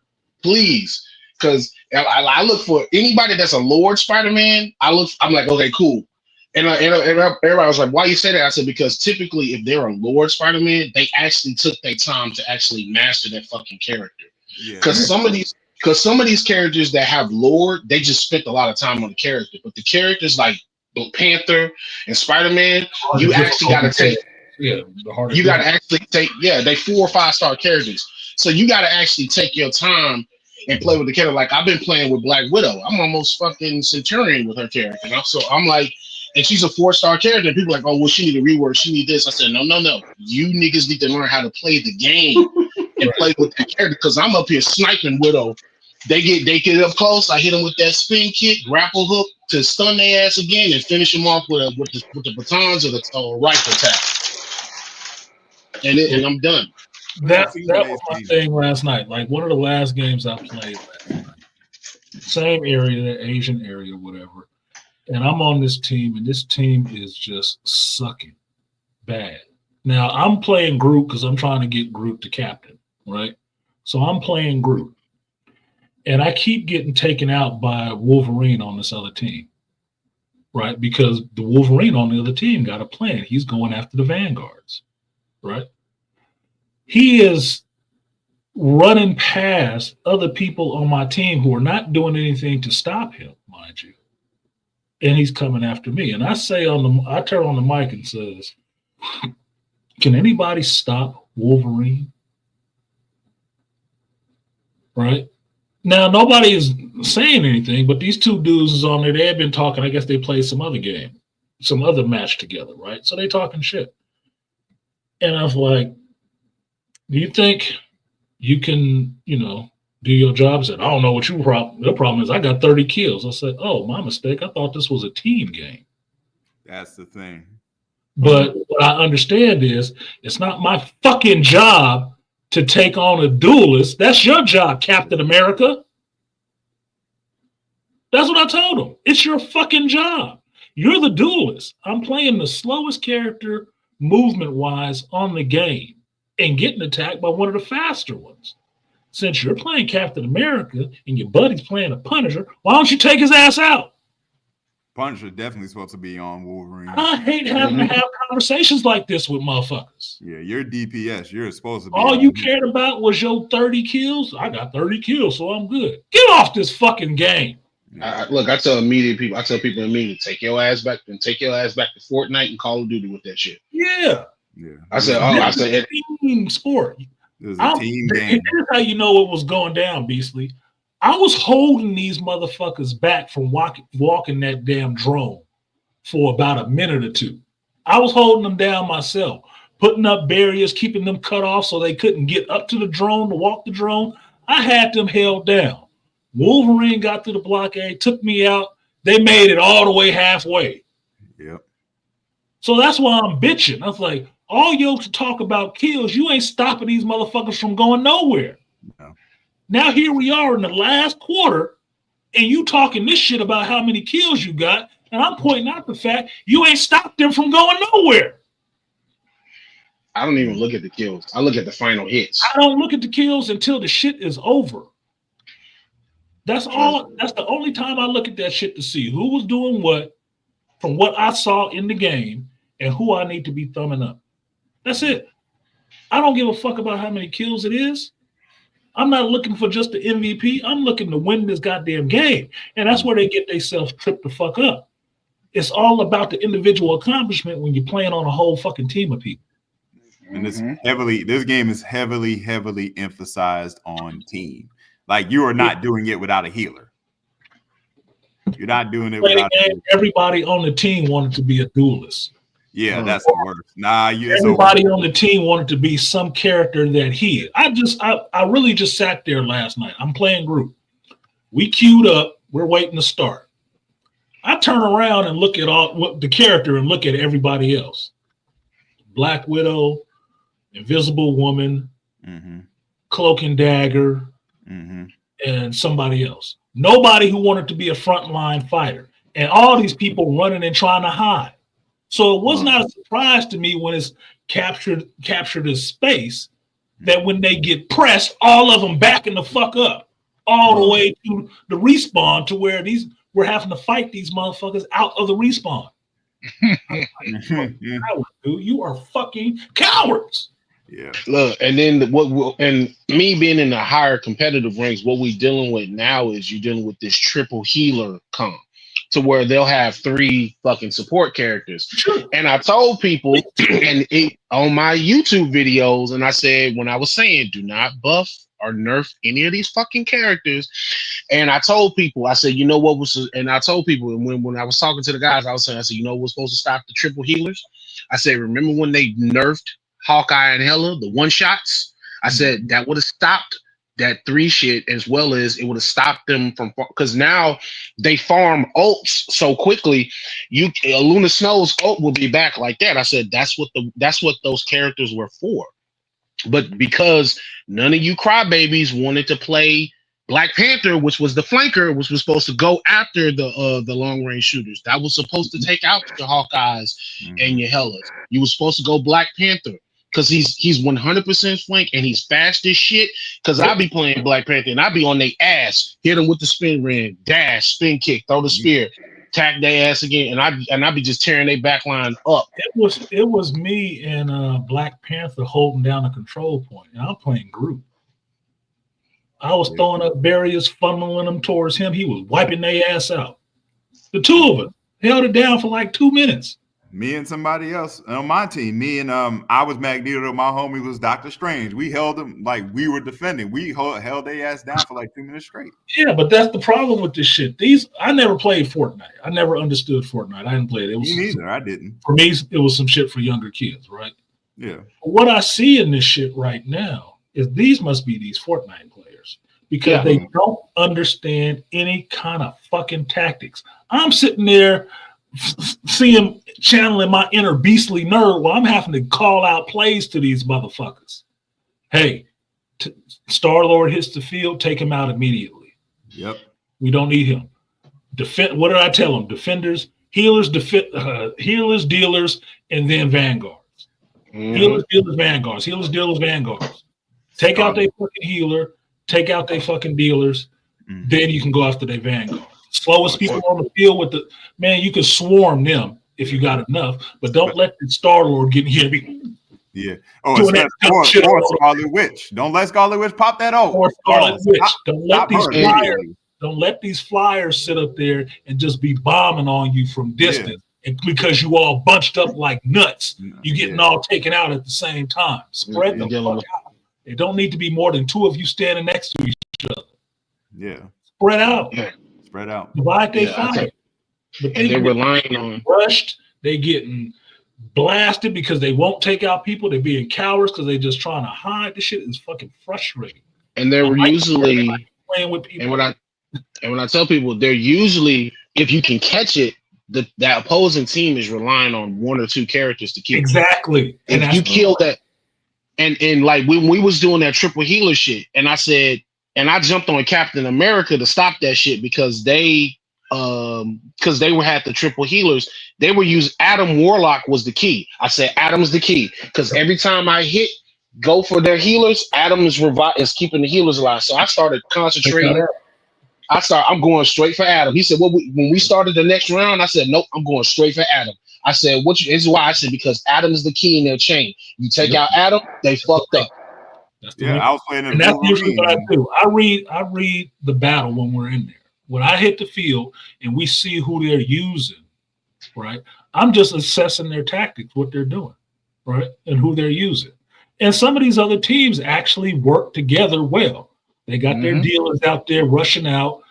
please, because I look for anybody that's a Lord Spider-Man. I'm like, okay, cool. And everybody was like, why you say that? I said, because typically if they're a Lord Spider-Man, they actually took their time to actually master that fucking character. Because some of these characters that have Lord, they just spent a lot of time on the character. But the characters like Black Panther and Spider-Man, you actually got to take. Yeah, you got to actually take. Yeah, they 4 or 5 star characters, so you got to actually take your time and play with the character. Like I've been playing with Black Widow. I'm almost fucking Centurion with her character. So I'm like, and she's a 4-star character. And people are like, oh well, she need a rework. She need this. I said, no. You niggas need to learn how to play the game and play with that character, because I'm up here sniping Widow. They get up close. I hit them with that spin kick, grapple hook to stun their ass again, and finish them off with the batons or the rifle tap. And I'm done. That was my thing last night. Like one of the last games I played last night. Same area, the Asian area, whatever. And I'm on this team, and this team is just sucking bad. Now I'm playing Groot because I'm trying to get Groot to captain, right? So I'm playing Groot. And I keep getting taken out by Wolverine on this other team, right? Because the Wolverine on the other team got a plan. He's going after the Vanguards, right? He is running past other people on my team who are not doing anything to stop him, mind you. And he's coming after me. And I turn on the mic and says, can anybody stop Wolverine? Right? Now, nobody is saying anything, but these two dudes is on there. They had been talking. I guess they played some other game, some other match together, right? So they talking shit. And I was like, do you think you can, do your job? I said, I don't know what your problem is. I got 30 kills. I said, oh, my mistake. I thought this was a team game. That's the thing. But what I understand is it's not my fucking job to take on a duelist. That's your job, Captain America. That's what I told him. It's your fucking job. You're the duelist. I'm playing the slowest character movement-wise on the game and getting attacked by one of the faster ones. Since you're playing Captain America and your buddy's playing a Punisher, why don't you take his ass out? Punisher definitely supposed to be on Wolverine. I hate having to have conversations like this with motherfuckers. Yeah, you're DPS. You're supposed to be. All you cared about was your 30 kills. I got 30 kills, so I'm good. Get off this fucking game. Look, I tell people immediately, take your ass back to Fortnite and Call of Duty with that shit. Yeah. I said, team sport. It was a team game. Here's how you know it was going down, Beastly. I was holding these motherfuckers back from walking that damn drone for about a minute or two. I was holding them down myself, putting up barriers, keeping them cut off so they couldn't get up to the drone to walk the drone. I had them held down. Wolverine got through the blockade, took me out. They made it all the way halfway. Yep. So that's why I'm bitching. I was like, all you to talk about kills, you ain't stopping these motherfuckers from going nowhere. No. Now here we are in the last quarter, and you talking this shit about how many kills you got, and I'm pointing out the fact you ain't stopped them from going nowhere. I don't even look at the kills. I look at the final hits. I don't look at the kills until the shit is over. That's all. That's the only time I look at that shit to see who was doing what from what I saw in the game and who I need to be thumbing up. That's it. I don't give a fuck about how many kills it is. I'm not looking for just the MVP. I'm looking to win this goddamn game. And that's where they get themselves tripped the fuck up. It's all about the individual accomplishment when you're playing on a whole fucking team of people. And this game is heavily emphasized on team. Like you are not doing it without a healer. You're not doing it without a healer. Everybody on the team wanted to be a duelist. Yeah, that's the worst. Everybody on the team wanted to be some character that he is. I really just sat there last night. I'm playing group. We queued up. We're waiting to start. I turn around and look at the character and look at everybody else. Black Widow, Invisible Woman, Cloak and Dagger, and somebody else. Nobody who wanted to be a frontline fighter. And all these people running and trying to hide. So it was not a surprise to me when it's captured this space that when they get pressed, all of them backing the fuck up all the way to the respawn to where we're having to fight these motherfuckers out of the respawn. You are fucking cowards. Yeah. Look, and then and me being in the higher competitive ranks, what we dealing with now is you're dealing with this triple healer comp to where they'll have 3 fucking support characters. Sure. And I told people on my YouTube videos, and I said when I was saying do not buff or nerf any of these fucking characters. And I told people, I said, you know what was, and I told people, and when I was talking to the guys, I said, you know what's supposed to stop the triple healers? I said, remember when they nerfed Hawkeye and Hela, the one shots? I said that would have stopped that 3 shit, as well as it would have stopped them from, because now they farm ults so quickly. Luna Snow's ult will be back like that. I said that's what those characters were for. But because none of you crybabies wanted to play Black Panther, which was the flanker, which was supposed to go after the long range shooters, that was supposed to take out your Hawkeyes and your Hellas. You were supposed to go Black Panther because he's 100% flank and he's fast as shit. Because I be playing Black Panther and I be on their ass, hit them with the spin ring, dash, spin kick, throw the spear, tack their ass again, and I be just tearing their back line up. It was me and Black Panther holding down a control point, and I'm playing group. I was throwing up barriers, funneling them towards him. He was wiping their ass out. The two of us held it down for like 2 minutes. Me and somebody else on my team. Me and I was Magneto. My homie was Doctor Strange. We held them like we were defending. We held their ass down for like 2 minutes straight. Yeah, but that's the problem with this shit. I never played Fortnite. I never understood Fortnite. I didn't play it. It was Me neither. I didn't. For me, it was some shit for younger kids, right? Yeah. But what I see in this shit right now is these must be these Fortnite players because they don't understand any kind of fucking tactics. I'm sitting there seeing channeling my inner beastly nerd while I'm having to call out plays to these motherfuckers. Hey, Star-Lord hits the field, take him out immediately. Yep. We don't need him. What did I tell them? Defenders, healers, healers, dealers, and then vanguards. Healers, dealers, vanguards. Healers, dealers, vanguards. Take out their fucking healer. Take out their fucking dealers. Then you can go after their vanguard. Slowest people on the field with the man, you can swarm them if you got enough, but don't let the Star-Lord get in here. Yeah. Oh, or Scarlet Witch. Don't let Scarlet Witch pop that out. Or Scarlet Witch. Don't let these flyers sit up there and just be bombing on you from distance. And because you all bunched up like nuts, you getting all taken out at the same time. Spread the fuck out. It don't need to be more than two of you standing next to each other. Yeah. Spread out. Spread out. Divide they fire. But they're relying on rushed. They getting blasted because they won't take out people. They're being cowards because they're just trying to hide. This shit is fucking frustrating. And they're usually playing with people. And when I tell people, they're usually, if you can catch it, that opposing team is relying on one or two characters to keep exactly. And if you kill that, and like when we was doing that triple healer shit, and I said, and I jumped on Captain America to stop that shit because they had the triple healers. They were using Adam Warlock was the key. I said Adam's the key because every time I go for their healers, Adam is keeping the healers alive. So I started concentrating. I'm going straight for Adam. He said, when we started the next round, I said, nope, I'm going straight for Adam. I said, this is why I said, because Adam is the key in their chain. You take out Adam, they fucked up. I was playing and that's usually what I do. I read the battle when we're in there. When I hit the field and we see who they're using, right? I'm just assessing their tactics, what they're doing, right? And who they're using. And some of these other teams actually work together well. They got their dealers out there rushing out,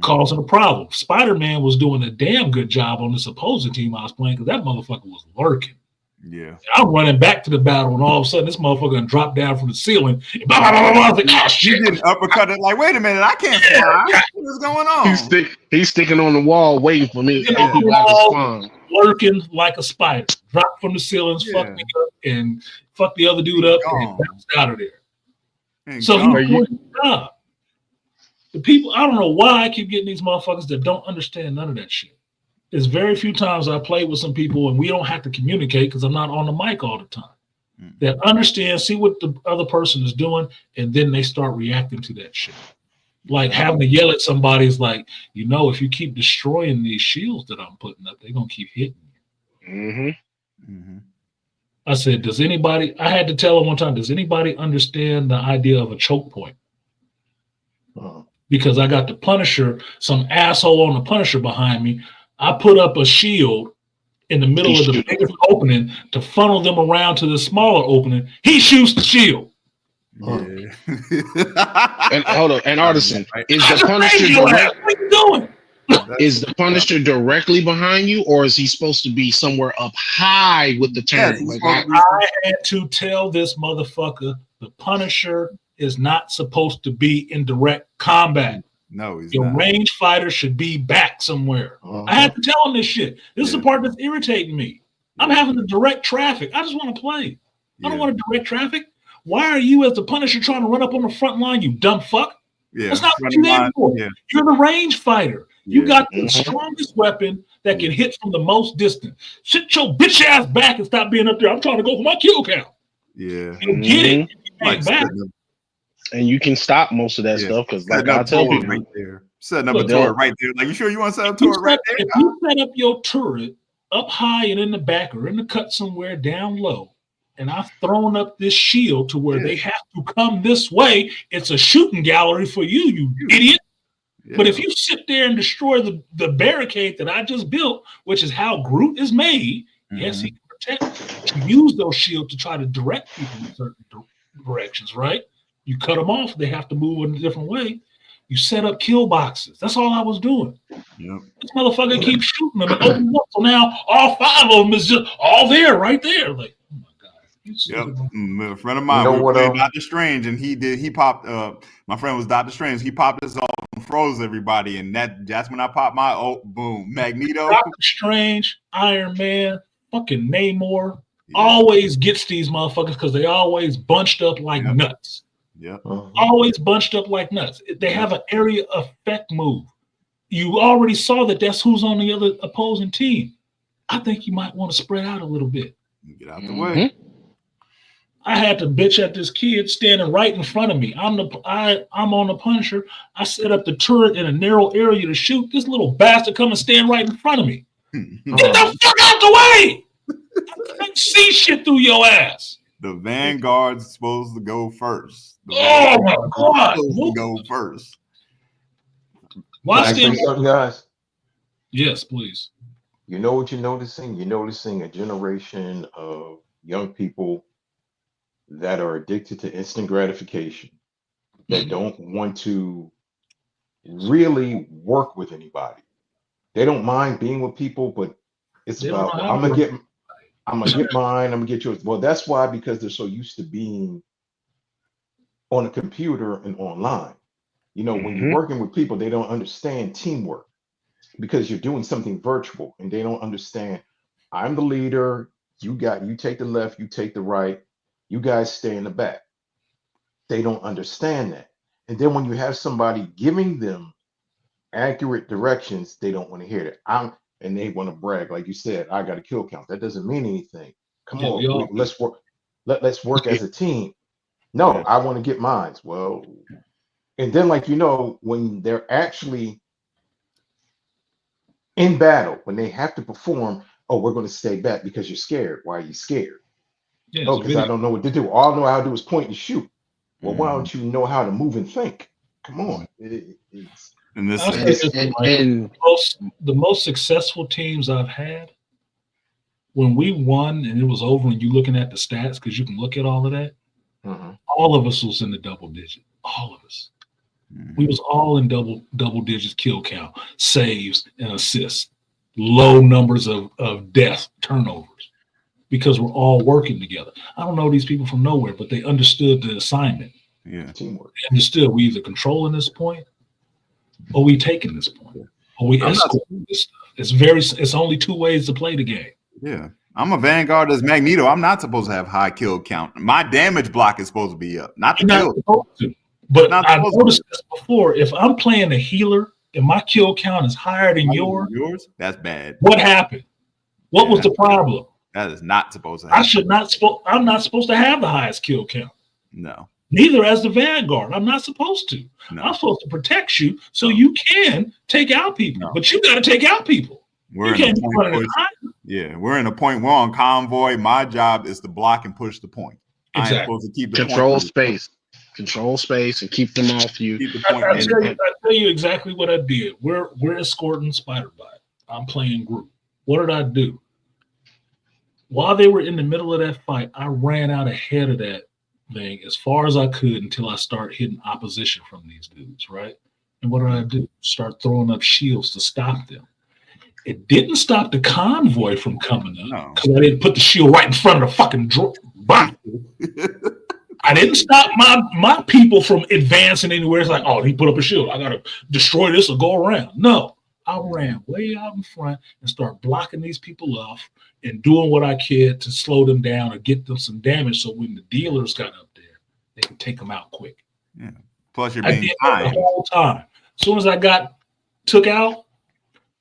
causing a problem. Spider-Man was doing a damn good job on this opposing team I was playing because that motherfucker was lurking. Yeah. I'm running back to the battle, and all of a sudden, this motherfucker dropped down from the ceiling. Blah, blah, blah, blah. I was like, oh, shit. You didn't uppercut it like, wait a minute, I can't fly. What's going on? He's sticking on the wall waiting for me to get people out to spawn. Lurking like a spider. Dropped from the ceilings, fucked me up, and fucked the other dude up, and bounced out of there. So he's doing his job. The people, I don't know why I keep getting these motherfuckers that don't understand none of that shit. There's very few times I play with some people and we don't have to communicate because I'm not on the mic all the time. That understand, see what the other person is doing, and then they start reacting to that shit. Like having to yell at somebody is like, if you keep destroying these shields that I'm putting up, they're going to keep hitting you. I said, I had to tell him one time, does anybody understand the idea of a choke point? Because I got the Punisher, some asshole on the Punisher behind me. I put up a shield in the middle of the biggest opening to funnel them around to the smaller opening. He shoots the shield. Yeah. And hold on, and Artisan, is the Punisher what are you doing? Is the Punisher directly behind you, or is he supposed to be somewhere up high with the turn? I had to tell this motherfucker the Punisher is not supposed to be in direct combat. No, he's your not. range fighter should be back somewhere. I had to tell him this shit. This is the part that's irritating me. I'm having to direct traffic. I just want to play. I don't want to direct traffic. Why are you, as the Punisher, trying to run up on the front line, you dumb fuck? That's not what you're there for. You're the range fighter. You got the strongest weapon that can hit from the most distance. Sit your bitch ass back and stop being up there. I'm trying to go for my kill count. Yeah. And get it. Like back. And you can stop most of that stuff because, like I tell people, right there, setting up a turret right there. Like, you sure you want to set up a turret right there? If you set up your turret up high and in the back or in the cut somewhere down low, and I've thrown up this shield to where Yeah. they have to come this way. It's a shooting gallery for you, you idiot. Yeah. But if you sit there and destroy the barricade that I just built, which is how Groot is made, yes, he can protect. You use those shields to try to direct people in certain directions, right? You cut them off, they have to move in a different way. You set up kill boxes. That's all I was doing. Yep. This motherfucker keeps shooting them and opening up. So now all 5 of them is just all there, right there. Like, oh my God. Yep. A friend of mine, know we were what, playing Doctor Strange, and he popped. My friend was Doctor Strange. He popped us all and froze everybody, and that's when I popped my boom Magneto. Doctor Strange, Iron Man, fucking Namor always gets these motherfuckers because they always bunched up like nuts. Yep. Always bunched up like nuts. They have an area effect move. You already saw that that's who's on the other opposing team. I think you might want to spread out a little bit. Get out the way. I had to bitch at this kid standing right in front of me. I'm on the Punisher. I set up the turret in a narrow area to shoot. This little bastard come and stand right in front of me. Get the fuck out the way! I can't see shit through your ass. The Vanguard's supposed to go first. Oh my God! To go first. Watch them, guys. Yes, please. You know what you're noticing? You're noticing a generation of young people that are addicted to instant gratification, that don't want to really work with anybody. They don't mind being with people, but it's about, well, I'm gonna get mine, I'm gonna get yours. Well, that's why, because they're so used to being on a computer and online. You know, when you're working with people, they don't understand teamwork because you're doing something virtual, and they don't understand. I'm the leader. You take the left, you take the right. You guys stay in the back. They don't understand that. And then when you have somebody giving them accurate directions, they don't want to hear that. And they want to brag, like you said, I got a kill count. That doesn't mean anything. Come on, let's work. Let's work as a team. No, I want to get mine. Well, and then, like, when they're actually in battle, when they have to perform, oh, we're going to stay back because you're scared. Why are you scared? Yeah, oh, because I don't know what to do. All I know how to do is point and shoot. Well, why don't you know how to move and think? Come on. The most successful teams I've had, when we won and it was over and you looking at the stats, because you can look at all of that, all of us was in the double digit. All of us. We was all in double digits kill count, saves and assists, low numbers of death turnovers, because we're all working together. I don't know these people from nowhere, but they understood the assignment. Yeah, teamwork. They understood we either controlling this point or we taking this point or we escorting this stuff. It's only 2 ways to play the game. Yeah. I'm a Vanguard as Magneto. I'm not supposed to have high kill count. My damage block is supposed to be up, not the kill. Supposed to. But I noticed this before. If I'm playing a healer and my kill count is higher than yours, that's bad. What happened? What was the problem? That is not supposed to happen. I'm not supposed to have the highest kill count. No. Neither as the Vanguard. I'm not supposed to. No. I'm supposed to protect you so you can take out people. No. But you got to take out people. We're in a point. We're on convoy. My job is to block and push the point. Exactly. I'm supposed to keep the control space. Control space and keep them off you. I tell you exactly what I did. We're escorting Spider-Bite. I'm playing group. What did I do? While they were in the middle of that fight, I ran out ahead of that thing as far as I could until I start hitting opposition from these dudes, right? And what did I do? Start throwing up shields to stop them. It didn't stop the convoy from coming up because I didn't put the shield right in front of the fucking drone. I didn't stop my people from advancing anywhere. It's like, oh, he put up a shield. I got to destroy this or go around. No, I ran way out in front and start blocking these people off and doing what I could to slow them down or get them some damage so when the dealers got up there, they can take them out quick. Yeah. Plus you're being timed. The whole time. As soon as I took out,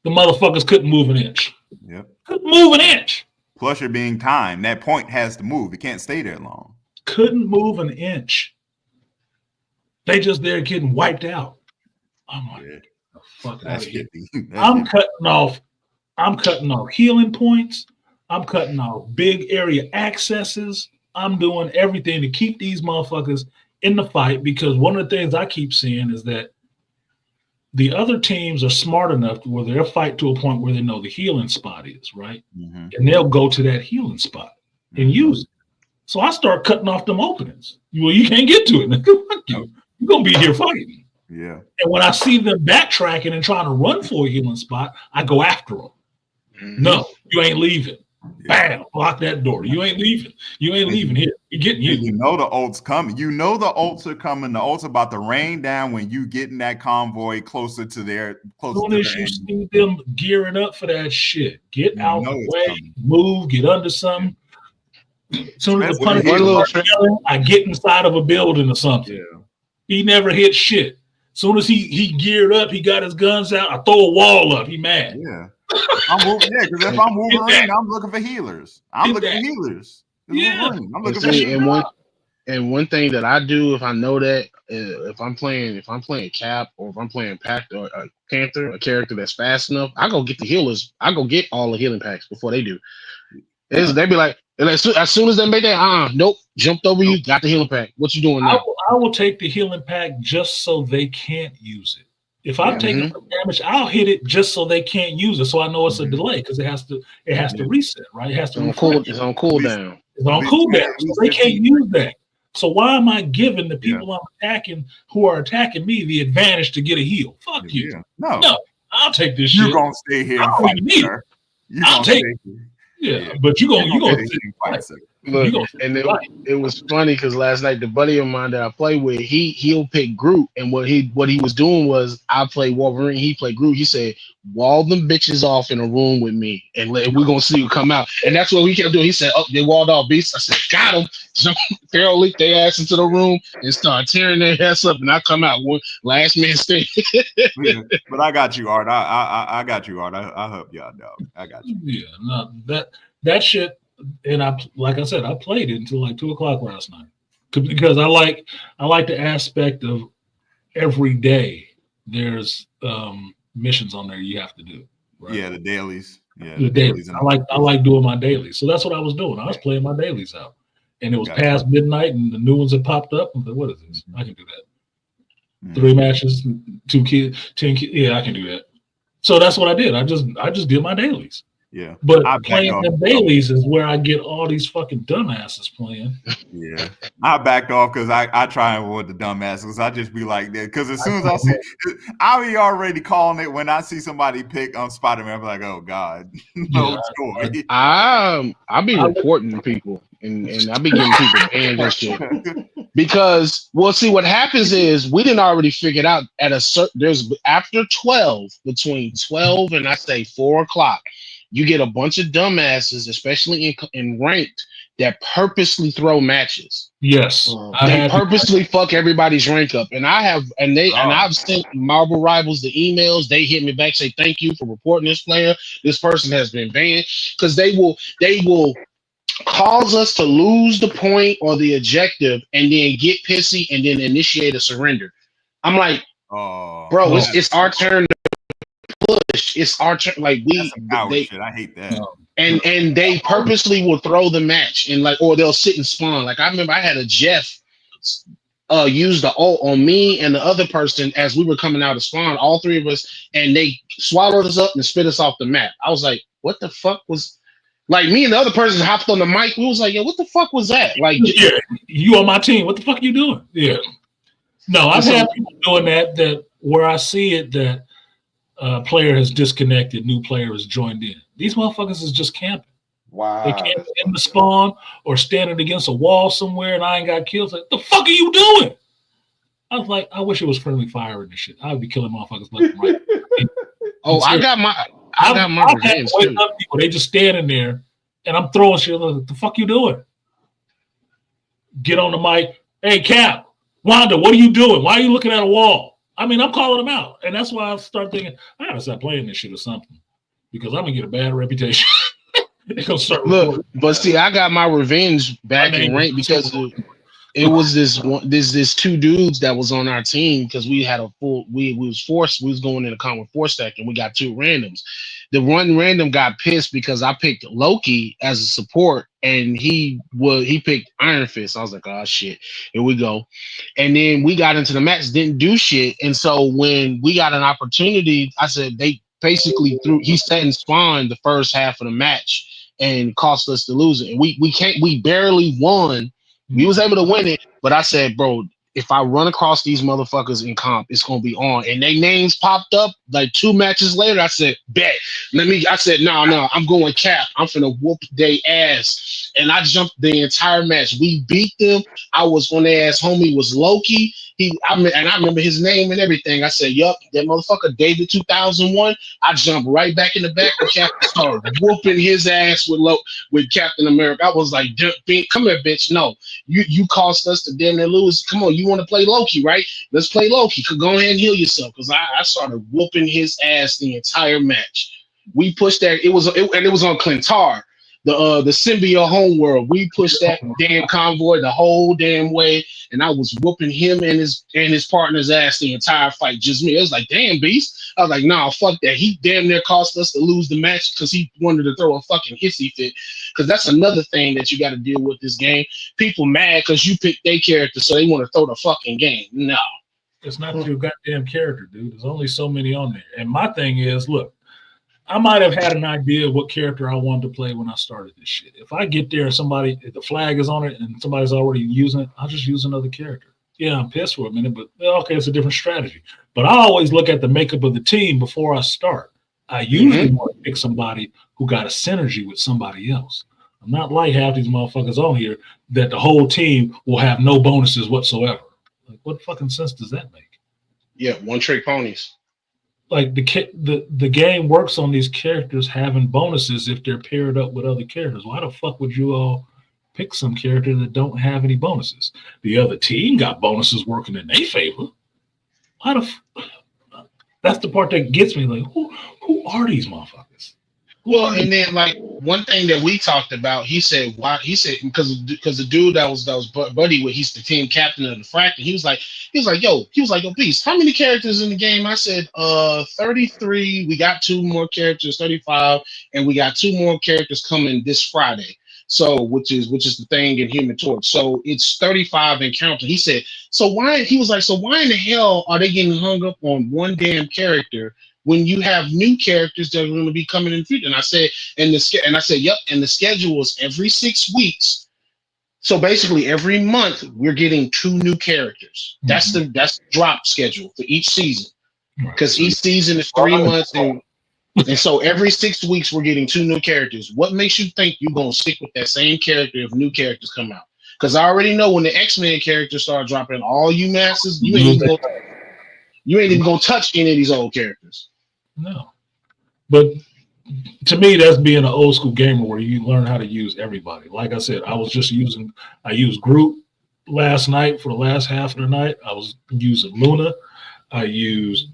the motherfuckers couldn't move an inch. Yep. Couldn't move an inch. Plus you're being timed. That point has to move. It can't stay there long. Couldn't move an inch. They just there getting wiped out. I'm like, fuck out of here. I'm cutting off healing points. I'm cutting off big area accesses. I'm doing everything to keep these motherfuckers in the fight, because one of the things I keep seeing is that the other teams are smart enough to where they'll fight to a point where they know the healing spot is, right? Mm-hmm. And they'll go to that healing spot and use it. So I start cutting off them openings. Well, you can't get to it. Fuck you. You're going to be here fighting. Yeah. And when I see them backtracking and trying to run for a healing spot, I go after them. No, you ain't leaving. Yeah. Bam, block that door. You ain't leaving. You ain't leaving here. You're getting you. You know the ults coming. You know the ults are coming. The ults about to rain down when you get in that convoy closer to their As soon as you see them gearing up for that shit, get out the way, coming. move, get under something. As soon as the Especially punishment starts yelling, I get inside of a building or something. Yeah. He never hit shit. As soon as he geared up, he got his guns out, I throw a wall up. He mad. Yeah. Because if I'm Wolverine, I'm looking for healers. I'm looking for healers. Yeah. I'm looking for healers. And one thing that I do, if I know that if I'm playing Cap, or if I'm playing Pack or Panther, a character that's fast enough, I go get the healers. I go get all the healing packs before they do. They be like, as soon as they make that, nope, jumped over you, got the healing pack. What you doing now? I will take the healing pack just so they can't use it. If I'm taking some damage, I'll hit it just so they can't use it. So I know it's a delay, because it has to reset, right? It has to it's on cooldown. It's on cooldown. So they can't use that. So why am I giving the people I'm attacking who are attacking me the advantage to get a heal? Fuck you. Yeah. No, I'll take this shit. You're gonna stay here and fight, sir. I'll take it. Yeah, but you're gonna fight, sir. Look, and it was funny because last night the buddy of mine that I play with, he'll pick Groot, and what he was doing was, I play Wolverine, he played Groot. He said, wall them bitches off in a room with me, and we're gonna see who come out. And that's what we kept doing. He said, oh, they walled off beasts. I said, got them. Jump, Pharaoh leaked their ass into the room and start tearing their ass up, and I come out one last man standing. But I got you, Art. I got you, Art. I'll help you out, dog. I got you. Yeah, no, that shit. And like I said, I played it until like 2:00 last night, because I like the aspect of every day there's missions on there you have to do. Right? Yeah, the dailies. Yeah, the dailies. I like doing my dailies, so that's what I was doing. I was playing my dailies out, and it was past midnight, and the new ones had popped up. I'm like, what is this? I can do that. 3 matches, 2 kids, 10 kids. Yeah, I can do that. So that's what I did. I just did my dailies. Yeah, but playing the dailies is where I get all these fucking dumbasses playing. Yeah, I backed off because I try and avoid the dumbasses. I just be like that, because as soon as I see, I'll be already calling it when I see somebody pick on Spider-Man. I'm like, oh god, no story. I'll be reporting to people, and I'll be getting people banned and shit. Because see, what happens is we didn't already figured out at a certain after 12, between 12 and I say 4:00. You get a bunch of dumbasses, especially in ranked, that purposely throw matches. Yes, they purposely fuck everybody's rank up, and I've sent Marvel Rivals the emails. They hit me back, say thank you for reporting this player. This person has been banned, because they will cause us to lose the point or the objective, and then get pissy and then initiate a surrender. I'm like, bro, it's our turn. Push. It's our turn. Like shit. I hate that. And they purposely will throw the match, and or they'll sit and spawn. Like I remember, I had a Jeff use the ult on me and the other person as we were coming out of spawn, all three of us, and they swallowed us up and spit us off the map. I was like, what the fuck was? Like, me and the other person hopped on the mic. We was like, yo, what the fuck was that? Like, yeah, you on my team? What the fuck are you doing? Yeah. No, I've had people doing that where I see it that. Player has disconnected, new player has joined in. These motherfuckers is just camping. Wow. They camping in the spawn or standing against a wall somewhere, and I ain't got kills. Like, the fuck are you doing? I was like, I wish it was friendly fire and shit. I would be killing motherfuckers left and right. I got my revenge too. People, they just standing there, and I'm throwing shit. Like, the fuck you doing? Get on the mic. Hey, Cap, Wanda, what are you doing? Why are you looking at a wall? I mean, I'm calling them out, and that's why I start thinking I gotta stop playing this shit or something, because I'm gonna get a bad reputation. They're gonna start but see, I got my revenge back in rank because it was this two dudes that was on our team because we had a full we was forced we was going in a common four stack and we got two randoms. The one random got pissed because I picked Loki as a support and he picked Iron Fist. I was like, oh shit, here we go. And then we got into the match, didn't do shit. And so when we got an opportunity, I said they basically he set and spawned the first half of the match and cost us to lose it. And we barely won. We was able to win it, but I said, bro, if I run across these motherfuckers in comp, it's gonna be on. And their names popped up like 2 matches later. I said, bet. I said, no, I'm going Cap. I'm finna whoop their ass. And I jumped the entire match. We beat them. I was on their ass. Homie was Loki. I remember his name and everything. I said, yup, that motherfucker David 2001. I jumped right back in the back of Cap and started whooping his ass with Captain America. I was like, come here, bitch. No, you caused us to damn near lose. Come on, you want to play Loki, right? Let's play Loki. Go ahead and heal yourself. Because I started whooping his ass the entire match. We pushed that. It was on Clintar, the symbiote homeworld. We pushed that damn convoy the whole damn way, and I was whooping him and his partner's ass the entire fight. Just me. It was like, damn, beast. I was like, nah, fuck that. He damn near cost us to lose the match because he wanted to throw a fucking hissy fit. Because that's another thing that you got to deal with this game. People mad because you picked their character, so they want to throw the fucking game. No. It's not your goddamn character, dude. There's only so many on there. And my thing is, look, I might have had an idea of what character I wanted to play when I started this shit. If I get there and if the flag is on it and somebody's already using it, I'll just use another character. Yeah, I'm pissed for a minute, but okay, it's a different strategy. But I always look at the makeup of the team before I start. I usually want to pick somebody who got a synergy with somebody else. I'm not like half these motherfuckers on here that the whole team will have no bonuses whatsoever. Like, what fucking sense does that make? Yeah, one-trick ponies. Like the game works on these characters having bonuses if they're paired up with other characters. Why the fuck would you all pick some character that don't have any bonuses? The other team got bonuses working in their favor. That's the part that gets me. Like, who are these motherfuckers? Well, and then like one thing that we talked about, he said because the dude that was buddy with, he's the team captain of the Fractal. He was like, yo, Beast, how many characters in the game? I said, 33. We got 2 more characters, 35, and we got 2 more characters coming this Friday. So which is the thing in Human Torch. So it's 35 and counting. He said, so why in the hell are they getting hung up on one damn character when you have new characters that are going to be coming in the future? And I said, yep, and the schedule is every 6 weeks. So basically every month we're getting 2 new characters. That's the drop schedule for each season. Because each season is 3 months, and so every 6 weeks we're getting 2 new characters. What makes you think you're gonna stick with that same character if new characters come out? Because I already know when the X-Men characters start dropping, all you masses, you ain't even gonna touch any of these old characters. No. But to me, that's being an old school gamer where you learn how to use everybody. Like I said, I used Groot last night for the last half of the night. I was using Luna. I used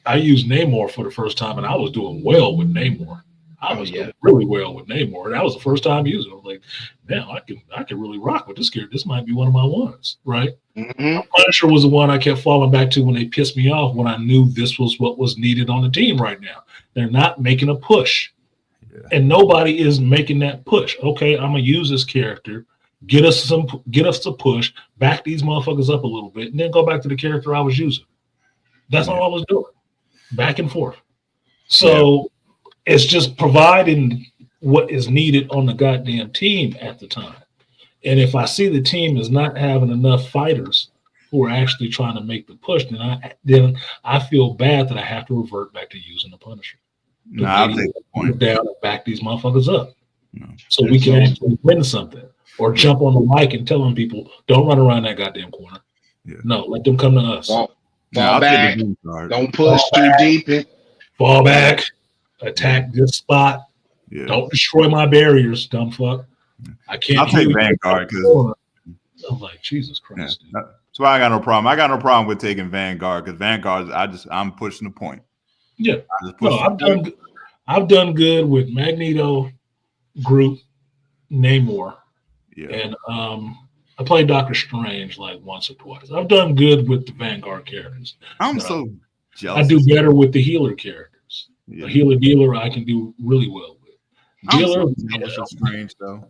Namor for the first time, and I was doing well with Namor. I was doing really well with Namor. That was the first time using it. I was like, man, I can really rock with this character. This might be one of my ones, right? Punisher was the one I kept falling back to when they pissed me off, when I knew this was what was needed on the team right now. They're not making a push, and nobody is making that push. Okay, I'm gonna use this character, get us to push, back these motherfuckers up a little bit, and then go back to the character I was using. That's all I was doing, back and forth. So it's just providing what is needed on the goddamn team at the time. And if I see the team is not having enough fighters who are actually trying to make the push, then I feel bad that I have to revert back to using the Punisher. I'll take the point. Down and back these motherfuckers up, so we can actually win something, or jump on the mic and telling people, don't run around that goddamn corner. No, let them come to us. Fall back. Don't push too deep. Fall back. Attack this spot. Don't destroy my barriers, dumb fuck. I can't. I'll take Vanguard because I'm like, Jesus Christ. That's why I got no problem. I got no problem with taking Vanguard because Vanguard, I'm pushing the point. Yeah. I've done good with Magneto, Groot, Namor, and I play Doctor Strange like once or twice. I've done good with the Vanguard characters. I'm but so I jealous. do better with the healer characters. Yeah. A healer dealer I can do really well with. I'm Dealer, so jealous of Strange though.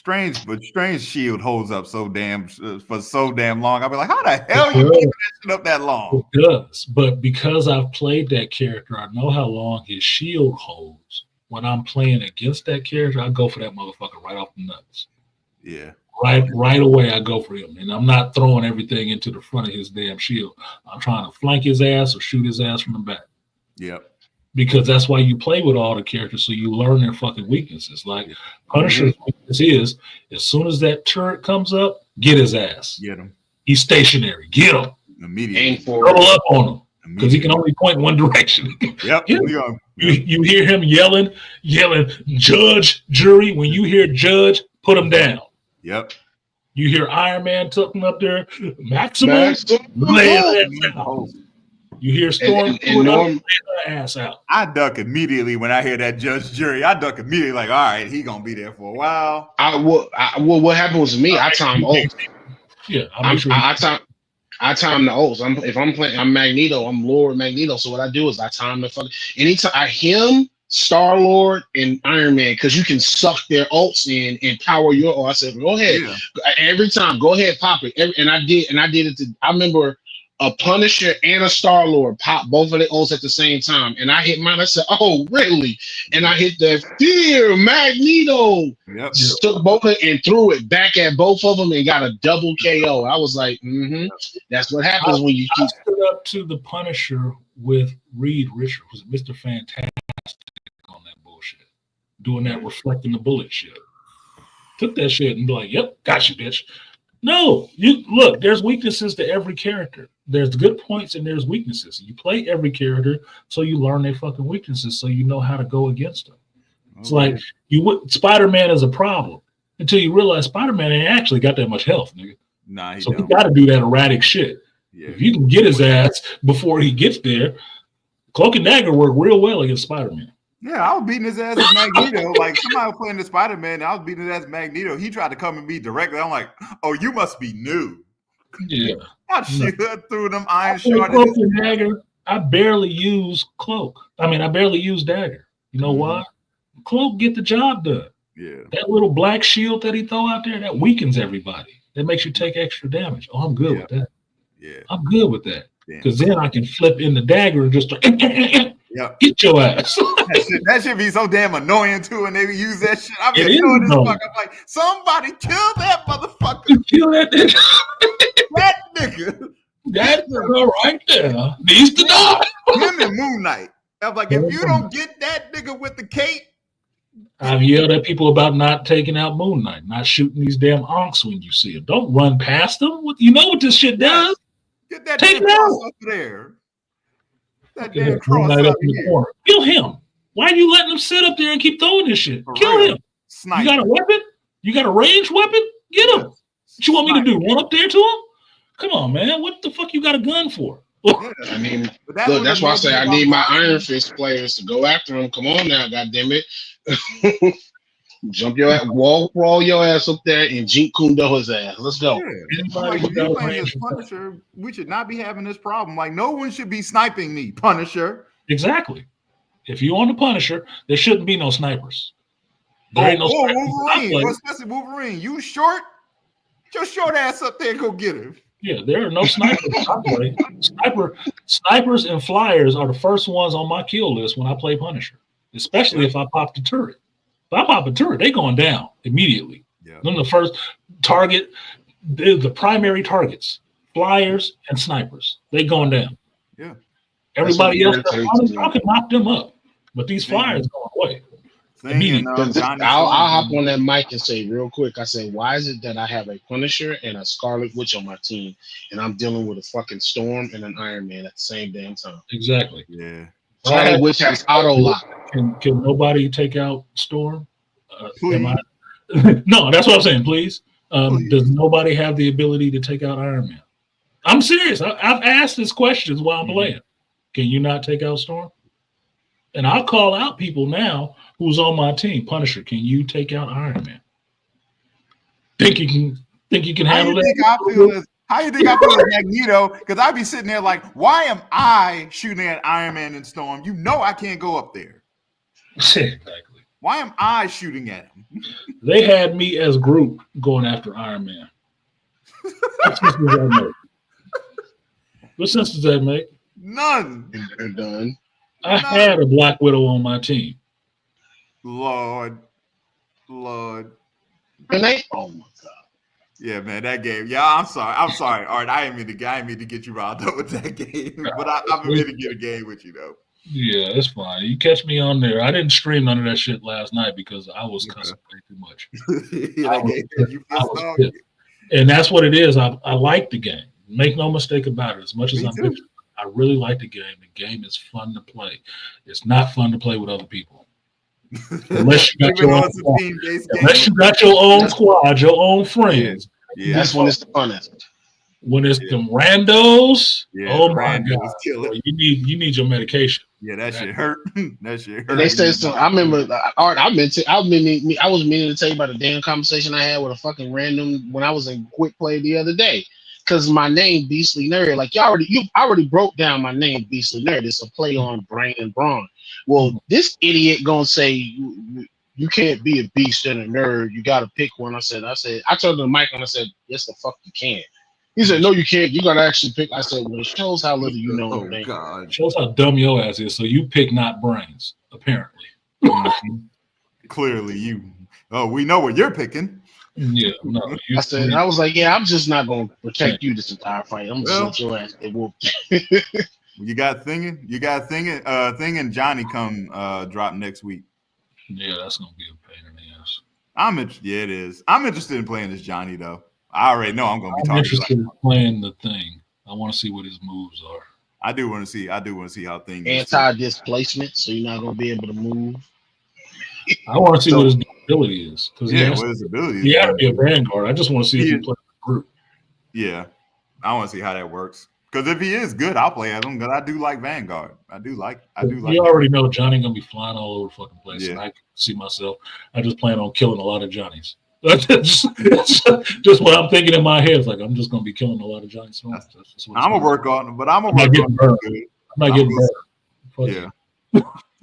But Strange shield holds up so damn for so damn long. I'll be like, how the hell you keeping that shit up that long? It does, but because I've played that character, I know how long his shield holds. When I'm playing against that character, I go for that motherfucker right off the nuts. Yeah. Right away, I go for him, and I'm not throwing everything into the front of his damn shield. I'm trying to flank his ass or shoot his ass from the back. Yep. Because that's why you play with all the characters, so you learn their fucking weaknesses. Like Punisher's weakness is, as soon as that turret comes up, get his ass. Get him. He's stationary. Get him. Immediately. Aim for Roll up on him because he can only point one direction. Yep. You hear him yelling, judge, jury. When you hear judge, put him down. Yep. You hear Iron Man talking up there, maximum. Lay his ass out. You hear Storm lay her ass out. I duck immediately when I hear that judge jury. I duck immediately like, all right, he gonna be there for a while. What happened was me. I time oath. Yeah, I time the oaths. If I'm playing, I'm Magneto. I'm Lord Magneto. So what I do is I time the fucking anytime him, Star Lord, and Iron Man, because you can suck their ults in and power your. Oh, I said, go ahead. Yeah. Every time, go ahead, pop it. And I did it. I remember a Punisher and a Star Lord pop both of the ults at the same time, and I hit mine. I said, "Oh, really?" And I hit that fear Magneto. Yep. Took both of it and threw it back at both of them and got a double KO. I was like, that's what happens when you keep. I stood up to the Punisher with Reed Richards, was Mr. Fantastic on that bullshit, doing that reflecting the bullet shit. Took that shit and be like, "Yep, got you, bitch." No, you look. There's weaknesses to every character. There's good points and there's weaknesses. You play every character, so you learn their fucking weaknesses, so you know how to go against them. It's like Spider-Man is a problem until you realize Spider-Man ain't actually got that much health, nigga. Nah, so he got to do that erratic shit. Yeah. If you can get his ass before he gets there, Cloak and Dagger work real well against Spider-Man. Yeah, I was beating his ass as Magneto. Like somebody was playing the Spider-Man, and I was beating his ass as Magneto. He tried to come at me directly. I'm like, "Oh, you must be new." Yeah, I shoot through them iron shards. Cloak and Dagger. I barely use Cloak. I mean, I barely use Dagger. You know why? Cloak get the job done. Yeah, that little black shield that he throw out there that weakens everybody. That makes you take extra damage. Oh, I'm good with that. Yeah, I'm good with that because then I can flip in the dagger and just start. Get your ass. that should be so damn annoying too, and they use that shit. I'm just doing this fuck. I'm like, somebody kill that motherfucker. Kill that nigga. That nigga. That nigga right there needs to die. Him and Moon Knight. I'm like, if you don't get that nigga with the cape. I've yelled at people about not taking out Moon Knight, not shooting these damn onks when you see them. Don't run past them. You know what this shit does? Get that damn cross up there. That damn cross up in the corner. Kill him. Why are you letting him sit up there and keep throwing this shit? Kill him. Sniper. You got a weapon? You got a ranged weapon? Get him. What you want me to do? Run up there to him? Come on, man. What the fuck you got a gun for? I mean, look, that's why I say I need my Iron Fist players to go after him. Come on now, goddammit. Jump your ass, roll your ass up there and Jeet Kundo his ass. Let's go. Like, if you're playing this Punisher, we should not be having this problem. Like, no one should be sniping me, Punisher. Exactly. If you're on the Punisher, there shouldn't be no snipers. There ain't no snipers. Wolverine, especially Wolverine. You short? Get your short ass up there and go get him. Yeah, there are no snipers. Snipers and flyers are the first ones on my kill list when I play Punisher, especially if I pop the turret. If I pop a turret, they going down immediately. Yeah. Then the first target, the primary targets, flyers and snipers, they going down. Yeah. Everybody else, I can knock them up, but these flyers going away. I'll hop on that mic and say real quick. I say, why is it that I have a Punisher and a Scarlet Witch on my team, and I'm dealing with a fucking Storm and an Iron Man at the same damn time? Exactly. Yeah. Scarlet Witch has auto lock. Can nobody take out Storm? No, that's what I'm saying. Please. Does nobody have the ability to take out Iron Man? I'm serious. I've asked this questions while I'm playing. Can you not take out Storm? And I'll call out people now who's on my team. Punisher, can you take out Iron Man? Think you can Think you can How handle you think that? I feel as how you think I feel as Magneto? Because I'd be sitting there like, why am I shooting at Iron Man and Storm? You know I can't go up there. Exactly. Why am I shooting at him? They had me as Groot going after Iron Man. What sense does that make? What sense does that make? None. They're done. I had a Black Widow on my team. Lord. And they, oh my god. Yeah, man, that game. Yeah, I'm sorry, Art. I didn't mean to get you riled up with that game, but I've been meaning to get a game with you though. Yeah, it's fine. You catch me on there. I didn't stream none of that shit last night because I was cussing way too much. And that's what it is. I like the game. Make no mistake about it. As much as I really like the game. The game is fun to play. It's not fun to play with other people. Unless you got your own squad, your own friends. Yeah, that's when it's the funnest. When it's them randos, oh my god, bro, you need your medication. Yeah, that shit hurt. That shit hurt. And they said so. I remember Art. I was meaning to tell you about a damn conversation I had with a fucking random when I was in Quick Play the other day. Because my name Beastly Nerd, like you already broke down my name Beastly Nerd. It's a play on brain and brawn. Well, this idiot gonna say you can't be a beast and a nerd. You gotta pick one. I told the mic and I said, yes, the fuck you can. He said, no, you can't. You gotta actually pick. I said, well, it shows how little you know. Oh God, it shows how dumb your ass is. So you pick not brains, apparently. Clearly, you. Oh, we know what you're picking. Yeah, no. I was like, yeah, I'm just not gonna protect you this entire fight. I'm just let your ass get whooped. You got Thing and Johnny come drop next week. Yeah, that's gonna be a pain in the ass. Yeah, it is. I'm interested in playing as Johnny though. I already know I'm gonna be talking. Interested in playing the Thing. I want to see what his moves are. I do want to see how Thing anti-displacement, so you're not gonna be able to move. I want to see what his ability is. What his ability is. He had to be a Vanguard. I just want to see if he plays a group. Yeah, I want to see how that works. Because if he is good, I'll play as him. Because I do like Vanguard. I do like. You already know Johnny gonna be flying all over the fucking place. Yeah. And I can see myself. I just plan on killing a lot of Johnnies. That's just what I'm thinking in my head. It's like I'm just gonna be killing a lot of Johnny Storms. I'm gonna work on, but I'm gonna work on. I'm not getting better. Yeah.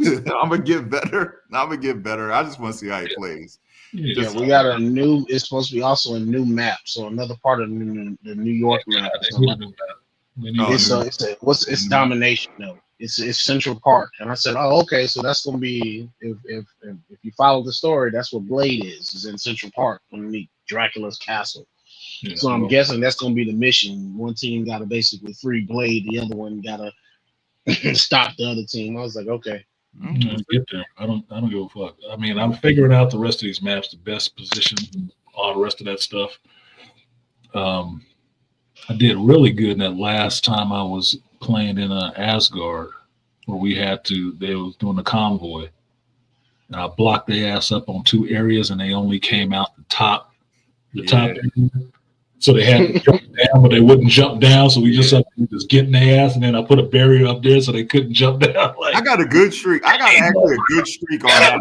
I'm gonna get better. I just want to see how he plays. Yeah, we got a new. It's supposed to be also a new map, so another part of the New York map. It's domination though. It's Central Park, and I said, oh, okay, so that's gonna be if you follow the story, that's what Blade is in Central Park underneath Dracula's castle. Yeah, so I'm guessing that's gonna be the mission. One team got to basically free Blade, the other one got to stop the other team. I was like, okay. Get there. I don't give a fuck. I mean, I'm figuring out the rest of these maps, the best positions, and all the rest of that stuff. I did really good in that last time I was playing in Asgard, where they was doing the convoy, and I blocked their ass up on 2 areas, and they only came out the top area. So they had to jump down, but they wouldn't jump down. So we just getting their ass, and then I put a barrier up there so they couldn't jump down. I got a good streak. I got actually a good streak on that.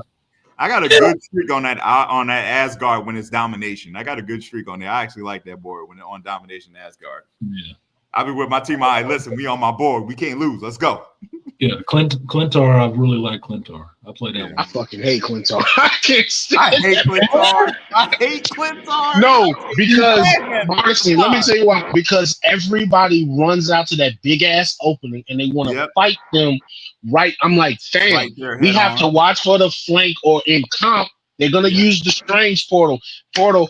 I got a good streak on that Asgard when it's domination. I got a good streak on there. I actually like that board when they're on domination Asgard. Yeah. I've been with my team. All right, listen, we on my board. We can't lose. Let's go. Yeah, Clintar, I really like Clintar. I play that one. I fucking hate Clintar. I can't stand I hate Clintar. No, because honestly, let me tell you why. Because everybody runs out to that big ass opening and they want to fight them right. I'm like, fam, we have to watch for the flank or in comp. They're gonna use the strange portal. Turn around.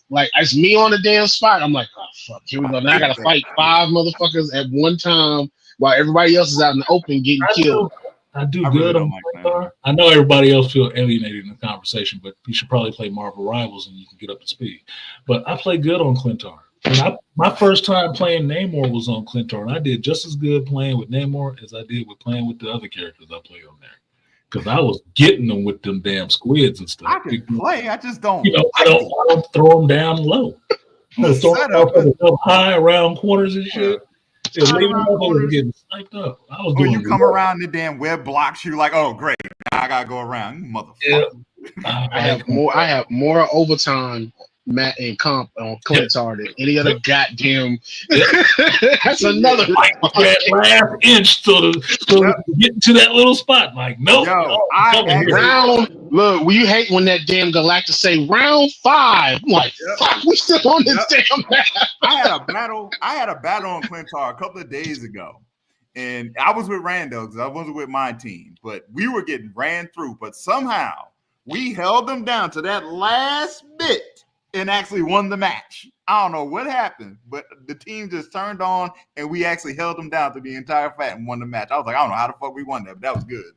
Like it's me on the damn spot. I'm like, oh fuck, here we go. Now I gotta fight 5 motherfuckers at one time while everybody else is out in the open getting killed. I do good on Clintar. I know everybody else feel alienated in the conversation, but you should probably play Marvel Rivals and you can get up to speed. But I play good on Clintar. My first time playing Namor was on Clintar, and I did just as good playing with Namor as I did with playing with the other characters I play on there. Because I was getting them with them damn squids and stuff. I can play. I just don't. I don't throw them down low. I throw them up high around corners and shit. Getting sniped up. I was doing you come around the damn web blocks. You're like, oh great, now I gotta go around, you motherfucker. I have more overtime Matt and Comp on Clintar than any other goddamn. That's another that last inch so to get to that little spot. Like, nope. Yo, round. Look, you hate when that damn Galactus say round 5. I'm like, fuck, we still on this damn map. I had a battle on Clintar a couple of days ago. And I was with Rando because I wasn't with my team, but we were getting ran through. But somehow we held them down to that last bit and actually won the match. I don't know what happened, but the team just turned on and we actually held them down through the entire fight and won the match. I was like, I don't know how the fuck we won that, but that was good.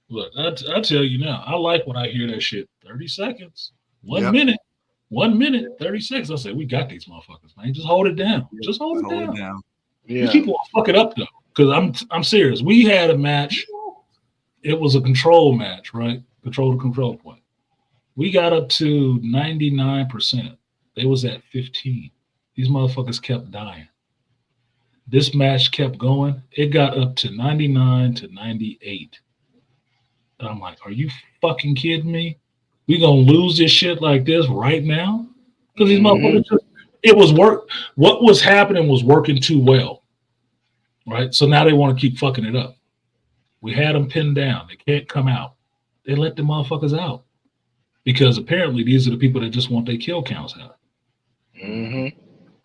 Look, I'll tell you now, I like when I hear that shit. 30 seconds, 1 minute, 1 minute, 30 seconds. I say, we got these motherfuckers, man. Just hold it down. Just hold it down. Yeah. People fuck it up though, because I'm serious. We had a match. It was a control match, right? Control to control point. We got up to 99%. They was at 15. These motherfuckers kept dying. This match kept going. It got up to 99 to 98. And I'm like, are you fucking kidding me? We gonna lose this shit like this right now? Because these motherfuckers it was work. What was happening was working too well. Right? So now they want to keep fucking it up. We had them pinned down. They can't come out. They let the motherfuckers out. Because apparently these are the people that just want their kill counts out.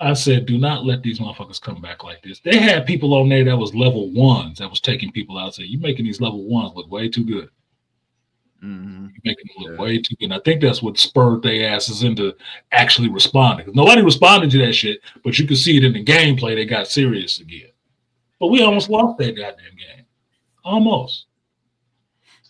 I said, do not let these motherfuckers come back like this. They had people on there that was level 1s that was taking people out and saying, you're making these level 1s look way too good. You're making them look way too good. And I think that's what spurred their asses into actually responding. Because nobody responded to that shit, but you could see it in the gameplay. They got serious again. But we almost lost that goddamn game. Almost.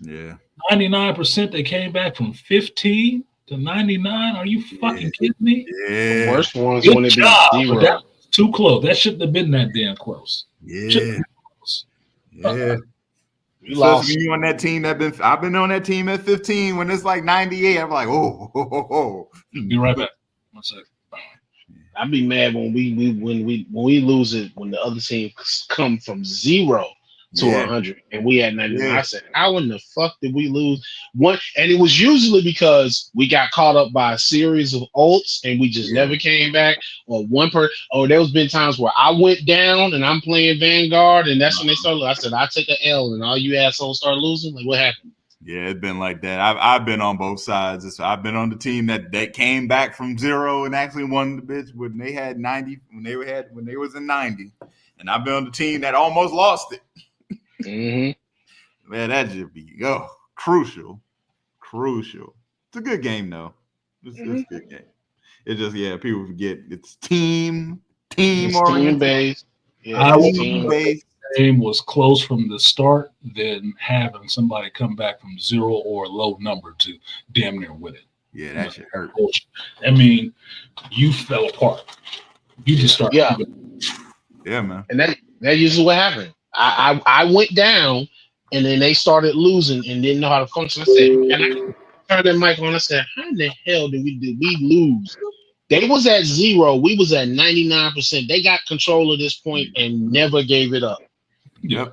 Yeah. 99% they came back from 15 to 99. Are you fucking kidding me? Yeah. The worst ones Good when it be job, 0. but that was too close. That shouldn't have been that damn close. Yeah. Yeah. You lost. You on that team I've been on that team at 15 when it's like 98. I'm like, oh. Be right back. 1 second. I'd be mad when we lose it when the other team come from 0 to 100 and we had 99. I said, how in the fuck did we lose one? And it was usually because we got caught up by a series of ults and we just never came back, or there was been times where I went down and I'm playing Vanguard and that's when they started. I said, I take a L and all you assholes start losing. Like, what happened? Yeah, it's been like that. I've been on both sides. I've been on the team that came back from 0 and actually won the bitch when they had 90, when they was in 90. And I've been on the team that almost lost it. Man, that should be crucial. It's a good game though. It's a good game. It's just people forget it's team based. Yeah, team based. Game was close from the start than having somebody come back from 0 or a low number to damn near win it. Yeah, that shit hurt. I mean, you fell apart. You just started. Yeah, man. And that usually what happened. I went down and then they started losing and didn't know how to function. I said, and I turned that mic on. I said, how in the hell did we lose? They was at 0. We was at 99%. They got control of this point and never gave it up. Yep.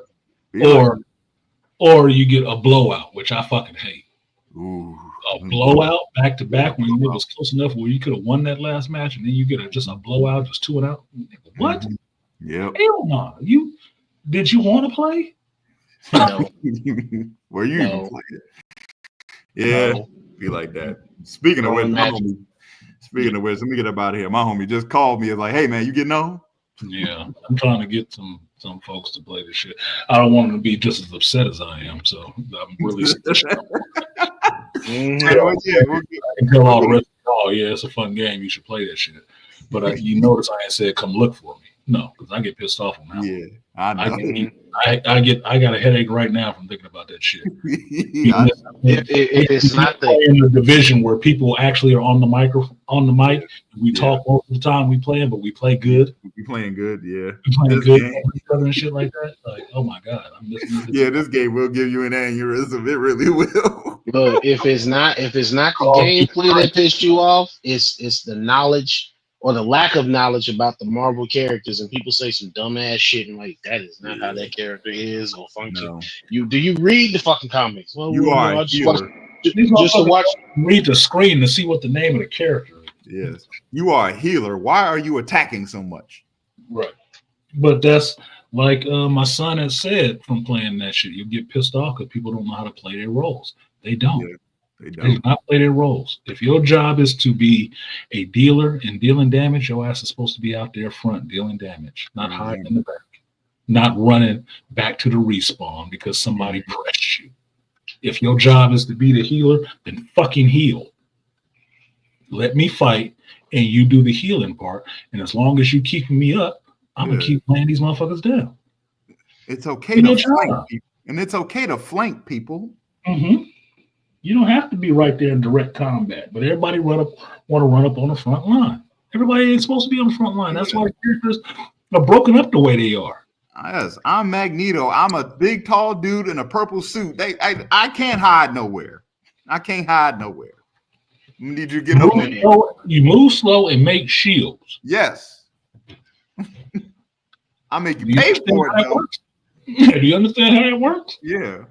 Or you get a blowout, which I fucking hate. Ooh. A blowout back to back when it was close enough where you could have won that last match, and then you get just a blowout, just 2 and out. What? Yep. Hell no. Did you want to play? No. Were you even playing? Yeah, be like that. Speaking of which, let me get up out of here. My homie just called me. It's like, hey man, you getting on? Yeah, I'm trying to get some folks to play this shit. I don't want them to be just as upset as I am, so I'm really. I can tell all the rest. Oh yeah, it's a fun game. You should play that shit. But you notice I ain't said come look for me. No, because I get pissed off on that. Yeah, I know. I got a headache right now from thinking about that shit. It's not in the division where people actually are on the mic. We talk most of the time we playing, but we play good. We playing good, yeah. We playing good with each other and shit like that. Like, oh my god, I'm missing this. Yeah, this game will give you an aneurysm. It really will. Look, if it's not the gameplay that pissed you off, it's the knowledge or the lack of knowledge about the Marvel characters, and people say some dumbass shit and like that is not how that character is or function. No. Do you read the fucking comics? Well, you are just to watch. Read the screen to see what the name of the character is. Yes. You are a healer. Why are you attacking so much? Right. But that's like my son has said from playing that shit. You get pissed off because people don't know how to play their roles. They don't. Yeah, they They do don't. not play their roles. If your job is to be a dealer and dealing damage, your ass is supposed to be out there front dealing damage, not hiding in the back, not running back to the respawn because somebody pressed you. If your job is to be the healer, then fucking heal. Let me fight and you do the healing part. And as long as you keeping me up, I'm gonna keep laying these motherfuckers down. It's okay to flank people. And it's okay to flank people. Mm-hmm. You don't have to be right there in direct combat, but everybody want to run up on the front line. Everybody ain't supposed to be on the front line. That's why characters are broken up the way they are. Yes, I'm Magneto. I'm a big, tall dude in a purple suit. I can't hide nowhere. I can't hide nowhere. Need you to get over there. You move slow and make shields. Yes. I make you pay for it, though. Do you understand how it works? Yeah.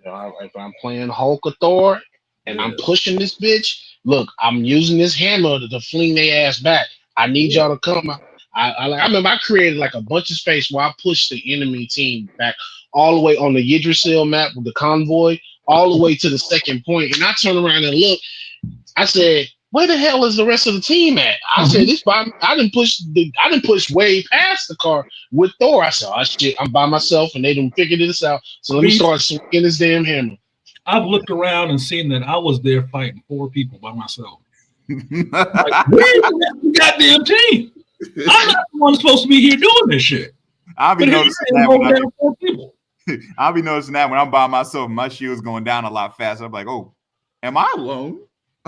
If I'm playing Hulk or Thor and I'm pushing this bitch, look, I'm using this hammer to fling their ass back. I need y'all to come. I remember I created like a bunch of space where I pushed the enemy team back all the way on the Yggdrasil map with the convoy, all the way to the second point. And I turned around and looked. I said, where the hell is the rest of the team at? I said, I didn't push way past the car with Thor. I said, oh shit, I'm by myself and they didn't figure this out. So let me start swinging this damn hammer. I've looked around and seen that I was there fighting 4 people by myself. Like, where's the goddamn team? I'm not the one supposed to be here doing this shit. I'll be noticing that I'll be noticing that when I'm by myself, my shield's going down a lot faster. I'm like, oh, am I alone?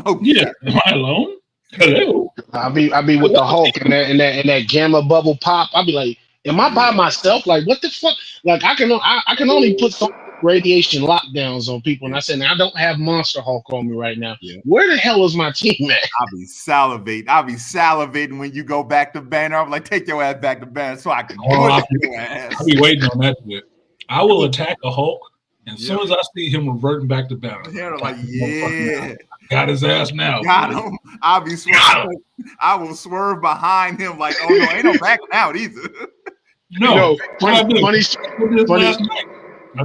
Oh yeah, am I alone? Hello. I'll be with the Hulk and that gamma bubble pop. I'll be like, am I by myself? Like, what the fuck? Like, I can only put some radiation lockdowns on people. And I said, now I don't have Monster Hulk on me right now. Yeah. Where the hell is my team at? I'll be salivating when you go back to Banner. I'm like, take your ass back to Banner so I can I'll be waiting on that shit. I will attack a Hulk. And as soon as I see him reverting back to Banner, like, yeah. Got his ass now. Got him. I'll be swerving. I will swerve behind him like, oh no, ain't no backing out either. No, I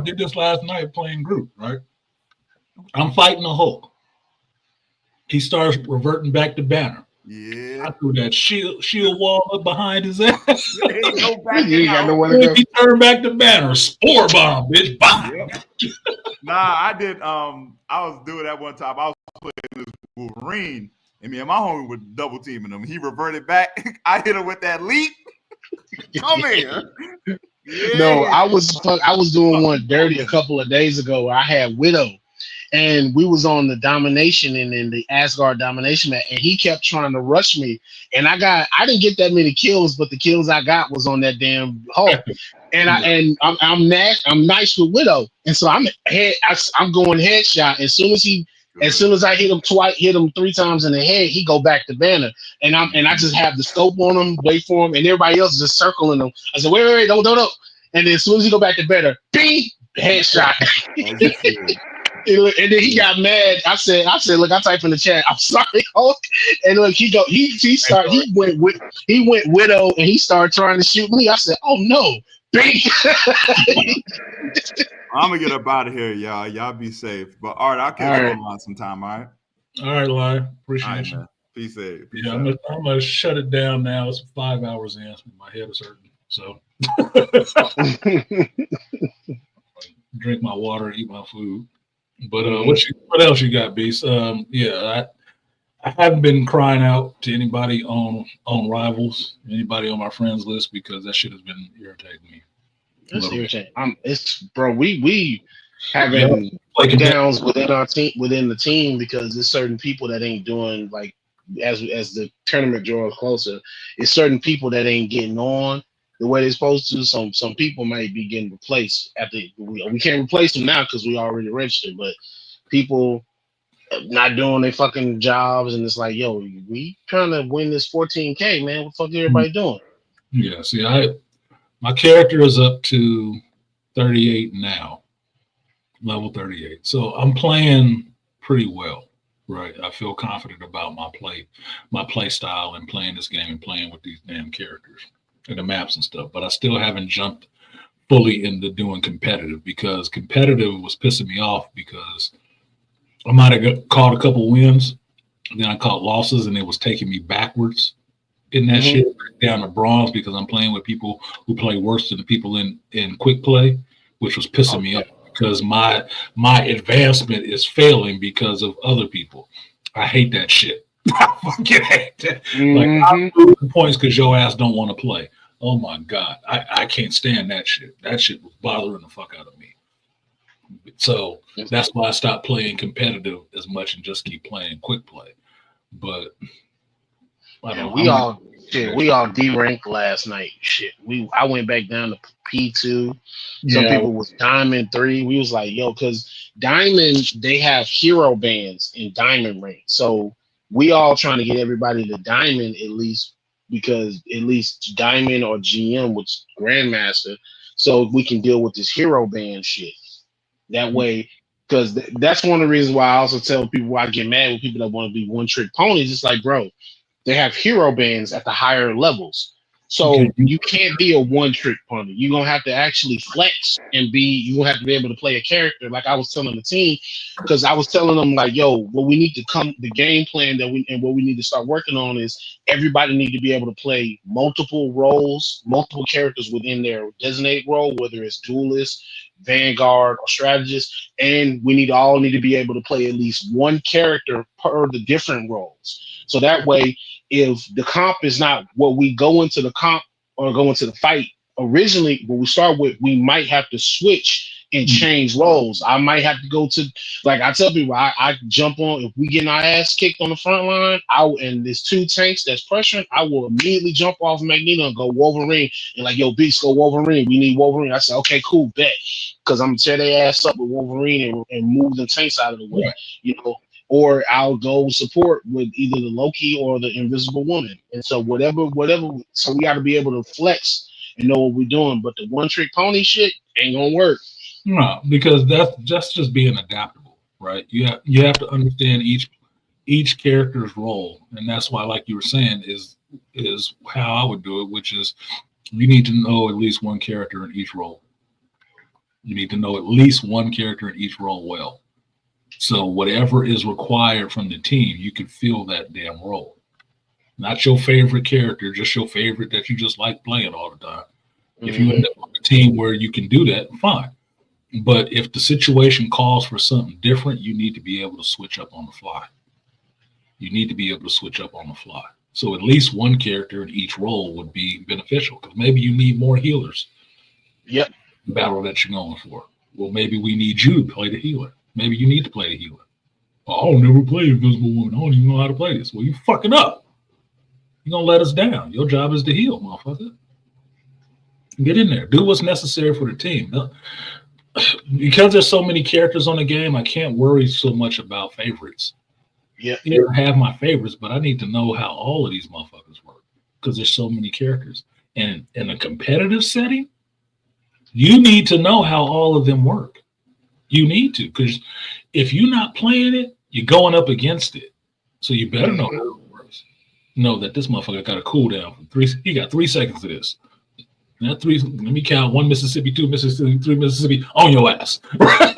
did this last night playing group, right? I'm fighting a Hulk. He starts reverting back to Banner. Yeah. I threw that shield wall up behind his ass. He turned back to Banner. Spore bomb, bitch. Bomb. Yeah. Nah, I did. I was doing that one time. I was playing this Wolverine, and me and my homie were double teaming him. He reverted back. I hit him with that leap. Come here. Yeah. No, I was doing one dirty a couple of days ago where I had Widow. And we was on the domination and in the Asgard domination match, and he kept trying to rush me. And I didn't get that many kills, but the kills I got was on that damn Hulk. And I'm nice with Widow, and so I'm going headshot. As soon as I hit him 3 times in the head, he go back to Banner, and I just have the scope on him, wait for him, and everybody else is just circling him. I said, wait, don't. And then as soon as he go back to Banner, bing, headshot. And then he got mad. I said, look, I typed in the chat, I'm sorry, Hulk. And look, he went Widow, and he started trying to shoot me. I said, oh no, bing. I'm gonna get up out of here, y'all. Y'all be safe. But all right, I'll catch you online sometime. All right. All right, Lai. Appreciate you. Man. Peace out. I'm gonna shut it down now. It's 5 hours in. My head is hurting. So drink my water, eat my food. But what else you got, Beast? I haven't been crying out to anybody on Rivals, anybody on my friends list, because that shit has been irritating me. That's irritating. We having breakdowns within our team, within the team, because there's certain people that ain't doing, like, as the tournament draws closer, it's certain people that ain't getting on the way they're supposed to. Some people might be getting replaced after we can't replace them now because we already registered, but people not doing their fucking jobs, and it's like, yo, we trying to win this 14K, man. What the fuck is everybody doing? Yeah, see, my character is up to 38 now, level 38. So I'm playing pretty well. Right. I feel confident about my play style and playing this game and playing with these damn characters and the maps and stuff. But I still haven't jumped fully into doing competitive because competitive was pissing me off because I might have caught a couple wins, then I caught losses, and it was taking me backwards in that Mhm. shit down to bronze because I'm playing with people who play worse than the people in quick play, which was pissing me off Okay. because my advancement is failing because of other people. I hate that shit. I fucking hate that. Like I'm Mhm. losing points because your ass don't want to play. Oh my god, I can't stand that shit. That shit was bothering the fuck out of me. So that's why I stopped playing competitive as much and just keep playing quick play. But I And don't. we all shit. We all D-ranked last night. Shit. I went back down to P2. Some Yeah. people was Diamond 3. We was like, yo, because Diamond, they have hero bands in Diamond rank. So we all trying to get everybody to Diamond at least, because at least Diamond or GM, which Grandmaster, so we can deal with this hero band shit. That way, because that's one of the reasons why I also tell people why I get mad with people that want to be one trick ponies. It's like, bro, they have hero bands at the higher levels. Okay. So you can't be a one trick pony. You're gonna have to actually flex and be, you gonna have to be able to play a character. Like I was telling the team, because I was telling them like, yo, what we need to come, the game plan that we, and what we need to start working on is everybody need to be able to play multiple roles, multiple characters within their designated role, whether it's duelist, vanguard, or strategist, and we need to be able to play at least one character per the different roles. So that way, if the comp is not what we go into the comp or go into the fight originally, when we start with, we might have to switch and change roles. I might have to go to, like I tell people, I jump on, if we getting our ass kicked on the front line, and there's two tanks that's pressuring, I will immediately jump off Magneto and go Wolverine and like, yo, Beast, go Wolverine. We need Wolverine. I said, okay, cool, bet. Because I'm gonna tear their ass up with Wolverine and move the tanks out of the way. Right. You know, or I'll go support with either the Loki or the Invisible Woman. And so whatever. So we got to be able to flex and know what we're doing. But the one trick pony shit ain't gonna work. No, because that's just being adaptable, right? You have to understand each character's role, and that's why, like you were saying, is how I would do it, which is you need to know at least one character in each role. You need to know at least one character in each role well. So whatever is required from the team, you can fill that damn role. Not your favorite character, just your favorite that you just like playing all the time. If you end Mhm. up on a team where you can do that, fine. But if the situation calls for something different, you need to be able to switch up on the fly. You need to be able to switch up on the fly. So at least one character in each role would be beneficial because maybe you need more healers Yep. in the battle that you're going for. Well, maybe we need you to play the healer. Maybe you need to play the healer. Oh, I'll never play Invisible Woman. I don't even know how to play this. Well, you fucking up. You're gonna let us down. Your job is to heal, motherfucker. Get in there. Do what's necessary for the team. Because there's so many characters on the game, I can't worry so much about favorites. Yep. Yeah, I have my favorites, but I need to know how all of these motherfuckers work because there's so many characters. And in a competitive setting, you need to know how all of them work. You need to, because if you're not playing it, you're going up against it. So you better know Mhm. how it works. Know that this motherfucker got a cooldown for three. He got 3 seconds of this. And that three. Let me count: 1 Mississippi, 2 Mississippi, 3 Mississippi on your ass. Right?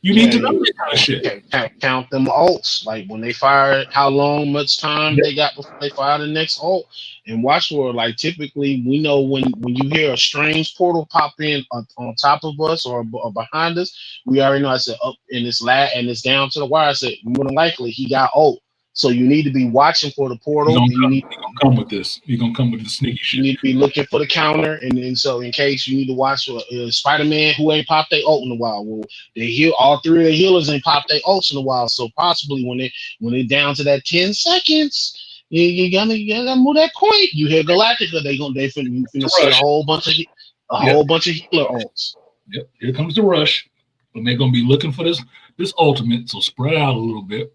You need Yeah, to know you that kind of shit. count them ults. Like when they fire, how long, much time Yeah. they got before they fire the next ult. And watch for, like, typically we know when you hear a strange portal pop in on top of us or behind us, we already know. I said up in this lat and it's down to the wire. I said more than likely he got ult. So you need to be watching for the You're portal, gonna and you come. need You're gonna come with this. You're gonna come with the sneaky you shit. need to be looking for the counter, and so in case you need to watch Spider-Man who ain't popped their ult in a while. Well, they heal all three of the healers ain't popped their ults in a while, so possibly when they down to that 10 seconds, you gotta move that point. You hear Galactica, you finna The see rush. a Yep. whole bunch of healer ults. Yep. Here comes the rush, and they're gonna be looking for this ultimate. So spread out a little bit.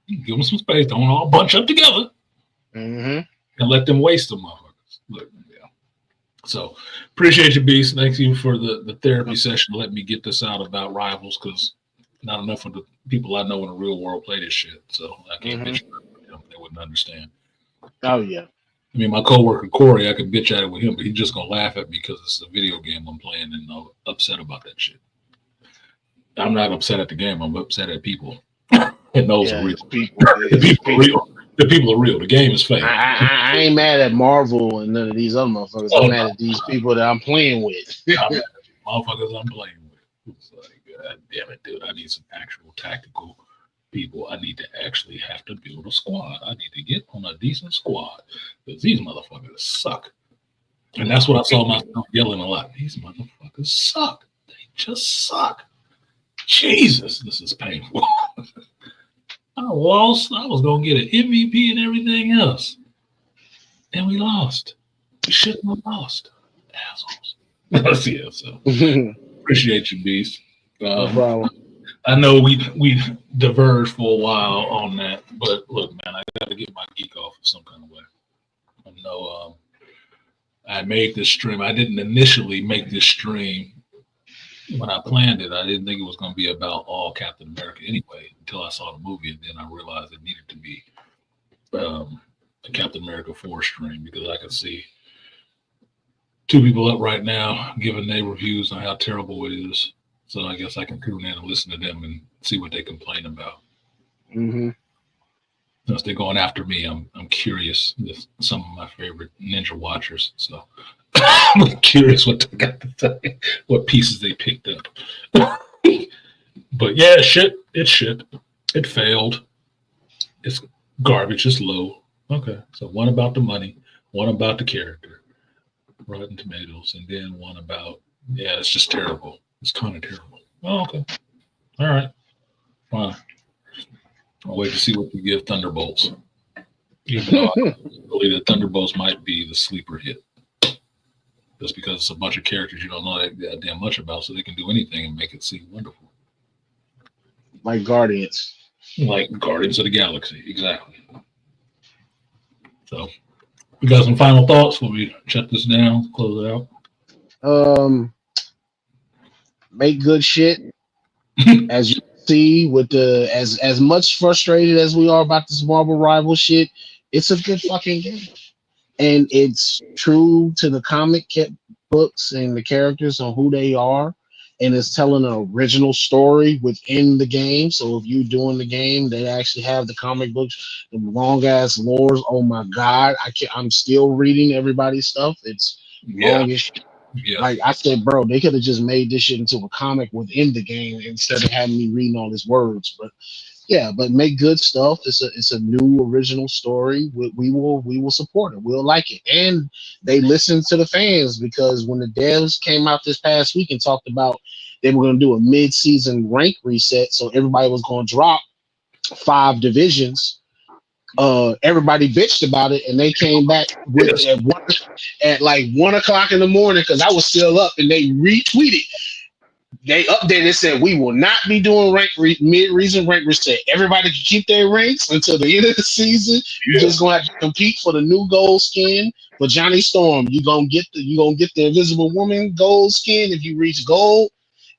Give them some space. Don't all bunch up together Mm-hmm. and let them waste them, motherfuckers. Look, yeah. So appreciate you, Beast. Thank you for the therapy session. Let me get this out about rivals because not enough of the people I know in the real world play this shit. So I can't Mhm. bitch at them. They wouldn't understand. Oh yeah. I mean, my coworker Corey, I could bitch at it with him, but he's just gonna laugh at me because it's a video game I'm playing and I'm upset about that shit. I'm not upset at the game. I'm upset at people. And those are Yeah, real. it's people. The It's people are people. real. The people are real. The game is fake. I ain't mad at Marvel and none of these other motherfuckers. Oh I'm no, mad at these people that I'm playing with. I'm at the motherfuckers I'm playing with. It's like, God damn it, dude. I need some actual tactical people. I need to actually have to build a squad. I need to get on a decent squad because these motherfuckers suck. And that's what I saw myself yelling a lot. These motherfuckers suck. They just suck. Jesus, this is painful. I lost. I was going to get an MVP and everything else. And we lost. We shouldn't have lost. Assholes. Yeah, so No appreciate you, Beast. problem. I know we diverged for a while on that, but look, man, I got to get my geek off in some kind of way. I know I made this stream. I didn't initially make this stream when I planned it. I didn't think it was going to be about all Captain America anyway until I saw the movie, and then I realized it needed to be a Captain America 4 stream because I could see two people up right now giving their reviews on how terrible it is. So I guess I can tune in and listen to them and see what they complain about. Mm-hmm. Since they're going after me, I'm curious. There's some of my favorite Ninja watchers, so I'm curious what they got to say, what pieces they picked up. But yeah, shit. It failed. It's garbage. It's low. Okay, so one about the money, one about the character, Rotten Tomatoes, and then one about it's just terrible. It's kind of terrible. Oh, okay. All right. Fine. I'll wait to see what you give Thunderbolts. Even though I believe that Thunderbolts might be the sleeper hit. Just because it's a bunch of characters you don't know that damn much about, so they can do anything and make it seem wonderful. Like Guardians. Like Guardians of the Galaxy, exactly. So, we got some final thoughts before we shut this down, close it out. Make good shit. As you see, with the as much frustrated as we are about this Marvel rival shit, it's a good fucking game, and it's true to the comic books and the characters and who they are, and it's telling an original story within the game. So if you're doing the game, they actually have the comic books, the long ass lores. Oh my god, I'm still reading everybody's stuff. It's long as shit. Yeah. Like I said, bro, they could have just made this shit into a comic within the game instead of having me reading all his words. But yeah, but make good stuff. It's a new original story. We will support it. We'll like it. And they listen to the fans because when the devs came out this past week and talked about they were going to do a mid-season rank reset, so everybody was going to drop 5 divisions. Everybody bitched about it, and they came back with at like 1 o'clock in the morning because I was still up, and they retweeted. They updated, said we will not be doing mid-season rank reset. Everybody can keep their ranks until the end of the season. You're just gonna have to compete for the new gold skin for Johnny Storm. You're gonna get the Invisible Woman gold skin if you reach gold.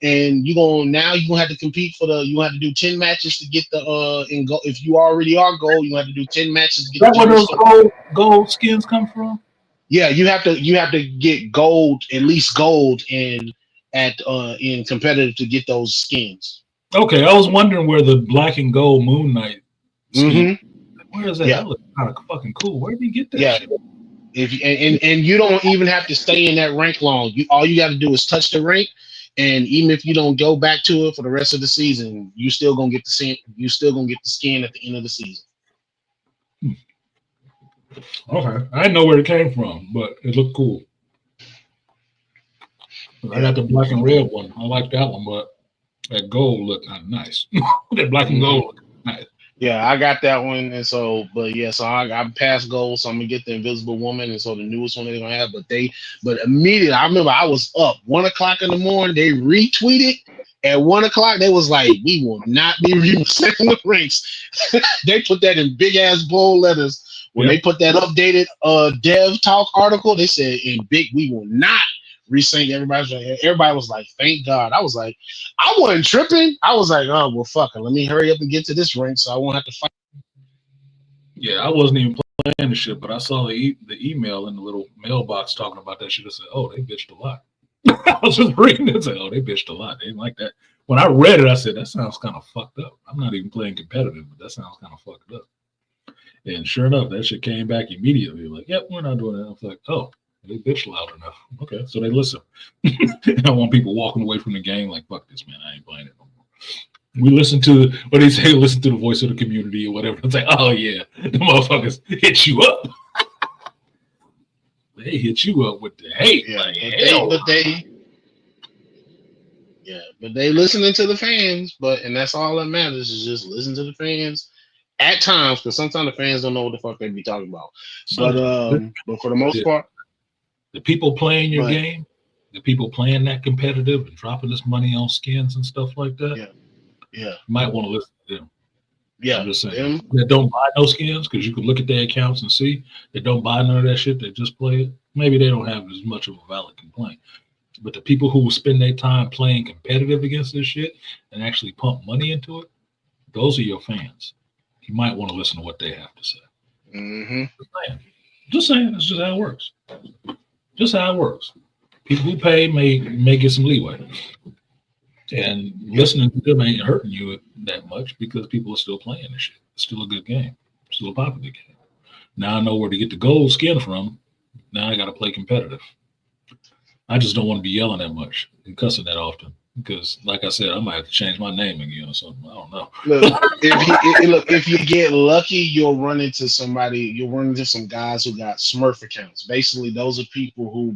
And you're gonna have to compete for you have to do 10 matches to get the in gold. If you already are gold, you have to do 10 matches to get Is that where those gold skins come from? Yeah, you have to get gold, at least gold in competitive to get those skins. Okay, I was wondering where the black and gold Moon Knight skin. Where is that? Yeah. That looks kind of fucking cool. Where did you get that? Yeah. Shit? If and you don't even have to stay in that rank long. All you got to do is touch the rank, and even if you don't go back to it for the rest of the season, you still gonna get the skin. You still gonna get the skin at the end of the season. Okay, I didn't know where it came from, but it looked cool. I got the black and red one. I like that one, but that gold looked kind of nice. That black and gold looked nice. Yeah, I got that one, and so I'm past gold, so I'm gonna get the Invisible Woman, and so the newest one they're gonna have. But immediately, I remember I was up 1 o'clock in the morning. They retweeted at 1 o'clock. They was like, "We will not be resetting the ranks." They put that in big ass bold letters when they put that updated dev talk article. They said in big, "We will not resync everybody. Everybody was like, "Thank God." I was like, I wasn't tripping. I was like, "Oh well, fuck it. Let me hurry up and get to this rank so I won't have to fight." Yeah, I wasn't even playing the shit, but I saw the email in the little mailbox talking about that shit. I said, "Oh, they bitched a lot." I was just reading it and said, "Oh, they bitched a lot. They didn't like that." When I read it, I said, "That sounds kind of fucked up." I'm not even playing competitive, but that sounds kind of fucked up. And sure enough, that shit came back immediately. Like, "Yep, we're not doing that." I was like, "Oh, they bitched loud enough." Okay, so they listen. I don't want people walking away from the game like, "Fuck this, man. I ain't playing it no more." We listen to what they say, listen to the voice of the community or whatever. It's like, oh yeah, the motherfuckers hit you up. They hit you up with the hate. Yeah, like, hell. But they listening to the fans. And that's all that matters is just listen to the fans at times, because sometimes the fans don't know what the fuck they be talking about. But for the most part, the people playing your game, the people playing that competitive and dropping this money on skins and stuff like that. Yeah, you might want to listen to them. Yeah, I'm just saying that don't buy no skins, because you can look at their accounts and see they don't buy none of that shit. They just play it. Maybe they don't have as much of a valid complaint. But the people who spend their time playing competitive against this shit and actually pump money into it, those are your fans. You might want to listen to what they have to say. Mm-hmm. Just saying. That's just how it works. Just how it works. People who pay may get some leeway. And listening to them ain't hurting you that much, because people are still playing this shit. It's still a good game. It's still a popular game. Now I know where to get the gold skin from. Now I got to play competitive. I just don't want to be yelling that much and cussing that often, because, like I said, I might have to change my name again or something. I don't know. Look, if you get lucky, you'll run into somebody. You'll run into some guys who got Smurf accounts. Basically, those are people who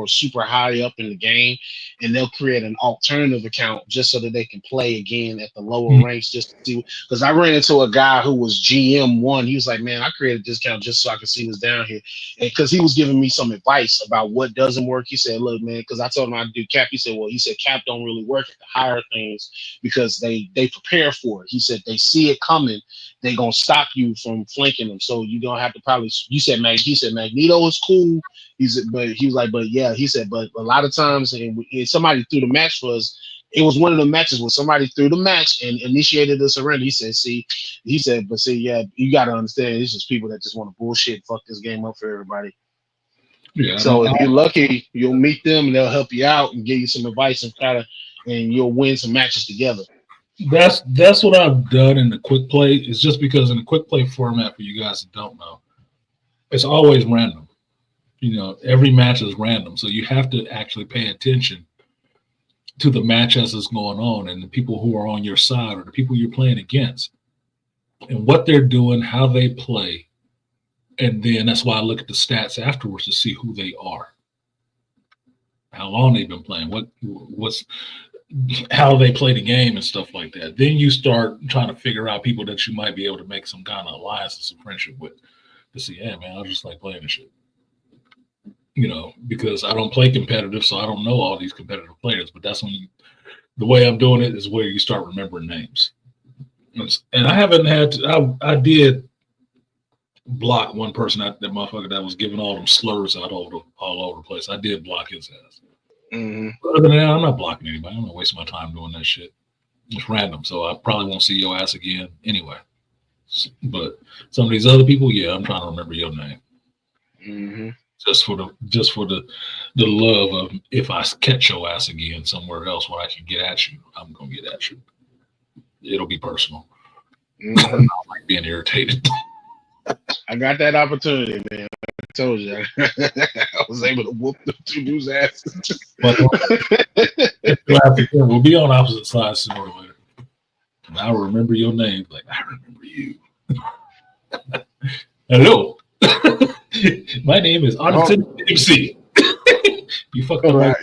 are super high up in the game, and they'll create an alternative account just so that they can play again at the lower ranks, just to see. Because I ran into a guy who was GM1. He was like, "Man, I created this account just so I could see this down here," and because he was giving me some advice about what doesn't work. He said, "Look, man," because I told him I do cap. He said, "Well," he said, "cap don't really work at the higher things because they prepare for it." He said they see it coming, they gonna stop you from flanking them. So you're gonna have to probably. He said Magneto is cool. He said, but he was like, but yeah, he said, but a lot of times, and somebody threw the match for us. It was one of the matches where somebody threw the match and initiated the surrender. He said, yeah, you gotta understand, it's just people that just want to bullshit, fuck this game up for everybody. Yeah. So if you're lucky, you'll meet them and they'll help you out and give you some advice and you'll win some matches together. That's what I've done in the quick play. It's just because in the quick play format, for you guys that don't know, it's always random. Every match is random, so you have to actually pay attention to the match as it's going on, and the people who are on your side or the people you're playing against, and what they're doing, how they play. And then that's why I look at the stats afterwards to see who they are, how long they've been playing, what's how they play the game and stuff like that. Then you start trying to figure out people that you might be able to make some kind of alliance and some friendship with, to see, hey man, I just like playing this shit. Because I don't play competitive, so I don't know all these competitive players. But that's when the way I'm doing it is where you start remembering names. And I haven't had to, I did block one person, that motherfucker that was giving all them slurs out all over the place. I did block his ass. Mm-hmm. Other than that, I'm not blocking anybody. I'm not wasting my time doing that shit. It's random, so I probably won't see your ass again anyway. But some of these other people, yeah, I'm trying to remember your name. Mm-hmm. Just for the love of, if I catch your ass again somewhere else where I can get at you, I'm gonna get at you. It'll be personal. Mm-hmm. I don't like being irritated. I got that opportunity, man. I told you. I was able to whoop the two dudes' asses. We'll be on opposite sides sooner or later. And I'll remember your name. Like, I remember you. Hello. My name is artisanmc. You fucking right.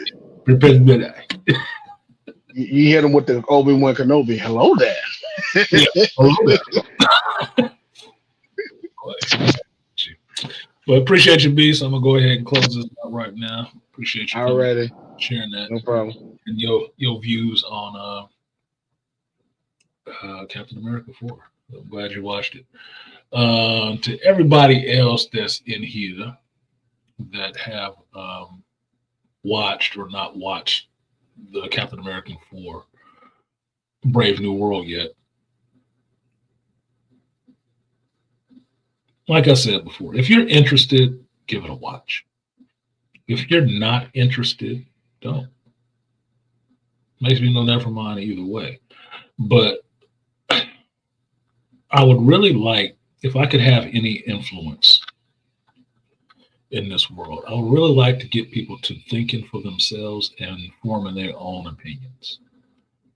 You hit him with the Obi-Wan Kenobi. Hello there. Yeah, hello there. Well, appreciate you, Beast. I'm gonna go ahead and close this out right now. Appreciate you already sharing that. No problem. And your views on Captain America 4. I'm glad you watched it. To everybody else that's in here that have watched or not watched the Captain American 4 Brave New World yet, like I said before, if you're interested, give it a watch. If you're not interested, don't. Makes me no never mind either way. But I would really like, if I could have any influence in this world, I would really like to get people to thinking for themselves and forming their own opinions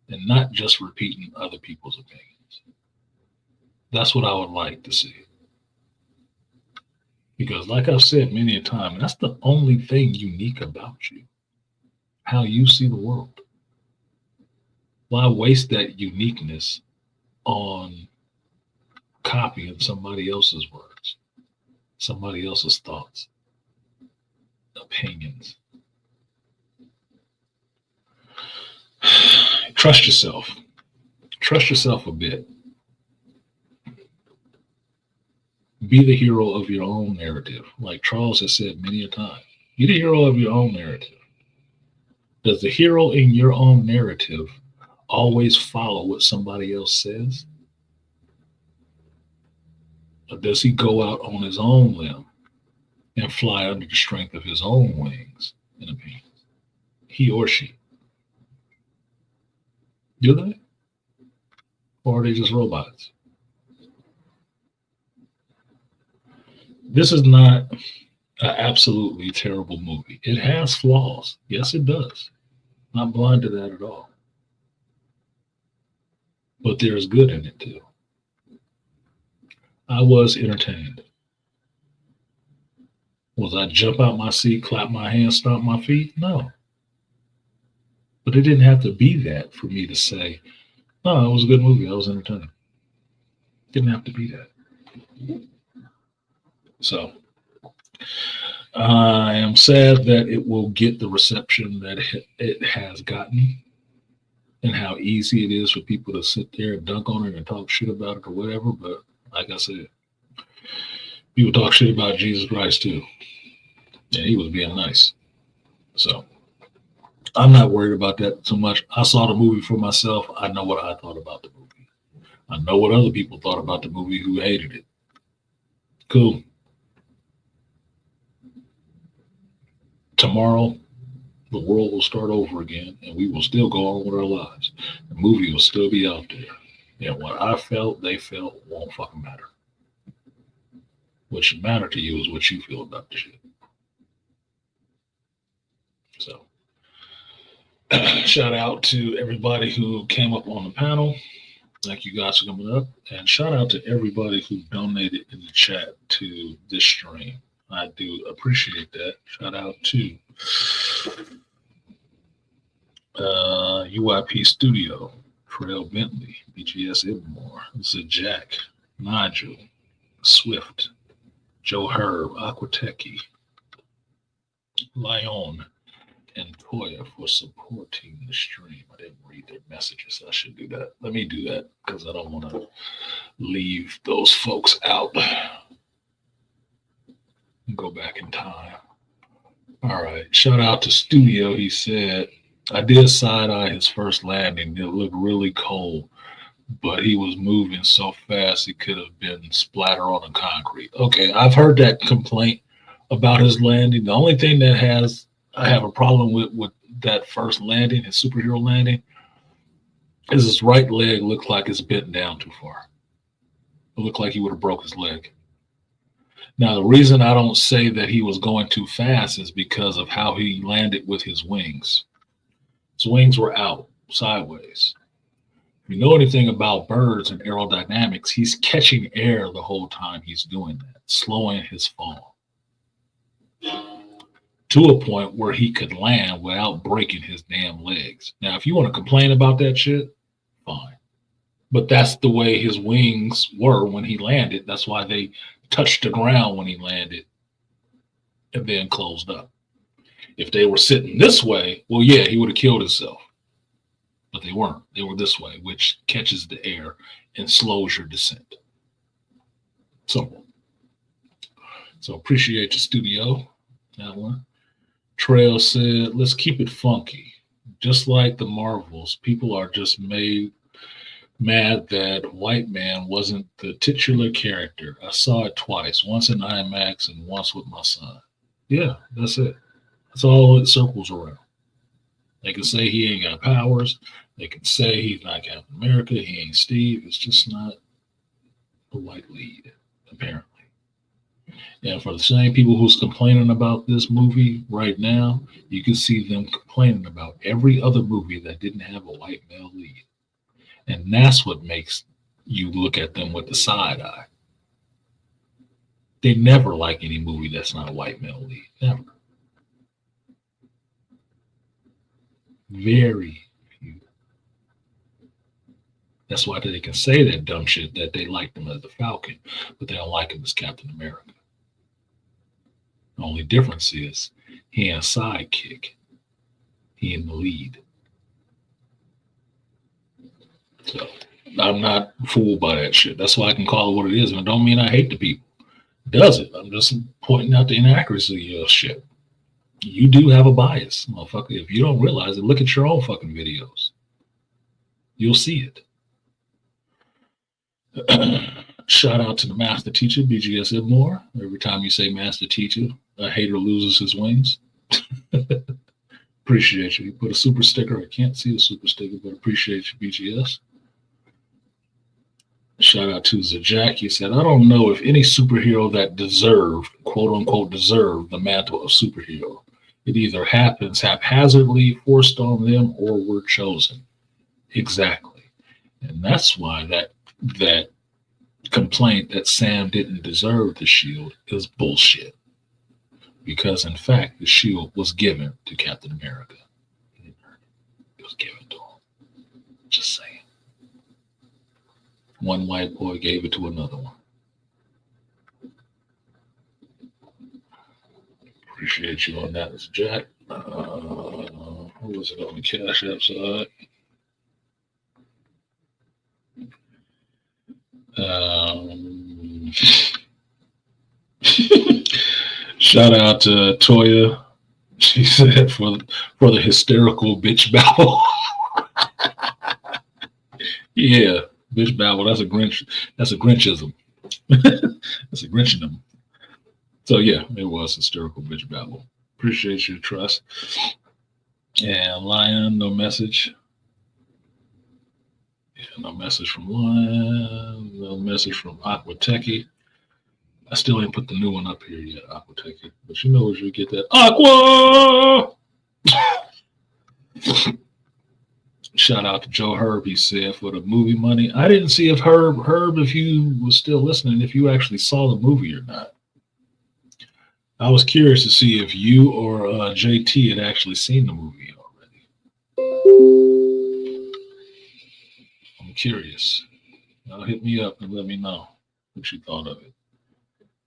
and not just repeating other people's opinions. That's what I would like to see. Because like I've said many a time, that's the only thing unique about you, how you see the world. Why waste that uniqueness on copying somebody else's words, somebody else's thoughts, opinions? Trust yourself. Trust yourself a bit. Be the hero of your own narrative. Like Charles has said many a time, be the hero of your own narrative. Does the hero in your own narrative always follow what somebody else says? Or does he go out on his own limb and fly under the strength of his own wings and opinions? He or she. Do they? Or are they just robots? This is not an absolutely terrible movie. It has flaws. Yes, it does. Not blind to that at all. But there's good in it too. I was entertained. Was I jump out my seat, clap my hands, stomp my feet? No. But it didn't have to be that for me to say, no, it was a good movie. I was entertained. Didn't have to be that. So I am sad that it will get the reception that it has gotten, and how easy it is for people to sit there and dunk on it and talk shit about it or whatever. But like I said, people talk shit about Jesus Christ too. And he was being nice. So I'm not worried about that so much. I saw the movie for myself. I know what I thought about the movie. I know what other people thought about the movie who hated it. Cool. Tomorrow, the world will start over again, and we will still go on with our lives. The movie will still be out there. And what I felt, they felt, won't fucking matter. What should matter to you is what you feel about the shit. So, shout out to everybody who came up on the panel. Thank you guys for coming up. And shout out to everybody who donated in the chat to this stream. I do appreciate that. Shout out to UIP Studio, Trail Bentley, BGS Ibmore, Jack, Nigel, Swift, Joe Herb, Aquateki, Lyon, and Toya for supporting the stream. I didn't read their messages. I should do that. Let me do that because I don't want to leave those folks out. Go back in time. All right. Shout out to Studio. He said, I did side eye his first landing. It looked really cold, but he was moving so fast he could have been splatter on the concrete. Okay. I've heard that complaint about his landing. The only thing that I have a problem with that first landing, his superhero landing, is his right leg looked like it's bent down too far. It looked like he would have broke his leg. Now, the reason I don't say that he was going too fast is because of how he landed with his wings. His wings were out sideways. If you know anything about birds and aerodynamics, he's catching air the whole time he's doing that, slowing his fall to a point where he could land without breaking his damn legs. Now, if you want to complain about that shit, fine. But that's the way his wings were when he landed. That's why they touched the ground when he landed and then closed up. If they were sitting this way, well, yeah, he would have killed himself. But they weren't. They were this way, which catches the air and slows your descent. So appreciate your studio. That one. Trail said, let's keep it funky. Just like the Marvels, people are just mad that White Man wasn't the titular character. I saw it twice, once in IMAX and once with my son. Yeah, that's it. That's all it circles around. They can say he ain't got powers. They can say he's not Captain America. He ain't Steve. It's just not the white lead, apparently. And for the same people who's complaining about this movie right now, you can see them complaining about every other movie that didn't have a white male lead. And that's what makes you look at them with the side eye. They never like any movie that's not a white male lead. Never. Very few. That's why they can say that dumb shit that they like him as the Falcon, but they don't like him as Captain America. The only difference is he ain't a sidekick. He in the lead. So I'm not fooled by that shit. That's why I can call it what it is. And it don't mean I hate the people. It doesn't. I'm just pointing out the inaccuracy of shit. You do have a bias, motherfucker. If you don't realize it, look at your own fucking videos. You'll see it. Shout out to the master teacher, BGS Ibmore. Every time you say master teacher, a hater loses his wings. Appreciate you. You put a super sticker. I can't see the super sticker, but appreciate you, BGS. Shout out to Zajak. He said, I don't know if any superhero that deserved, quote unquote, deserved the mantle of superhero. It either happens haphazardly, forced on them, or were chosen. Exactly. And that's why that complaint that Sam didn't deserve the shield is bullshit. Because in fact, the shield was given to Captain America. It was given to him. Just saying. One white boy gave it to another one. Appreciate you on that, Mr. Jack. Who was it on the Cash App side? Shout out to Toya. She said for the hysterical bitch babble. Yeah, bitch babble. That's a Grinch. That's a Grinchism. That's a Grinchism. So yeah, it was hysterical bitch babble. Appreciate your trust. And Lion, no message. Yeah, no message from Lion. No message from Aqua Techie. I still ain't put the new one up here yet, Aqua Techie. But you know as you get that Aqua. Shout out to Joe Herb, he said, for the movie money. I didn't see if Herb, if you was still listening, if you actually saw the movie or not. I was curious to see if you or JT had actually seen the movie already. I'm curious. Hit me up and let me know what you thought of it.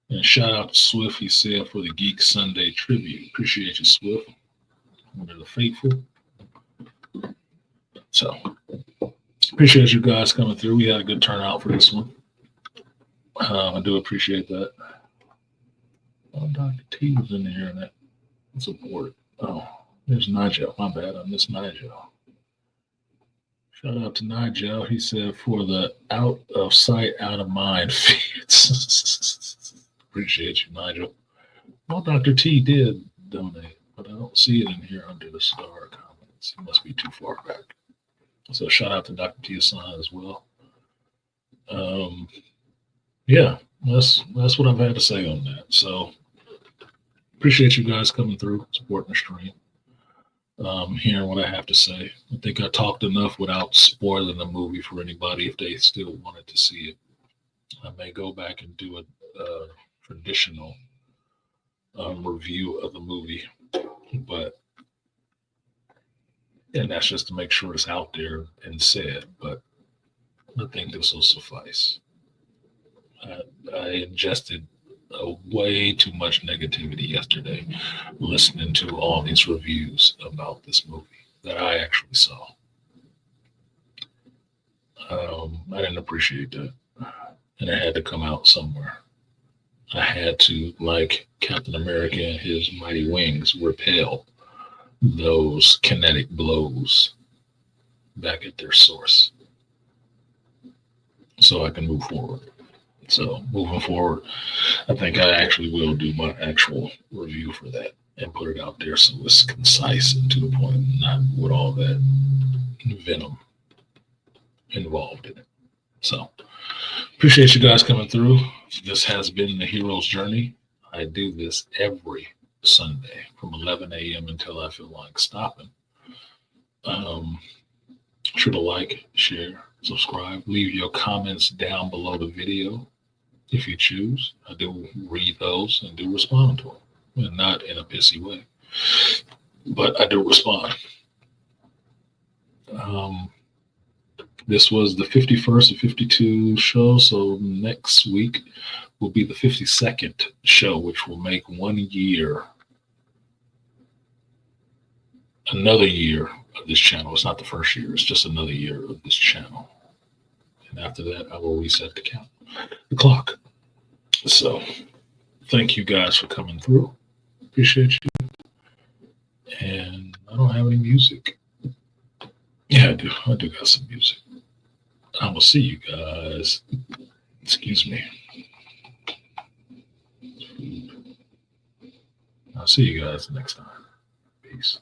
And shout out to Swift, he said, for the Geek Sunday tribute. Appreciate you, Swift. One of the faithful. So, appreciate you guys coming through. We had a good turnout for this one. I do appreciate that. Oh, Dr. T was in here and that support. Oh, there's Nigel. My bad. I missed Nigel. Shout out to Nigel. He said, for the out of sight, out of mind feeds. Appreciate you, Nigel. Well, Dr. T did donate, but I don't see it in here under the star comments. He must be too far back. So shout out to Dr. T Hassan as well. Yeah, that's what I've had to say on that. So appreciate you guys coming through, supporting the stream, hearing what I have to say. I think I talked enough without spoiling the movie for anybody if they still wanted to see it. I may go back and do a traditional review of the movie, and that's just to make sure it's out there and said, but I think this will suffice. I ingested way too much negativity yesterday listening to all these reviews about this movie that I actually saw. I didn't appreciate that, and it had to come out somewhere. I had to, like Captain America and his mighty wings, repel those kinetic blows back at their source so I can move forward. So moving forward, I think I actually will do my actual review for that and put it out there so it's concise and to the point, not with all that venom involved in it. So appreciate you guys coming through. This has been the hero's journey. I do this every Sunday from 11 a.m. until I feel like stopping. Sure to like, share, subscribe, leave your comments down below the video if you choose. I do read those and do respond to them, and not in a pissy way, but I do respond. This was the 51st of 52 show, so next week will be the 52nd show, which will make 1 year, another year of this channel. It's not the first year, it's just another year of this channel. And after that, I will reset the clock. So thank you guys for coming through. Appreciate you. And I don't have any music. Yeah, I do. I do got some music. I will see you guys. Excuse me. I'll see you guys next time. Peace.